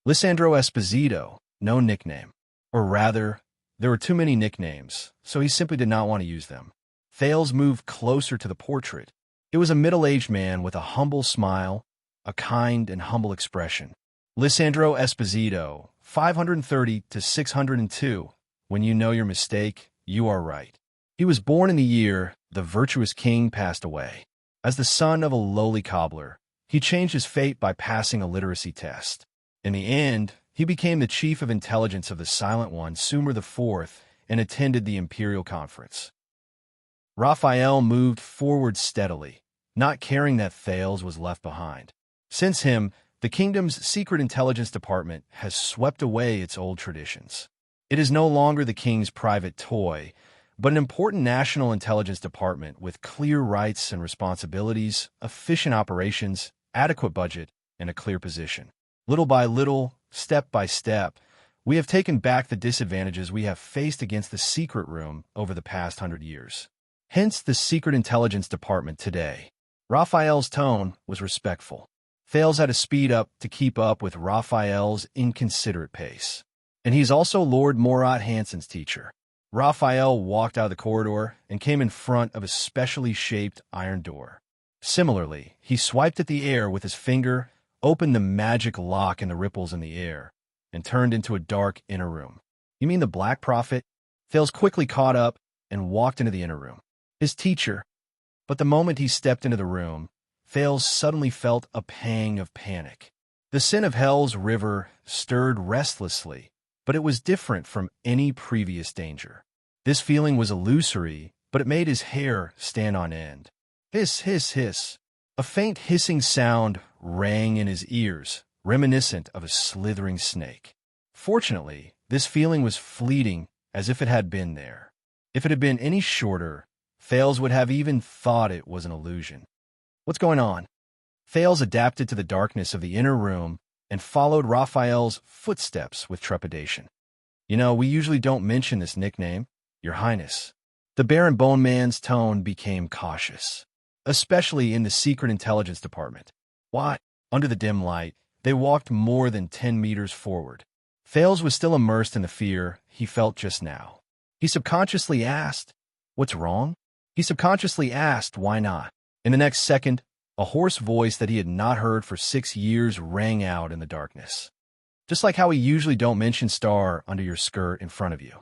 Lissandro Esposito, no nickname. Or rather, there were too many nicknames, so he simply did not want to use them. Thales moved closer to the portrait. It was a middle-aged man with a humble smile, a kind and humble expression. Lissandro Esposito, 530 to 602. When you know your mistake, you are right. He was born in the year the virtuous king passed away. As the son of a lowly cobbler, he changed his fate by passing a literacy test. In the end, he became the chief of intelligence of the Silent One, Sumer IV, and attended the imperial conference. Raphael moved forward steadily, not caring that Thales was left behind. Since him, the kingdom's secret intelligence department has swept away its old traditions. It is no longer the king's private toy, but an important national intelligence department with clear rights and responsibilities, efficient operations, adequate budget, and a clear position. Little by little, step by step, we have taken back the disadvantages we have faced against the secret room over the past 100 years. Hence the Secret Intelligence Department today. Raphael's tone was respectful. Thales had to speed up to keep up with Raphael's inconsiderate pace. And he's also Lord Morat Hansen's teacher. Raphael walked out of the corridor and came in front of a specially shaped iron door. Similarly, he swiped at the air with his finger, opened the magic lock in the ripples in the air, and turned into a dark inner room. You mean the Black Prophet? Thales quickly caught up and walked into the inner room. His teacher. But the moment he stepped into the room, Thales suddenly felt a pang of panic. The sin of Hell's river stirred restlessly, but it was different from any previous danger. This feeling was illusory, but it made his hair stand on end. Hiss, hiss, hiss. A faint hissing sound rang in his ears, reminiscent of a slithering snake. Fortunately, this feeling was fleeting, as if it had been there. If it had been any shorter, Thales would have even thought it was an illusion. What's going on? Thales adapted to the darkness of the inner room and followed Raphael's footsteps with trepidation. You know, we usually don't mention this nickname, Your Highness. The Baron Bone Man's tone became cautious, especially in the Secret Intelligence Department. Why? Under the dim light, they walked more than 10 meters forward. Thales was still immersed in the fear he felt just now. He subconsciously asked, "What's wrong?" He subconsciously asked, "Why not?" In the next second, a hoarse voice that he had not heard for 6 years rang out in the darkness. Just like how we usually don't mention star under your skirt in front of you.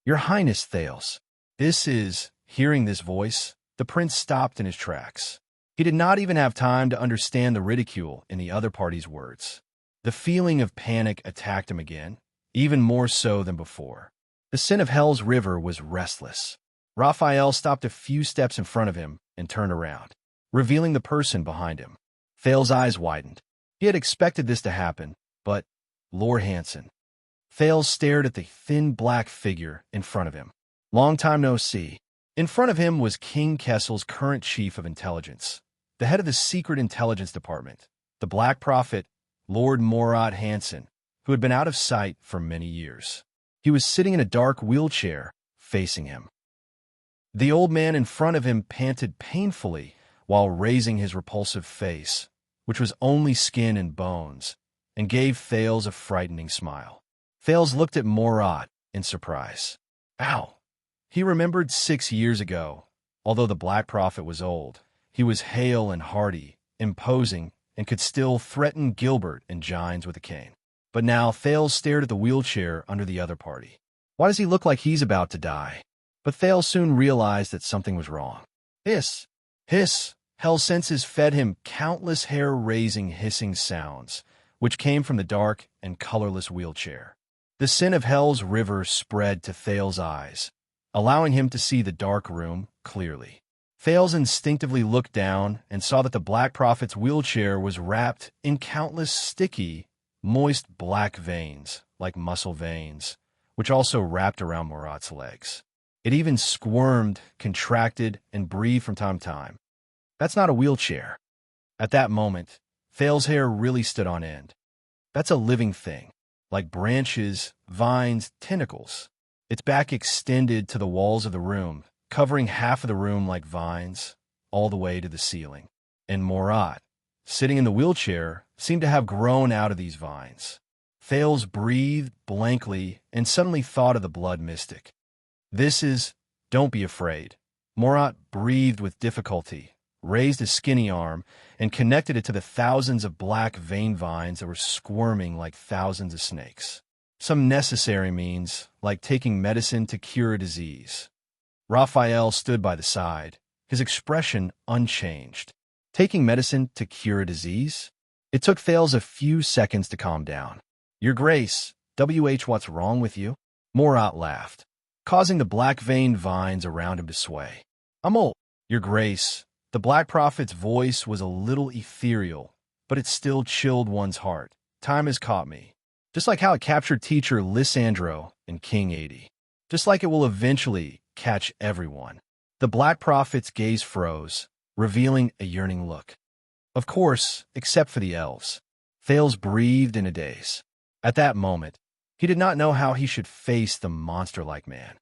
Your Highness, Thales. This is... Hearing this voice, the prince stopped in his tracks. He did not even have time to understand the ridicule in the other party's words. The feeling of panic attacked him again, even more so than before. The sin of Hell's river was restless. Raphael stopped a few steps in front of him and turned around, revealing the person behind him. Thale's eyes widened. He had expected this to happen, but Lord Hansen. Thales stared at the thin black figure in front of him. Long time no see. In front of him was King Kessel's current chief of intelligence, the head of the secret intelligence department, the Black Prophet, Lord Morat Hansen, who had been out of sight for many years. He was sitting in a dark wheelchair, facing him. The old man in front of him panted painfully while raising his repulsive face, which was only skin and bones, and gave Thales a frightening smile. Thales looked at Morat in surprise. Ow! He remembered 6 years ago. Although the Black Prophet was old, he was hale and hearty, imposing, and could still threaten Gilbert and Gines with a cane. But now Thales stared at the wheelchair under the other party. Why does he look like he's about to die? But Thales soon realized that something was wrong. Hiss! Hiss! Hell's senses fed him countless hair-raising hissing sounds, which came from the dark and colorless wheelchair. The sin of Hell's river spread to Thales' eyes, allowing him to see the dark room clearly. Thales instinctively looked down and saw that the Black Prophet's wheelchair was wrapped in countless sticky, moist black veins, like muscle veins, which also wrapped around Morat's legs. It even squirmed, contracted, and breathed from time to time. That's not a wheelchair. At that moment, Thales' hair really stood on end. That's a living thing, like branches, vines, tentacles. Its back extended to the walls of the room, covering half of the room like vines, all the way to the ceiling. And Morat, sitting in the wheelchair, seemed to have grown out of these vines. Thales breathed blankly and suddenly thought of the blood mystic. Don't be afraid. Morat breathed with difficulty, raised a skinny arm, and connected it to the thousands of black vein vines that were squirming like thousands of snakes. Some necessary means, like taking medicine to cure a disease. Raphael stood by the side, his expression unchanged. Taking medicine to cure a disease? It took Thales a few seconds to calm down. Your Grace, what's wrong with you? Morat laughed, causing the black vein vines around him to sway. I'm old. Your Grace. The Black Prophet's voice was a little ethereal, but it still chilled one's heart. Time has caught me. Just like how it captured teacher Lysandro in King 80. Just like it will eventually catch everyone. The Black Prophet's gaze froze, revealing a yearning look. Of course, except for the elves. Thales breathed in a daze. At that moment, he did not know how he should face the monster-like man.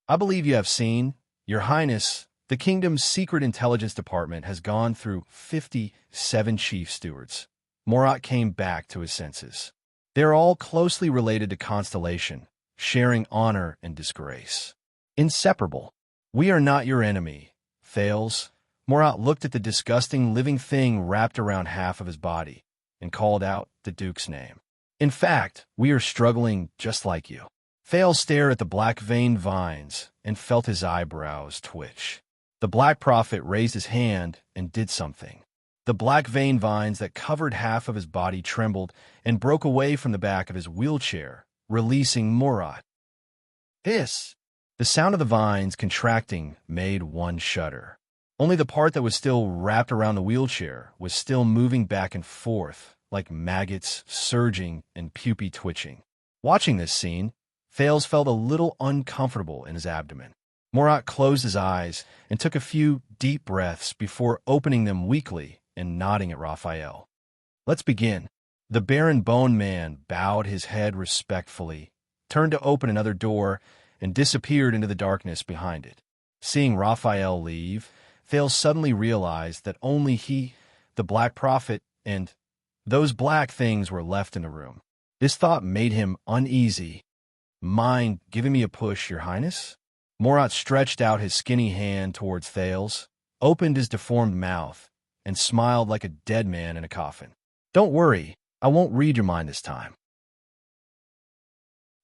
I believe you have seen, Your Highness, the kingdom's secret intelligence department has gone through 57 chief stewards. Morat came back to his senses. They're all closely related to Constellation, sharing honor and disgrace. Inseparable. We are not your enemy, Thales. Morat looked at the disgusting living thing wrapped around half of his body and called out the Duke's name. In fact, we are struggling just like you. Thales stared at the black veined vines and felt his eyebrows twitch. The Black Prophet raised his hand and did something. The black vein vines that covered half of his body trembled and broke away from the back of his wheelchair, releasing Morat. Hiss! The sound of the vines contracting made one shudder. Only the part that was still wrapped around the wheelchair was still moving back and forth, like maggots surging and pupae twitching. Watching this scene, Thales felt a little uncomfortable in his abdomen. Morat closed his eyes and took a few deep breaths before opening them weakly and nodding at Raphael. Let's begin. The Baron Bone Man bowed his head respectfully, turned to open another door, and disappeared into the darkness behind it. Seeing Raphael leave, Thales suddenly realized that only he, the Black Prophet, and those black things were left in the room. This thought made him uneasy. Mind giving me a push, Your Highness? Morat stretched out his skinny hand towards Thales, opened his deformed mouth, and smiled like a dead man in a coffin. Don't worry, I won't read your mind this time.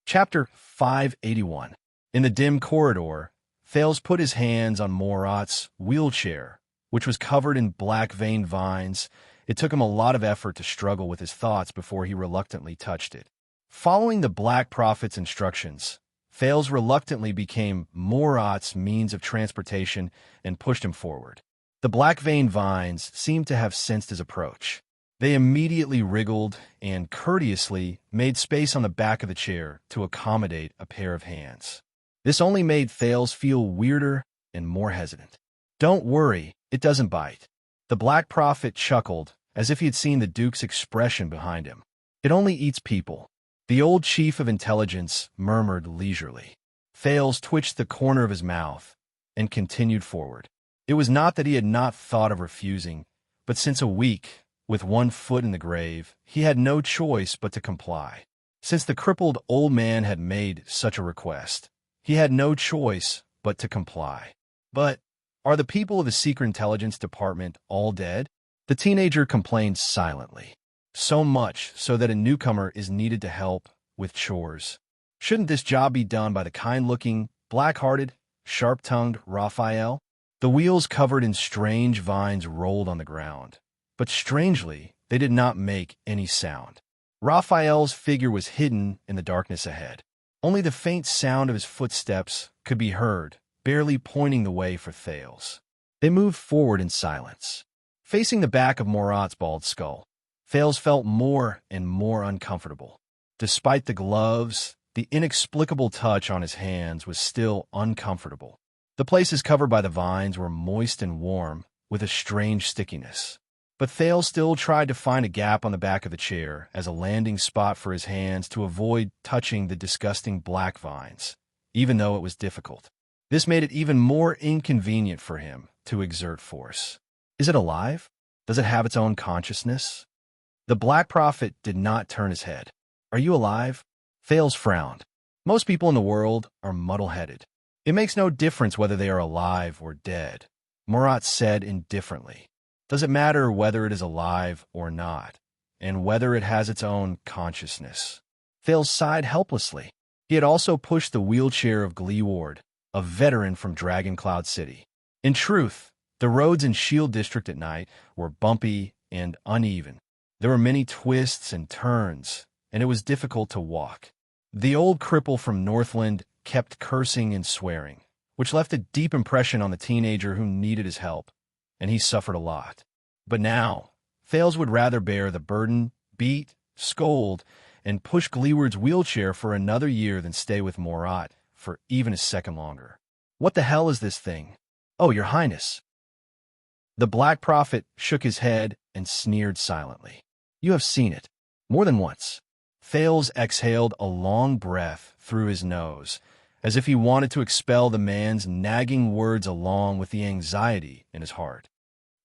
Chapter 581. In the dim corridor, Thales put his hands on Morat's wheelchair, which was covered in black veined vines. It took him a lot of effort to struggle with his thoughts before he reluctantly touched it. Following the Black Prophet's instructions, Thales reluctantly became Morat's means of transportation and pushed him forward. The black vein vines seemed to have sensed his approach. They immediately wriggled and courteously made space on the back of the chair to accommodate a pair of hands. This only made Thales feel weirder and more hesitant. "Don't worry, it doesn't bite." The Black Prophet chuckled, as if he had seen the Duke's expression behind him. "It only eats people." The old chief of intelligence murmured leisurely. Thales twitched the corner of his mouth and continued forward. It was not that he had not thought of refusing, but since a week, with one foot in the grave, he had no choice but to comply. Since the crippled old man had made such a request, he had no choice but to comply. But are the people of the Secret Intelligence Department all dead? The teenager complained silently. So much so that a newcomer is needed to help with chores. Shouldn't this job be done by the kind-looking, black-hearted, sharp-tongued Raphael? The wheels covered in strange vines rolled on the ground, but strangely, they did not make any sound. Raphael's figure was hidden in the darkness ahead. Only the faint sound of his footsteps could be heard, barely pointing the way for Thales. They moved forward in silence. Facing the back of Morat's bald skull, Thales felt more and more uncomfortable. Despite the gloves, the inexplicable touch on his hands was still uncomfortable. The places covered by the vines were moist and warm, with a strange stickiness. But Thales still tried to find a gap on the back of the chair as a landing spot for his hands to avoid touching the disgusting black vines, even though it was difficult. This made it even more inconvenient for him to exert force. Is it alive? Does it have its own consciousness? The Black Prophet did not turn his head. "Are you alive?" Thales frowned. Most people in the world are muddle-headed. "It makes no difference whether they are alive or dead," Morat said indifferently. "Does it matter whether it is alive or not, and whether it has its own consciousness?" Thales sighed helplessly. He had also pushed the wheelchair of Glee Ward, a veteran from Dragon Cloud City. In truth, the roads in Shield District at night were bumpy and uneven. There were many twists and turns, and it was difficult to walk. The old cripple from Northland kept cursing and swearing, which left a deep impression on the teenager who needed his help, and he suffered a lot. But now, Thales would rather bear the burden, beat, scold, and push Gleeward's wheelchair for another year than stay with Morat for even a second longer. "What the hell is this thing?" "Oh, Your Highness." The Black Prophet shook his head and sneered silently. "You have seen it. More than once." Thales exhaled a long breath through his nose, as if he wanted to expel the man's nagging words along with the anxiety in his heart.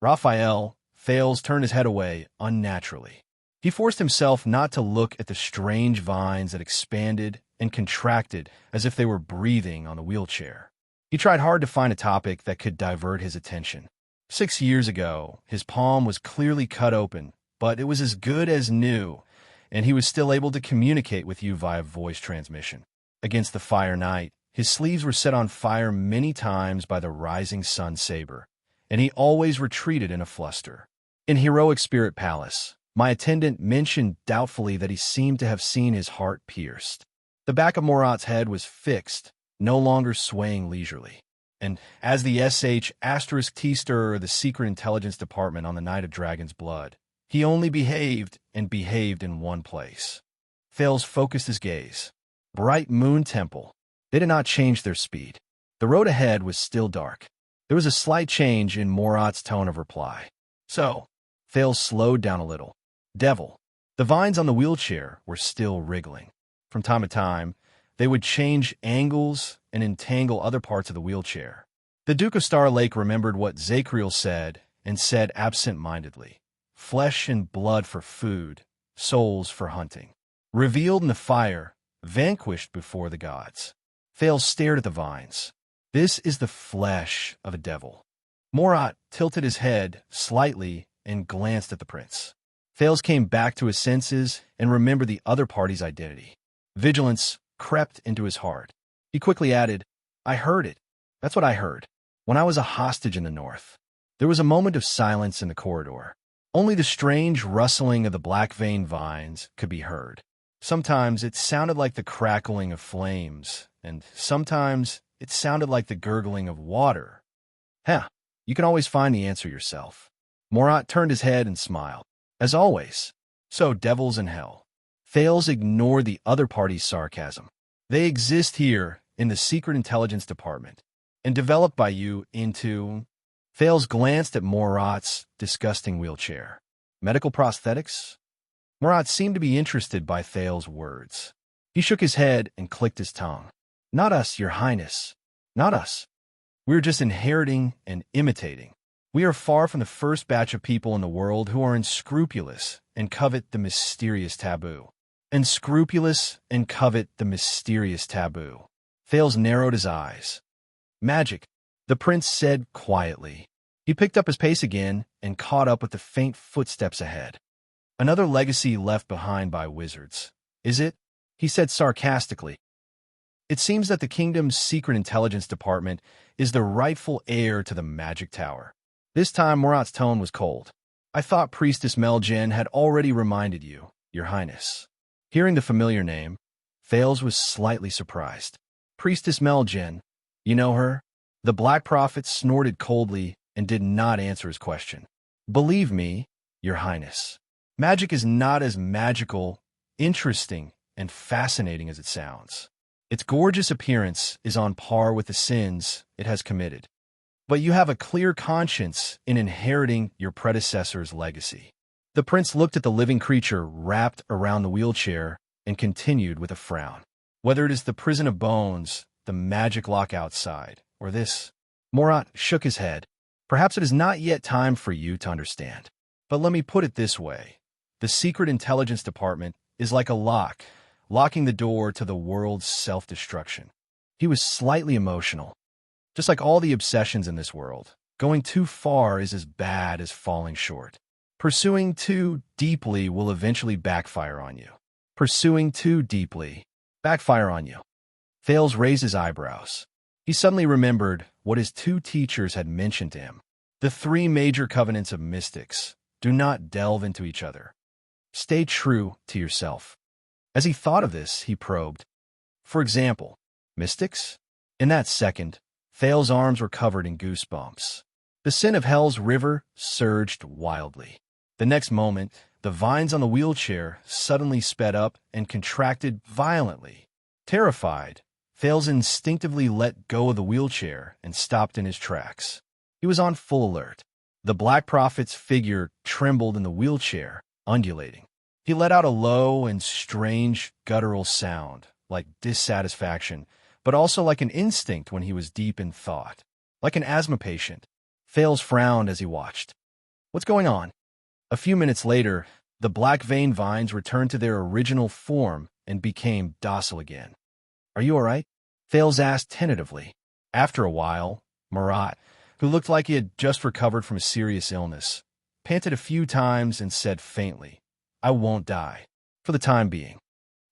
"Raphael," Thales turned his head away unnaturally. He forced himself not to look at the strange vines that expanded and contracted as if they were breathing on the wheelchair. He tried hard to find a topic that could divert his attention. 6 years ago, his palm was clearly cut open, but it was as good as new, and he was still able to communicate with you via voice transmission. Against the fire night, his sleeves were set on fire many times by the rising sun saber, and he always retreated in a fluster. In Heroic Spirit Palace, my attendant mentioned doubtfully that he seemed to have seen his heart pierced. The back of Morat's head was fixed, no longer swaying leisurely. And as the *T stirrer of the Secret Intelligence Department on the night of Dragon's Blood, he only behaved in one place. Thales focused his gaze. Bright Moon Temple. They did not change their speed. The road ahead was still dark. There was a slight change in Morat's tone of reply. "So," Thales slowed down a little. "Devil." The vines on the wheelchair were still wriggling. From time to time, they would change angles and entangle other parts of the wheelchair. The Duke of Star Lake remembered what Zacriel said and said absent-mindedly. Flesh and blood for food, souls for hunting. Revealed in the fire, vanquished before the gods. Thales stared at the vines. "This is the flesh of a devil." Morat tilted his head slightly and glanced at the prince. Thales came back to his senses and remembered the other party's identity. Vigilance crept into his heart. He quickly added, "I heard it. That's what I heard. When I was a hostage in the north." There was a moment of silence in the corridor. Only the strange rustling of the black vein vines could be heard. Sometimes it sounded like the crackling of flames, and sometimes it sounded like the gurgling of water. Heh, you can always find the answer yourself. Morat turned his head and smiled. As always. So, devils in hell. Thales ignored the other party's sarcasm. They exist here in the Secret Intelligence Department, and developed by you into... Thales glanced at Morat's disgusting wheelchair. Medical prosthetics? Morat seemed to be interested by Thales' words. He shook his head and clicked his tongue. Not us, Your Highness. Not us. We're just inheriting and imitating. We are far from the first batch of people in the world who are unscrupulous and covet the mysterious taboo. Unscrupulous and covet the mysterious taboo. Thales narrowed his eyes. Magic, the prince said quietly. He picked up his pace again and caught up with the faint footsteps ahead. Another legacy left behind by wizards. Is it? He said sarcastically. It seems that the kingdom's secret intelligence department is the rightful heir to the magic tower. This time, Morat's tone was cold. I thought Priestess Meljen had already reminded you, Your Highness. Hearing the familiar name, Thales was slightly surprised. Priestess Meljen, you know her? The Black Prophet snorted coldly and did not answer his question. Believe me, Your Highness, magic is not as magical, interesting, and fascinating as it sounds. Its gorgeous appearance is on par with the sins it has committed. But you have a clear conscience in inheriting your predecessor's legacy. The prince looked at the living creature wrapped around the wheelchair and continued with a frown. Whether it is the prison of bones, the magic lock outside, or this, Morat shook his head. Perhaps it is not yet time for you to understand. But let me put it this way. The Secret Intelligence Department is like a lock, locking the door to the world's self-destruction. He was slightly emotional. Just like all the obsessions in this world, going too far is as bad as falling short. Pursuing too deeply will eventually backfire on you. Pursuing too deeply, backfire on you. Thales raised his eyebrows. He suddenly remembered what his two teachers had mentioned to him. The three major covenants of mystics. Do not delve into each other. Stay true to yourself. As he thought of this, he probed. For example, mystics? In that second, Thales' arms were covered in goosebumps. The sin of hell's river surged wildly. The next moment, the vines on the wheelchair suddenly sped up and contracted violently. Terrified, Thales instinctively let go of the wheelchair and stopped in his tracks. He was on full alert. The Black Prophet's figure trembled in the wheelchair, undulating. He let out a low and strange guttural sound, like dissatisfaction, but also like an instinct when he was deep in thought. Like an asthma patient, Thales frowned as he watched. What's going on? A few minutes later, the black vein vines returned to their original form and became docile again. Are you all right? Thales asked tentatively. After a while, Morat, who looked like he had just recovered from a serious illness, panted a few times and said faintly, I won't die. For the time being.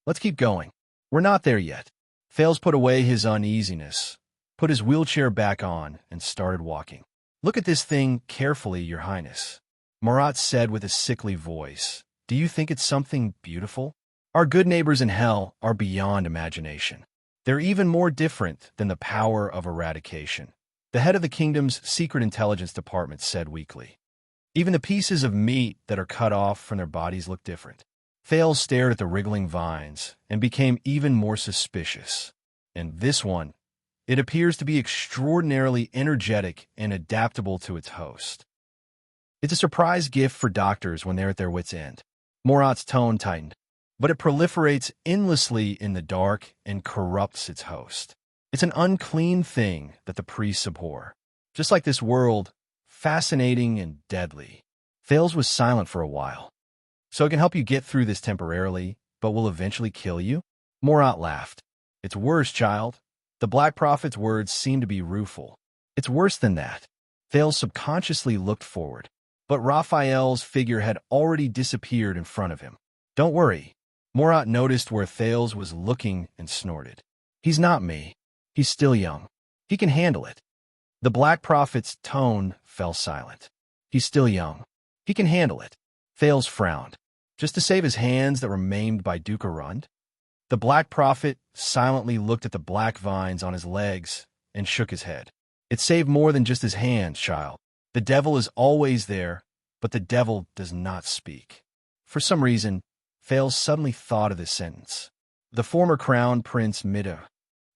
Let's keep going. We're not there yet. Thales put away his uneasiness, put his wheelchair back on, and started walking. Look at this thing carefully, Your Highness. Morat said with a sickly voice. Do you think it's something beautiful? Our good neighbors in hell are beyond imagination. They're even more different than the power of eradication. The head of the kingdom's secret intelligence department said weakly. Even the pieces of meat that are cut off from their bodies look different. Thales stared at the wriggling vines and became even more suspicious. And this one, it appears to be extraordinarily energetic and adaptable to its host. It's a surprise gift for doctors when they're at their wits' end. Morat's tone tightened, but it proliferates endlessly in the dark and corrupts its host. It's an unclean thing that the priests abhor. Just like this world, fascinating and deadly. Thales was silent for a while. So it can help you get through this temporarily, but will eventually kill you? Morat laughed. It's worse, child. The Black Prophet's words seemed to be rueful. It's worse than that. Thales subconsciously looked forward, but Raphael's figure had already disappeared in front of him. Don't worry. Morat noticed where Thales was looking and snorted. He's not me. He's still young. He can handle it. The Black Prophet's tone fell silent. He's still young. He can handle it. Thales frowned. just to save his hands that were maimed by Duke Arund? The Black Prophet silently looked at the black vines on his legs and shook his head. It saved more than just his hands, child. The devil is always there, but the devil does not speak. For some reason, Fales suddenly thought of this sentence. The former crown prince Mida.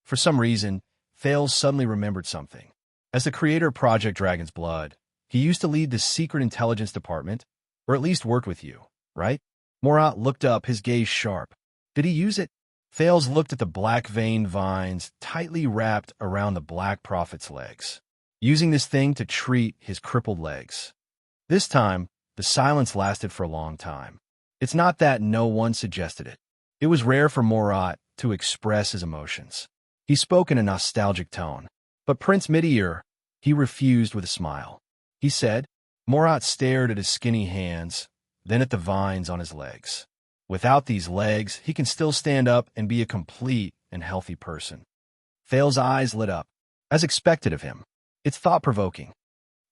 For some reason, Fales suddenly remembered something. As the creator of Project Dragon's Blood, he used to lead the secret intelligence department, or at least worked with you, right? Morat looked up, his gaze sharp. Did he use it? Fales looked at the black veined vines tightly wrapped around the Black Prophet's legs, using this thing to treat his crippled legs. This time, the silence lasted for a long time. It's not that no one suggested it. It was rare for Morat to express his emotions. He spoke in a nostalgic tone. But Prince Midir, he refused with a smile. He said. Morat stared at his skinny hands, then at the vines on his legs. Without these legs, he can still stand up and be a complete and healthy person. Fales' eyes lit up, as expected of him. It's thought-provoking.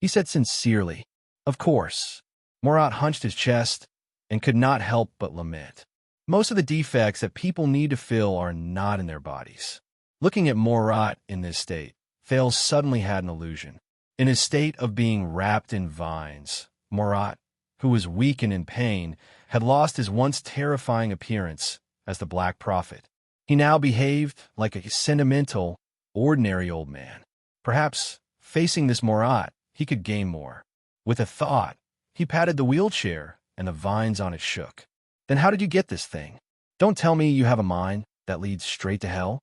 He said sincerely, "Of course." Morat hunched his chest and could not help but lament. Most of the defects that people need to fill are not in their bodies. Looking at Morat in this state, Fales suddenly had an illusion. In his state of being wrapped in vines, Morat, who was weak and in pain, had lost his once terrifying appearance as the Black Prophet. He now behaved like a sentimental, ordinary old man. Perhaps, facing this Morat, he could gain more. With a thought, he patted the wheelchair, and the vines on it shook. Then how did you get this thing? Don't tell me you have a mind that leads straight to hell?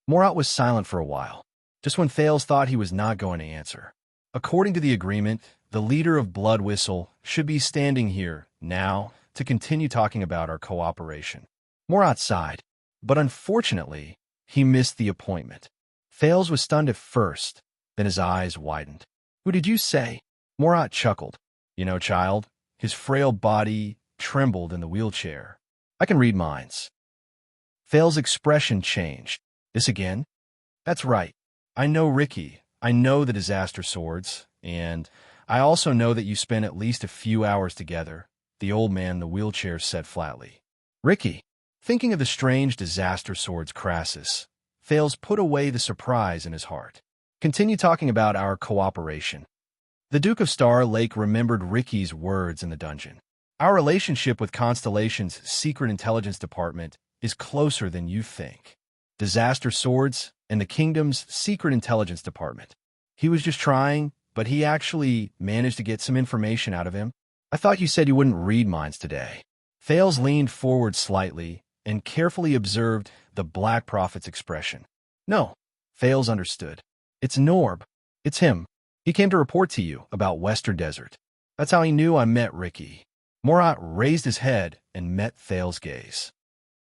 Morat was silent for a while, just when Fales thought he was not going to answer. According to the agreement, the leader of Blood Whistle should be standing here now to continue talking about our cooperation. Morat sighed, but unfortunately, he missed the appointment. Fales was stunned at first, then his eyes widened. Who did you say? Morat chuckled. You know, child, his frail body trembled in the wheelchair. I can read minds. Fales' expression changed. This again? That's right. I know Ricky. I know the disaster swords, and I also know that you spent at least a few hours together, the old man in the wheelchair said flatly. Ricky, thinking of the strange disaster swords Crassus, Fales put away the surprise in his heart. Continue talking about our cooperation. The Duke of Star Lake remembered Ricky's words in the dungeon. Our relationship with Constellation's secret intelligence department is closer than you think. Disaster swords and the kingdom's secret intelligence department. He was just trying, but he actually managed to get some information out of him. I thought you said you wouldn't read minds today. Fales leaned forward slightly and carefully observed the Black Prophet's expression. No, Fales understood. It's Norb. It's him. He came to report to you about Western Desert. That's how he knew I met Ricky. Morat raised his head and met Fales' gaze.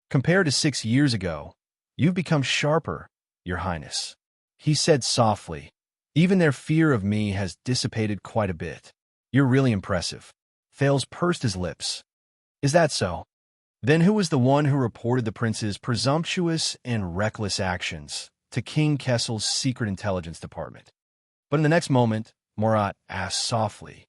Compared to 6 years ago, you've become sharper, Your Highness. He said softly. Even their fear of me has dissipated quite a bit. You're really impressive. Fales pursed his lips. Is that so? Then who was the one who reported the prince's presumptuous and reckless actions to King Kessel's secret intelligence department? But in the next moment, Morat asked softly.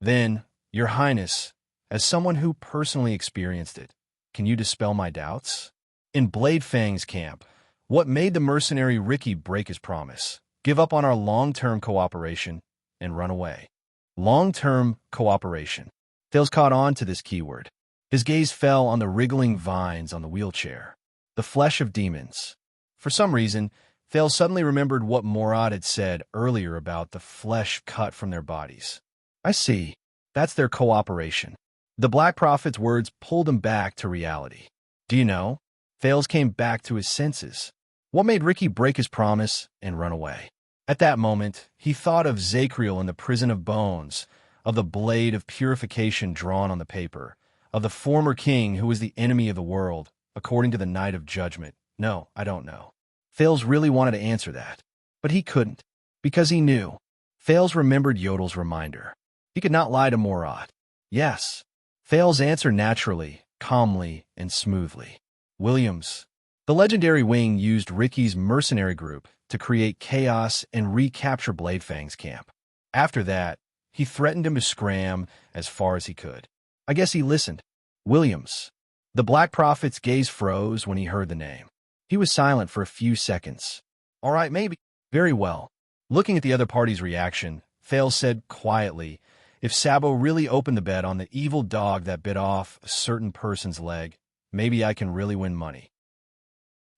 Then, Your Highness, as someone who personally experienced it, can you dispel my doubts? In Blade Fang's camp, what made the mercenary Ricky break his promise, give up on our long-term cooperation, and run away? Long-term cooperation. Fales caught on to this keyword. His gaze fell on the wriggling vines on the wheelchair. The flesh of demons. For some reason, Fales suddenly remembered what Morat had said earlier about the flesh cut from their bodies. I see. That's their cooperation. The Black Prophet's words pulled him back to reality. Do you know? Fales came back to his senses. What made Ricky break his promise and run away? At that moment, he thought of Zacriel in the prison of bones, of the blade of purification drawn on the paper, of the former king who was the enemy of the world, according to the night of judgment. No, I don't know. Fales really wanted to answer that, but he couldn't, because he knew. Fales remembered Yodel's reminder. He could not lie to Morat. Yes. Fales answered naturally, calmly, and smoothly. Williams. The legendary wing used Ricky's mercenary group to create chaos and recapture Bladefang's camp. After that, he threatened him to scram as far as he could. I guess he listened. Williams. The Black Prophet's gaze froze when he heard the name. He was silent for a few seconds. All right, maybe. Very well. Looking at the other party's reaction, Thales said quietly, if Sabo really opened the bet on the evil dog that bit off a certain person's leg, maybe I can really win money.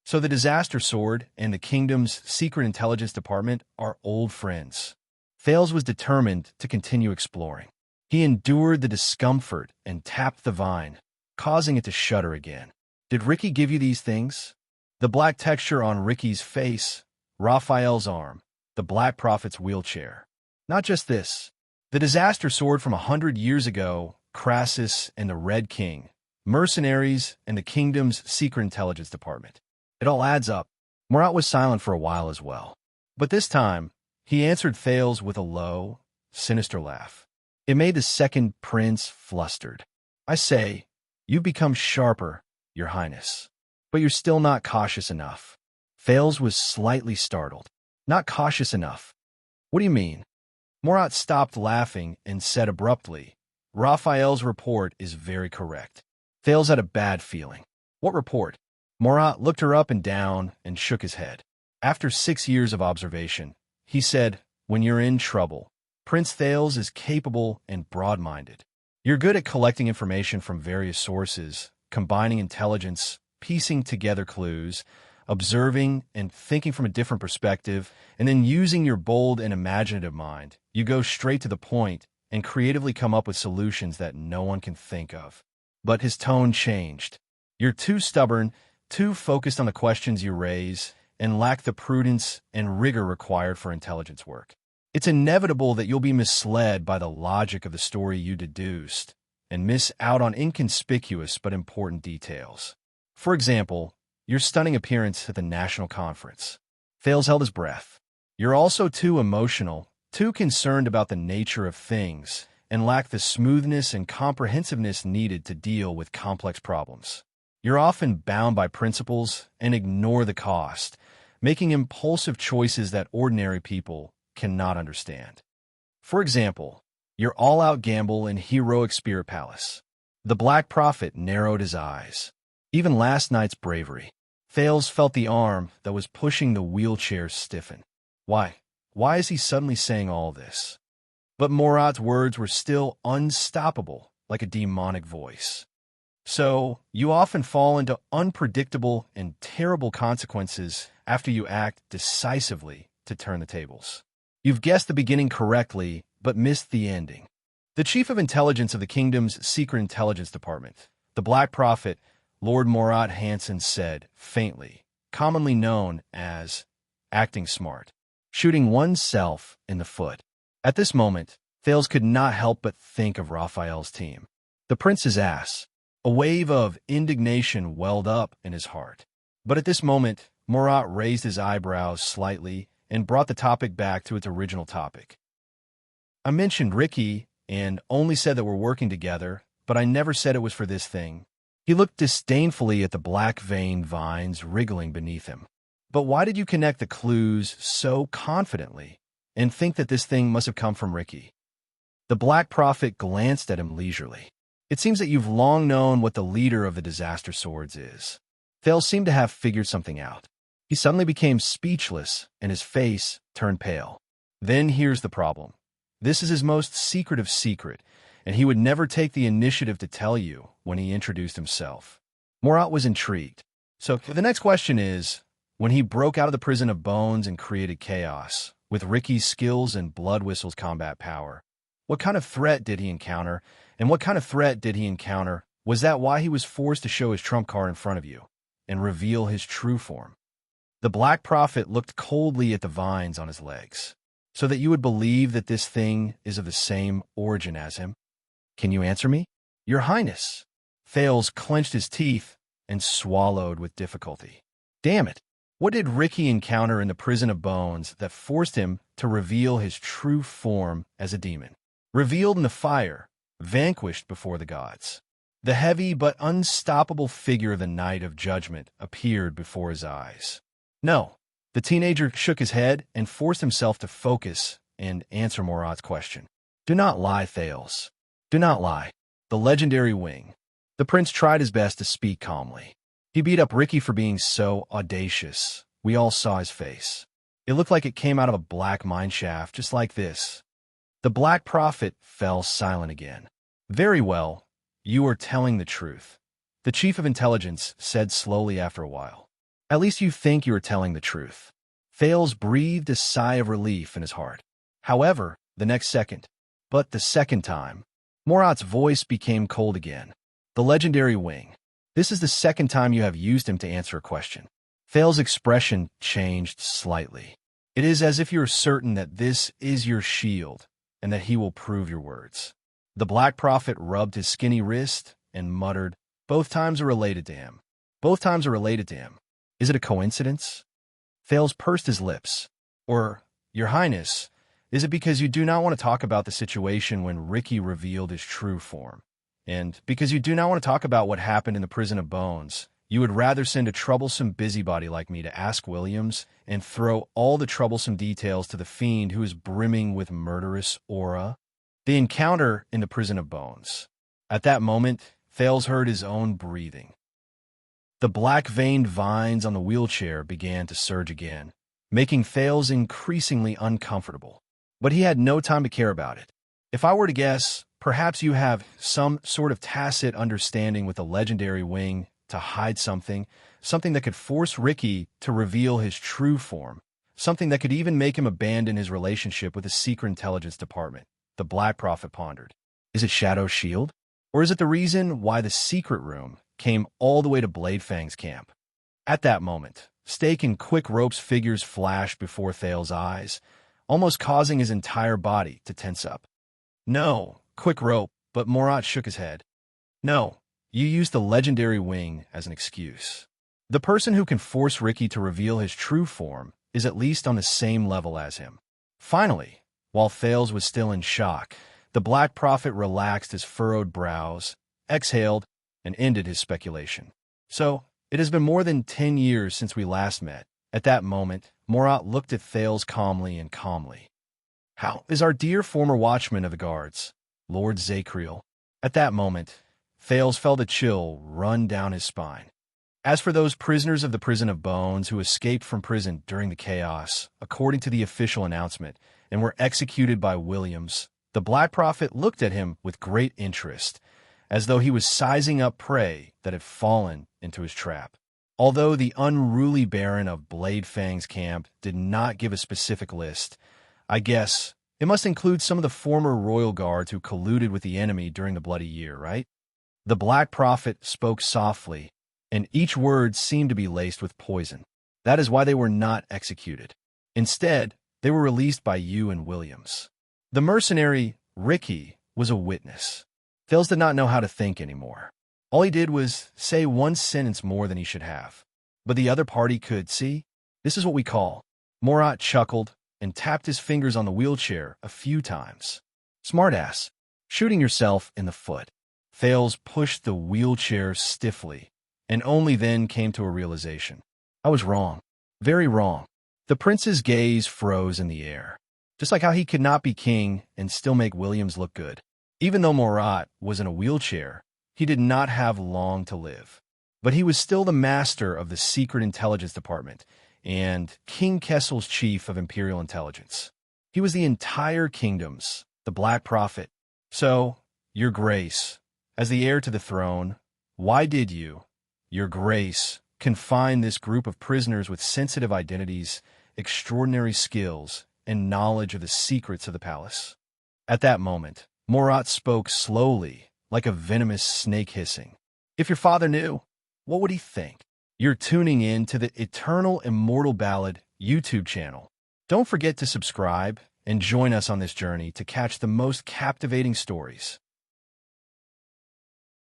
So the Disaster Sword and the kingdom's secret intelligence department are old friends. Thales was determined to continue exploring. He endured the discomfort and tapped the vine, causing it to shudder again. Did Ricky give you these things? The black texture on Ricky's face, Raphael's arm, the Black Prophet's wheelchair. Not just this. The Disaster Sword from 100 years ago, Crassus and the Red King, mercenaries and the kingdom's secret intelligence department. It all adds up. Murat was silent for a while as well. But this time, he answered Thales with a low, sinister laugh. It made the second prince flustered. I say, you've become sharper, Your Highness. But you're still not cautious enough. Thales was slightly startled. Not cautious enough. What do you mean? Murat stopped laughing and said abruptly, Raphael's report is very correct. Thales had a bad feeling. What report? Murat looked her up and down and shook his head. After 6 years of observation, he said, when you're in trouble, Prince Thales is capable and broad-minded. You're good at collecting information from various sources, combining intelligence, piecing together clues, observing and thinking from a different perspective, and then using your bold and imaginative mind. You go straight to the point and creatively come up with solutions that no one can think of. But his tone changed. You're too stubborn, too focused on the questions you raise, and lack the prudence and rigor required for intelligence work. It's inevitable that you'll be misled by the logic of the story you deduced and miss out on inconspicuous but important details. For example, your stunning appearance at the national conference. Thales held his breath. You're also too emotional, too concerned about the nature of things, and lack the smoothness and comprehensiveness needed to deal with complex problems. You're often bound by principles and ignore the cost, making impulsive choices that ordinary people cannot understand. For example, your all-out gamble in heroic Spirit Palace. The Black Prophet narrowed his eyes. Even last night's bravery. Thales felt the arm that was pushing the wheelchair stiffen. Why is he suddenly saying all this? But Murat's words were still unstoppable, like a demonic voice. So, you often fall into unpredictable and terrible consequences after you act decisively to turn the tables. You've guessed the beginning correctly, but missed the ending. The Chief of Intelligence of the Kingdom's Secret Intelligence Department, the Black Prophet, Lord Murat Hansen, said, faintly, commonly known as acting smart, shooting oneself in the foot. At this moment, Thales could not help but think of Raphael's team. The prince's ass. A wave of indignation welled up in his heart. But at this moment, Murat raised his eyebrows slightly and brought the topic back to its original topic. I mentioned Ricky and only said that we're working together, but I never said it was for this thing. He looked disdainfully at the black veined vines wriggling beneath him. But why did you connect the clues so confidently and think that this thing must have come from Ricky? The Black Prophet glanced at him leisurely. It seems that you've long known what the leader of the Disaster Swords is. Thales seemed to have figured something out. He suddenly became speechless, and his face turned pale. Then here's the problem. This is his most secretive secret, and he would never take the initiative to tell you when he introduced himself. Murat was intrigued. So the next question is, when he broke out of the prison of bones and created chaos, with Ricky's skills and Blood Whistle's combat power, what kind of threat did he encounter? And what kind of threat did he encounter? Was that why he was forced to show his trump card in front of you and reveal his true form? The Black Prophet looked coldly at the vines on his legs, so that you would believe that this thing is of the same origin as him. Can you answer me? Your Highness. Thales clenched his teeth and swallowed with difficulty. Damn it. What did Ricky encounter in the prison of bones that forced him to reveal his true form as a demon? Revealed in the fire, vanquished before the gods. The heavy but unstoppable figure of the Knight of Judgment appeared before his eyes. No. The teenager shook his head and forced himself to focus and answer Murat's question. Do not lie, Thales. Do not lie. The legendary wing. The prince tried his best to speak calmly. He beat up Ricky for being so audacious. We all saw his face. It looked like it came out of a black mine shaft, just like this. The Black Prophet fell silent again. Very well, you are telling the truth, the chief of intelligence said slowly after a while. At least you think you are telling the truth. Thales breathed a sigh of relief in his heart. However, the next second, but the second time, Morat's voice became cold again. The legendary wing. This is the second time you have used him to answer a question. Thales' expression changed slightly. It is as if you are certain that this is your shield and that he will prove your words. The Black Prophet rubbed his skinny wrist and muttered, "Both times are related to him. Both times are related to him. Is it a coincidence?" Thales pursed his lips. Or, Your Highness, is it because you do not want to talk about the situation when Ricky revealed his true form? And because you do not want to talk about what happened in the prison of bones, you would rather send a troublesome busybody like me to ask Williams and throw all the troublesome details to the fiend who is brimming with murderous aura? The encounter in the prison of bones. At that moment, Thales heard his own breathing. The black-veined vines on the wheelchair began to surge again, making Thales increasingly uncomfortable. But he had no time to care about it. If I were to guess, perhaps you have some sort of tacit understanding with the legendary wing to hide something that could force Ricky to reveal his true form, something that could even make him abandon his relationship with the secret intelligence department, the Black Prophet pondered. Is it Shadow's shield? Or is it the reason why the secret room came all the way to Blade Fang's camp? At that moment, Stake and Quick Rope's figures flashed before Thales' eyes, almost causing his entire body to tense up. No, Quick Rope, but Morat shook his head. No, you used the legendary wing as an excuse. The person who can force Ricky to reveal his true form is at least on the same level as him. Finally, while Thales was still in shock, the Black Prophet relaxed his furrowed brows, exhaled, and ended his speculation. So, it has been more than 10 years since we last met. At that moment, Morat looked at Thales calmly. How is our dear former watchman of the guards, Lord Zakriel? At that moment, Thales felt a chill run down his spine. As for those prisoners of the prison of bones who escaped from prison during the chaos, according to the official announcement, and were executed by Williams, the Black Prophet looked at him with great interest, as though he was sizing up prey that had fallen into his trap. Although the unruly Baron of Blade Fang's camp did not give a specific list, I guess it must include some of the former royal guards who colluded with the enemy during the Bloody Year, right? The Black Prophet spoke softly, and each word seemed to be laced with poison. That is why they were not executed. Instead, they were released by you and Williams. The mercenary, Ricky, was a witness. Thales did not know how to think anymore. All he did was say one sentence more than he should have. But the other party could see. This is what we call. Morat chuckled and tapped his fingers on the wheelchair a few times. Smartass. Shooting yourself in the foot. Thales pushed the wheelchair stiffly, and only then came to a realization. I was wrong. Very wrong. The prince's gaze froze in the air. Just like how he could not be king and still make Williams look good. Even though Morat was in a wheelchair, he did not have long to live. But he was still the master of the secret intelligence department and King Kessel's chief of imperial intelligence. He was the entire kingdom's, the Black Prophet. So, Your Grace, as the heir to the throne, why did you, Your Grace, confine this group of prisoners with sensitive identities, extraordinary skills, and knowledge of the secrets of the palace? At that moment, Morat spoke slowly, like a venomous snake hissing. If your father knew, what would he think? You're tuning in to the Eternal Immortal Ballad YouTube channel. Don't forget to subscribe and join us on this journey to catch the most captivating stories.